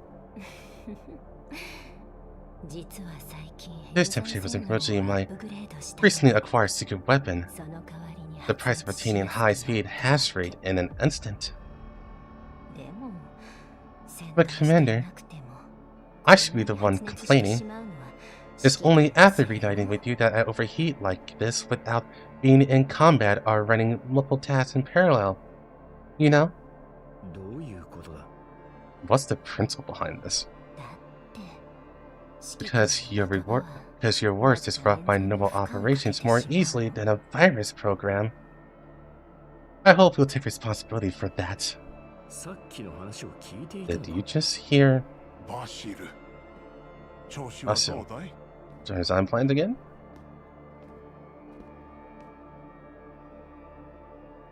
This temperature was emerging in my recently acquired secret weapon. The price of attaining high-speed hash rate in an instant. But Commander, I should be the one complaining. It's only after reuniting with you that I overheat like this without being in combat or running multiple tasks in parallel. You know? What's the principle behind this? Because your words disrupt my normal operations more easily than a virus program. I hope you'll take responsibility for that. Did you just hear Basil? Join his own plans again?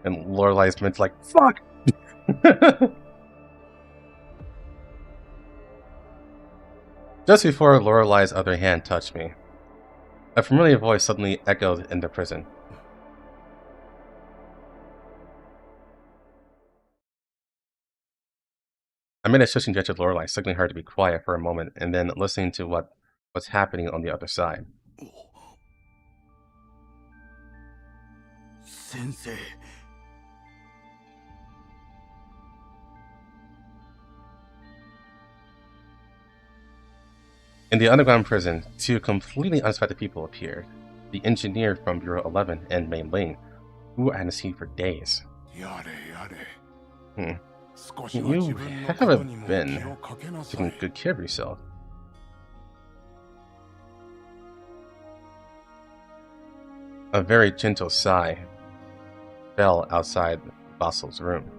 And Lorelai's meant to like, fuck! Just before Lorelai's other hand touched me, a familiar voice suddenly echoed in the prison. I made a shushing gesture to Lorelai, signaling her to be quiet for a moment, and then listening to what was happening on the other side. Sensei. In the underground prison, two completely unexpected people appeared. The engineer from Bureau 11 and Mei Ling, who I hadn't seen for days. You haven't been taking good care of yourself. A very gentle sigh fell outside Basil's room.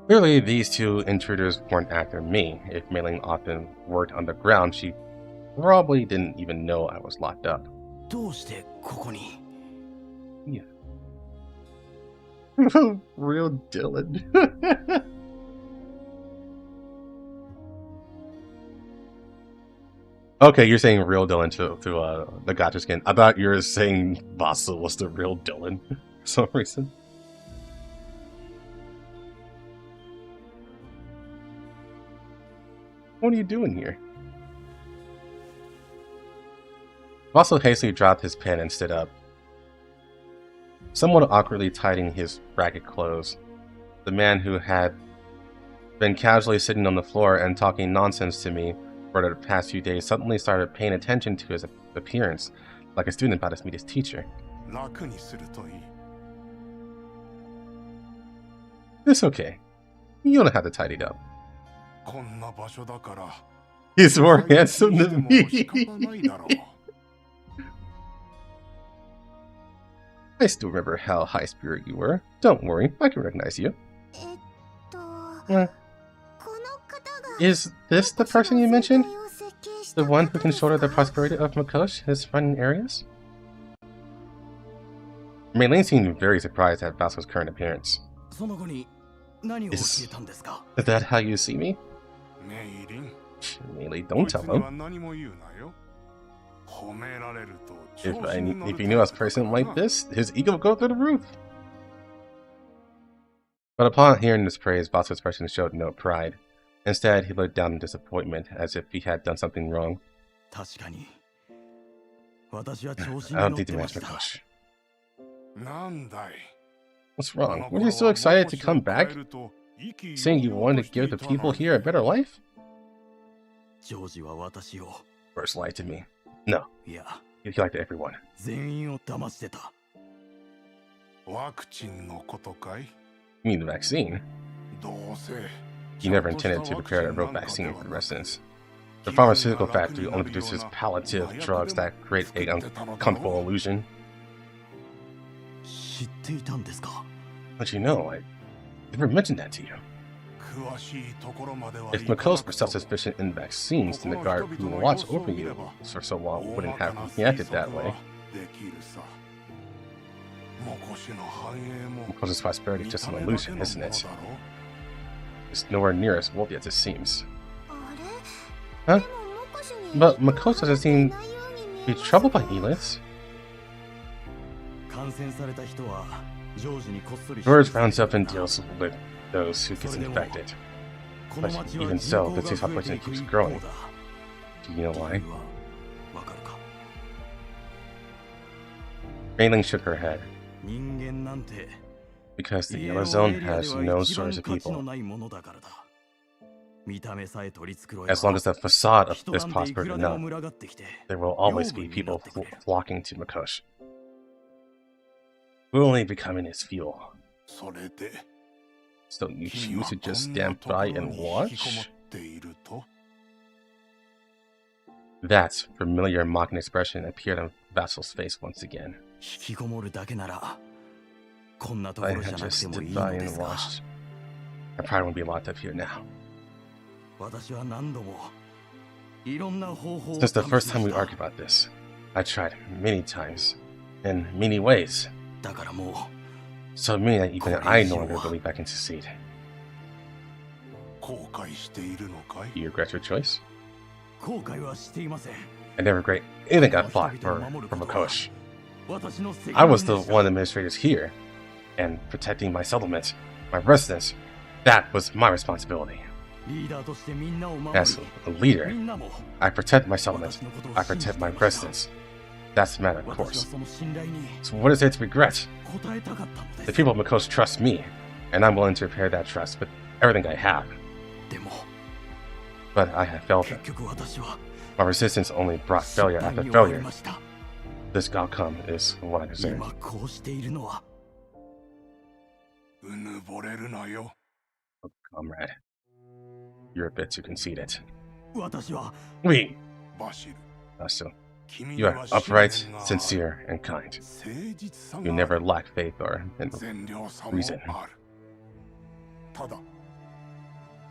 Clearly, these two intruders weren't after me. If Mei Ling often worked underground, she probably didn't even know I was locked up. Yeah. Real Dylan. Okay, you're saying real Dylan to the gotcha skin. I thought you were saying Basil was the real Dylan for some reason. What are you doing here? Basil hastily dropped his pen and stood up, somewhat awkwardly tightening his ragged clothes. The man who had been casually sitting on the floor and talking nonsense to me for the past few days suddenly started paying attention to his appearance, like a student about to meet his teacher. It's okay. You don't have to tidy it up. He's more handsome than me. I still remember how high-spirited you were. Don't worry, I can recognize you. Is this the person you mentioned? The one who can shoulder the prosperity of Makosh, his running areas? Mei Ling seemed very surprised at Basil's current appearance. Is that how you see me? Mei Ling, don't tell him. If he knew I was a person like this, his ego would go through the roof. But upon hearing this praise, Basil's expression showed no pride. Instead, he looked down in disappointment, as if he had done something wrong. I don't think the match Makosh. What's wrong? Were you so excited to come back? Saying you wanted to give the people here a better life? First lied to me. No. He lied to everyone. You mean the vaccine? He never intended to prepare a real vaccine for the residents. The pharmaceutical factory only produces palliative drugs that create an uncomfortable illusion. But you know, I never mentioned that to you. If Makosh were self-sufficient in vaccines, then the guard who watched over you for so long wouldn't have reacted that way. Makosh's prosperity is just an illusion, isn't it? It's nowhere near as wealthy as it seems. Huh? But Makosh doesn't seem to be troubled by elites. George rounds up and deals with those who gets infected. But even so, the disease population keeps growing. Do you know why? Mei-Ling shook her head. Because the Yellow Zone has no source of people. As long as the facade is prospered enough, there will always be people flocking to Mikosh. We're only becoming its fuel. So you choose to just stand by and watch? That familiar mocking expression appeared on Vassal's face once again. I had just stood by and watched. I probably won't be locked up here now. Since the first time we argued about this, I tried many times, in many ways. So many that even I no longer believe I can succeed. Do you regret your choice? I never regret anything I fought for Mikosh. I was the one of the administrators here, and protecting my settlement, my residence, that was my responsibility. As a leader, I protect my settlement, I protect my residence. That's the matter, of course. So what is there to regret? The people of Mikosh trust me, and I'm willing to repair that trust with everything I have. But I have failed them. My resistance only brought failure after failure. This outcome is what I deserve. Oh, comrade, you're a bit too conceited. We, Basil, you are upright, sincere, and kind. You never lack faith or reason.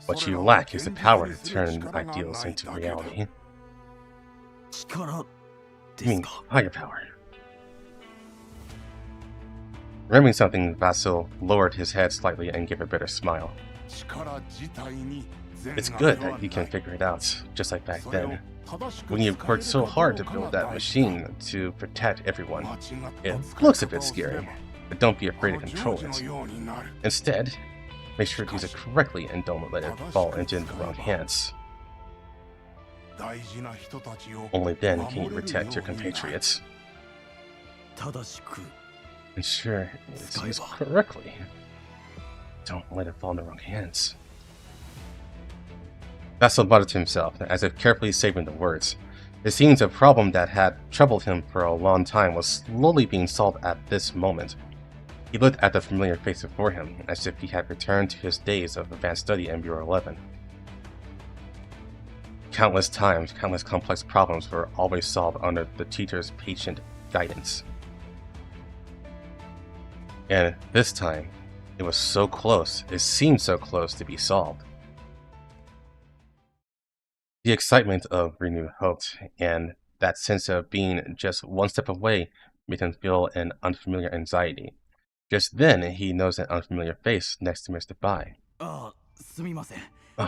What you lack is the power to turn ideals into reality. I mean, higher power. Remembering something, Basil lowered his head slightly and gave a bitter smile. It's good that you can figure it out, just like back then. When you worked so hard to build that machine to protect everyone, it looks a bit scary, but don't be afraid to control it. Instead, make sure to use it correctly and don't let it fall into the wrong hands. Only then can you protect your compatriots. Ensure it's used correctly. Don't let it fall in the wrong hands. Vassal muttered to himself, as if carefully saving the words. It seems a problem that had troubled him for a long time was slowly being solved at this moment. He looked at the familiar face before him, as if he had returned to his days of advanced study in Bureau 11. Countless times, countless complex problems were always solved under the teacher's patient guidance. And this time, it was so close, it seemed so close to be solved. The excitement of renewed hope and that sense of being just one step away made him feel an unfamiliar anxiety. Just then, he noticed an unfamiliar face next to Mr. Bai. Oh,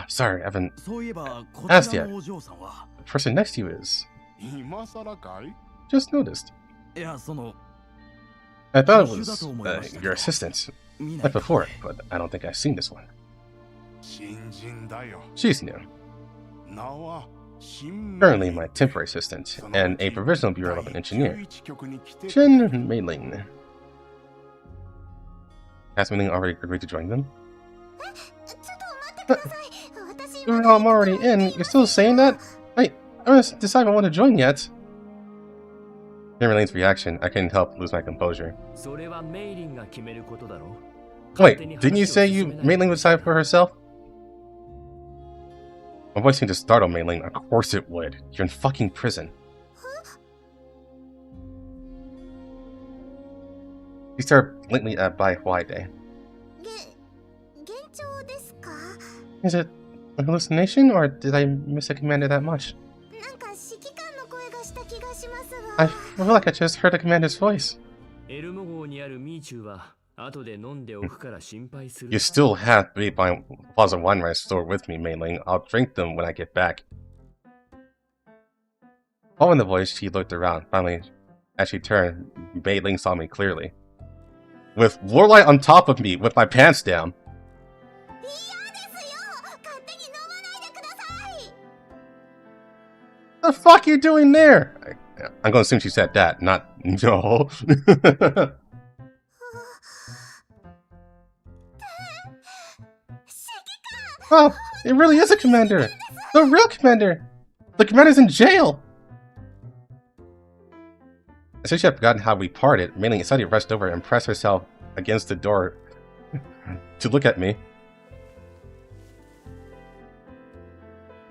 sorry, I haven't asked yet. The person next to you is... Just noticed. I thought it was your assistant, like before, but I don't think I've seen this one. She's new. Currently my temporary assistant, and a provisional Bureau 11 engineer. Chen Mei-Ling. Has Mei-Ling already agreed to join them? I'm already in. You're still saying that? I haven't decided if I want to join yet. Hearing Mei-Ling's reaction, I couldn't help lose my composure. Wait, didn't you say Mei-Ling would decide for herself? My voice seemed to startle Mei-Ling. Of course it would. You're in fucking prison. He stared blinkly at Bai Huaide. Is it a hallucination, or did I miss a commander that much? I feel like I just heard a commander's voice. You still have 3 bottles of wine right stored with me, Mei-Ling. I'll drink them when I get back. Following the voice, she looked around. Finally, as she turned, Mei-Ling saw me clearly. with Lorelei on top of me with my pants down. The fuck you doing there? I'm gonna assume she said that, not no. Oh, it really is a commander. The real commander. The commander's in jail. Since she had forgotten how we parted, Mei Ling suddenly rushed over and pressed herself against the door to look at me.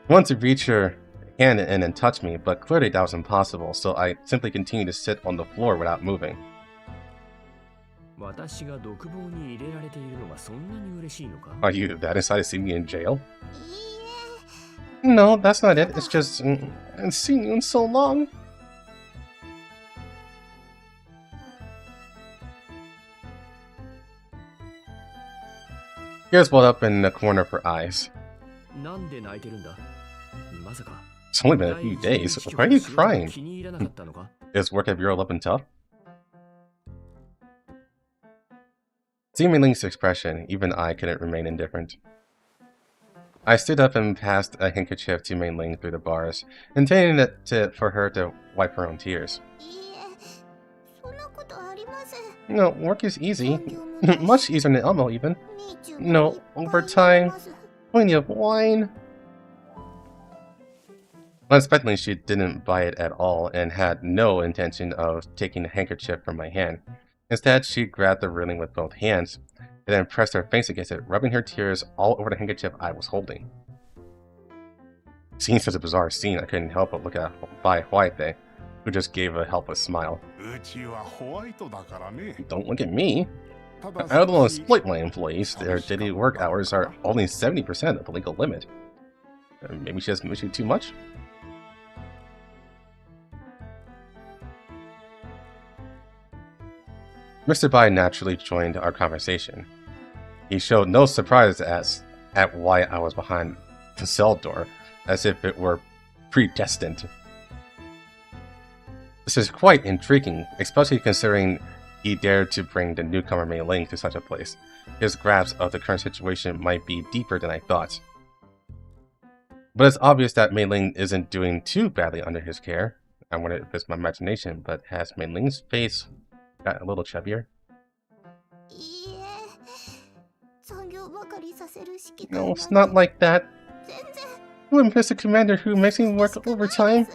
I wanted to reach her hand in and touch me, but clearly that was impossible, so I simply continued to sit on the floor without moving. Are you that excited to see me in jail? No, that's not it. It's just, I haven't seen you in so long. Tears welled up in the corner of her eyes. It's only been a few days. Why are you crying? Is work at Bureau up tough? Seeing Mei Ling's expression, even I couldn't remain indifferent. I stood up and passed a handkerchief to Mei Ling through the bars, intending it for her to wipe her own tears. No, work is easy. Much easier than Elmo, even. No, overtime. Plenty of wine. Unexpectedly, she didn't buy it at all and had no intention of taking the handkerchief from my hand. Instead, she grabbed the railing with both hands and then pressed her face against it, rubbing her tears all over the handkerchief I was holding. Seeing such a bizarre scene, I couldn't help but look at Huaite, who just gave a helpless smile. Don't look at me. I don't want to exploit my employees. Their daily work hours are only 70% of the legal limit. Maybe she has moved too much? Mr. Bai naturally joined our conversation. He showed no surprise at why I was behind the cell door, as if it were predestined. This is quite intriguing, especially considering he dared to bring the newcomer Mei Ling to such a place. His grasp of the current situation might be deeper than I thought. But it's obvious that Mei Ling isn't doing too badly under his care. I wonder if it's my imagination, but has Mei Ling's face got a little chubbier? No, it's not like that. I'm just a commander who makes me work overtime.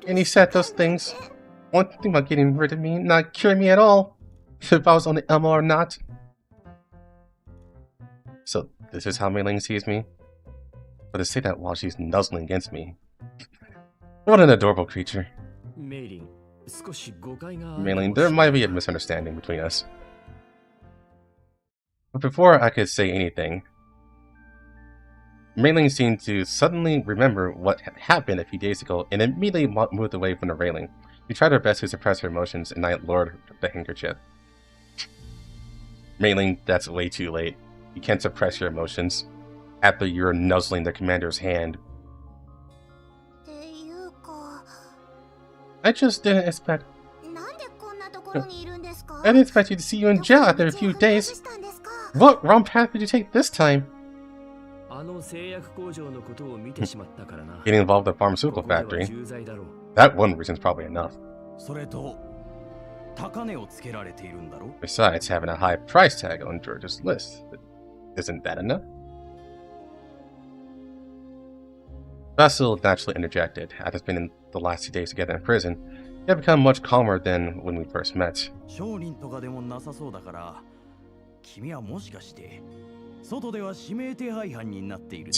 And he said those things. One thing about getting rid of me, not curing me at all. If I was on the Elmo or not. So this is how Mei Ling sees me? But to say that while she's nuzzling against me. What an adorable creature. Mei Ling, there might be a misunderstanding between us. But before I could say anything, Mei Ling seemed to suddenly remember what had happened a few days ago and immediately moved away from the railing. She tried her best to suppress her emotions and I lowered the handkerchief. Mei Ling, that's way too late. You can't suppress your emotions after you're nuzzling the commander's hand. I just didn't expect... I didn't expect you to see you in jail after a few days. What wrong path did you take this time? Getting involved in the pharmaceutical factory. That one reason's probably enough. Besides having a high price tag on George's list. Isn't that enough? Basil naturally interjected. After spending the last 2 days together in prison, he had become much calmer than when we first met. To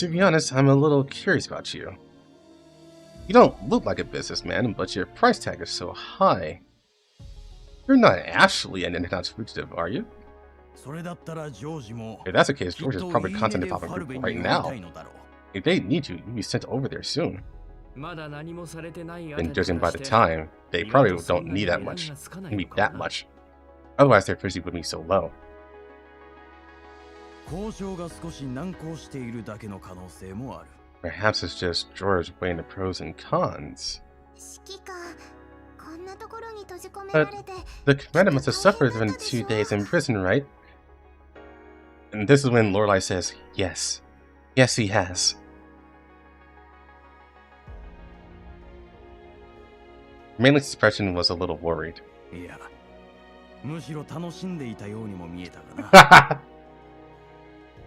be honest, I'm a little curious about you. You don't look like a businessman, but your price tag is so high. You're not actually an in-and-out fugitive, are you? If that's the case, George is probably contacting Papa Group right now. If they need you, you'll be sent over there soon. And judging by the time, they probably don't need that much. Need that much. Otherwise, their efficiency would be so low. Perhaps it's just George weighing the pros and cons. But the commander must have suffered within 2 days in prison, right? And this is when Lorelai says, yes. Yes, he has. Mainly's expression was a little worried. Yeah. むしろ楽しんでいたようにも見えたがな。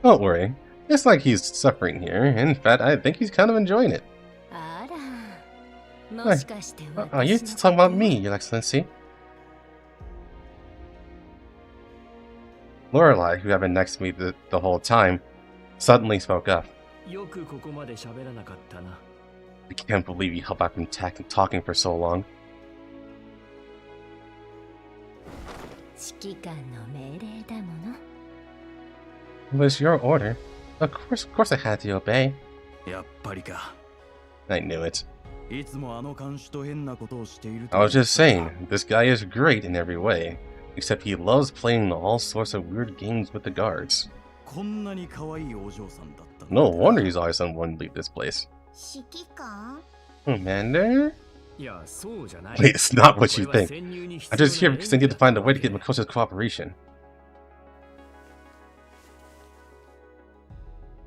Don't worry. It's like he's suffering here. In fact, I think he's kind of enjoying it. Are you talking about me, Your Excellency? Lorelai, who had been next to me the whole time, suddenly spoke up. よくここまで喋らなかったな。 I can't believe you held back from talking for so long. 指揮官の命令だもの。 It was your order. Of course I had to obey. やっぱりか。 I knew it. いつもあの看守と変なことをしていると。 I was just saying, this guy is great in every way. Except he loves playing all sorts of weird games with the guards. こんなに可愛いお嬢さんだった。 No wonder he's always someone to leave this place. 指揮官 Commander? いや、そうじゃない。 Wait, it's not what you これは think. 潜入に必 I'm 要 just here な because I need to find a way to get 援護 Makoto's cooperation.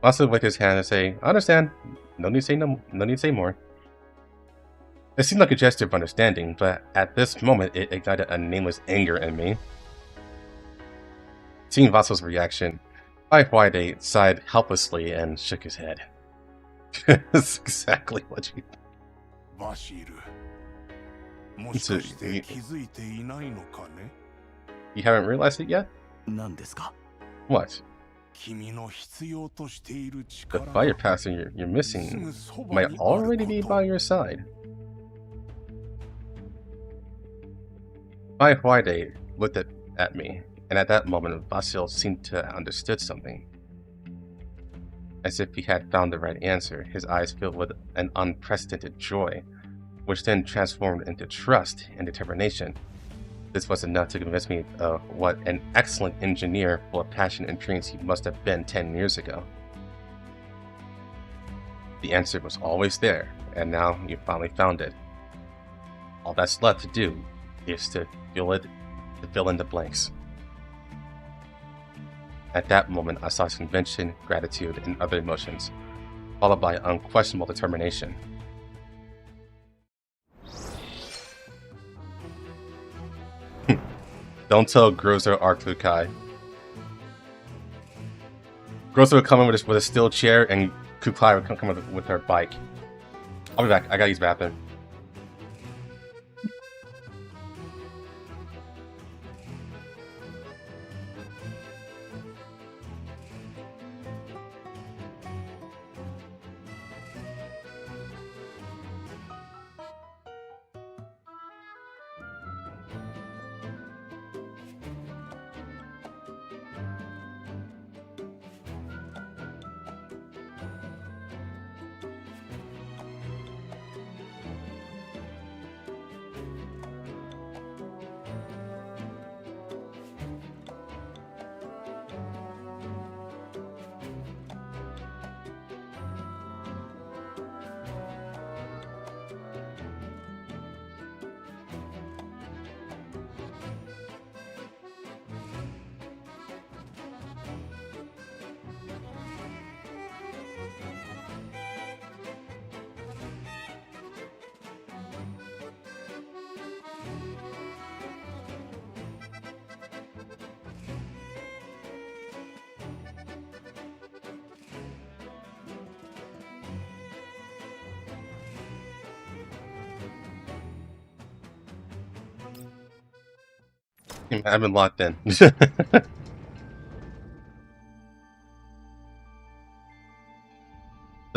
Also with his hand and say, I understand. No need to say more. It seemed like a gesture of understanding, but at this moment it ignited a nameless anger in me. Seeing Vaso's reaction, Firefly sighed helplessly and shook his head. That's exactly what you... バシル、もしかして気づいていないのかね？ You haven't realized it yet? 何ですか？ What? 君の必要としている The 力 fire passer you're missing might already be by your side. Firefly looked at me, and at that moment Vasil seemed to have understood something. As if he had found the right answer, his eyes filled with an unprecedented joy, which then transformed into trust and determination. This was enough to convince me of what an excellent engineer full of passion and dreams he must have been 10 years ago. The answer was always there, and now you finally found it. All that's left to do is to fill in the blanks. At that moment, I saw conviction, gratitude, and other emotions, followed by unquestionable determination. Don't tell Grozer or Kukai. Grozer would come in with a steel chair, and Kukai would come with her bike. I'll be back. I gotta use the bathroom. I've been locked in. The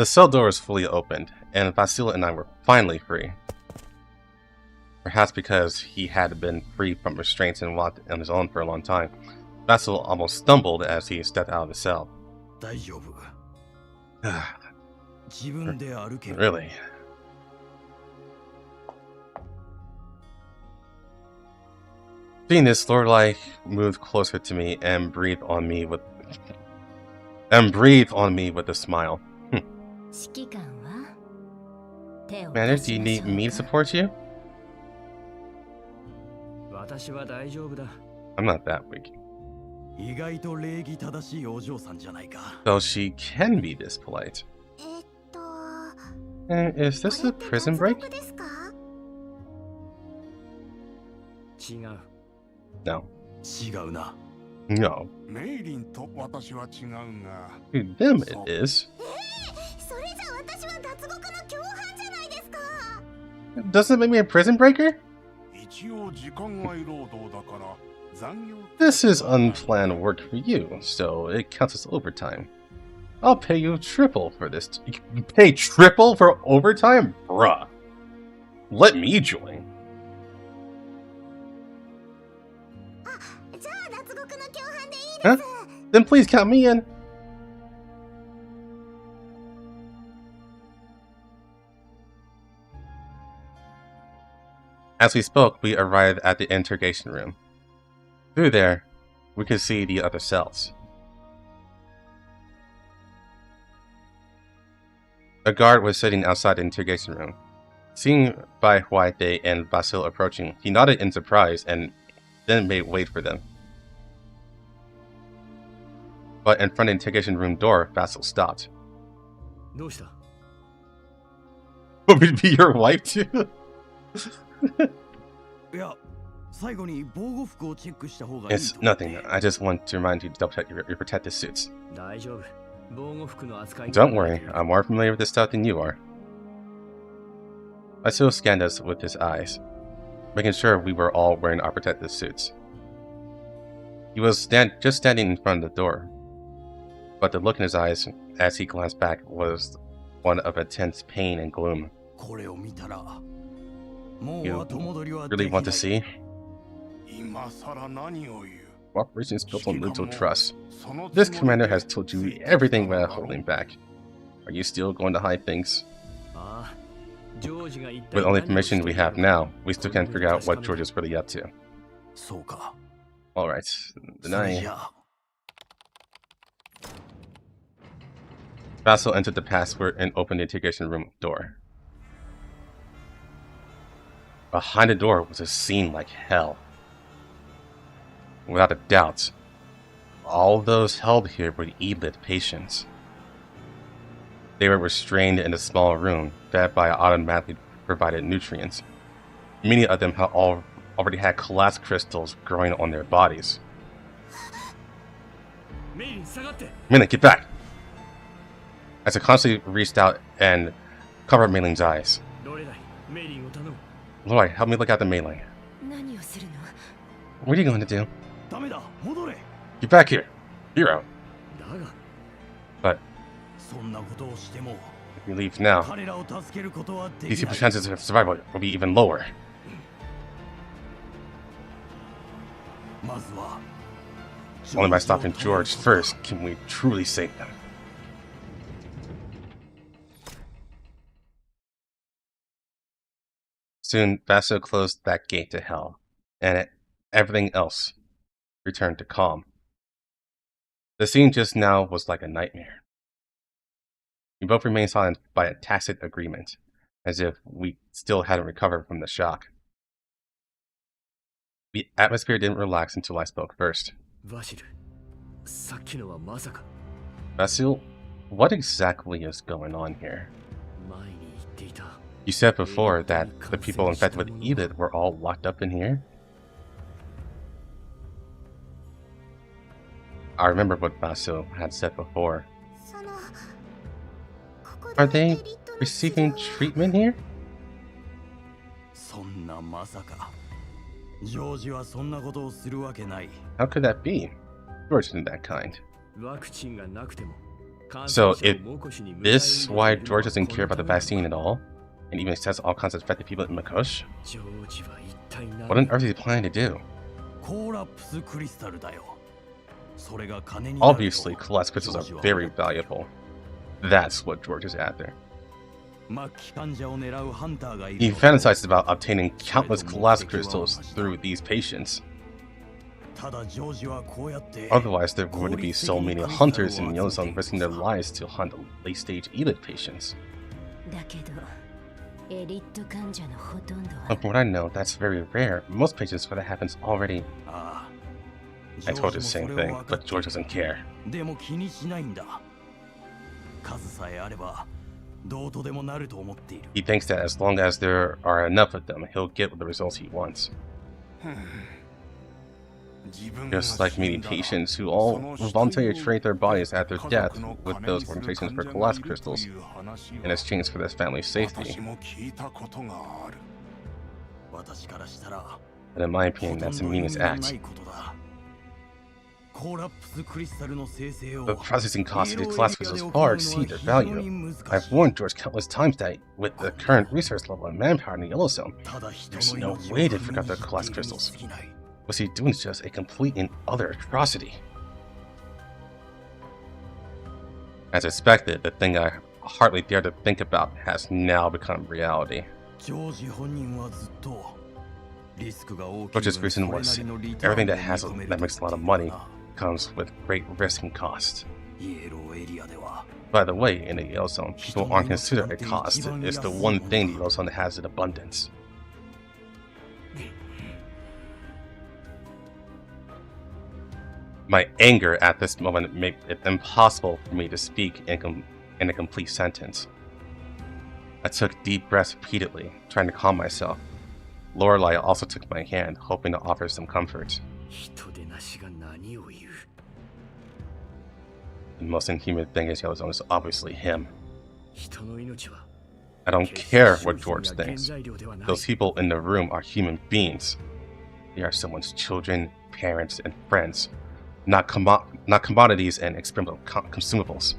cell door was fully opened, and Vasila and I were finally free. Perhaps because he had been free from restraints and walked on his own for a long time, Vasil almost stumbled as he stepped out of the cell. 大丈夫。自分で歩ける。 Really? Seeing this, Lorelai moved closer to me and breathed on me with a smile. 指揮官は Commander, do you need me to support you? 私は大丈夫だ。 I'm not that weak. 意外と礼儀正しいお嬢さんじゃないか。 So she can be this polite. Is this a prison break? 違う。 No. 違うな。 No. メイリンと私は違うが。 To them it is. それじゃ私は脱獄の共犯じゃないですか。 Doesn't it make me a prison breaker? 一応時間外労働だから残業。 This is unplanned work for you, so it counts as overtime. I'll pay you triple for this. You pay triple for overtime? Bruh. Let me join. じゃあ脱獄の共犯でいいです。 Huh? Then please count me in. As we spoke, we arrived at the interrogation room. Through there, we could see the other cells. A guard was sitting outside the interrogation room. Seeing Bai Huaide and Basil approaching, he nodded in surprise and then made wait for them. But in front of the interrogation room door, Basil stopped. どうした？ Want me to be your wife too? いや、最後に防護服をチェックした方がいい It's と思って。 nothing. I just want to remind you to double check your protective suits. 大丈夫。防護服の扱いに Don't worry, I'm more familiar with this stuff than you are. Basil scanned us with his eyes, making sure we were all wearing our protective suits. He was just standing in front of the door, but the look in his eyes as he glanced back was one of intense pain and gloom. これを見たら、もう You 後戻りはで really きな want to い。 see? 今さら何を言う。 Cooperation is built on mutual trust. This commander has told you everything without holding back. Are you still going to hide things? ああ、ジョージが言った With all the information we have now, we still can't figure out what George is really up to. そうか。 Alright, それ then じゃあ Basil entered the password and opened the interrogation room door. Behind the door was a scene like hell. Without a doubt, all those held here were Elite patients. They were restrained in a small room, fed by automatically provided nutrients. Many of them had already had collapse crystals growing on their bodies. メイリン下がって。 Minute, get back! As I constantly reached out and covered Meiling's eyes. どれだい？メイリンを頼む。 Lord, help me look out the Meiling. 何をするの？ What are you going to do? ダメだ、戻れ。 Get back here! Hero! だが、 But そんなことをしても、 if you leave now, 彼らを助けることはで these きな people's い。 chances of survival will be even lower. まずは、 Only by stopping George first can we truly save them. Soon, Basso closed that gate to hell, and everything else returned to calm. The scene just now was like a nightmare. We both remained silent by a tacit agreement, as if we still hadn't recovered from the shock. The atmosphere didn't relax until I spoke first. バシル、さっきのはまさか。 Basil, what exactly is going on here? 前に言っていた。 You said before that the people infected with Elith were all locked up in here? I remember what Basil had said before. そのここ Are で they エリートの receiving 指導 treatment here? そんなまさか。ジョージはそんなことをするわけない。 How could that be? George isn't that kind. ワクチンがなくても。 So this why George doesn't care about the vaccine at all? And even says all kinds of infected people in Makosh? ジョージは一体何 What on earth is he planning to do? コーラプスクリスタルだよ。それが金になると Obviously, collapse crystals are very valuable. That's what George is after. 末期患者を狙うハンターがいる He fantasizes about obtaining countless collapse crystals through these patients. ただジョージはこうやって Otherwise, there wouldn't be so many hunters in Yellowstone risking their lives to hunt late-stage Elith patients. だけどエリット患者のほとんどは From what I know, that's very rare. Most patients for that happens already. ああ I told her the same thing, but George doesn't care. でも気にしないんだ。数さえあればどうとでもなると思っている。 He thinks that as long as there are enough of them, he'll get the results he wants. Just like meeting patients who all voluntarily trade their bodies after death with those organizations for glass crystals in exchange for their family's safety. 私からしたら But in my opinion, that's the meanest act. コーラップスクリスタルの生成を The processing costs of these glass crystals far exceed their value. I've warned George countless times that with the current resource level and manpower in the Yellowstone, there's no way to pick up the glass crystals. What he's doing is just a complete and utter atrocity. As expected, the thing I hardly dare to think about has now become reality. George's reason was everything that makes a lot of money comes with great risk and cost. By the way, in the Yellowstone, people aren't considered a cost. It's the one thing the Yellowstone has in abundance. My anger at this moment made it impossible for me to speak in a complete sentence. I took deep breaths repeatedly, trying to calm myself. Lorelei also took my hand, hoping to offer some comfort. The most inhuman thing is Yellowstone is obviously him. I don't care what George thinks. Those people in the room are human beings. They are someone's children, parents, and friends. Not commodities and experimental consumables.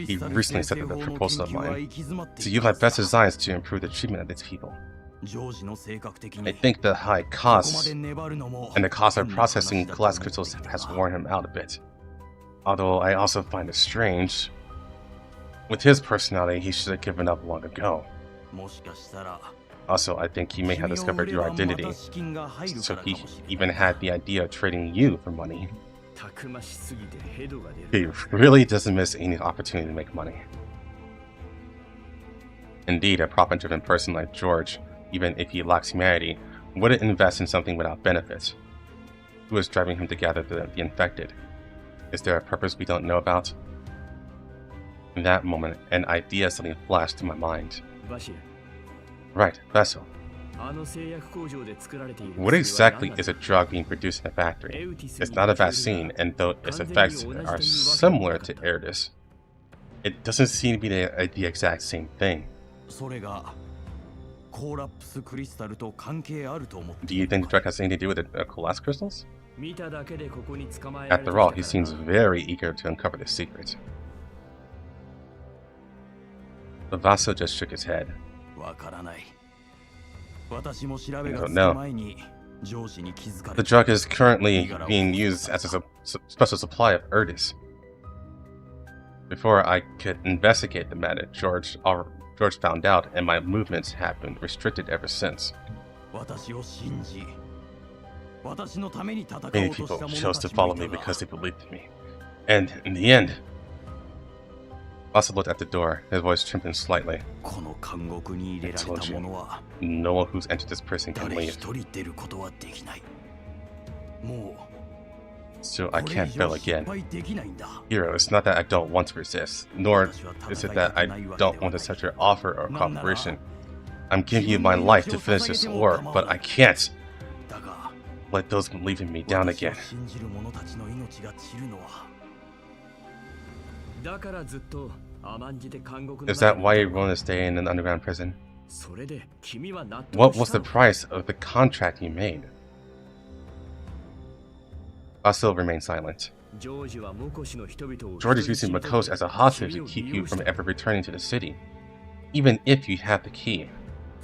He recently accepted a proposal of mine to use my best designs to improve the treatment of these people. I think the high costs and the cost of processing glass crystals has worn him out a bit. Although I also find it strange. With his personality, he should have given up long ago. Also, I think he may have discovered your identity, so he even had the idea of trading you for money. He really doesn't miss any opportunity to make money. Indeed, a profit-driven person like George, even if he lacks humanity, wouldn't invest in something without benefits. Who is driving him to gather the infected? Is there a purpose we don't know about? In that moment, an idea suddenly flashed to my mind. Right, Vessel. What exactly is a drug being produced in a factory? It's not a vaccine, and though its effects are similar to Erdis, it doesn't seem to be the exact same thing. Do you think the drug has anything to do with the glass crystals? After all, he seems very eager to uncover the secret. Vaso just shook his head. I don't know. The drug is currently being used as a special supply of Erdis. Before I could investigate the matter, George found out, and my movements have been restricted ever since. Many people chose to follow me because they believed in me. And in the end, Vaso looked at the door, his voice trembling slightly. I told you, no one who's entered this prison can leave. Still, I can't fail again. Hero, it's not that I don't want to resist, nor is it that I don't want to accept your offer or cooperation. I'm giving you my life to finish this war, but I can't let those believing me down again. Is that why you're willing to stay in an underground prison? What was the price of the contract you made? Vasil remained silent. George is using Makos as a hostage to keep you from ever returning to the city. Even if you have the key,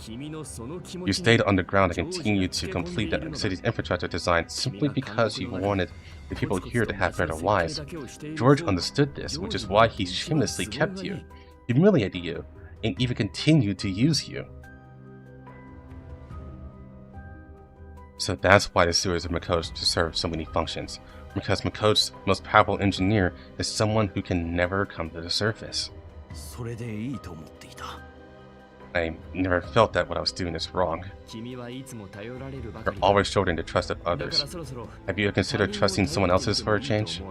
you stayed underground and continued to complete the city's infrastructure design simply because you wanted the people here to have better lives. George understood this, which is why he shamelessly kept you, humiliated you, and even continued to use you. So that's why the sewers of Makos serve so many functions, because Makos' most powerful engineer is someone who can never come to the surface. それでいいと思っていた。 I never felt that what I was doing is wrong. 君はいつも頼られるばか You're りだ。 always showing the trust of だから others. そろそろ Have you considered trusting someone else's for a change?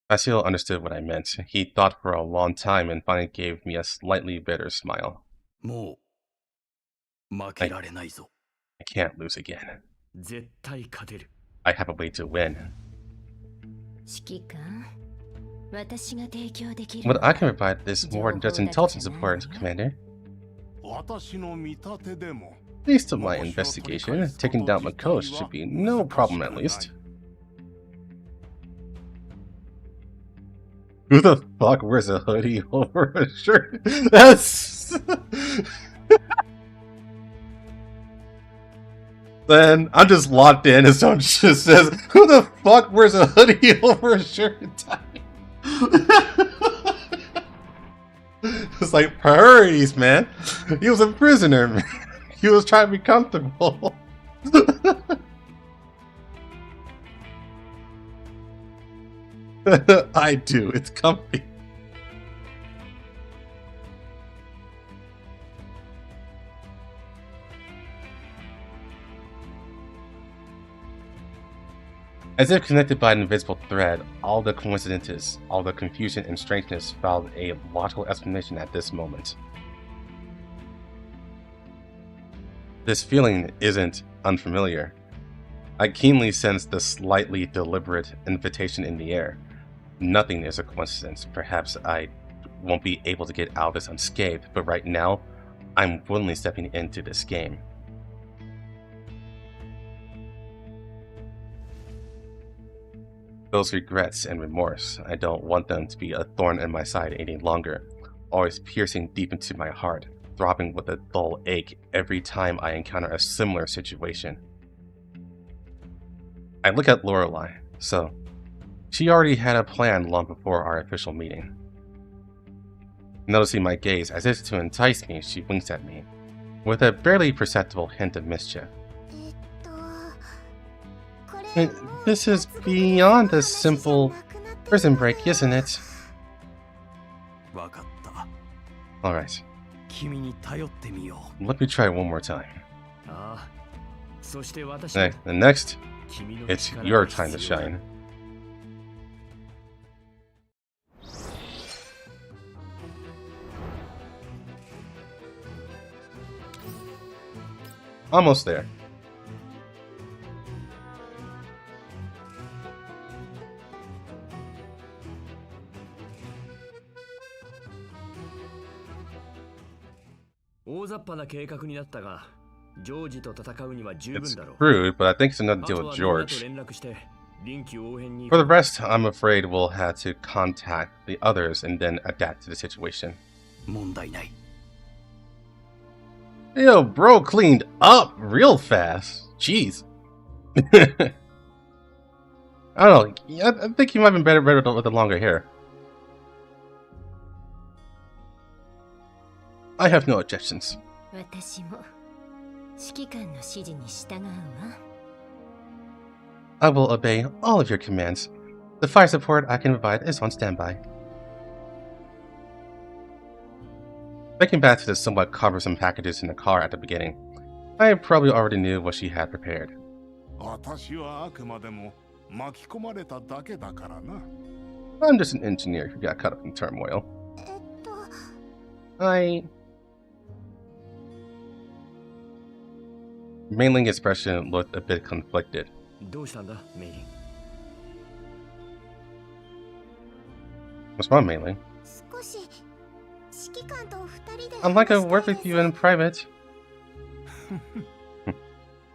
Basile understood what I meant. He thought for a long time and finally gave me a slightly bitter smile. もう負けられないぞ。 I can't lose again. 絶対勝てる。 I have a way to win. 指揮官、私が提供できる What I can provide is more than just intelligence support, Commander. 私の見立てでも Based on my investigation, taking down Makosh should be no problem at least. Who the fuck wears a hoodie over a shirt? That's... Then I'm just locked in and someone just says, who the fuck wears a hoodie over a shirt and tie? It's like priorities, man. He was a prisoner, man. He was trying to be comfortable. I do. It's comfy. As if connected by an invisible thread, all the coincidences, all the confusion and strangeness found a logical explanation at this moment. This feeling isn't unfamiliar. I keenly sense the slightly deliberate invitation in the air. Nothing is a coincidence. Perhaps I won't be able to get out of this unscathed, but right now, I'm willingly stepping into this game. Those regrets and remorse, I don't want them to be a thorn in my side any longer, always piercing deep into my heart, throbbing with a dull ache every time I encounter a similar situation. I look at Lorelei, so she already had a plan long before our official meeting. Noticing my gaze as if to entice me, she winks at me, with a barely perceptible hint of mischief. This is beyond a simple prison break, isn't it? わかった。 Alright, 君に頼ってみよ let me try one more time. ああ、そして私 And next, 君の it's 力 your が time to 必要だ。 shine. Almost there. It's rude, but I think it's enough to deal with George. For the rest, I'm afraid we'll have to contact the others and then adapt to the situation. 問題ない。 Yo, bro cleaned up real fast. Jeez. I don't know. I think he might have been better with the longer hair. I have no objections. 私も指揮官の指示に従うわ。 I will obey all of your commands. The fire support I can provide is on standby. Thinking back to the somewhat cumbersome packages in the car at the beginning, I probably already knew what she had prepared. 私はあくまでも巻き込まれただけだからな。 I'm just an engineer who got caught up in turmoil. Mainling's expression looked a bit conflicted. どうしたんだ、メイリン。 What's wrong, Mainling? 少し指揮官と二人で I'd like to work with you in private.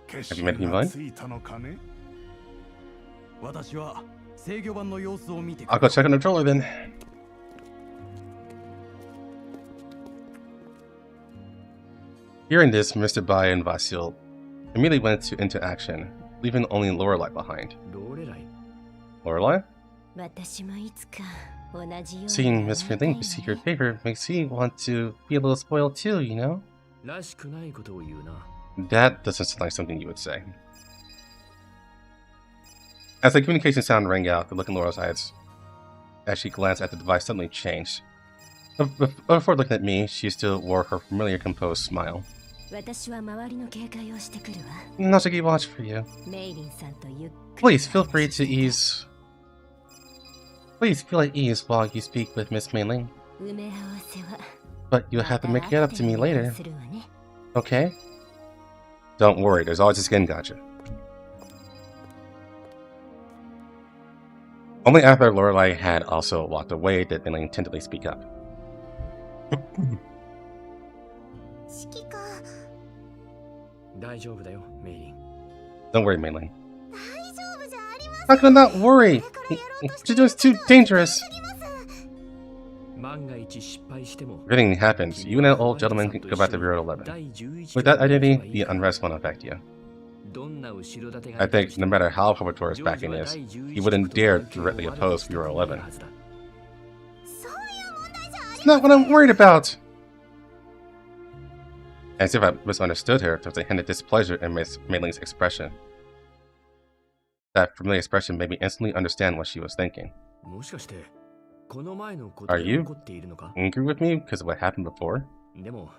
決 Have you made any 心が money? ついたのかね。私は制御盤の様子を見て I'll go check on the controller then. Hearing this, Mr. Bai and Vasil immediately went into action, leaving only Lorelei behind. ローレライ。 Lorelei? 私もいつか同じように Seeing な Miss りたい Freeling receive your favor makes me want to be a little spoiled too, you know? らしくないことを言うな。 That doesn't sound like something you would say. As the communication sound rang out, the look in Laura's eyes as she glanced at the device suddenly changed. Before looking at me, she still wore her familiar composed smile. 私は周りの警戒をしてくるわ。 Nashiki watch for you. メイリンさんとゆっくり Please feel free to ease. Please feel at ease while you speak with Miss Mei Ling. 埋め合わせは But you'll have to make it up to me later, するわね。 okay? Don't worry, there's always a skin gotcha. Only after Lorelei had also walked away did Mei Ling tentatively speak up. 指揮官、大丈夫だよ、メイリン。 Don't worry, Mei Ling. 大丈夫じゃありません。 How can I not worry? What you're doing is too dangerous. 万が一失敗しても、 If anything happens, you and that old gentleman can go back to Bureau 11. 第11 With that identity, the unrest won't affect you. どんな後ろ盾が I think no matter how Probatori's backing is, he wouldn't dare directly oppose Bureau 11. そういう問題じゃあり It's not what I'm worried about! As if I misunderstood her, there was a hint of displeasure in Miss Mei Ling's expression. That familiar expression made me instantly understand what she was thinking. もしかしてこの前のこと Are で you 怒っているのか？ angry with me because of what happened before? でも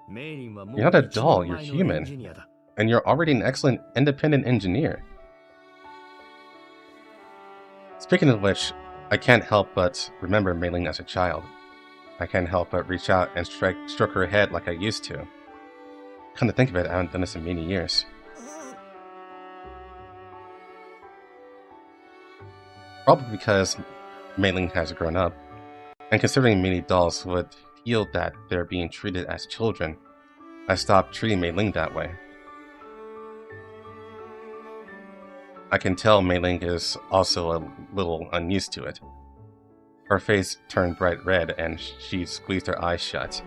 メイリンはもう You're not a 一 doll, 年 you're 前の human. エンジニアだ。 And you're already an excellent independent engineer. Speaking of which, I can't help but remember Mei Ling as a child. I can't help but reach out and stroke her head like I used to. Come to think of it, I haven't done this in many years. Probably because Mei Ling has grown up, and considering many dolls would feel that they're being treated as children, I stopped treating Mei Ling that way. I can tell Mei Ling is also a little unused to it. Her face turned bright red and she squeezed her eyes shut.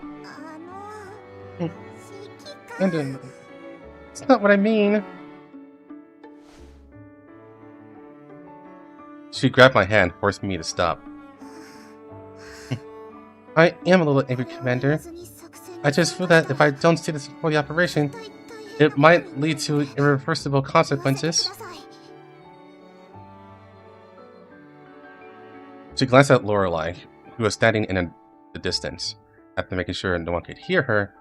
指揮官。 And it's not what I mean. She grabbed my hand, forcing me to stop. I am a little angry, Commander. I just feel that if I don't see this before the operation, it might lead to irreversible consequences. She glanced at Lorelei, who was standing in the distance. After making sure no one could hear her,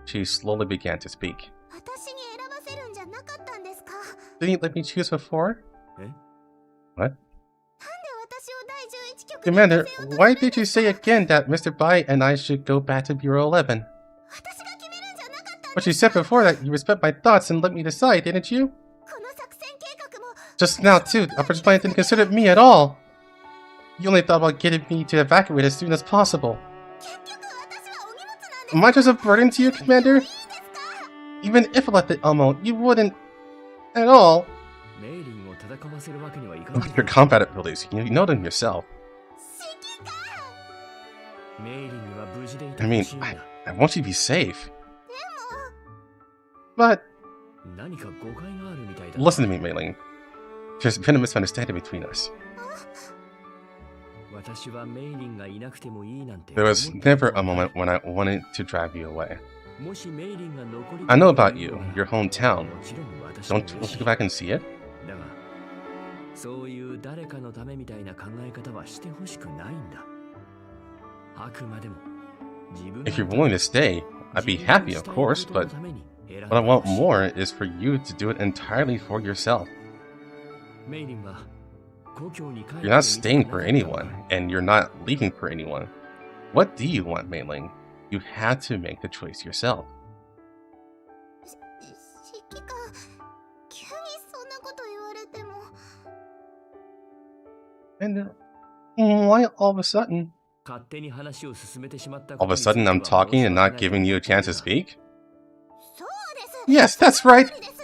she slowly began to speak. 私に選ばせるんじゃなかったんですか？ Didn't you let me choose before? え？ What? 私を第11局 Commander, why did you say again that Mr. Bai and I should go back to Bureau 11? 私が決めるんじゃなかったん But you said before that you respect my thoughts and let me decide, didn't you? この作戦計画も Just now, too, the operations plan didn't consider me at all. You only thought about getting me to evacuate as soon as possible. 結局私はお荷物なんです。 Am I just a burden to you, Commander? いいですか？ Even if I let the Elmo, you wouldn't at all. メイリンを戦わせるわけにはいかない。 Your combat abilities, you know them yourself. 指揮官。メイリンには無事でいて I ほ mean, しいんだ。 I want you to be safe. But 何か誤解があるみたいだ。 listen to me, Mei Ling. There's been a misunderstanding between us. 私はメイリンがいなくてもいいなんて There was never a moment when I wanted to drive you away. もしメイリンが残り I know about you, your hometown. もちろん私も Don't 嬉し you い go back and see it? だがそういう誰かのためみたいな考え方はしてほしくないんだ。あくまでも自分 If you're willing to stay, I'd be happy, of course, but what I want more is for you to do it entirely for yourself. メイリンは故郷に帰って You're not staying for anyone, and you're not leaving for anyone. What do you want, Mei Ling? You had to make the choice yourself. 指揮官、急にそんなこと言われても。 And why all of a sudden? 勝手に話を進めてしまった All of a sudden I'm talking and not giving you a chance to speak? そうです。 Yes, that's right! です。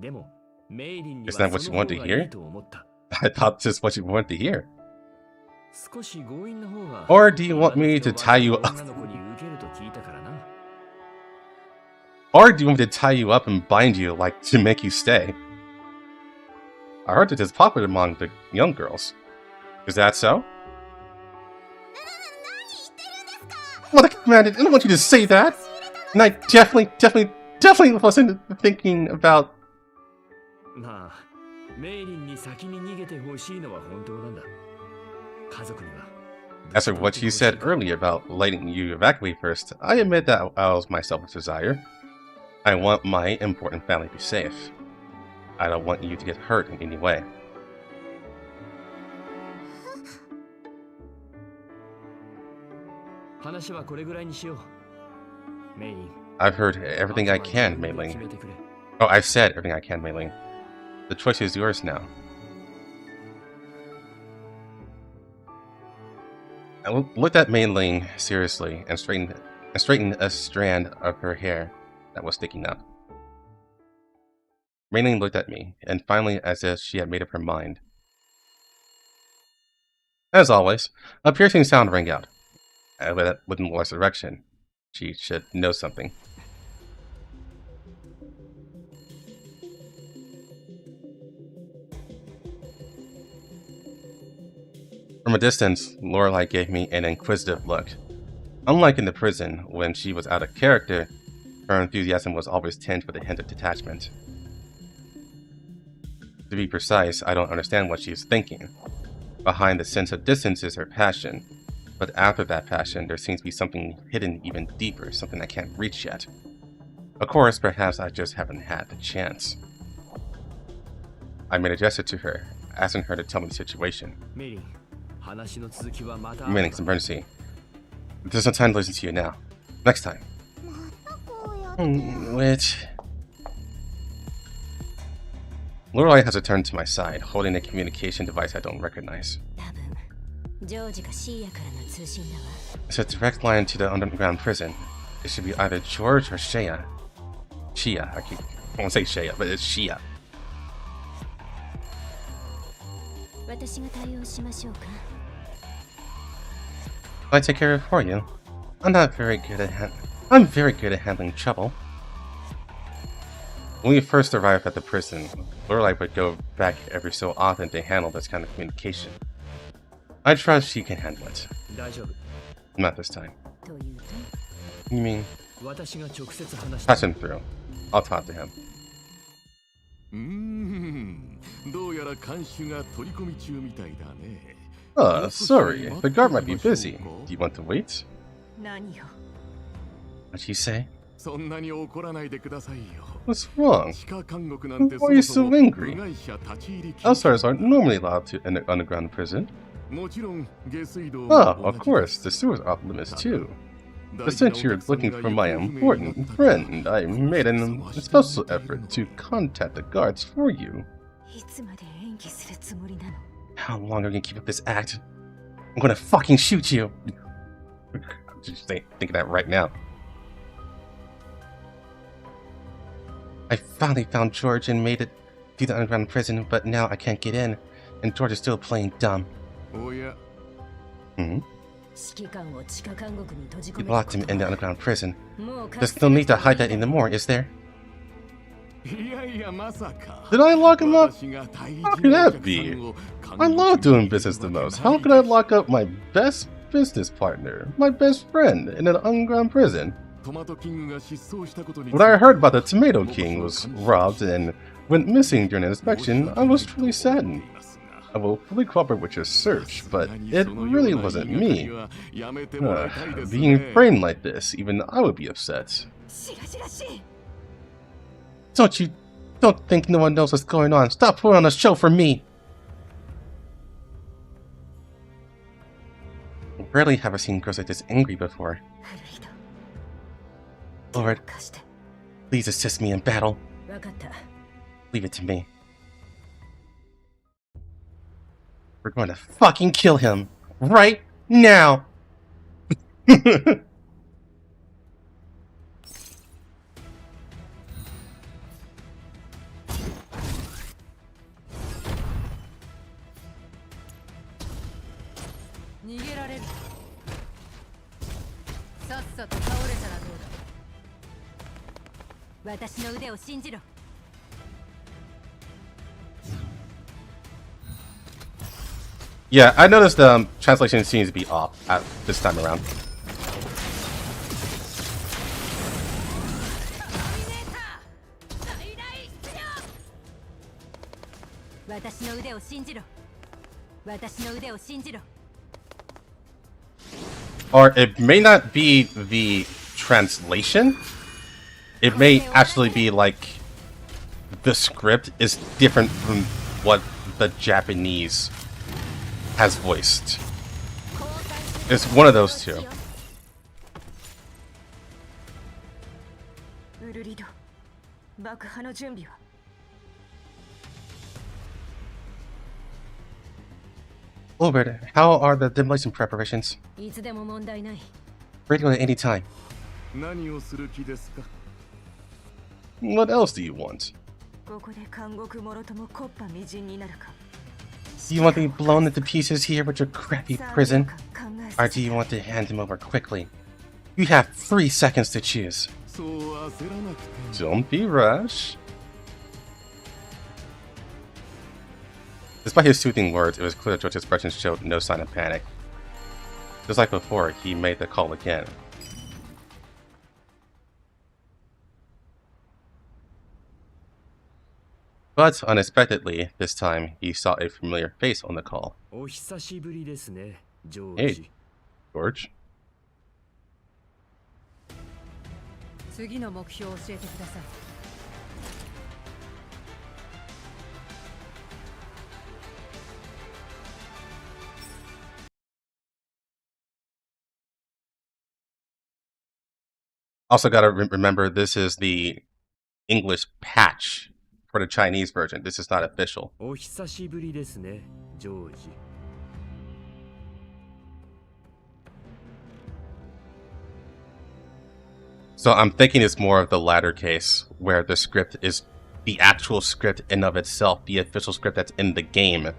でもメイリンに Is that は what そ you の want to 方がい hear? いと思った。 I thought this is what you wanted to hear. 少し強引な方が Or do you want me to tie you up? 女の子に受けると聞いたからな。 Or do you want me to tie you up and bind you, like, to make you stay? I heard that it's popular among the young girls. Is that so? What, Commander, I don't want you to say that! And I definitely wasn't thinking about... まあ As for what you said earlier about letting you evacuate first, I admit that I was my selfish desire. I want my important family to be safe. I don't want you to get hurt in any way. I've heard everything I can, Mei-Ling. Oh, I've said everything I can, Mei-Ling. The choice is yours now. I looked at Mei-Ling seriously and straightened a strand of her hair that was sticking up. Mei-Ling looked at me, and finally, as if she had made up her mind. As always, a piercing sound rang out. Within Laura's direction. She should know something. From a distance, Lorelei gave me an inquisitive look. Unlike in the prison, when she was out of character, her enthusiasm was always tinged with a hint of detachment. To be precise, I don't understand what she is thinking. Behind the sense of distance is her passion. But after that passion, there seems to be something hidden even deeper, something I can't reach yet. Of course, perhaps I just haven't had the chance. I made a gesture to her, asking her to tell me the situation. Meaning it's an emergency. There's no time to listen to you now. Next time. Which... Lorelei has returned to my side, holding a communication device I don't recognize. It's a direct line to the underground prison. It should be either George or Shea. Shea. I won't say Shea, but it's Shea. I take care of it for you. I'm very good at handling trouble. When we first arrived at the prison, Lorelei would go back every so often to handle this kind of communication. I trust she can handle it. Not this time. You mean? Pass him through. I'll talk to him. Sorry. The guard might be busy. Do you want to wait? What'd she say? What's wrong? Why are you so angry? Outsiders aren't normally allowed to enter underground prison. Of course, the sewers are off limits too. But since you're looking for my important friend, I made an special effort to contact the guards for you. How long are you gonna keep up this act? I'm gonna fucking shoot you! I'm just thinking that right now. I finally found George and made it through the underground prison, but now I can't get in, and George is still playing dumb. Oh yeah. You locked him in the underground prison. There's no need to hide that anymore, is there? Did I lock him up? How could that be? I love doing business the most. How could I lock up my best business partner, my best friend, in an underground prison? When I heard about the Tomato King was robbed and went missing during an inspection, I was truly saddened. I will fully cooperate with your search, but it really wasn't me. Being framed like this, even I would be upset. Don't think no one knows what's going on. Stop putting on a show for me! Rarely have I seen girls like this angry before. Lord, please assist me in battle. Leave it to me. We're going to fucking kill him right now. Yeah, I noticed the translation seems to be off at this time around. 私の腕を信じろ。私の腕を信じろ。 Or it may not be the translation. It may actually be like the script is different from what the Japanese has voiced. It's one of those two. ウルリド、爆破の準備は Albert, how are the demolition preparations? いつでも問題ない。 Ready at any time. 何をする気ですか？ What else do you want? ここで監獄もろとも木っ端みじんになるか。 Do you want to be blown into pieces here with your crappy prison? Or do you want to hand him over quickly? You have 3 seconds to choose. そう焦らなくて。 Don't be rash. Despite his soothing words, it was clear that George's expression showed no sign of panic. Just like before, he made the call again. But unexpectedly, this time, he saw a familiar face on the call. お久しぶりですね、ジョー Hey, ジ。 George. 次の目標を教えてください。 Also gotta remember, this is the English patch for the Chinese version. This is not official. お久しぶりですね、ジョージ。 So I'm thinking it's more of the latter case, where the script is the actual script in of itself, the official script that's in the game,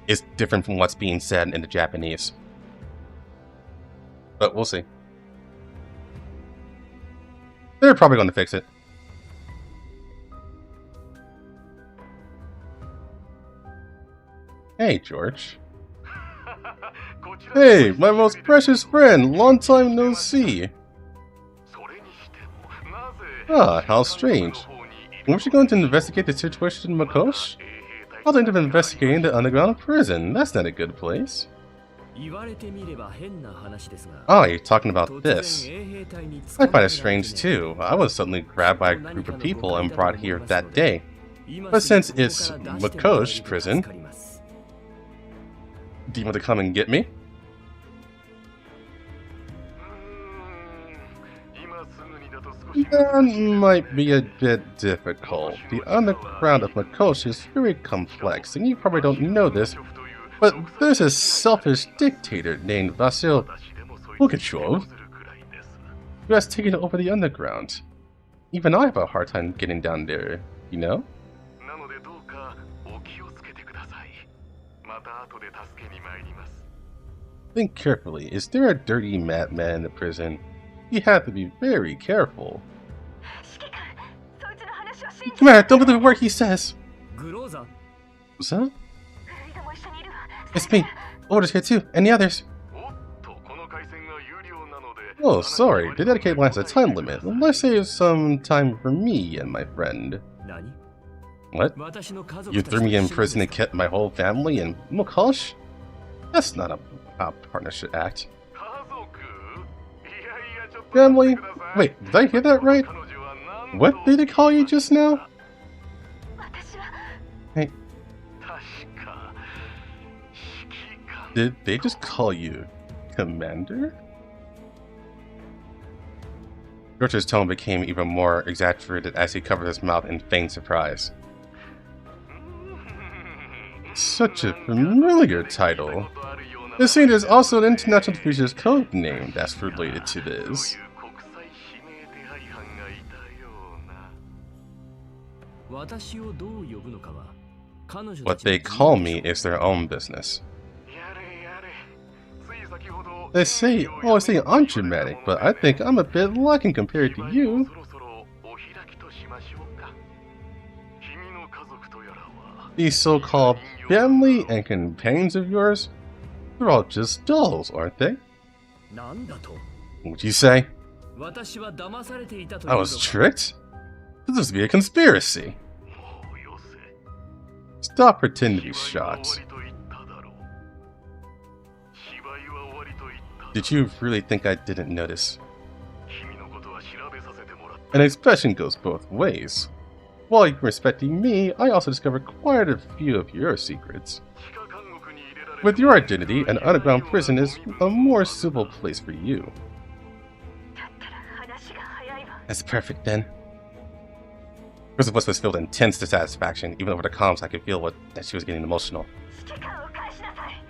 is different from what's being said in the Japanese. But we'll see. They're probably going to fix it. Hey, George. Hey, my most precious friend! Long time no see! Ah, how strange. Weren't you going to investigate the situation in Makosh? I think of investigating the underground prison. That's not a good place. Oh, you're talking about this. I find it strange too. I was suddenly grabbed by a group of people and brought here that day. But since it's Makosh prison, do you want to come and get me? That might be a bit difficult. The underground of Makosh is very complex, and you probably don't know this, but there's a selfish dictator named Vasil Pugachev who has taken over the underground. Even I have a hard time getting down there, you know? Think carefully. Is there a dirty madman in the prison? You have to be very careful. Come here, don't believe a word he says. What's that? It's me. Orders here too, and the others. Oh, sorry. The dedicated line has a time limit. Let's save some time for me and my friend. What? You threw me in prison and kept my whole family in Makosh? That's not a partnership act. Family? Wait, did I hear that right? What did they call you just now? Hey. Did they just call you Commander? George's tone became even more exaggerated as he covered his mouth in feigned surprise. Such a familiar title. It seems there's also an International Features code name that's related to this. What they call me is their own business. They say, always say I'm dramatic, but I think I'm a bit lacking compared to you. These so-called family and companions of yours, they're all just dolls, aren't they? What'd you say? I was tricked? This must be a conspiracy. Stop pretending to be shocked. Did you really think I didn't notice? An expression goes both ways. While you're respecting me, I also discovered quite a few of your secrets. With your identity, an underground prison is a more suitable place for you. That's perfect then. Her voice was filled with intense dissatisfaction. Even over the comms, I could feel that she was getting emotional.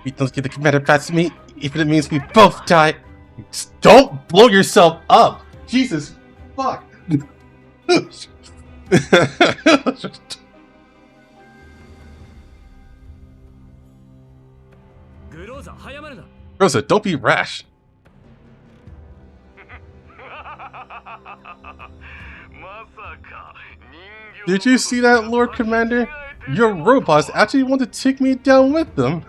You don't get the commander past me, even if it means we both die. Just don't blow yourself up! Jesus fuck! Rosa, don't be rash. Did you see that, Lord Commander? Your robots actually want to take me down with them.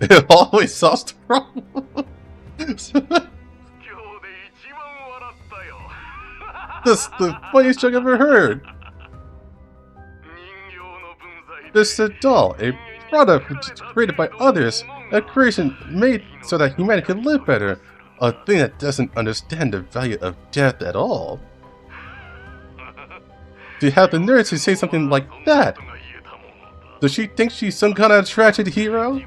It always solves the problem. That's the funniest joke I've ever heard. This is a doll, a product which is created by others, a creation made so that humanity can live better, a thing that doesn't understand the value of death at all. To have the nerve to say something like that? Does she think she's some kind of tragic hero?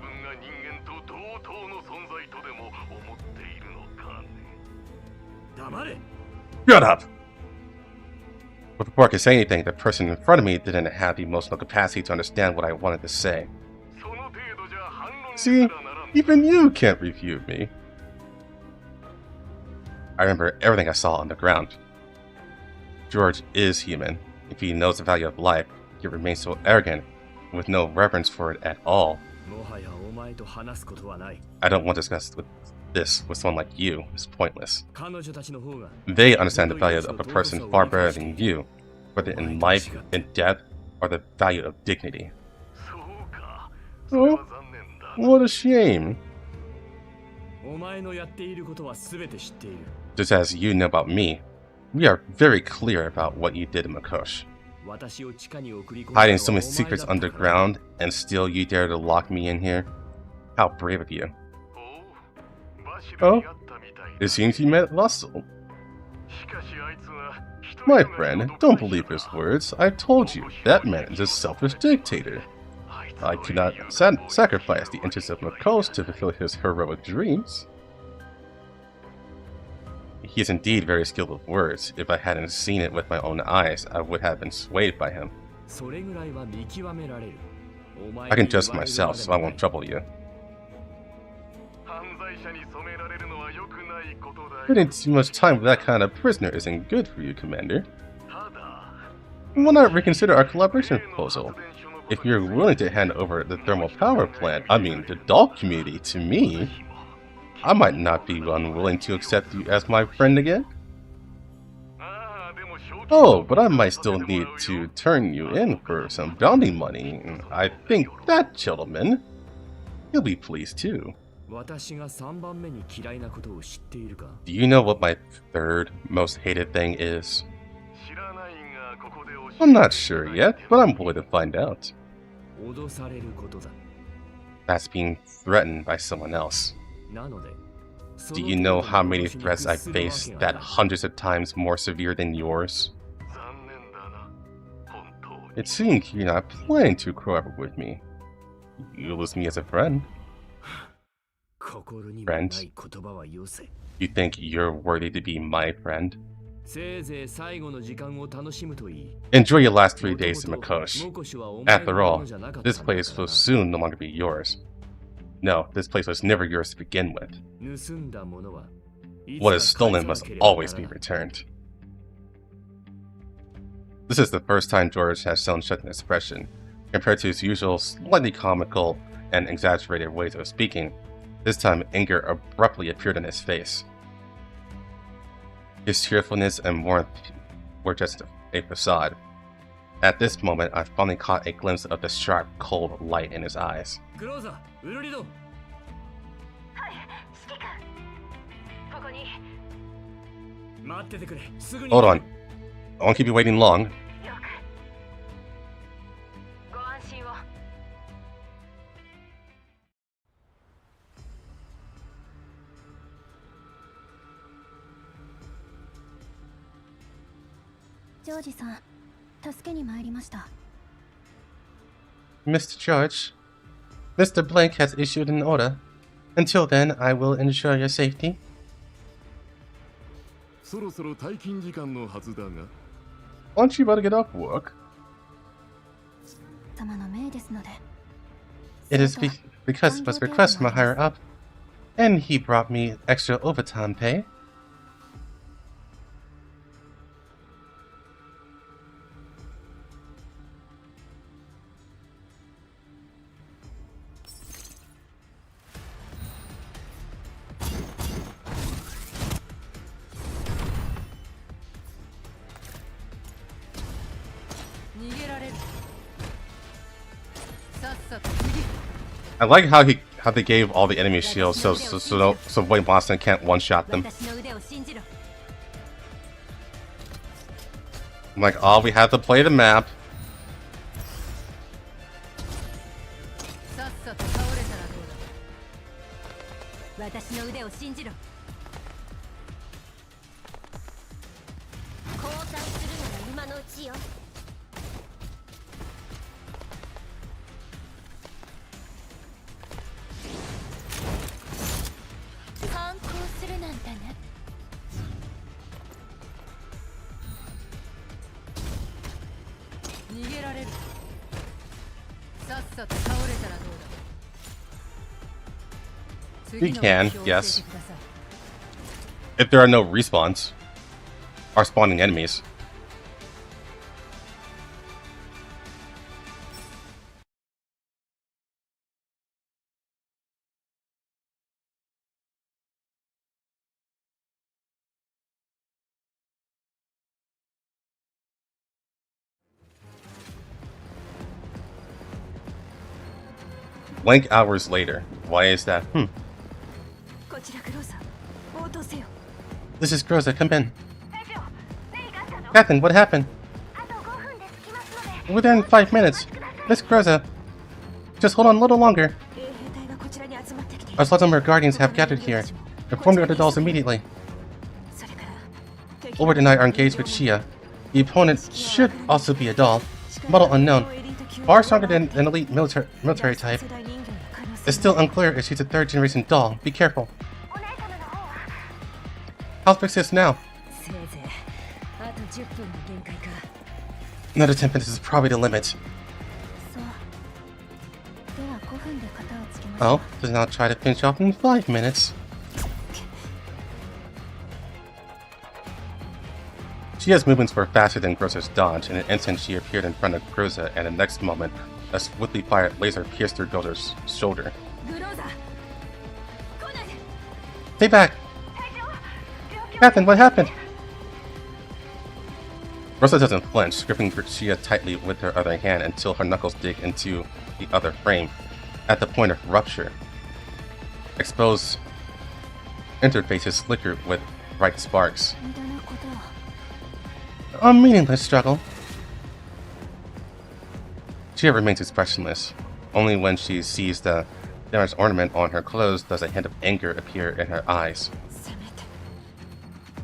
Shut up! But before I could say anything, the person in front of me didn't have the emotional capacity to understand what I wanted to say. See, even you can't refute me. I remember everything I saw on the ground. George is human. If he knows the value of life, he remains so arrogant, with no reverence for it at all. I don't want to discuss this with someone like you. It's pointless. They understand the value of a person far better than you, whether in life, in death, or the value of dignity. Oh, what a shame. Just as you know about me, we are very clear about what you did in Makosh. Hiding so many secrets underground, and still you dare to lock me in here? How brave of you. Oh, it seems you met Russell. My friend, don't believe his words. I've told you, that man is a selfish dictator. I could not sacrifice the interests of Makosh to fulfill his heroic dreams. He is indeed very skilled with words. If I hadn't seen it with my own eyes, I would have been swayed by him. I can judge myself, so I won't trouble you. Spending too much time with that kind of prisoner isn't good for you, Commander. Why not reconsider our collaboration proposal? If you're willing to hand over the thermal power plant, the doll community, to me, I might not be unwilling to accept you as my friend again. Oh, but I might still need to turn you in for some bounty money. I think that gentleman, he'll be pleased too. Do you know what my third most hated thing is? I'm not sure yet, but I'm willing to find out. That's being threatened by someone else. Do you know how many threats I face that hundreds of times more severe than yours? It seems you're not planning to cooperate with me. You lose me as a friend. Friend? You think you're worthy to be my friend? Enjoy your last 3 days in Makosh. After all, this place will soon no longer be yours. No, this place was never yours to begin with. What is stolen must always be returned. This is the first time George has shown such an expression. Compared to his usual slightly comical and exaggerated ways of speaking, this time anger abruptly appeared on his face. His cheerfulness and warmth were just a facade. At this moment, I finally caught a glimpse of the sharp, cold light in his eyes. Hold on. I won't keep you waiting long. ジョージさん、助けに参りました。 Mr. George, Mr. Blake has issued an order. Until then, I will ensure your safety. そろそろ退勤時間のはずだが。Aren't you about to get off work? 様の命ですので。 It is because it was requested from a higher up, and he brought me extra overtime pay. I like how they gave all the enemy shields so Wayne Boston can't one-shot them. I'm like, oh, we have to play the map. We can, yes. If there are no respawns or spawning enemies. Blank hours later. Why is that? This is Groza, come in. Captain, what happened? Within 5 minutes. Miss Groza, just hold on a little longer. Our Sluttenberg Guardians have gathered here. Inform the other dolls immediately. Ulrich and I are engaged with Shia. The opponent should also be a doll. Model unknown. Far stronger than an elite military type. It's still unclear if she's a 3rd generation doll. Be careful. I'll fix this now. Another 10 minutes is probably the limit. Oh, does not try to finish off in 5 minutes. Shia's movements were faster than Groza's dodge. In an instant, she appeared in front of Groza, and the next moment, a swiftly fired laser pierced through Groza's shoulder. Stay back! Captain, what happened? Groza doesn't flinch, gripping Shia tightly with her other hand until her knuckles dig into the other frame. At the point of rupture, exposed interfaces flicker with bright sparks. A meaningless struggle. Shia remains expressionless. Only when she sees the damaged ornament on her clothes does a hint of anger appear in her eyes.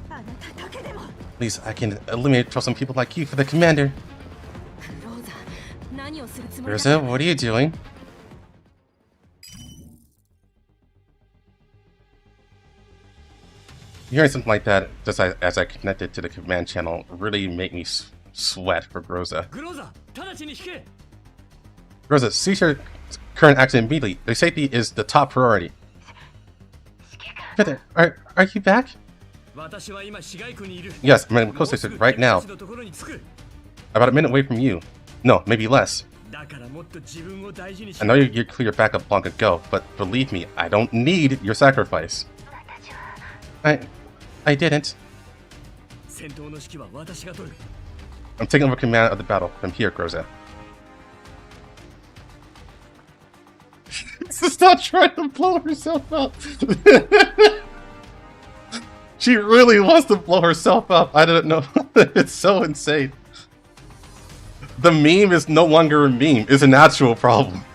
At least I can eliminate troublesome people like you for the commander. Groza, what are you doing? Hearing something like that, just as I connected to the command channel, really made me sweat for Groza. Groza, cease your current action immediately. Their safety is the top priority. Are you back? Yes, I'm in close to right now. About a minute away from you. No, maybe less. I know you're clear backup long ago, but believe me, I don't need your sacrifice. I didn't. I'm taking over command of the battle from here, Groza. Stop trying to blow herself up. She really wants to blow herself up. I don't know. It's so insane. The meme is no longer a meme. It's an actual problem.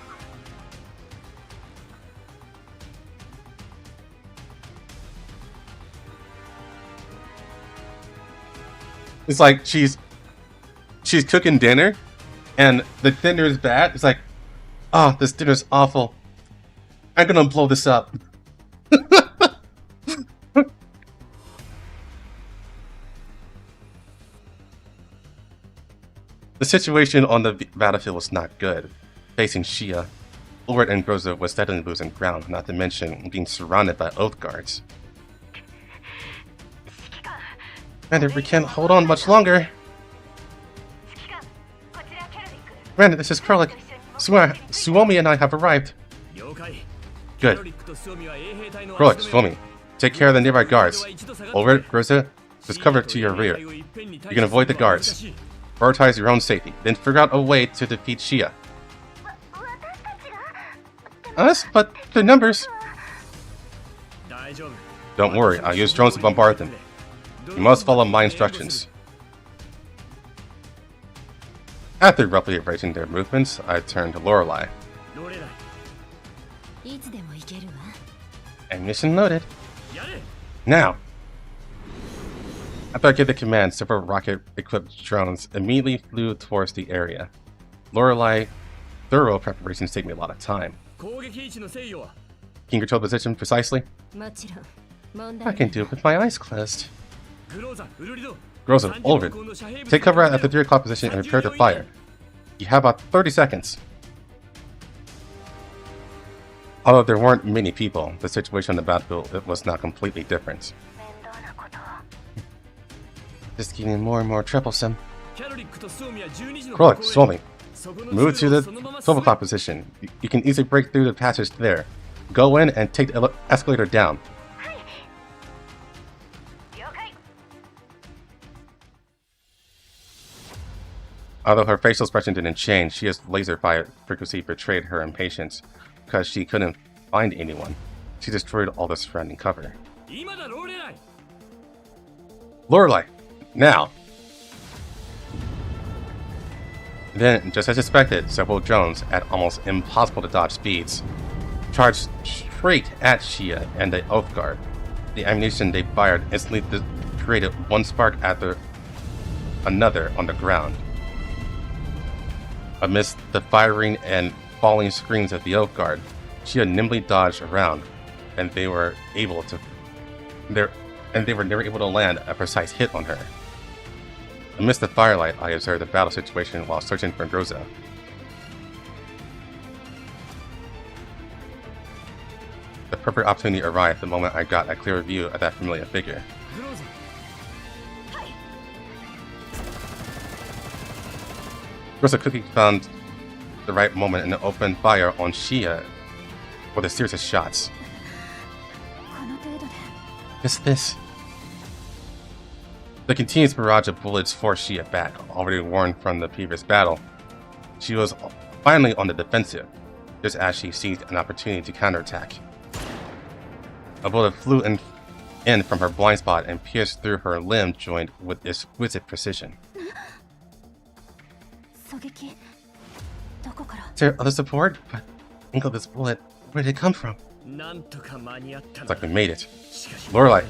It's like she's she's cooking dinner, and the dinner is bad. It's like, oh, this dinner's awful. I'm gonna blow this up. The situation on the battlefield was not good. Facing Shia, Ulrich and Groza was steadily losing ground, not to mention being surrounded by oath guards. And if we can't hold on much longer... Granted, this is Kralik. Suomi and I have arrived. Good. Kralik, Suomi, take care of the nearby guards. Ulrich, Groza, just cover to your rear. You can avoid the guards. Prioritize your own safety, then figure out a way to defeat Shia. Us? But the numbers... Don't worry, I'll use drones to bombard them. You must follow my instructions. After roughly erasing their movements, I turned to Lorelei. And mission loaded. Now! After I gave the command, several rocket-equipped drones immediately flew towards the area. Lorelei, thorough preparations take me a lot of time. Can you control the position precisely? I can do it with my eyes closed. Groza, Ulrich, take cover at the 3 o'clock position and prepare to fire. You have about 30 seconds. Although there weren't many people, the situation on the battlefield was not completely different. Just getting more and more troublesome. Kralik, Suomi, move to the 12 o'clock position. You can easily break through the passage there. Go in and take the escalator down. Although her facial expression didn't change, Shia's laser fire frequency betrayed her impatience because she couldn't find anyone. She destroyed all the surrounding cover. Lorelei, now! Then, just as expected, several drones at almost impossible to dodge speeds charged straight at Shia and the Oath Guard. The ammunition they fired instantly created one spark after another on the ground. Amidst the firing and falling screams of the Oath Guard, Shia nimbly dodged around, and they were never able to land a precise hit on her. Amidst the firelight, I observed the battle situation while searching for Groza. The perfect opportunity arrived the moment I got a clear view of that familiar figure. Groza quickly found the right moment and opened fire on Shia with a series of shots. Just this. The continuous barrage of bullets forced Shia back, already worn from the previous battle. She was finally on the defensive, just as she seized an opportunity to counterattack. A bullet flew in from her blind spot and pierced through her limb joint with exquisite precision. Is there other support? But think of this bullet. Where did it come from? It's like we made it. Lorelei,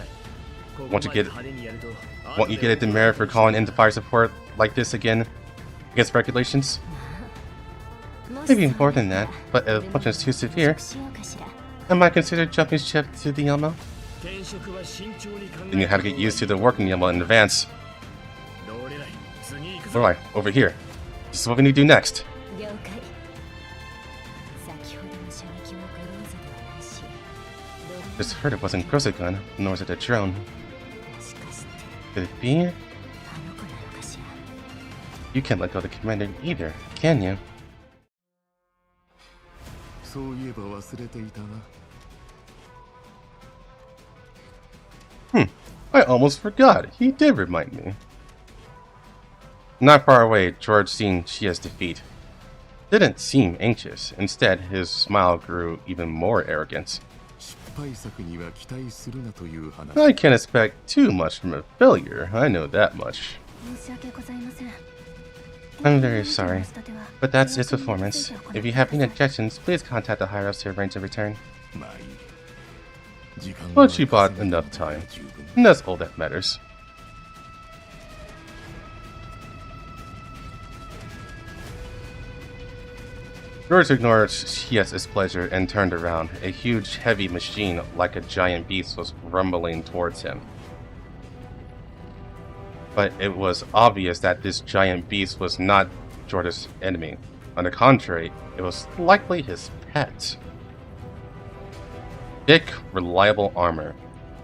won't you get a demerit for calling in fire support like this again against regulations? Maybe more than that, but if the punch is too severe, I might consider jumping ship to the Yelmo. Then you have to get used to the working Yelmo in advance. Lorelei, over here. This is what we need to do next. Just heard it wasn't Groza gun, nor was it a drone. Could it be? You can't let go of the commander either, can you? I almost forgot. He did remind me. Not far away, George seen Shia's defeat. Didn't seem anxious. Instead, his smile grew even more arrogant. I can't expect too much from a failure, I know that much. I'm very sorry, but that's its performance. If you have any objections, please contact the higher-ups to arrange a return. But she bought enough time, and that's all that matters. George ignored Shia's pleasure and turned around. A huge, heavy machine, like a giant beast, was rumbling towards him. But it was obvious that this giant beast was not George's enemy. On the contrary, it was likely his pet. Thick, reliable armor,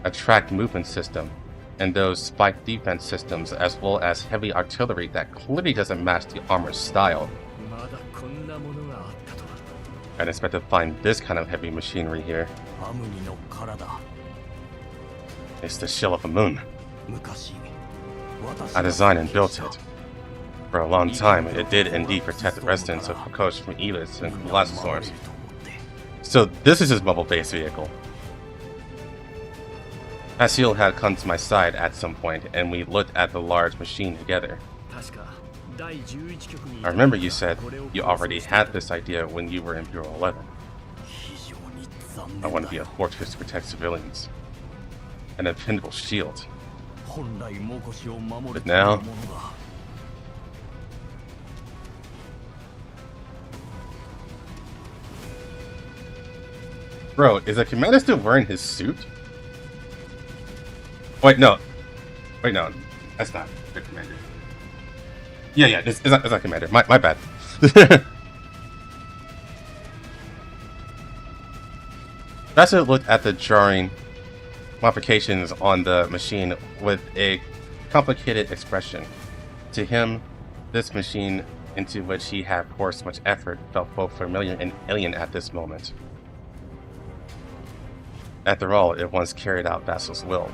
a tracked movement system, and those spike defense systems, as well as heavy artillery that clearly doesn't match the armor's style. I'd expect to find this kind of heavy machinery here. It's the shell of a moon. I designed and built it. For a long time, it did indeed protect the residents of Kokosh from Elites and blast storms. So this is his bubble-based vehicle. Asiel had come to my side at some point, and we looked at the large machine together. I remember you said you already had this idea when you were in Bureau 11. I want to be a fortress to protect civilians. An dependable shield. But now... Bro, is the commander still wearing his suit? Wait, no. Wait, no. That's not the commander. Yeah, it's not commander. My bad. Vassal looked at the jarring modifications on the machine with a complicated expression. To him, this machine into which he had poured so much effort felt both familiar and alien at this moment. After all, it once carried out Vassal's will,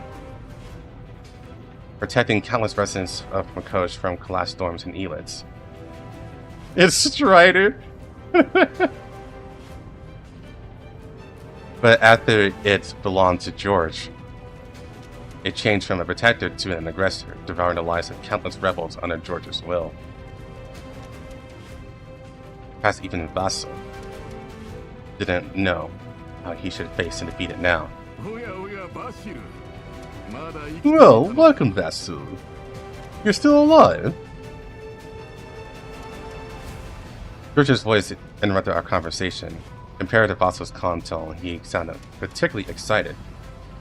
protecting countless residents of Makosh from collapse storms and Elites. It's Strider! But after it belonged to George, it changed from a protector to an aggressor, devouring the lives of countless rebels under George's will. Perhaps even Vassal didn't know how he should face and defeat it now. Well, welcome, Vassal. You're still alive? George's voice interrupted our conversation. Compared to Vassal's calm tone, he sounded particularly excited,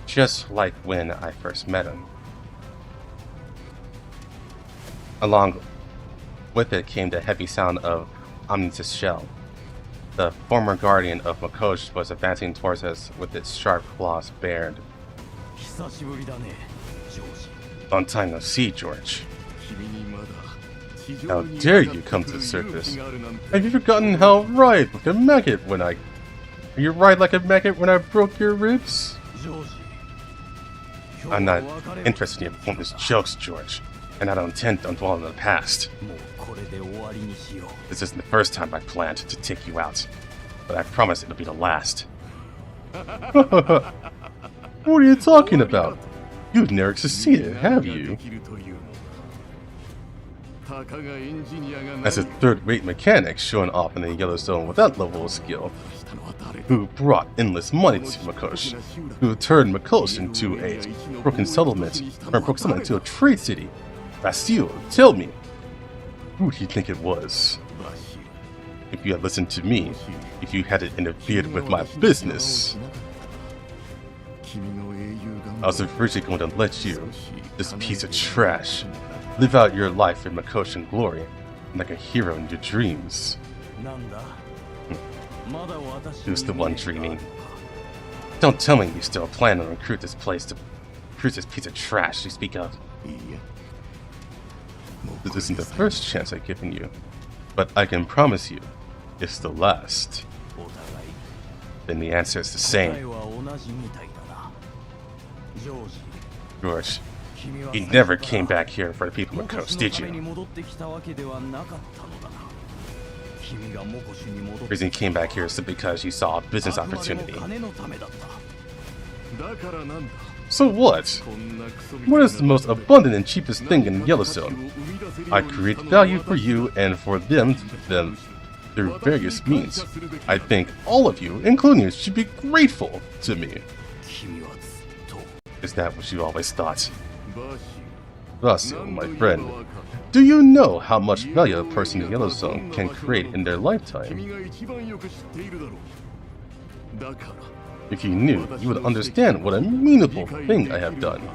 just like when I first met him. Along with it came the heavy sound of Omni's shell. The former guardian of Makosh was advancing towards us with its sharp claws bared. Long time no see, George. How dare you come to the surface? Have you forgotten how I ride like a maggot when I... You ride like a maggot when I broke your ribs? I'm not interested in your pointless jokes, George, and I don't intend to dwell on the past. This isn't the first time I planned to take you out, but I promise it'll be the last. What are you talking about? You've never succeeded, have you? As a third-rate mechanic showing off in the Yellow Zone with that level of skill, who brought endless money to Makosh, who turned Makosh into a broken settlement, or broke settlement into a trade city. Vassal, tell me, who do you think it was? If you had listened to me, if you hadn't interfered with my business, I was originally going to let you, this piece of trash, live out your life in Makosh and glory, like a hero in your dreams. Who's the one dreaming? Don't tell me you still plan to recruit this piece of trash you speak of. This isn't the first chance I've given you, but I can promise you, it's the last. Then the answer is the same. George, you never came back here for the people of Makosh, did you? The reason you came back here is simply because you saw a business opportunity. So what? What is the most abundant and cheapest thing in Yellowstone? I create value for you and for them through various means. I think all of you, including you, should be grateful to me. Is that what you always thought? Vassil, my friend. Do you know how much value a person in the Yellow Zone can create in their lifetime? If you knew, you would understand what a meaningful thing I have done.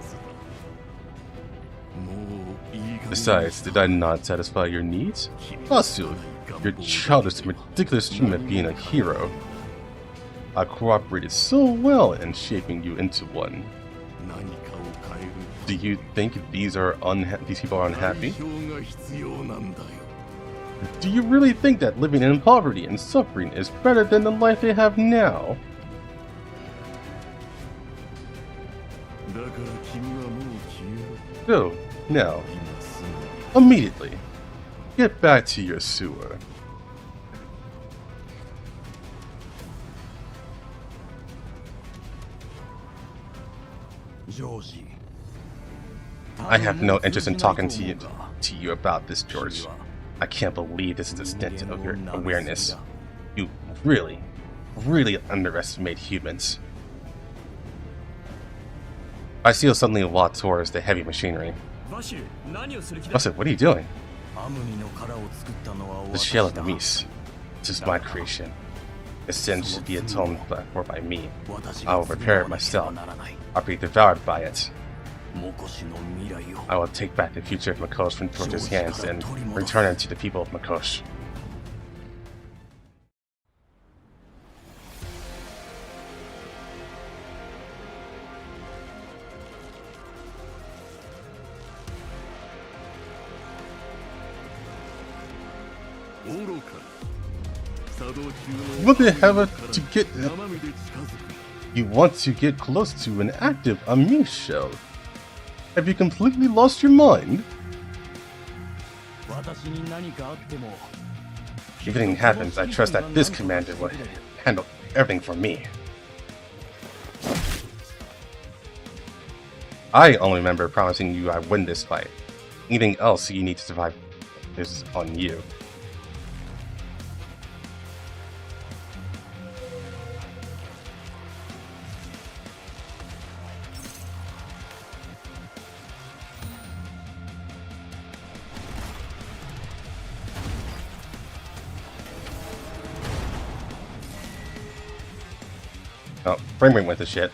Besides, did I not satisfy your needs? Vassil, your childish and ridiculous dream of being a hero. I cooperated so well in shaping you into one. Do you think these people are unhappy? Do you really think that living in poverty and suffering is better than the life they have now? So, now, immediately, get back to your sewer. I have no interest in talking to you about this, George. I can't believe this is the extent of your awareness. You really underestimate humans. I see you suddenly walk towards the heavy machinery. Vassil, what are you doing? The shell of the Mies. This is my creation. Its sin should be atoned for by me. I will repair it myself. I'll be devoured by it. I will take back the future of Makosh from George's hands and return it to the people of Makosh. What the hell to get? You want to get close to an active Mies shell? Have you completely lost your mind? If anything happens, I trust that this commander will handle everything for me. I only remember promising you I'd win this fight. Anything else you need to survive is on you. Oh, frame rate went to shit.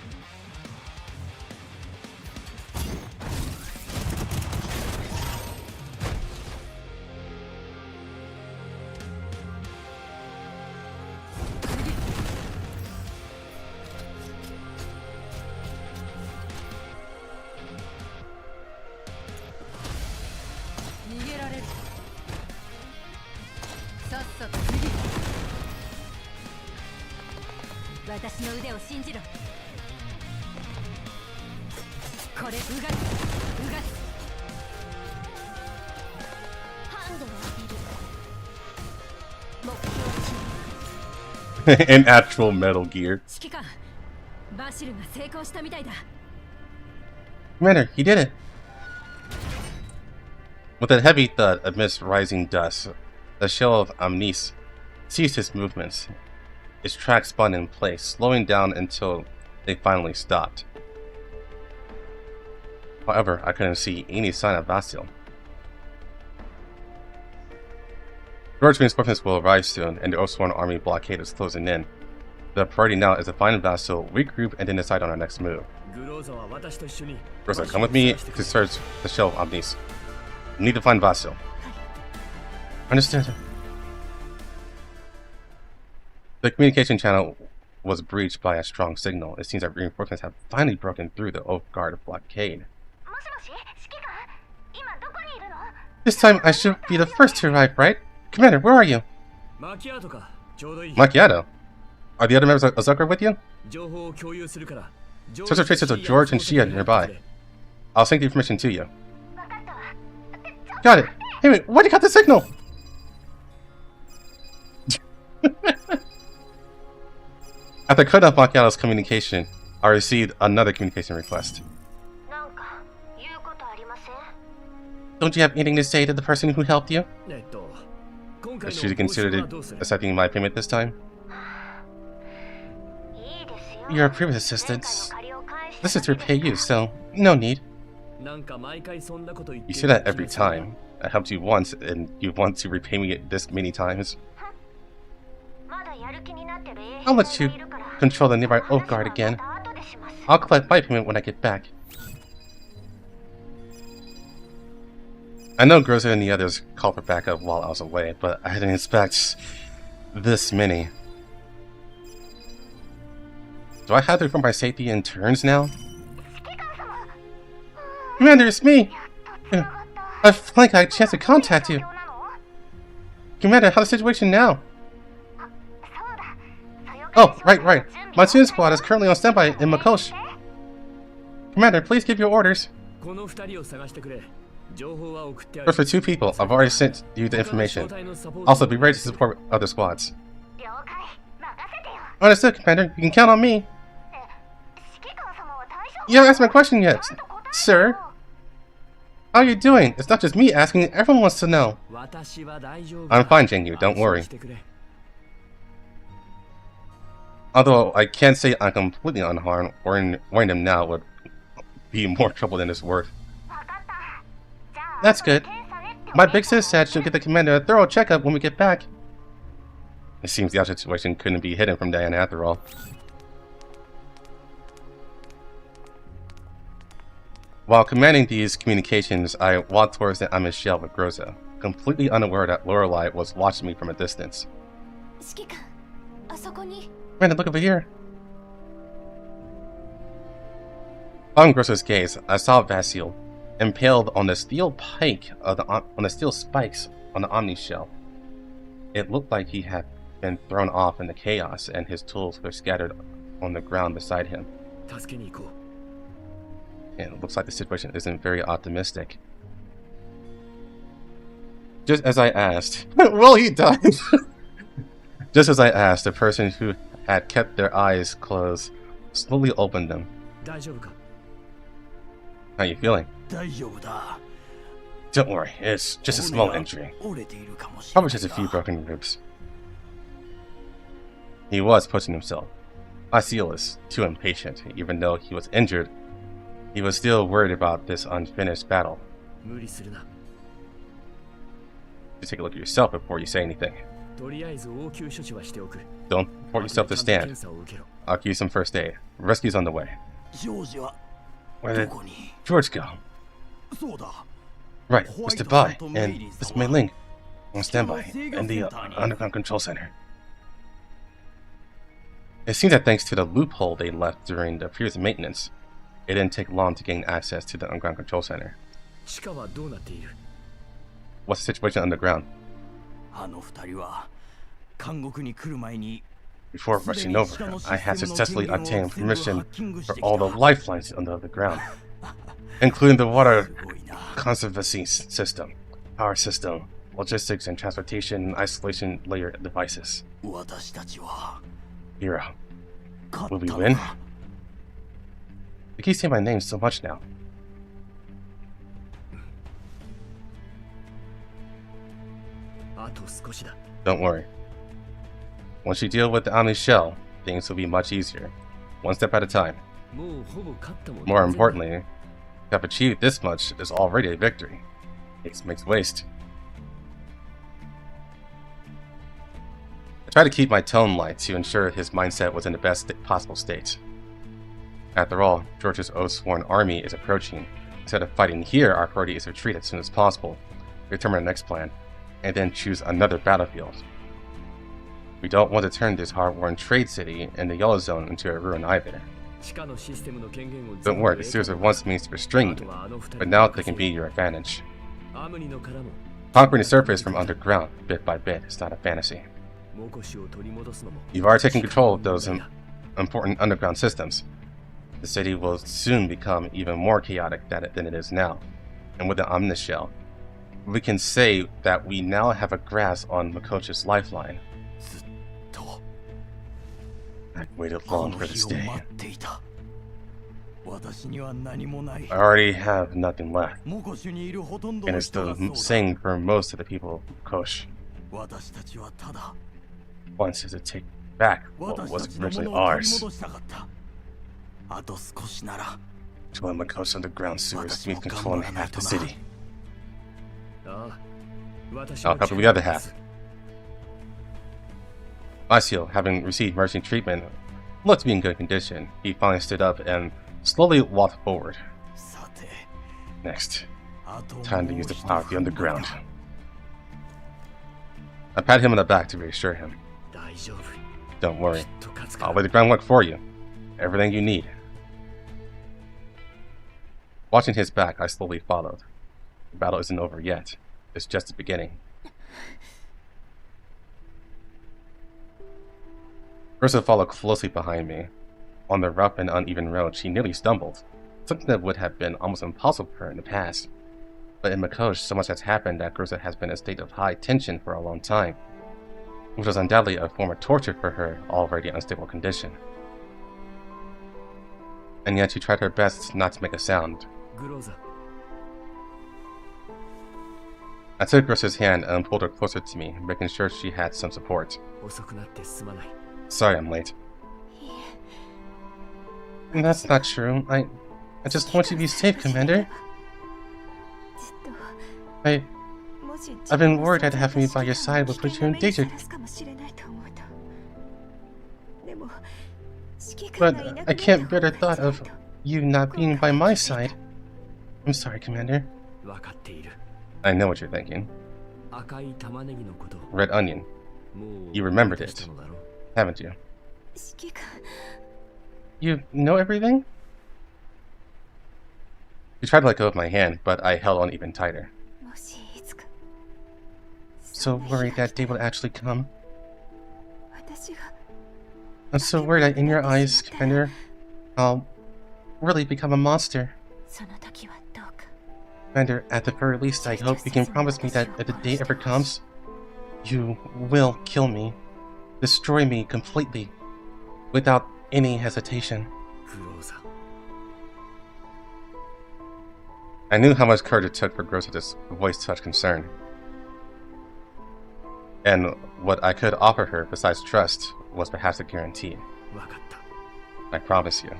In actual Metal Gear. Commander, he did it! With a heavy thud amidst rising dust, the shell of Mies ceased its movements. Its tracks spun in place, slowing down until they finally stopped. However, I couldn't see any sign of Vassil. George's reinforcements will arrive soon, and the Oathsworn army blockade is closing in. The priority now is to find Vassil, regroup, and then decide on our next move. Rosa, come with me to search the shell of Mies. We need to find Vassil. Understood. The communication channel was breached by a strong signal. It seems that reinforcements have finally broken through the Oath Guard blockade. This time I should be the first to arrive, right? Commander, where are you? Macchiato? Are the other members of Zucker with you? Search the traces of George and Shia nearby. I'll send the information to you. Got it! Hey wait, why'd you cut the signal? After cutting off Macchiato's communication, I received another communication request. Don't you have anything to say to the person who helped you? Should you consider accepting my payment this time? You're a previous assistant. This is to repay you, so no need. You say that every time. I helped you once, and you want to repay me this many times. I'll let you control the nearby Oak Guard again. I'll collect my payment when I get back. I know Groza and the others called for backup while I was away, but I didn't expect this many. Do I have to for my safety in turns now? Commander, it's me! I finally got a chance to contact you. Commander, how's the situation now? Oh, right. My student squad is currently on standby in Makosh. Commander, please give your orders. But for 2 people, I've already sent you the information. Also, be ready to support other squads. Understood, Commander. You can count on me. You haven't asked my question yet, sir. How are you doing? It's not just me asking, everyone wants to know. I'm fine, Jingyu, don't worry. Although I can't say I'm completely unharmed, warning him now would be more trouble than it's worth. That's good. My big sis said she'll get the commander a thorough checkup when we get back. It seems the situation couldn't be hidden from Diana after all. While commanding these communications, I walked towards the Amish shell with Groza, completely unaware that Lorelei was watching me from a distance. Brandon, look over here. Following Groza's gaze, I saw Vasil impaled on the steel pike of on the steel spikes on the Omni shell. It looked like he had been thrown off in the chaos, and his tools were scattered on the ground beside him. And it looks like the situation isn't very optimistic. Just as I asked, will he die? Just as I asked, the person who had kept their eyes closed slowly opened them. How are you feeling? Don't worry, it's just a small injury. Probably just a few broken ribs. He was pushing himself. Vasil is too impatient. Even though he was injured, he was still worried about this unfinished battle. You take a look at yourself before you say anything. Don't force yourself to stand. I'll give you some first aid. Rescue's on the way. Where did George go? Right, Mr. Bai and Miss Mei Ling on standby in the underground control center. It seems that thanks to the loophole they left during the previous maintenance, it didn't take long to gain access to the underground control center. What's the situation underground? Before rushing over, I had successfully obtained permission for all the lifelines under the ground, including the water conservancy system, power system, logistics and transportation and isolation layer devices. Hero, will we win? You keep saying my name so much now. Don't worry. Once you deal with the Omni shell, things will be much easier. One step at a time. More importantly, to have achieved this much is already a victory. Haste makes waste. I tried to keep my tone light to ensure his mindset was in the best possible state. After all, George's oath-sworn army is approaching. Instead of fighting here, our priority is to retreat as soon as possible, determine the next plan, and then choose another battlefield. We don't want to turn this hard-won trade city in the Yellow Zone into a ruin either. Don't worry, the series of once means to restrain you, but now they can be your advantage. Conquering the surface from underground, bit by bit, is not a fantasy. You've already taken control of those important underground systems. The city will soon become even more chaotic than it is now, and with the Omni shell, we can say that we now have a grasp on Makosh's lifeline. I've waited long for this day. I already have nothing left, and it's the same for most of the people of Makosh. Once is to take back what was originally ours. Dwelling Mako's underground sewers means controlling half the city. I'll help with the other half. Masio, having received mercy treatment, looked to be in good condition. He finally stood up and slowly walked forward. Next, time to use the power of the underground. I pat him on the back to reassure him. Don't worry, I'll lay the groundwork for you. Everything you need. Watching his back, I slowly followed. The battle isn't over yet. It's just the beginning. Ursa followed closely behind me. On the rough and uneven road, she nearly stumbled, something that would have been almost impossible for her in the past. But in Makosh, so much has happened that Ursa has been in a state of high tension for a long time, which was undoubtedly a form of torture for her already unstable condition. And yet she tried her best not to make a sound. I took Ursa's hand and pulled her closer to me, making sure she had some support. Sorry I'm late. That's not true. I just want you to be safe, Commander. I've been worried that having me by your side would put you in danger. But I can't bear the thought of you not being by my side. I'm sorry, Commander. I know what you're thinking. Red onion. You remembered it, haven't you? You know everything? She tried to let go of my hand, but I held on even tighter. So worried that day would actually come. I'm so worried that in your eyes, Commander, I'll really become a monster. Commander, at the very least, I hope you can promise me that if the day ever comes, you will kill me. Destroy me completely, without any hesitation. I knew how much courage it took for Groza to voice such concern. And what I could offer her besides trust was perhaps a guarantee. I promise you.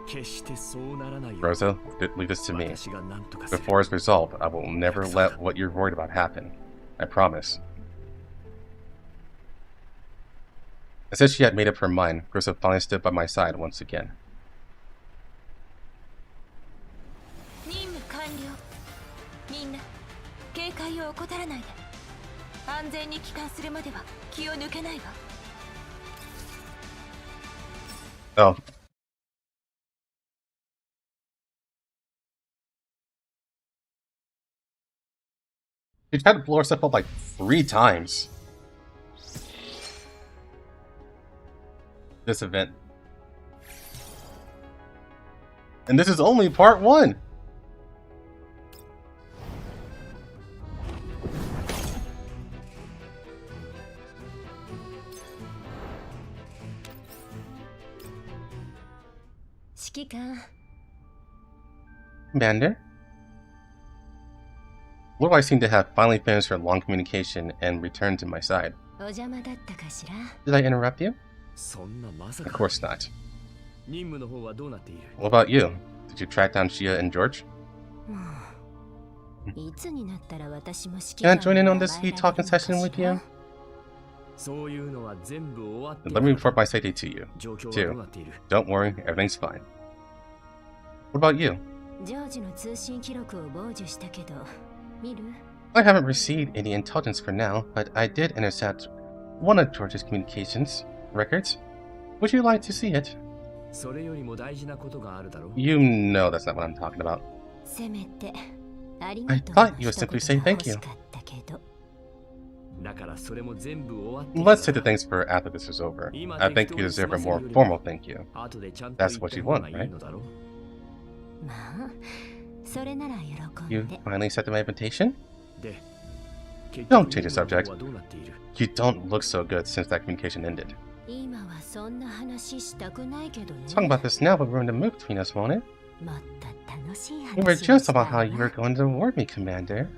Groza, leave this to me. Before it's resolved, I will never let what you're worried about happen. I promise. As if she had made up her mind, Groza finally stood by my side once again. Oh. She tried to blow herself up like 3 times. This event. And this is only part 1! Commander? Lord I seem to have finally finished her long communication and returned to my side. Did I interrupt you? Of course not. What about you? Did you track down Shia and George? Can I join in on this sweet talking session with you? Let me report my safety to you, too. Don't worry, everything's fine. What about you? I haven't received any intelligence for now, but I did intercept one of George's communications records. Would you like to see it? You know that's not what I'm talking about. I thought you would simply say thank you. Let's say the thanks for after this is over. I think you deserve a more formal thank you. That's what you want, right? You finally accepted my invitation? Don't change the subject. You don't look so good since that communication ended. Talking about this now will ruin the mood between us, won't it? We were just about how you were going to reward me, Commander.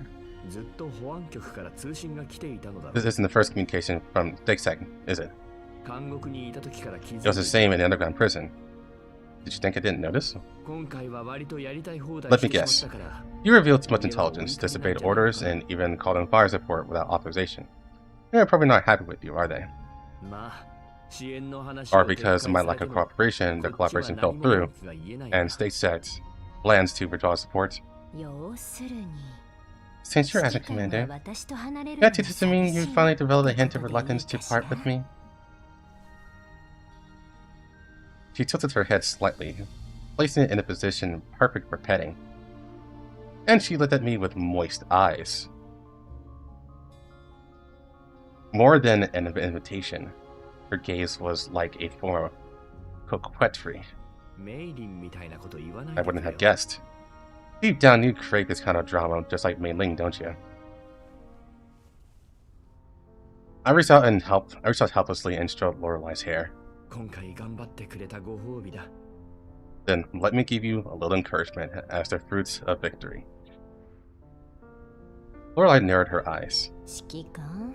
This isn't the first communication from Dixeg, is it? It was the same in the underground prison. Did you think I didn't notice? 今回は割とやりたい放題 Let し me て guess. しまったから You revealed too much intelligence, disobeyed orders, and even called in fire support without authorization. They're probably not happy with you, are they? まあ支援の話 Or を撤 because 回 of my され lack て of も cooperation, the こっちは collaboration 何 fell も through, 文句が言えないな and state sets plans to withdraw support. 要するに Since you're as a 指揮官 commander, が私と離れる that のが teaches to mean 寂 you しい finally developed a って hint of ことでいい reluctance to かしら part with me? She tilted her head slightly, placing it in a position perfect for petting. And she looked at me with moist eyes. More than an invitation, her gaze was like a form of coquetry. メイリンみたいなこと言わない I で wouldn't くれ have よ guessed. Deep down, you crave this kind of drama, just like Mei Ling, don't you? I reached out helplessly and stroked Lorelai's hair. 今回頑張ってくれたご褒美だ Then let me give you a little encouragement as the fruits of victory. Lorelai narrowed her eyes. 指揮官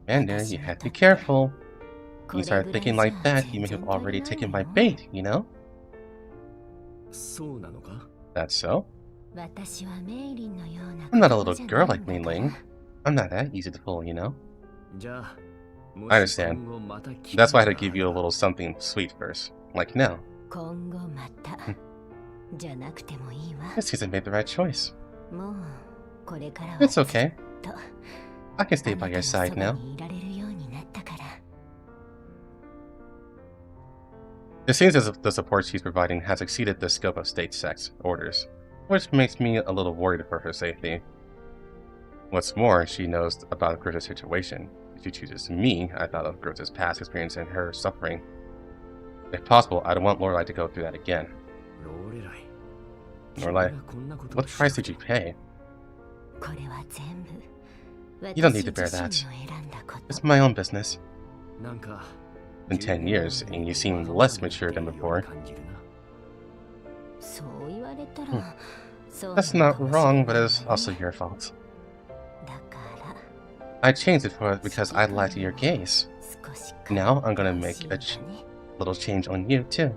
Commander, you have to be careful. You start thinking like that, you may have already taken my bait, you know? そうなのか That's so? 私はメイリンのような I'm not a 子 little じゃ girl ない like ん Mei だから Ling. I'm not that easy to fool, you know? じゃあ I understand. That's why I had to give you a little something sweet first. Like now. 今後またじゃなくてもいいわ It seems I made the right choice. もうこれからは It's okay. ずっと I can stay by あな your たの side そば now. にいられるようになったから It seems as if the support she's providing has exceeded the scope of state sex orders, which makes me a little worried for her safety. What's more, she knows about Grita's situation. If she chooses me, I thought of Grita's past experience and her suffering. If possible, I don't want Lorelai to go through that again. ローレライ Lorelai, 君がこんなことを what price did you pay? これは全部 You don't need to 私 bear 自 that. 身の選んだこと It's my own business. なんか In 10 years, and you seem less mature than before. 感じるなそう言われたら、そう That's なの not かもしれない wrong, but ね it's also your fault. だから I changed it because I lied to your gaze. 少し Now I'm gonna 悲 make しい a わね little change on you, too.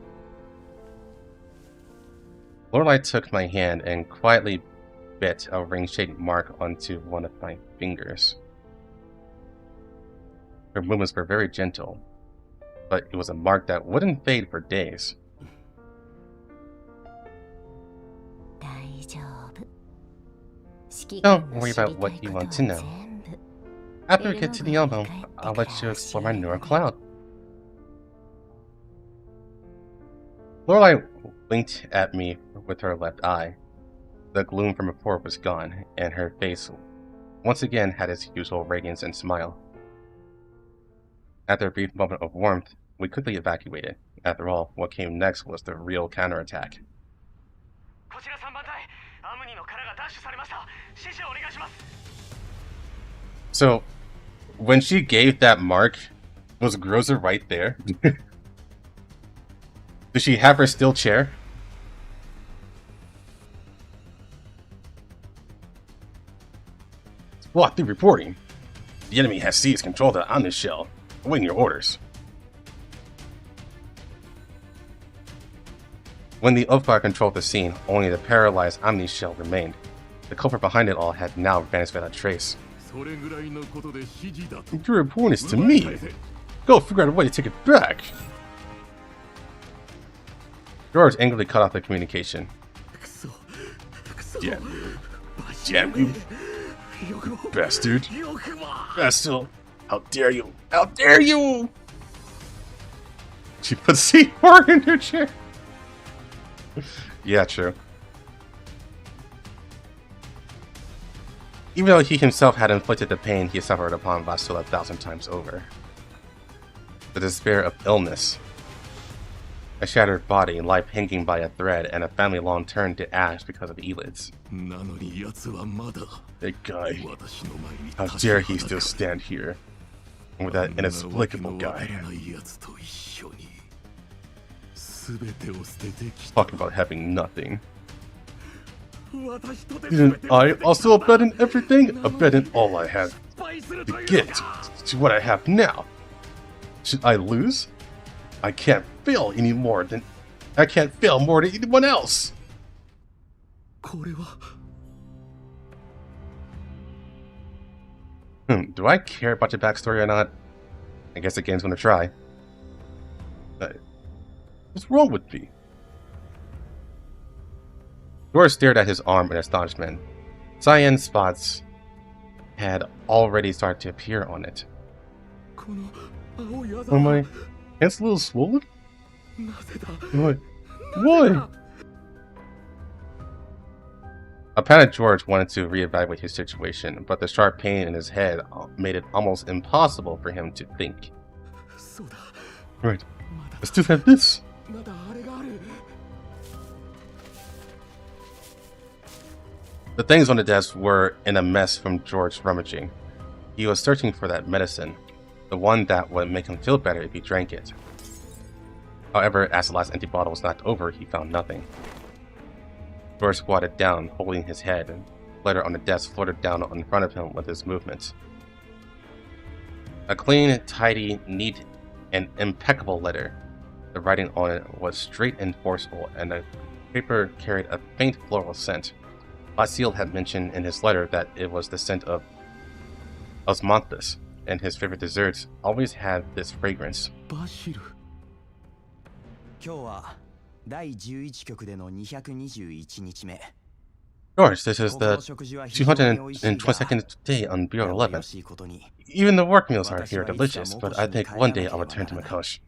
Lorelai took my hand and quietly bit a ring-shaped mark onto one of my fingers. Her movements were very gentle, but it was a mark that wouldn't fade for days. 大丈夫指揮 Don't 官の worry 知り about た what い you ことは want to 全 know. 部 After we get to the elbow, I'll let you explore my newer cloud. Lorelai winked at me with her left eye. The gloom from before was gone, and her face once again had its usual radiance and smile. After a brief moment of warmth, we quickly evacuated. After all, what came next was the real counterattack. こちら3番隊アムニの殻が奪取されました指示をお願いします So, when she gave that mark, was Groza right there? Did she have her steel chair? Squad 3 reporting. The enemy has seized control of the Omnis Shell. Awaiting your orders. When the Oathfire controlled the scene, only the paralyzed Omnis Shell remained. The culprit behind it all had now vanished without trace. それぐらいのことで指示だと You're reporting this to me. Go figure out a way to take it back. George angrily cut off the communication. Damn you. Damn you. Bastard. Bastard. How dare you. How dare you. She put C4 in her chair. Yeah, true. Even though he himself had inflicted the pain he suffered upon Vasil 1,000 times over. The despair of illness. A shattered body, life hanging by a thread, and a family long turned to ash because of elids. なのに奴はまだ That guy. 私の前に How 立ち dare は he だ still か stand here with that inexplicable わけのわから guy ない奴と一緒に全てを捨ててき talking about having nothing. 私とて Didn't I also abandon everything? Abandon all I had to get to what I have now. Should I lose? I can't fail any more than I can't fail more than anyone else. これは Do I care about your backstory or not? I guess the game's gonna try. What's wrong with me? George stared at his arm in astonishment. Cyan spots had already started to appear on it. この青いあざ Oh は my, it's a little swollen? なぜだ What? Why? A panicked George wanted to reevaluate his situation, but the sharp pain in his head made it almost impossible for him to think. そうだ Right, まだ I still have this. まだあれがある The things on the desk were in a mess from George rummaging. He was searching for that medicine, the one that would make him feel better if he drank it. However, as the last empty bottle was knocked over, he found nothing. George squatted down, holding his head, and the letter on the desk floated down in front of him with his movements. A clean, tidy, neat, and impeccable letter. The writing on it was straight and forceful, and the paper carried a faint floral scent. Basile had mentioned in his letter that it was the scent of osmanthus, and his favorite desserts always had this fragrance. バシル今日は第11局での221日目。 George, this is ここの the 食事は非常に美味しいが 222nd day on Bureau よ 11. しいことに Even the work meals are here delicious, but I think one day I'll return to Mikosh.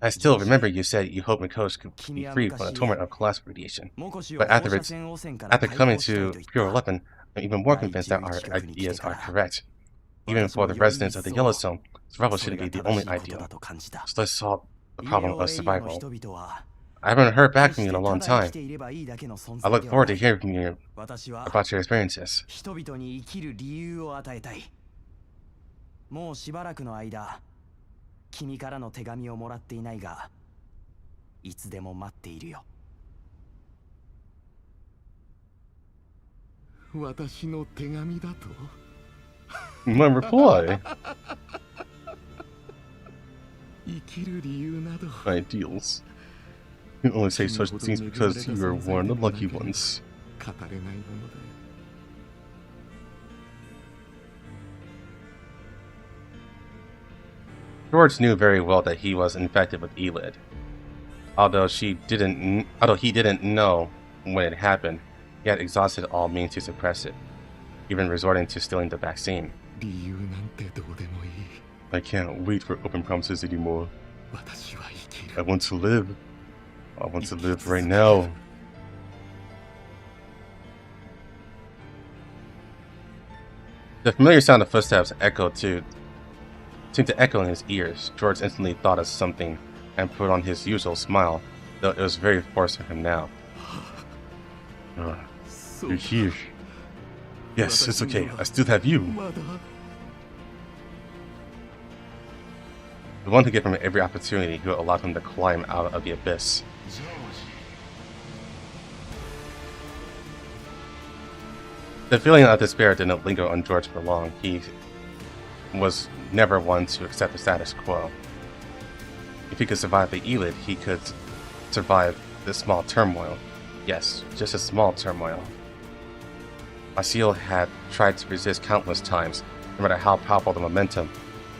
I still remember you said you hoped Mikosh could be free from the torment of class radiation. モコシを But 放 after 射 it's 線汚染から after 解 coming 放したい to と言っ Bureau た。 11, I'm even more convinced that our ideas are correct. Even for the residents of the Yellowstone, survival shouldn't be the only ideal. So let's solve the problem of survival. I haven't heard back from you in a long time. I look forward to hearing from you about your experiences. 人々に生きる理由を与えたい。もうしばらくの間、君からの手紙をもらっていないが、いつでも待っているよ。私の手紙だと My reply. 生きる理由など Ideals. You only say such things because you are one of the lucky ones. 語れないものだよ George knew very well that he was infected with Elid. Although he didn't know when it happened, he had exhausted all means to suppress it, even resorting to stealing the vaccine. 理由なんてどうでもいい I can't wait for open promises anymore. 私は生き I る want to live. I want to live right now. The familiar sound of footsteps seemed to echo in his ears. George instantly thought of something and put on his usual smile, though it was very forced for him now. You're here. Yes, it's okay. I still have you. まだ The one who gave him every opportunity who allowed him to climb out of the abyss. The feeling of despair didn't linger on George for long. He was never one to accept the status quo. If he could survive the Elid, he could survive this small turmoil. Yes, just a small turmoil. Basile had tried to resist countless times, no matter how powerful the momentum.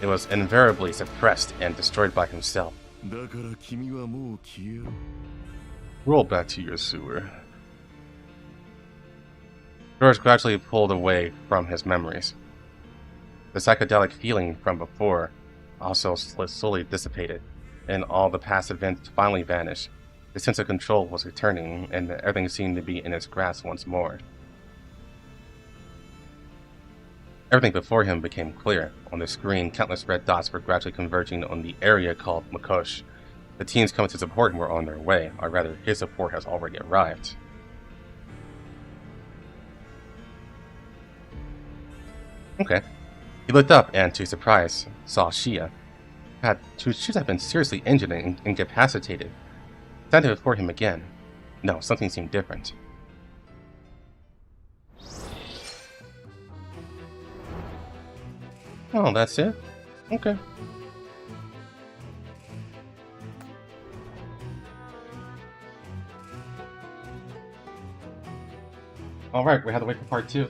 It was invariably suppressed and destroyed by himself. だから君はもう消えろ Roll back to your sewer. George gradually pulled away from his memories. The psychedelic feeling from before also slowly dissipated, and all the past events finally vanished. The sense of control was returning, and everything seemed to be in his grasp once more. Everything before him became clear. On the screen, countless red dots were gradually converging on the area called Mikosh. The teams coming to support him were on their way, or rather, his support has already arrived. Okay. He looked up and, to his surprise, saw Shia. She had been seriously injured and incapacitated. Standing before him again. No, something seemed different. Oh, that's it? Okay. Alright, we have to wait for part 2.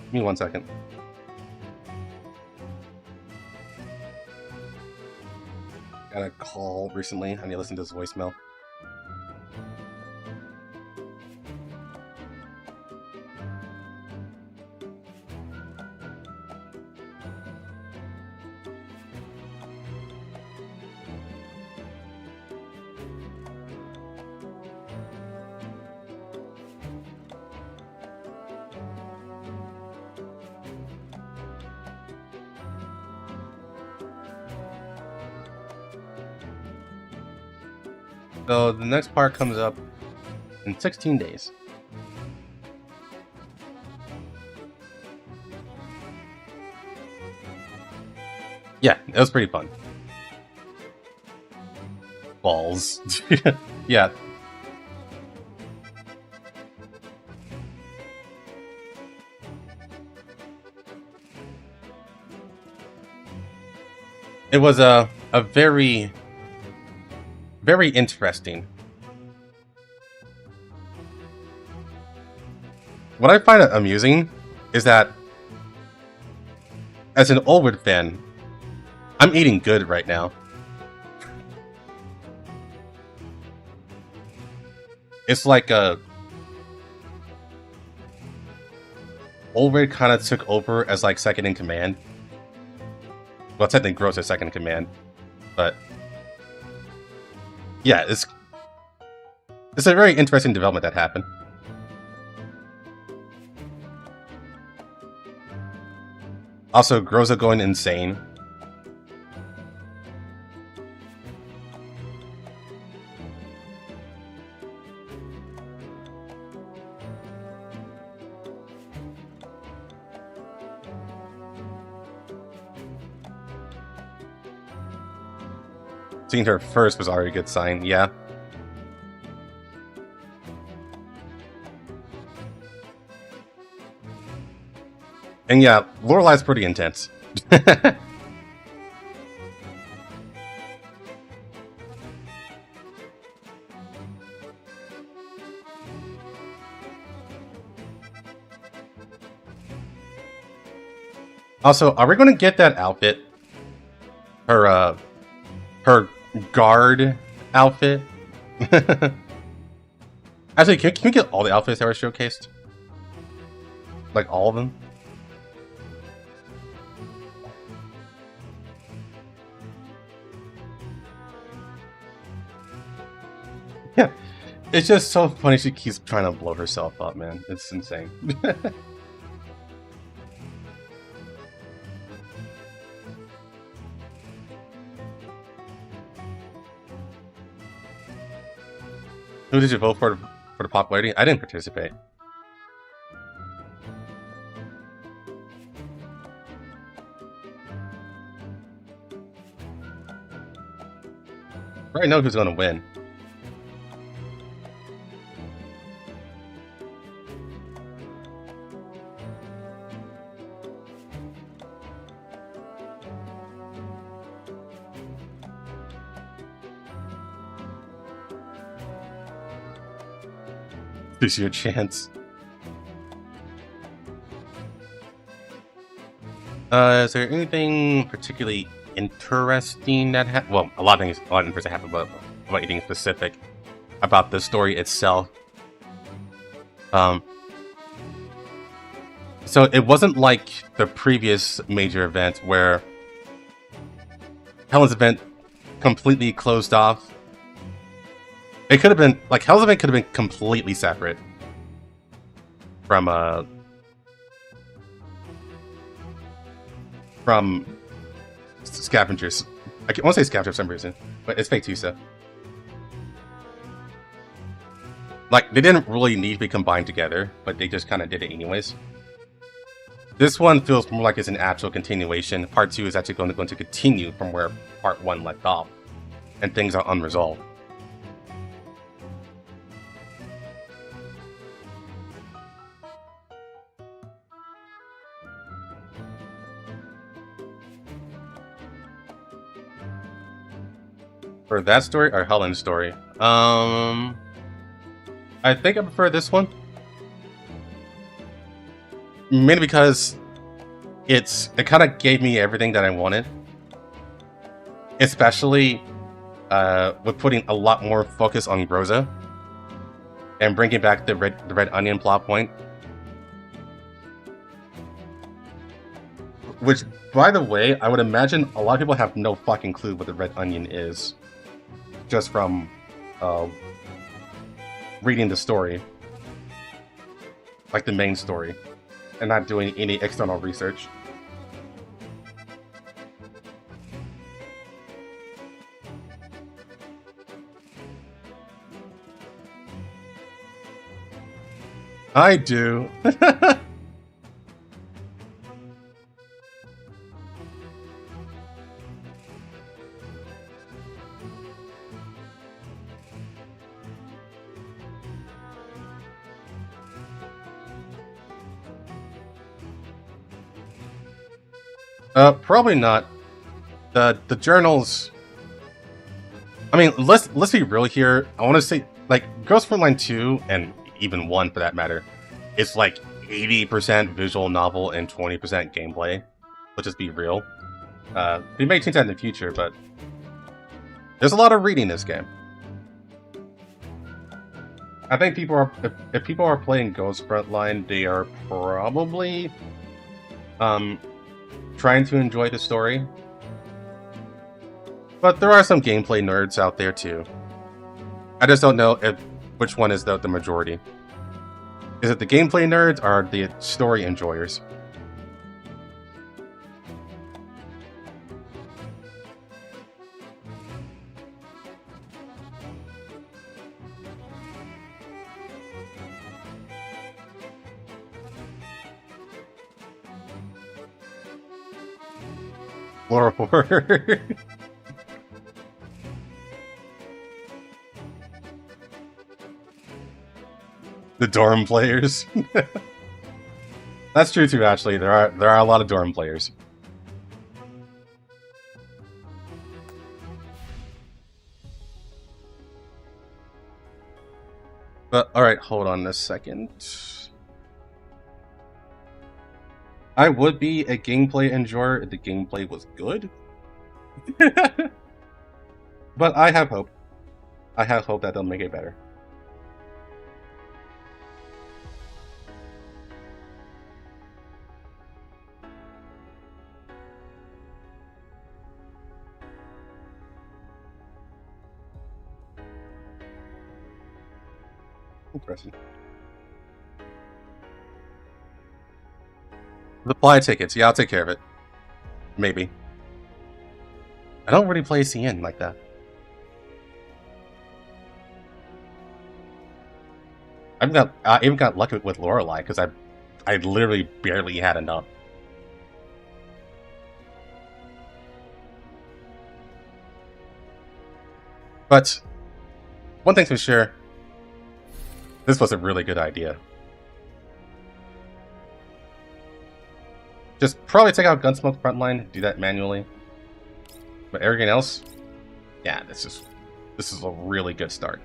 Give me 1 second. Got a call recently. I need to listen to his voicemail. So the next part comes up in 16 days. Yeah, it was pretty fun. Balls. Yeah. It was a very interesting. What I find amusing is that as an Olwood fan, I'm eating good right now. It's like Olwood kind of took over as like second in command. Well, technically Gross is second in command, but yeah, it's a very interesting development that happened. Also, Groza going insane. Seeing her first was already a good sign, yeah. And yeah, Lorelai's pretty intense. Also, are we going to get that outfit? Her guard outfit? Actually, can we get all the outfits that were showcased? Like, all of them? Yeah, it's just so funny she keeps trying to blow herself up, man. It's insane. Who did you vote for the popularity? I didn't participate. I already know who's going to win. This is your chance. Is there anything particularly interesting that happened? Well, a lot of things happened, but about anything specific about the story itself. So it wasn't like the previous major event where Helen's event completely closed off. It could have been, like, Hell's event could have been completely separate from Scavengers. I want to say Scavengers for some reason, but it's Fate Tusa. Like, they didn't really need to be combined together, but they just kind of did it anyways. This one feels more like it's an actual continuation. Part 2 is actually going to continue from where Part 1 left off, and things are unresolved. For that story or Helen's story? I think I prefer this one. Mainly because it kind of gave me everything that I wanted. Especially with putting a lot more focus on Rosa. And bringing back the red onion plot point. Which, by the way, I would imagine a lot of people have no fucking clue what the red onion is. Just from reading the story. Like the main story. And not doing any external research. I do. Probably not. The journals. I mean, let's be real here. I want to say, like, Ghost Frontline 2 and even 1 for that matter, it's like 80% visual novel and 20% gameplay. Let's just be real. We may change that in the future, but there's a lot of reading in this game. I think people are if people are playing Ghost Frontline, they are probably trying to enjoy the story. But there are some gameplay nerds out there too. I just don't know which one is the majority. Is it the gameplay nerds or the story enjoyers? Lore horror. The dorm players. That's true too. Actually, there are a lot of dorm players. But all right, hold on a second. I would be a gameplay enjoyer if the gameplay was good. But I have hope. I have hope that they'll make it better. Interesting. Supply tickets. Yeah, I'll take care of it. Maybe. I don't really play CN like that. I even got lucky with Lorelei because I literally barely had enough. But one thing's for sure, this was a really good idea. Just probably take out Gunsmoke Frontline, do that manually. But everything else, yeah, this is a really good start.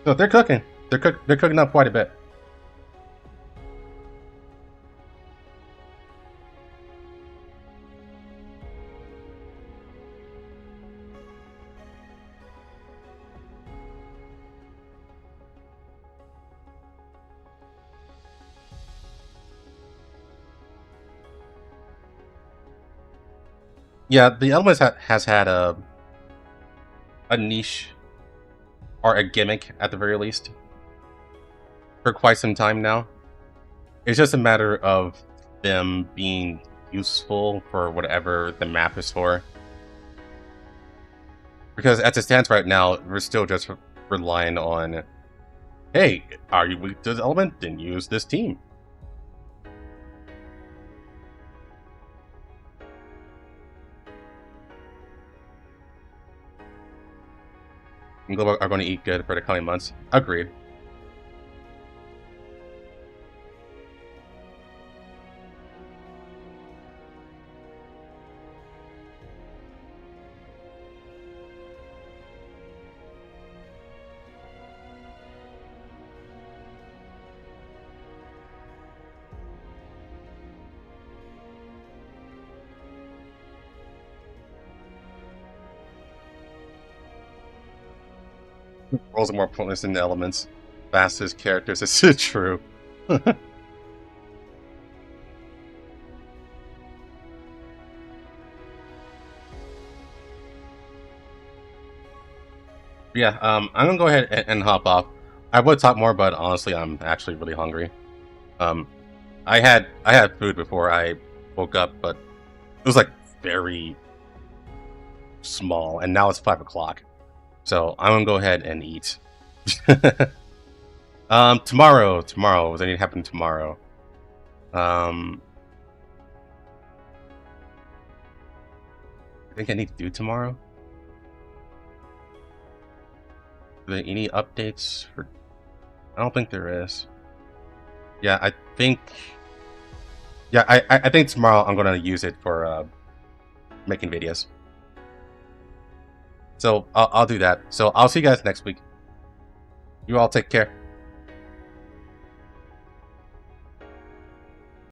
So they're cooking. They're cooking up quite a bit. Yeah, the Elements has had a niche or a gimmick at the very least for quite some time now. It's just a matter of them being useful for whatever the map is for. Because as it stands right now, we're still just relying on, hey, are you weak to this element? Then use this team. Global are going to eat good for the coming months. Agreed. Roles are more pointless than the elements. Fastest characters. It's true. Yeah, I'm gonna go ahead and hop off. I would talk more, but honestly, I'm actually really hungry. I had food before I woke up, but it was like very small, and now it's 5 o'clock. So I'm gonna go ahead and eat. Tomorrow. What's going to happen tomorrow? I think I need to do tomorrow. Are there any updates for? I don't think there is. Yeah, I think. Yeah, I think tomorrow I'm gonna use it for making videos. So I'll do that. So I'll see you guys next week. You all take care.